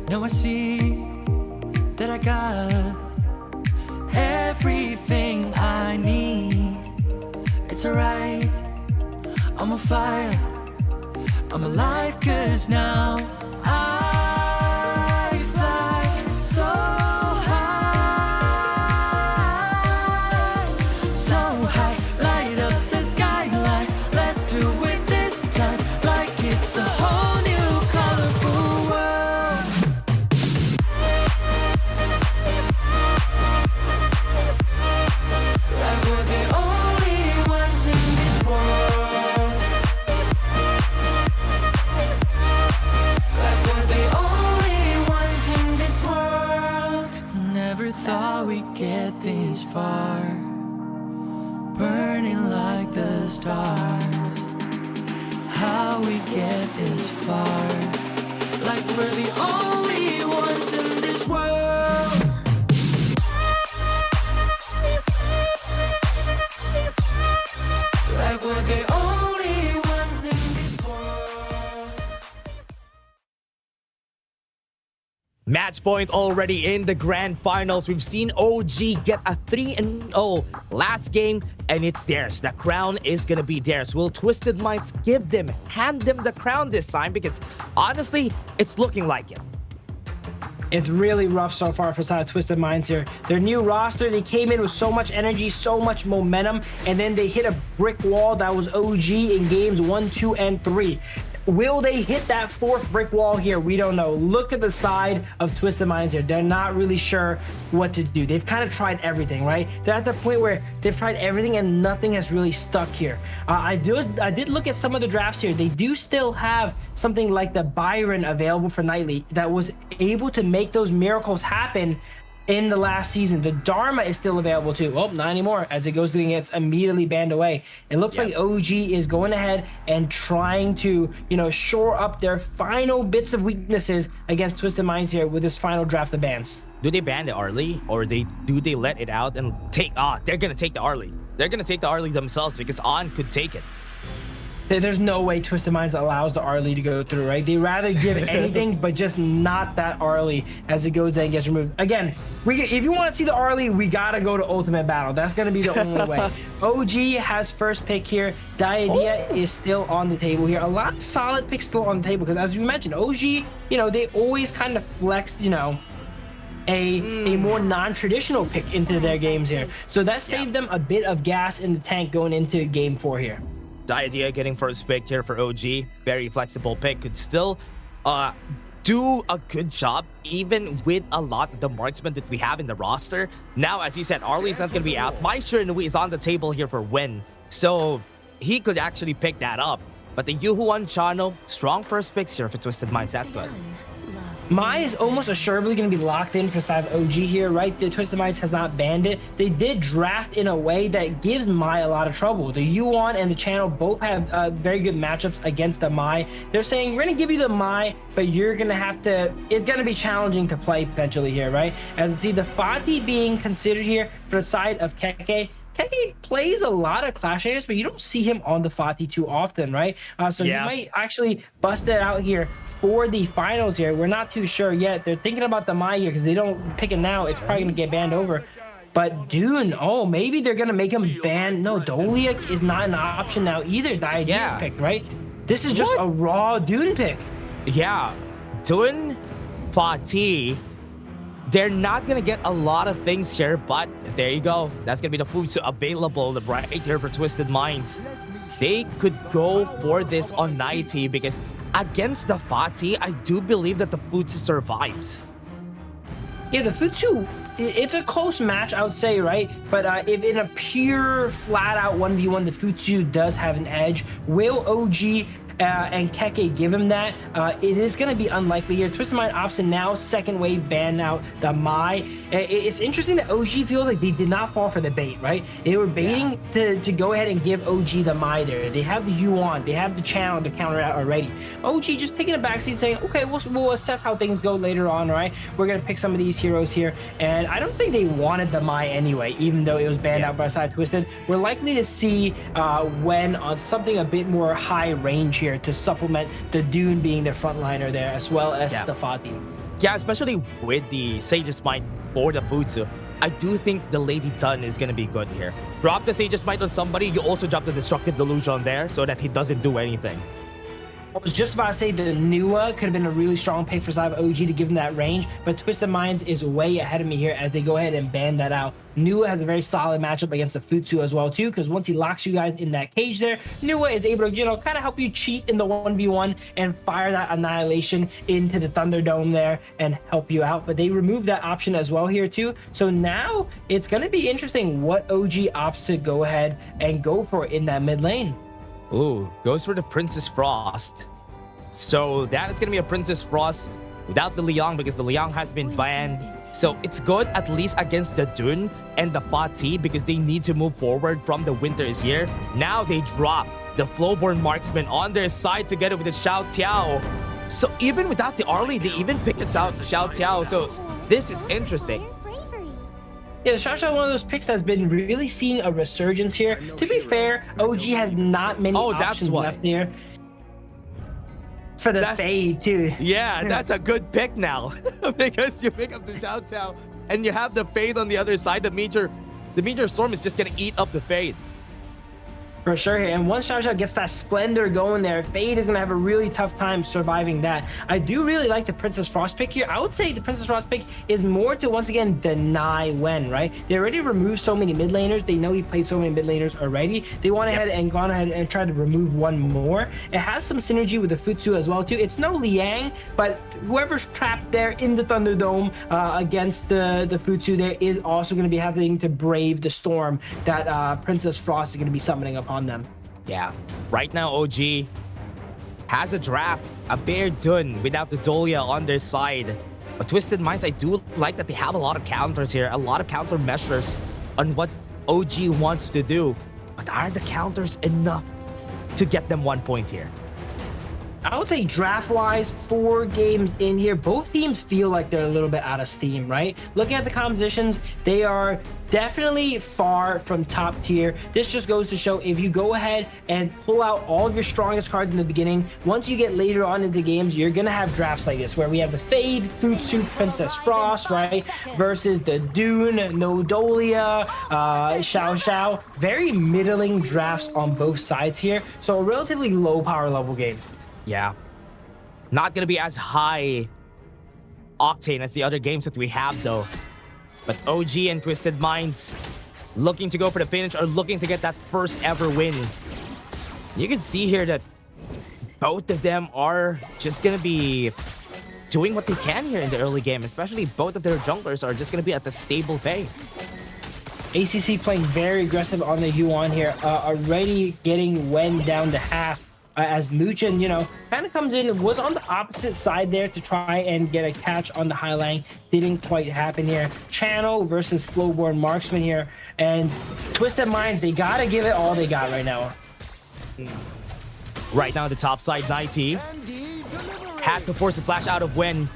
Now I see that I got everything I need. It's alright, I'm on fire, I'm alive, 'cause now I fly so high, light up the skyline. Let's do it this time, like it's a whole new colorful world. Like we're the only ones in this world. Like we're the only ones in this world. Never thought we'd get this far, burning like the stars. How we get this far, like we're the only ones in this world. Like we're the only ones in this world.
Match point already in the grand finals. We've seen OG get a 3-0 last game, and it's theirs. The crown is gonna be theirs. Will Twisted Minds hand them the crown this time? Because honestly, it's looking like it.
It's really rough so far for side of Twisted Minds here. Their new roster, they came in with so much energy, so much momentum, and then they hit a brick wall that was OG in games 1, 2, and 3. Will they hit that 4th brick wall here? We don't know. Look at the side of Twisted Minds here. They're not really sure what to do. They've kind of tried everything, right? They're at the point where they've tried everything and nothing has really stuck here. I did look at some of the drafts here. They do still have something like the Byron available for Nightly that was able to make those miracles happen in the last season. The Dharma is still available too. Oh, not anymore, as it goes to gets immediately banned away. It looks like OG is going ahead and trying to, shore up their final bits of weaknesses against Twisted Minds here with this final draft of bans.
Do they ban the early, or do they let it out and take? They're gonna take the early. they're gonna take the early themselves because On could take it.
There's no way Twisted Minds allows the Arlie to go through, right? They rather give anything, but just not that Arlie as it goes and gets removed. Again, if you want to see the Arlie, we gotta go to Ultimate Battle. That's gonna be the only way. OG has first pick here. Diadea is still on the table here. A lot of solid picks still on the table because, as you mentioned, OG, you know, they always kind of flexed, you know, a more non-traditional pick into their games here. So that saved them a bit of gas in the tank going into game 4 here.
Diadea getting first pick here for OG. Very flexible pick. Could still do a good job even with a lot of the marksmen that we have in the roster. Now, as you said, Arlie's not going to be out. Maestro Inui is on the table here for win. So he could actually pick that up. But the Yuhuan Chano, strong first picks here for Twisted Minds. That's good.
Mai is almost assuredly going to be locked in for side of OG here, right? The Twisted Minds has not banned it. They did draft in a way that gives Mai a lot of trouble. The Yuan and the Channel both have very good matchups against the Mai. They're saying, we're going to give you the Mai, but you're going to have to, it's going to be challenging to play potentially here, right? As you see, the Fatih being considered here for the side of Keke. Keke plays a lot of Clash Raiders, but you don't see him on the Fatih too often, right? So he might actually bust it out here for the finals here. We're not too sure yet. They're thinking about the Mai here because they don't pick it now. It's probably going to get banned over. But Dune, oh, maybe they're going to make him ban. No, Doliak is not an option now either. The idea is picked, right? This is just a raw Dune pick.
Yeah. Dune, Fatih. They're not going to get a lot of things here, but there you go. That's going to be the foods available right here for Twisted Minds. They could go for this on 90 because against the Fatih, I do believe that the Futsu survives.
Yeah, the Futsu, it's a close match, I would say, right? But if in a pure, flat-out 1v1, the Futsu does have an edge. Will OG and Keke give him that? It is going to be unlikely here. Twisted Mind option now, second wave ban now, the Mai. It's interesting that OG feels like they did not fall for the bait, right? They were baiting to go ahead and give OG the Mai there. They have the Yuan, they have the Channel to counter it out already. OG just taking a backseat saying, okay, we'll assess how things go later on, right? We're going to pick some of these heroes here. And I don't think they wanted the Mai anyway, even though it was banned out by side Twisted. We're likely to see when on something a bit more high range here to supplement the Dune being the frontliner there, as well as the Fatih.
Yeah, especially with the Sage's Might or the Futsu. I do think the Lady Dun is going to be good here. Drop the Sage's Might on somebody, you also drop the Destructive Delusion on there so that he doesn't do anything.
I was just about to say the Nua could have been a really strong pick for side of OG to give him that range, but Twisted Minds is way ahead of me here as they go ahead and ban that out. Nua has a very solid matchup against the Futsu as well too, because once he locks you guys in that cage there, Nua is able to, you know, kind of help you cheat in the 1v1 and fire that Annihilation into the Thunderdome there and help you out. But they remove that option as well here too. So now it's going to be interesting what OG opts to go ahead and go for in that mid lane.
Ooh, goes for the Princess Frost. So that is going to be a Princess Frost without the Liang because the Liang has been banned. So it's good at least against the Dune and the Fatih because they need to move forward from the Winter is here. Now they drop the Flowborn Marksman on their side together with the Xiao Tiao. So even without the Arlie, they even picked us out Xiao Tiao. So this is interesting.
Yeah, the Shasha, one of those picks that's been really seeing a resurgence here. To be fair, OG has not many options left there. For the fade, too.
Yeah, that's a good pick now. Because you pick up the Xiao Tiao and you have the fade on the other side. The Meteor Storm is just going to eat up the fade.
For sure here. And once Xiao Xiao gets that Splendor going there, Fade is going to have a really tough time surviving that. I do really like the Princess Frost pick here. I would say the Princess Frost pick is more to, once again, deny Wen, right? They already removed so many mid laners. They know he played so many mid laners already. They went ahead and gone ahead and tried to remove one more. It has some synergy with the Futsu as well, too. It's no Liang, but whoever's trapped there in the Thunderdome against the Futsu there is also going to be having to brave the storm that Princess Frost is going to be summoning up on them.
Yeah, right now OG has a draft, a Bear Dun without the Dolia on their side. But Twisted Minds, I do like that they have a lot of counters here, a lot of counter measures on what OG wants to do. But are the counters enough to get them 1 point here?
I would say draft-wise, 4 games in here, both teams feel like they're a little bit out of steam, right? Looking at the compositions, they are definitely far from top tier. This just goes to show if you go ahead and pull out all of your strongest cards in the beginning, once you get later on into games, you're gonna have drafts like this, where we have the Fade, Food Soup, Princess Frost, right? Versus the Dune, Nodolia, Xiao Xiao. Very middling drafts on both sides here. So a relatively low power level game.
Yeah. Not going to be as high octane as the other games that we have, though. But OG and Twisted Minds looking to go for the finish or looking to get that first ever win. You can see here that both of them are just going to be doing what they can here in the early game. Especially both of their junglers are just going to be at the stable phase.
ACC playing very aggressive on the Yuan here. Already getting Wen down to half. As Muchen, you know, kind of comes in, was on the opposite side there to try and get a catch on the high line. Didn't quite happen here. Channel versus Flowborn Marksman here. And Twisted Minds, they got to give it all they got right now.
Right now, the top side, 90. Had to force a flash out of Wen.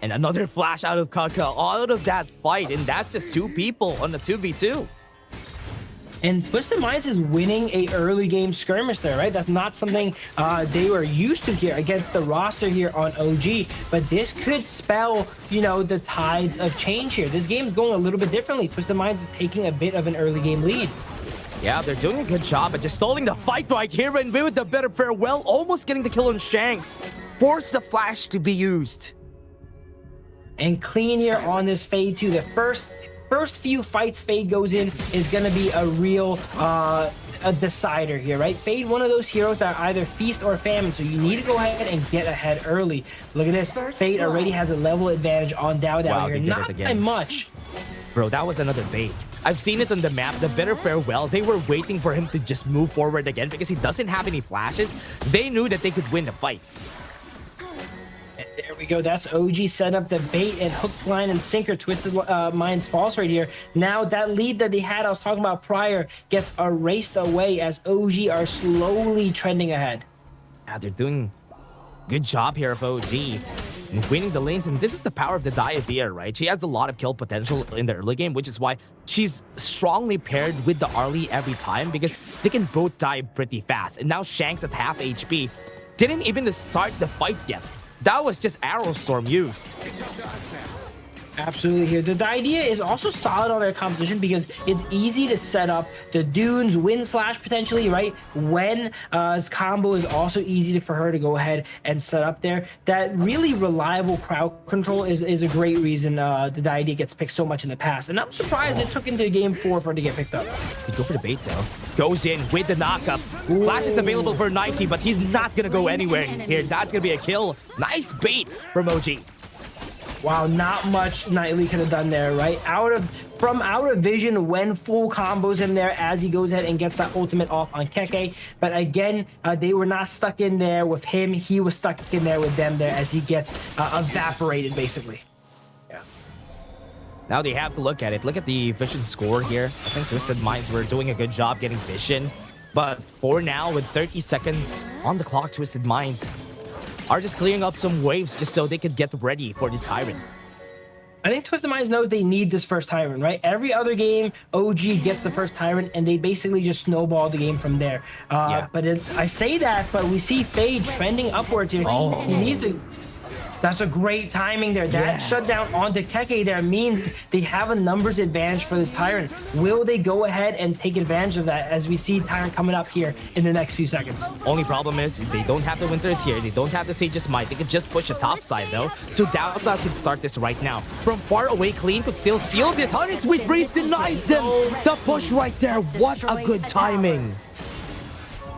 And another flash out of Kaka. All out of that fight. And that's just 2 people on the 2v2.
And Twisted Minds is winning a early game skirmish there, right? That's not something they were used to here against the roster here on OG. But this could spell, you know, the tides of change here. This game is going a little bit differently. Twisted Minds is taking a bit of an early game lead.
Yeah, they're doing a good job at just stalling the fight right here. And with the better farewell, almost getting the kill on Shanks. Force the flash to be used.
And clean here on this Fade too. The first few fights Fade goes in is going to be a real a decider here, right? Fade, one of those heroes that are either feast or famine, so you need to go ahead and get ahead early. Look at this. Fade already has a level advantage on Dao Dao here. Not by much.
Bro, that was another bait. I've seen it on the map, the better farewell. They were waiting for him to just move forward again because he doesn't have any flashes. They knew that they could win the fight.
And there we go. That's OG set up the bait and hook, line, and sinker. Twisted Minds false right here. Now that lead that they had, I was talking about prior, gets erased away as OG are slowly trending ahead.
Yeah, they're doing good job here of OG and winning the lanes. And this is the power of the Diadea, right? She has a lot of kill potential in the early game, which is why she's strongly paired with the Arlie every time because they can both die pretty fast. And now Shanks at half HP didn't even start the fight yet. That was just Arrow Storm used.
Absolutely here. The idea is also solid on their composition because it's easy to set up the Dunes, Wind Slash potentially, right? When his combo is also easy for her to go ahead and set up there. That really reliable crowd control is a great reason the idea gets picked so much in the past. And I'm surprised it took into game 4 for it to get picked up.
They go for the bait though. Goes in with the knockup. Flash is available for 90, but he's not gonna go anywhere here. That's gonna be a kill. Nice bait from OG.
Wow, not much Nightly could have done there, right? From out of vision when full combos him there as he goes ahead and gets that ultimate off on Keke. But again, they were not stuck in there with him. He was stuck in there with them there as he gets evaporated, basically.
Yeah. Now they have to look at it. Look at the vision score here. I think Twisted Minds were doing a good job getting vision. But for now, with 30 seconds on the clock, Twisted Minds are just clearing up some waves just so they could get ready for this Tyrant.
I think Twisted Minds knows they need this first Tyrant, right? Every other game, OG gets the first Tyrant, and they basically just snowball the game from there. But I say that, but we see Fade trending upwards here. He needs to... That's a great timing there. That shutdown onto Keke there means they have a numbers advantage for this Tyrant. Will they go ahead and take advantage of that as we see Tyrant coming up here in the next few seconds?
Only problem is they don't have the Winters here. They don't have the Sage's Might. They can just push the top side though. So Dao Dao can start this right now. From far away, Clean could still steal this. Hunter's Sweet Breeze denies them. The push right there. What a good timing.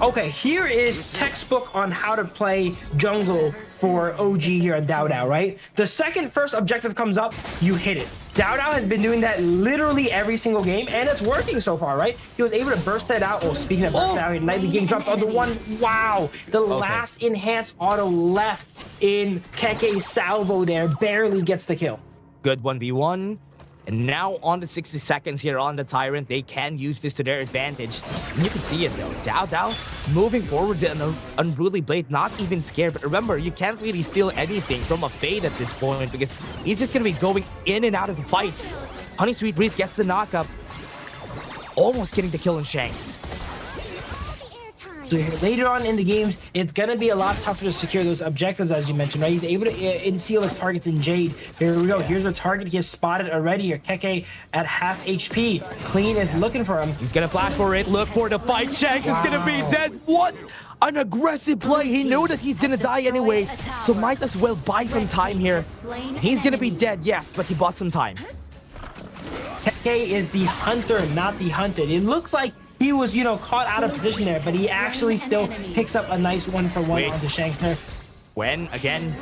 Okay, here is textbook on how to play jungle for OG here at Dao Dao, right? The second first objective comes up, you hit it. Dao Dao has been doing that literally every single game, and it's working so far, right? He was able to burst that out. Well, speaking of burst out, Nightly getting dropped on the one. Wow, the last enhanced auto left in Keke's salvo there barely gets the kill.
Good 1v1. And now on the 60 seconds here on the Tyrant, they can use this to their advantage. And you can see it though. Dao moving forward with an Unruly Blade, not even scared. But remember, you can't really steal anything from a Fade at this point because he's just going to be going in and out of the fight. Honey Sweet Breeze gets the knockup. Almost getting the kill in Shanks.
So later on in the games, it's going to be a lot tougher to secure those objectives, as you mentioned, right? He's able to in-seal his targets in Jade. Here we go. Here's a target he has spotted already here. Keke at half HP. Clean is looking for him.
He's going to flash for it. Look for the fight. Shanks is going to be dead. What an aggressive play. He knew that he's going to die anyway, so might as well buy some time here. He's going to be dead, yes, but he bought some time.
Keke is the hunter, not the hunted. It looks like he was, caught out of position there, but he actually still picks up a nice 1-for-1 onto Shanks there.
When, again,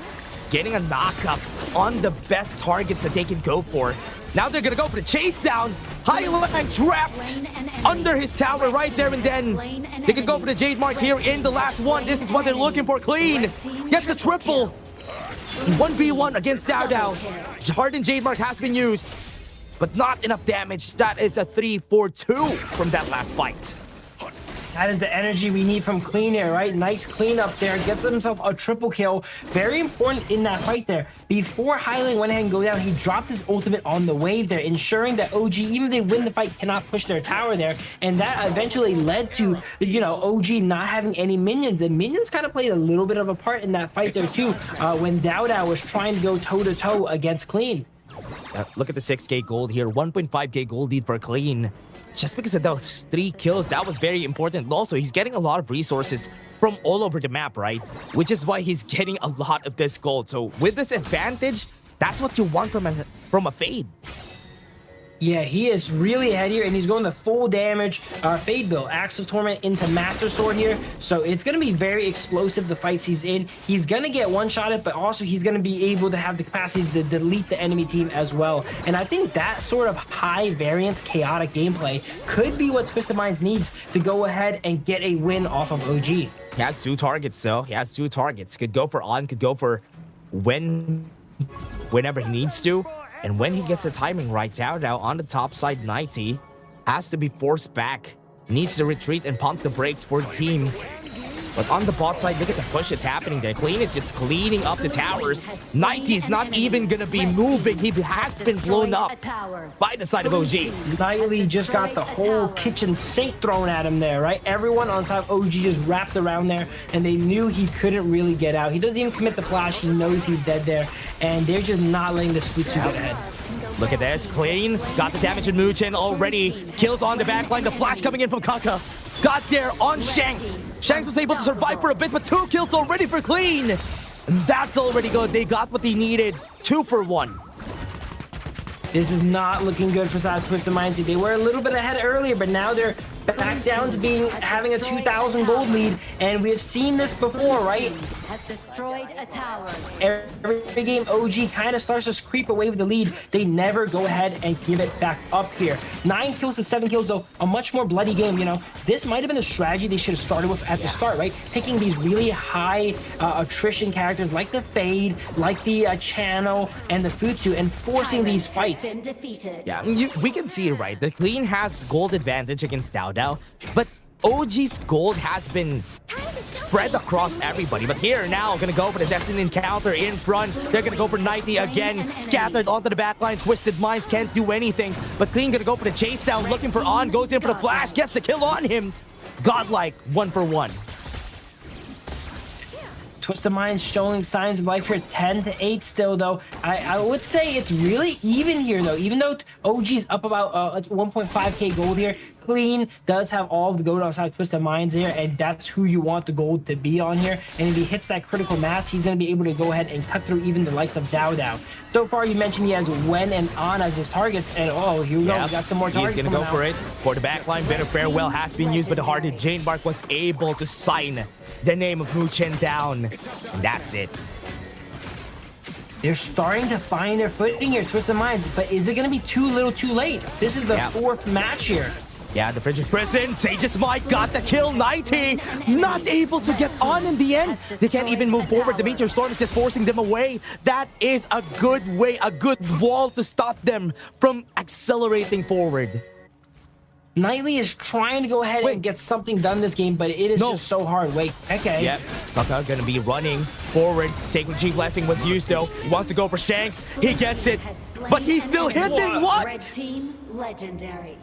getting a knockup on the best targets that they can go for. Now they're going to go for the chase down. Highline trapped under his tower right there, and then they can go for the Jade Mark here in the last one. This is what they're looking for. Clean gets a triple. 1v1 against Dao. Hardened Jade Mark has been used, but not enough damage. That is a 3-4-2 from that last fight.
That is the energy we need from Clean here, right? Nice clean up there. Gets himself a triple kill. Very important in that fight there. Before Highland went ahead and go down, he dropped his ultimate on the wave there, ensuring that OG, even if they win the fight, cannot push their tower there. And that eventually led to, OG not having any minions. The minions kind of played a little bit of a part in that fight there too, when Dao was trying to go toe-to-toe against Clean.
Look at the 6k gold here. 1.5k gold lead for Clean. Just because of those 3 kills, that was very important. Also, he's getting a lot of resources from all over the map, right? Which is why he's getting a lot of this gold. So with this advantage, that's what you want from a Fade.
Yeah, he is really ahead here, and he's going the full damage Fade build. Axe of Torment into Master Sword here. So it's going to be very explosive, the fights he's in. He's going to get one-shotted, but also he's going to be able to have the capacity to delete the enemy team as well. And I think that sort of high-variance, chaotic gameplay could be what Twisted Minds needs to go ahead and get a win off of OG.
He has 2 targets, though. He has 2 targets. Could go for on, could go for whenever he needs to. And when he gets the timing right, Dao on the top side, 90 has to be forced back. Needs to retreat and pump the brakes for the team. But on the bot side, look at the push that's happening there. Clean is just cleaning up the towers. 90 is not even going to be moving. He has been blown up by the side of OG.
Nightly just got the whole kitchen sink thrown at him there, right? Everyone on side of OG just wrapped around there, and they knew he couldn't really get out. He doesn't even commit the flash. He knows he's dead there, and they're just not letting this Futsu get ahead.
Look at that, it's Clean. Got the damage in Muchen already. Kills on the backline. The flash coming in from Kaka. Got there on Shanks. Shanks was able to survive for a bit, but 2 kills already for Clean. And that's already good. They got what they needed. 2 for 1.
This is not looking good for Side Twisted Minds. They were a little bit ahead earlier, but now they're back down to having a 2,000 gold lead, and we have seen this before, right?
Has destroyed a tower.
Every game OG kind of starts to creep away with the lead. They never go ahead and give it back up here. 9 kills to 7 kills, though, a much more bloody game. This might have been a strategy they should have started with at the start, right? Picking these really high attrition characters like the Fade, like the Channel, and the Futsu, and forcing these fights.
Yeah, we can see it, right? The Clean has gold advantage against Dao, but OG's gold has been spread across everybody. But here now, gonna go for the Destined Encounter in front. They're gonna go for 90 again, scattered onto the backline. Twisted Minds can't do anything, but Clean gonna go for the chase down, looking for On, goes in for the flash, gets the kill on him. Godlike, 1 for 1.
Twisted Minds showing signs of life here, 10-8 still, though. I would say it's really even here, though. Even though OG's up about 1.5k gold here, Clean does have all of the gold outside Twisted Minds here, and that's who you want the gold to be on here. And if he hits that critical mass, he's going to be able to go ahead and cut through even the likes of Dao. So far, you mentioned he has Wen and On as his targets, and oh, here we go. We got some more targets.
He's going to go for it. For the backline, Bitter Farewell has been used, but the Hardened Jade Mark was able to sign the name of Muchen down. And that's it.
They're starting to find their footing here, Twisted Minds, but is it going to be too little too late? This is the 4th match here.
Yeah, the frigid prison. Sage's Might got the kill. 90 not able to get on in the end. They can't even move forward. The Meteor Storm is just forcing them away. That is a good way, a good wall to stop them from accelerating forward.
Knightley is trying to go ahead and get something done this game, but it is just so hard. Wait, okay.
Yep, Kaka gonna be running forward. Sacred Chi Blessing was used though. He wants to go for Shanks. He gets it, but he's still hidden. What?
Red team, legendary.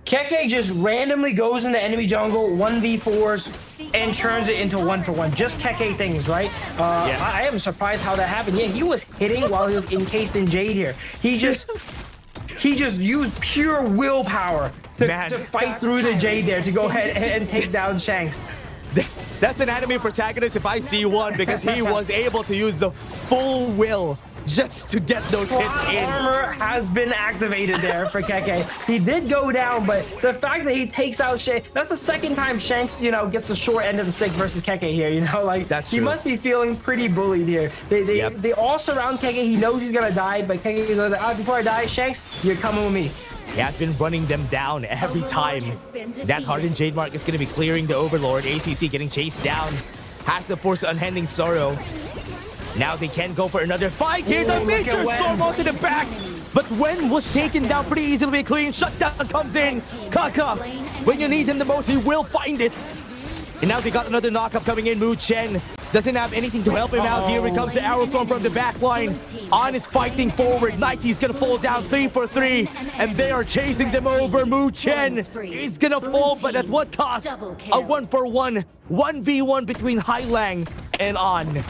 Keke just randomly goes into enemy jungle, 1v4s, and turns it into 1-for-1. Just Keke things, right? I am surprised how that happened. Yeah, he was hitting while he was encased in Jade here. He just used pure willpower to fight through the Jade there to go ahead and take down Shanks.
That's an enemy protagonist if I see one, because he was able to use the full will just to get those hits in.
Armor has been activated there for Keke. He did go down, but the fact that he takes out Shanks, that's the second time Shanks, gets the short end of the stick versus Keke here, like
that's
he
true.
Must be feeling pretty bullied here. They all surround Keke. He knows he's gonna die, but Keke goes like, before I die, Shanks, you're coming with me.
He has been running them down every time. That hardened Jade Mark is going to be clearing the Overlord. ACC getting chased down. Has to force Unending Sorrow. Now they can go for another fight here. The Meteor Storm onto the back. But Wen was taken down pretty easily. Clean shutdown comes in. Kaka, when you need him the most, he will find it. And now they got another knockup coming in. Mu Chen doesn't have anything to help him out. Here he comes the Arrow Storm from the back line. On is fighting forward. Nike's gonna fall down 3 for 3. And they are chasing them over. Mu Chen is gonna fall, but at what cost? A 1-for-1, 1v1 between Hailang and On.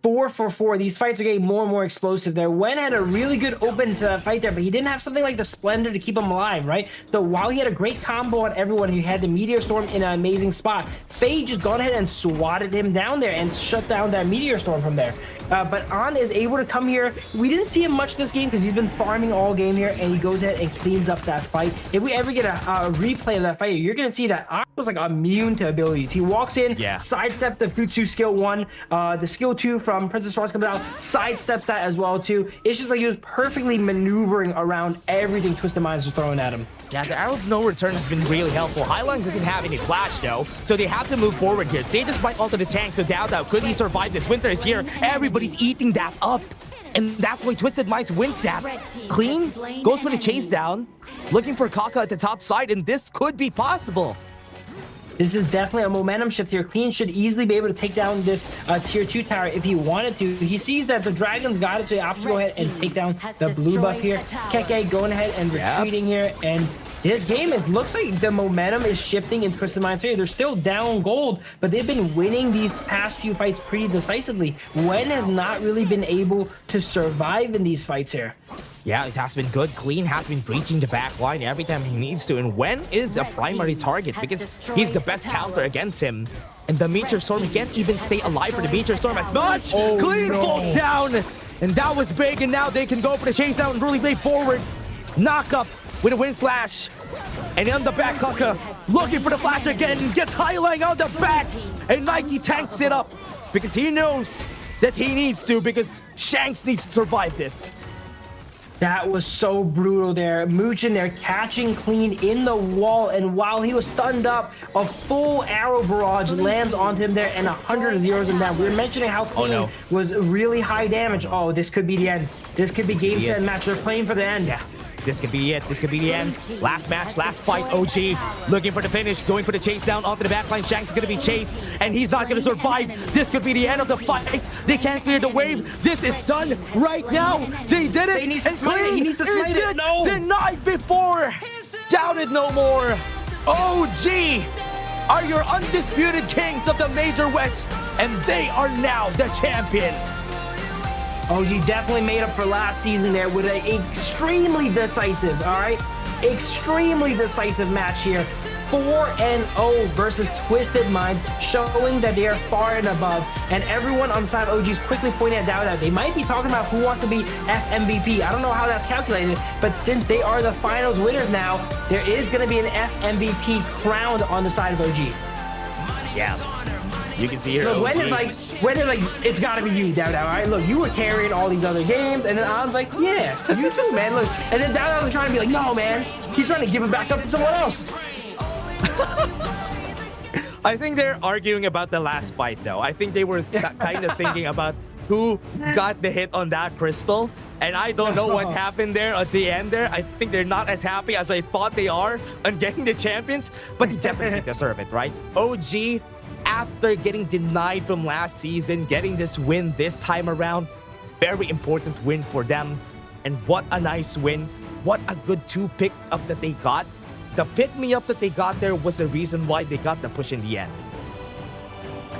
4 for 4. These fights are getting more and more explosive there. Wen had a really good open to fight there, but he didn't have something like the Splendor to keep him alive, right? So while he had a great combo on everyone, he had the Meteor Storm in an amazing spot. Faye just gone ahead and swatted him down there and shut down that Meteor Storm from there. But On is able to come here. We didn't see him much this game because he's been farming all game here, and he goes ahead and cleans up that fight. If we ever get a replay of that fight, you're going to see that On was like immune to abilities. He walks in, sidestep the Futsu skill 1, the skill 2 from Princess Frost comes out, sidesteps that as well too. It's just like he was perfectly maneuvering around everything Twisted Minds was throwing at him.
Yeah, the Arrow of No Return has been really helpful. Hailang doesn't have any flash though, so they have to move forward here. Sages might alter the tank, so Dao could he survive this? Winter is here. Everybody's eating that up. And that's why Twisted Minds wins that. Clean goes for the chase down, looking for Kaka at the top side, and this could be possible.
This is definitely a momentum shift here. Clean should easily be able to take down this tier 2 tower if he wanted to. He sees that the Dragon's got it, so he opts to go ahead and take down the blue buff here. Keke going ahead and retreating here, and this game, it looks like the momentum is shifting in Twisted Minds here. They're still down gold, but they've been winning these past few fights pretty decisively. Wen has not really been able to survive in these fights here.
Yeah, it has been good. Clean has been breaching the back line every time he needs to. And Wen is a primary target because he's the best counter against him. And the Meteor Storm, he can't even stay alive for the Meteor Storm as much. Clean falls down. And that was big. And now they can go for the chase down and really play forward. Knock up with a wind slash. And on the back, Kaka looking for the flash again. Gets Hailang on the back. And Nike tanks it up because he knows that he needs to, because Shanks needs to survive this.
That was so brutal there. Muchin there catching Clean in the wall, and while he was stunned up, a full arrow barrage lands onto him there, and 100 zeros him down. We were mentioning how Clean was really high damage. Oh, this could be the end. This could be game, set, and match. They're playing for the end.
Yeah. This could be it. This could be the end. Last match, last fight. OG looking for the finish, going for the chase down onto the backline. Shanks is going to be chased, and he's not going to survive. This could be the end of the fight. They can't clear the wave. This is done right now. They did it.
He needs to smite it. He needs to smite it. No.
Denied before. Doubted no more. OG are your undisputed kings of the Major West, and they are now the champions.
OG definitely made up for last season there with an extremely decisive, all right? Extremely decisive match here. 4-0 versus Twisted Minds, showing that they are far and above. And everyone on the side of OG is quickly pointing it out. They might be talking about who wants to be FMVP. I don't know how that's calculated, but since they are the finals winners now, there is going to be an FMVP crowned on the side of OG.
Yeah. You can see here.
So Wen is like, when they're like, it's got to be you, Down, all right? Look, you were carrying all these other games. And then Alan's like, yeah, you too, man. Look. And then Down was trying to be like, no, man. He's trying to give it back up to someone else.
I think they're arguing about the last fight, though. I think they were kind of thinking about who got the hit on that crystal. And I don't know what happened there at the end there. I think they're not as happy as I thought they are on getting the champions, but they definitely deserve it, right? OG, after getting denied from last season, getting this win this time around, very important win for them. And what a nice win. What a good 2 pick-up that they got. The pick-me-up that they got there was the reason why they got the push in the end.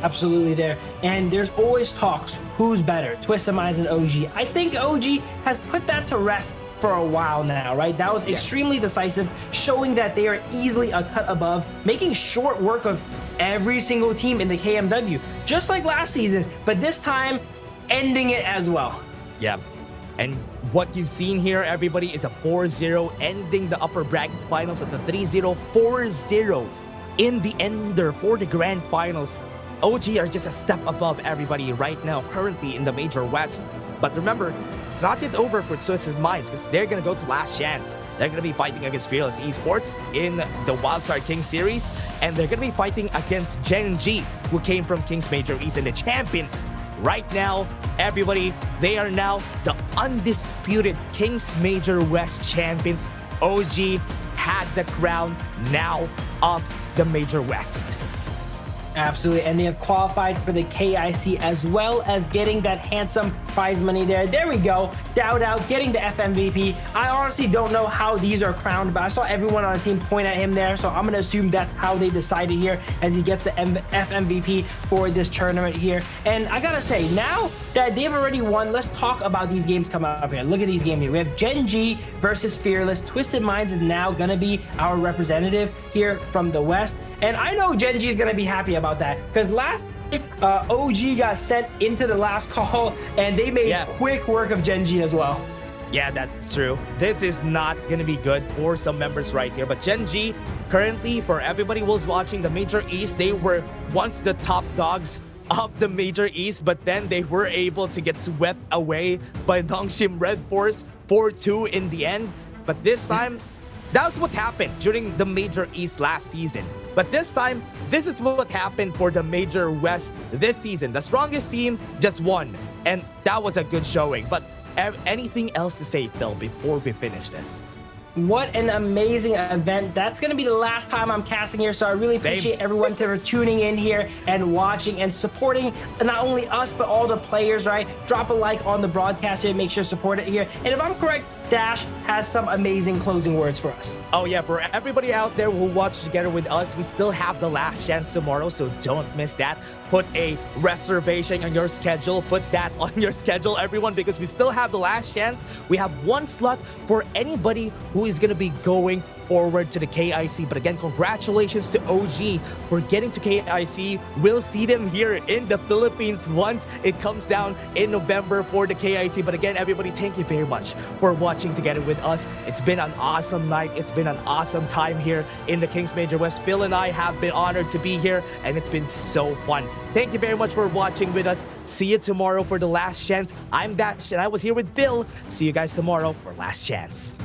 Absolutely there. And there's always talks, who's better, Twisted Minds and OG. I think OG has put that to rest for a while now, right? That was extremely decisive, showing that they are easily a cut above, making short work of every single team in the KMW, just like last season, but this time ending it as well.
Yeah. And what you've seen here, everybody, is a 4-0, ending the upper bracket finals at the 3-0, 4-0 in the ender for the grand finals. OG are just a step above everybody right now, currently in the Major West. But remember, it's not yet over for Twisted Minds, because they're going to go to last chance. They're going to be fighting against Fearless Esports in the Wildcard King series, and they're going to be fighting against Gen G, who came from Kings Major East and the champions. Right now, everybody, they are now the undisputed Kings Major West champions. OG had the crown now of the Major West.
Absolutely, and they have qualified for the KIC as well as getting that handsome prize money there. There we go. Doubt getting the FMVP. I honestly don't know how these are crowned, but I saw everyone on his team point at him there, so I'm going to assume that's how they decided here as he gets the FMVP for this tournament here. And I gotta say, now that they've already won, let's talk about these games coming up here. Look at these games here. We have Gen G versus Fearless. Twisted Minds is now going to be our representative here from the West. And I know Gen G is going to be happy about that, because last OG got sent into the last call and they made quick work of Gen G as well.
Yeah, that's true. This is not going to be good for some members right here. But Gen G, currently, for everybody who's watching the Major East, they were once the top dogs of the Major East, but then they were able to get swept away by Nongshim Red Force 4-2 in the end. But this time, that's what happened during the Major East last season. But this time, this is what happened for the Major West this season. The strongest team just won, and that was a good showing. But anything else to say, Phil, before we finish this?
What an amazing event. That's going to be the last time I'm casting here, so I really appreciate everyone for tuning in here and watching and supporting not only us, but all the players, right? Drop a like on the broadcast here, make sure to support it here. And if I'm correct, Dash has some amazing closing words for us.
Oh yeah, for everybody out there who watch together with us, we still have the last chance tomorrow, so don't miss that. Put a reservation on your schedule. Put that on your schedule, everyone, because we still have the last chance. We have one slot for anybody who is going to be going forward to the KIC. But again, congratulations to OG for getting to KIC. We'll see them here in the Philippines once it comes down in November for the KIC. But again, everybody, thank you very much for watching together with us. It's been an awesome night. It's been an awesome time here in the Kings Major West. Phil and I have been honored to be here, and it's been so fun. Thank you very much for watching with us. See you tomorrow for the last chance. I'm Dash, and I was here with Phil. See you guys tomorrow for last chance.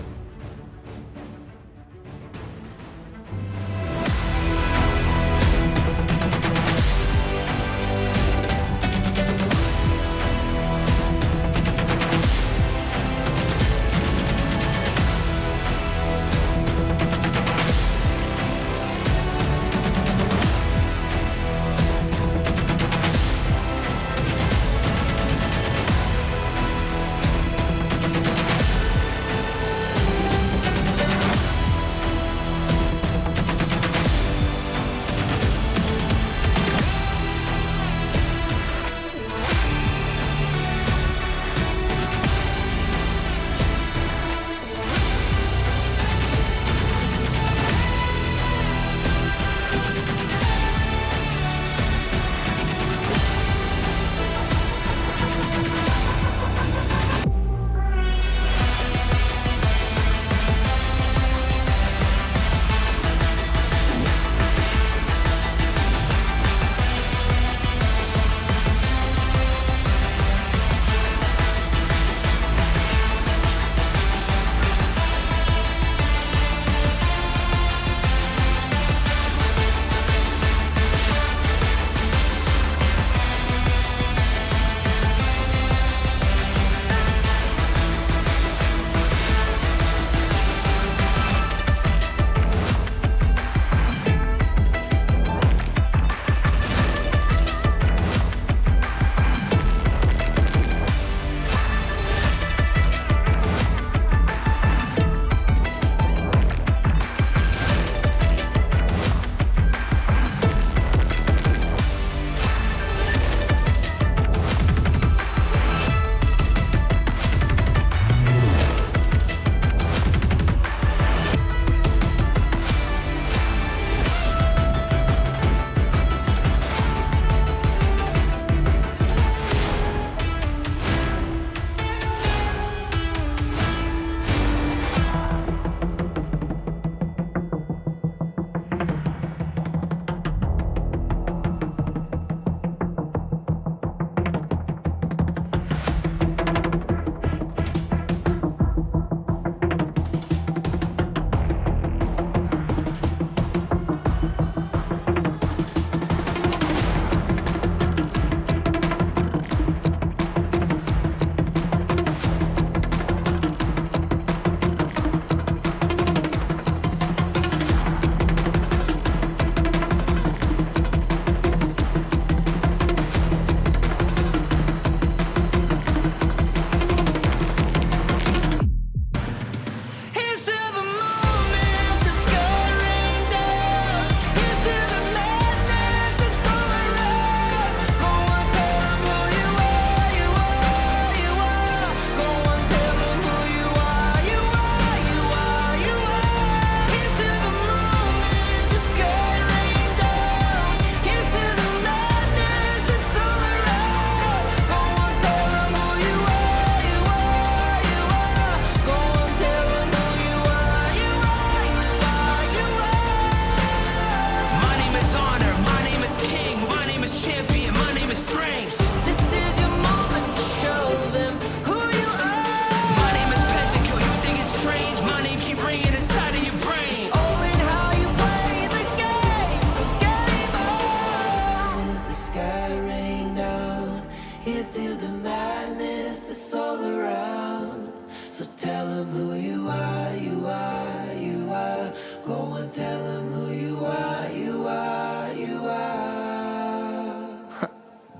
who you are, you are, you are. Go and tell them who you are, you are, you are.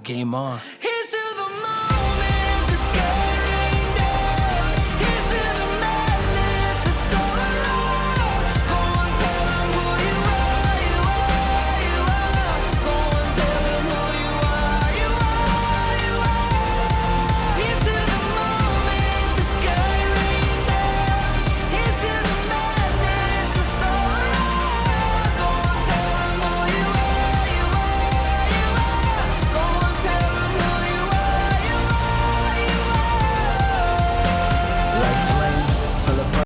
Game on.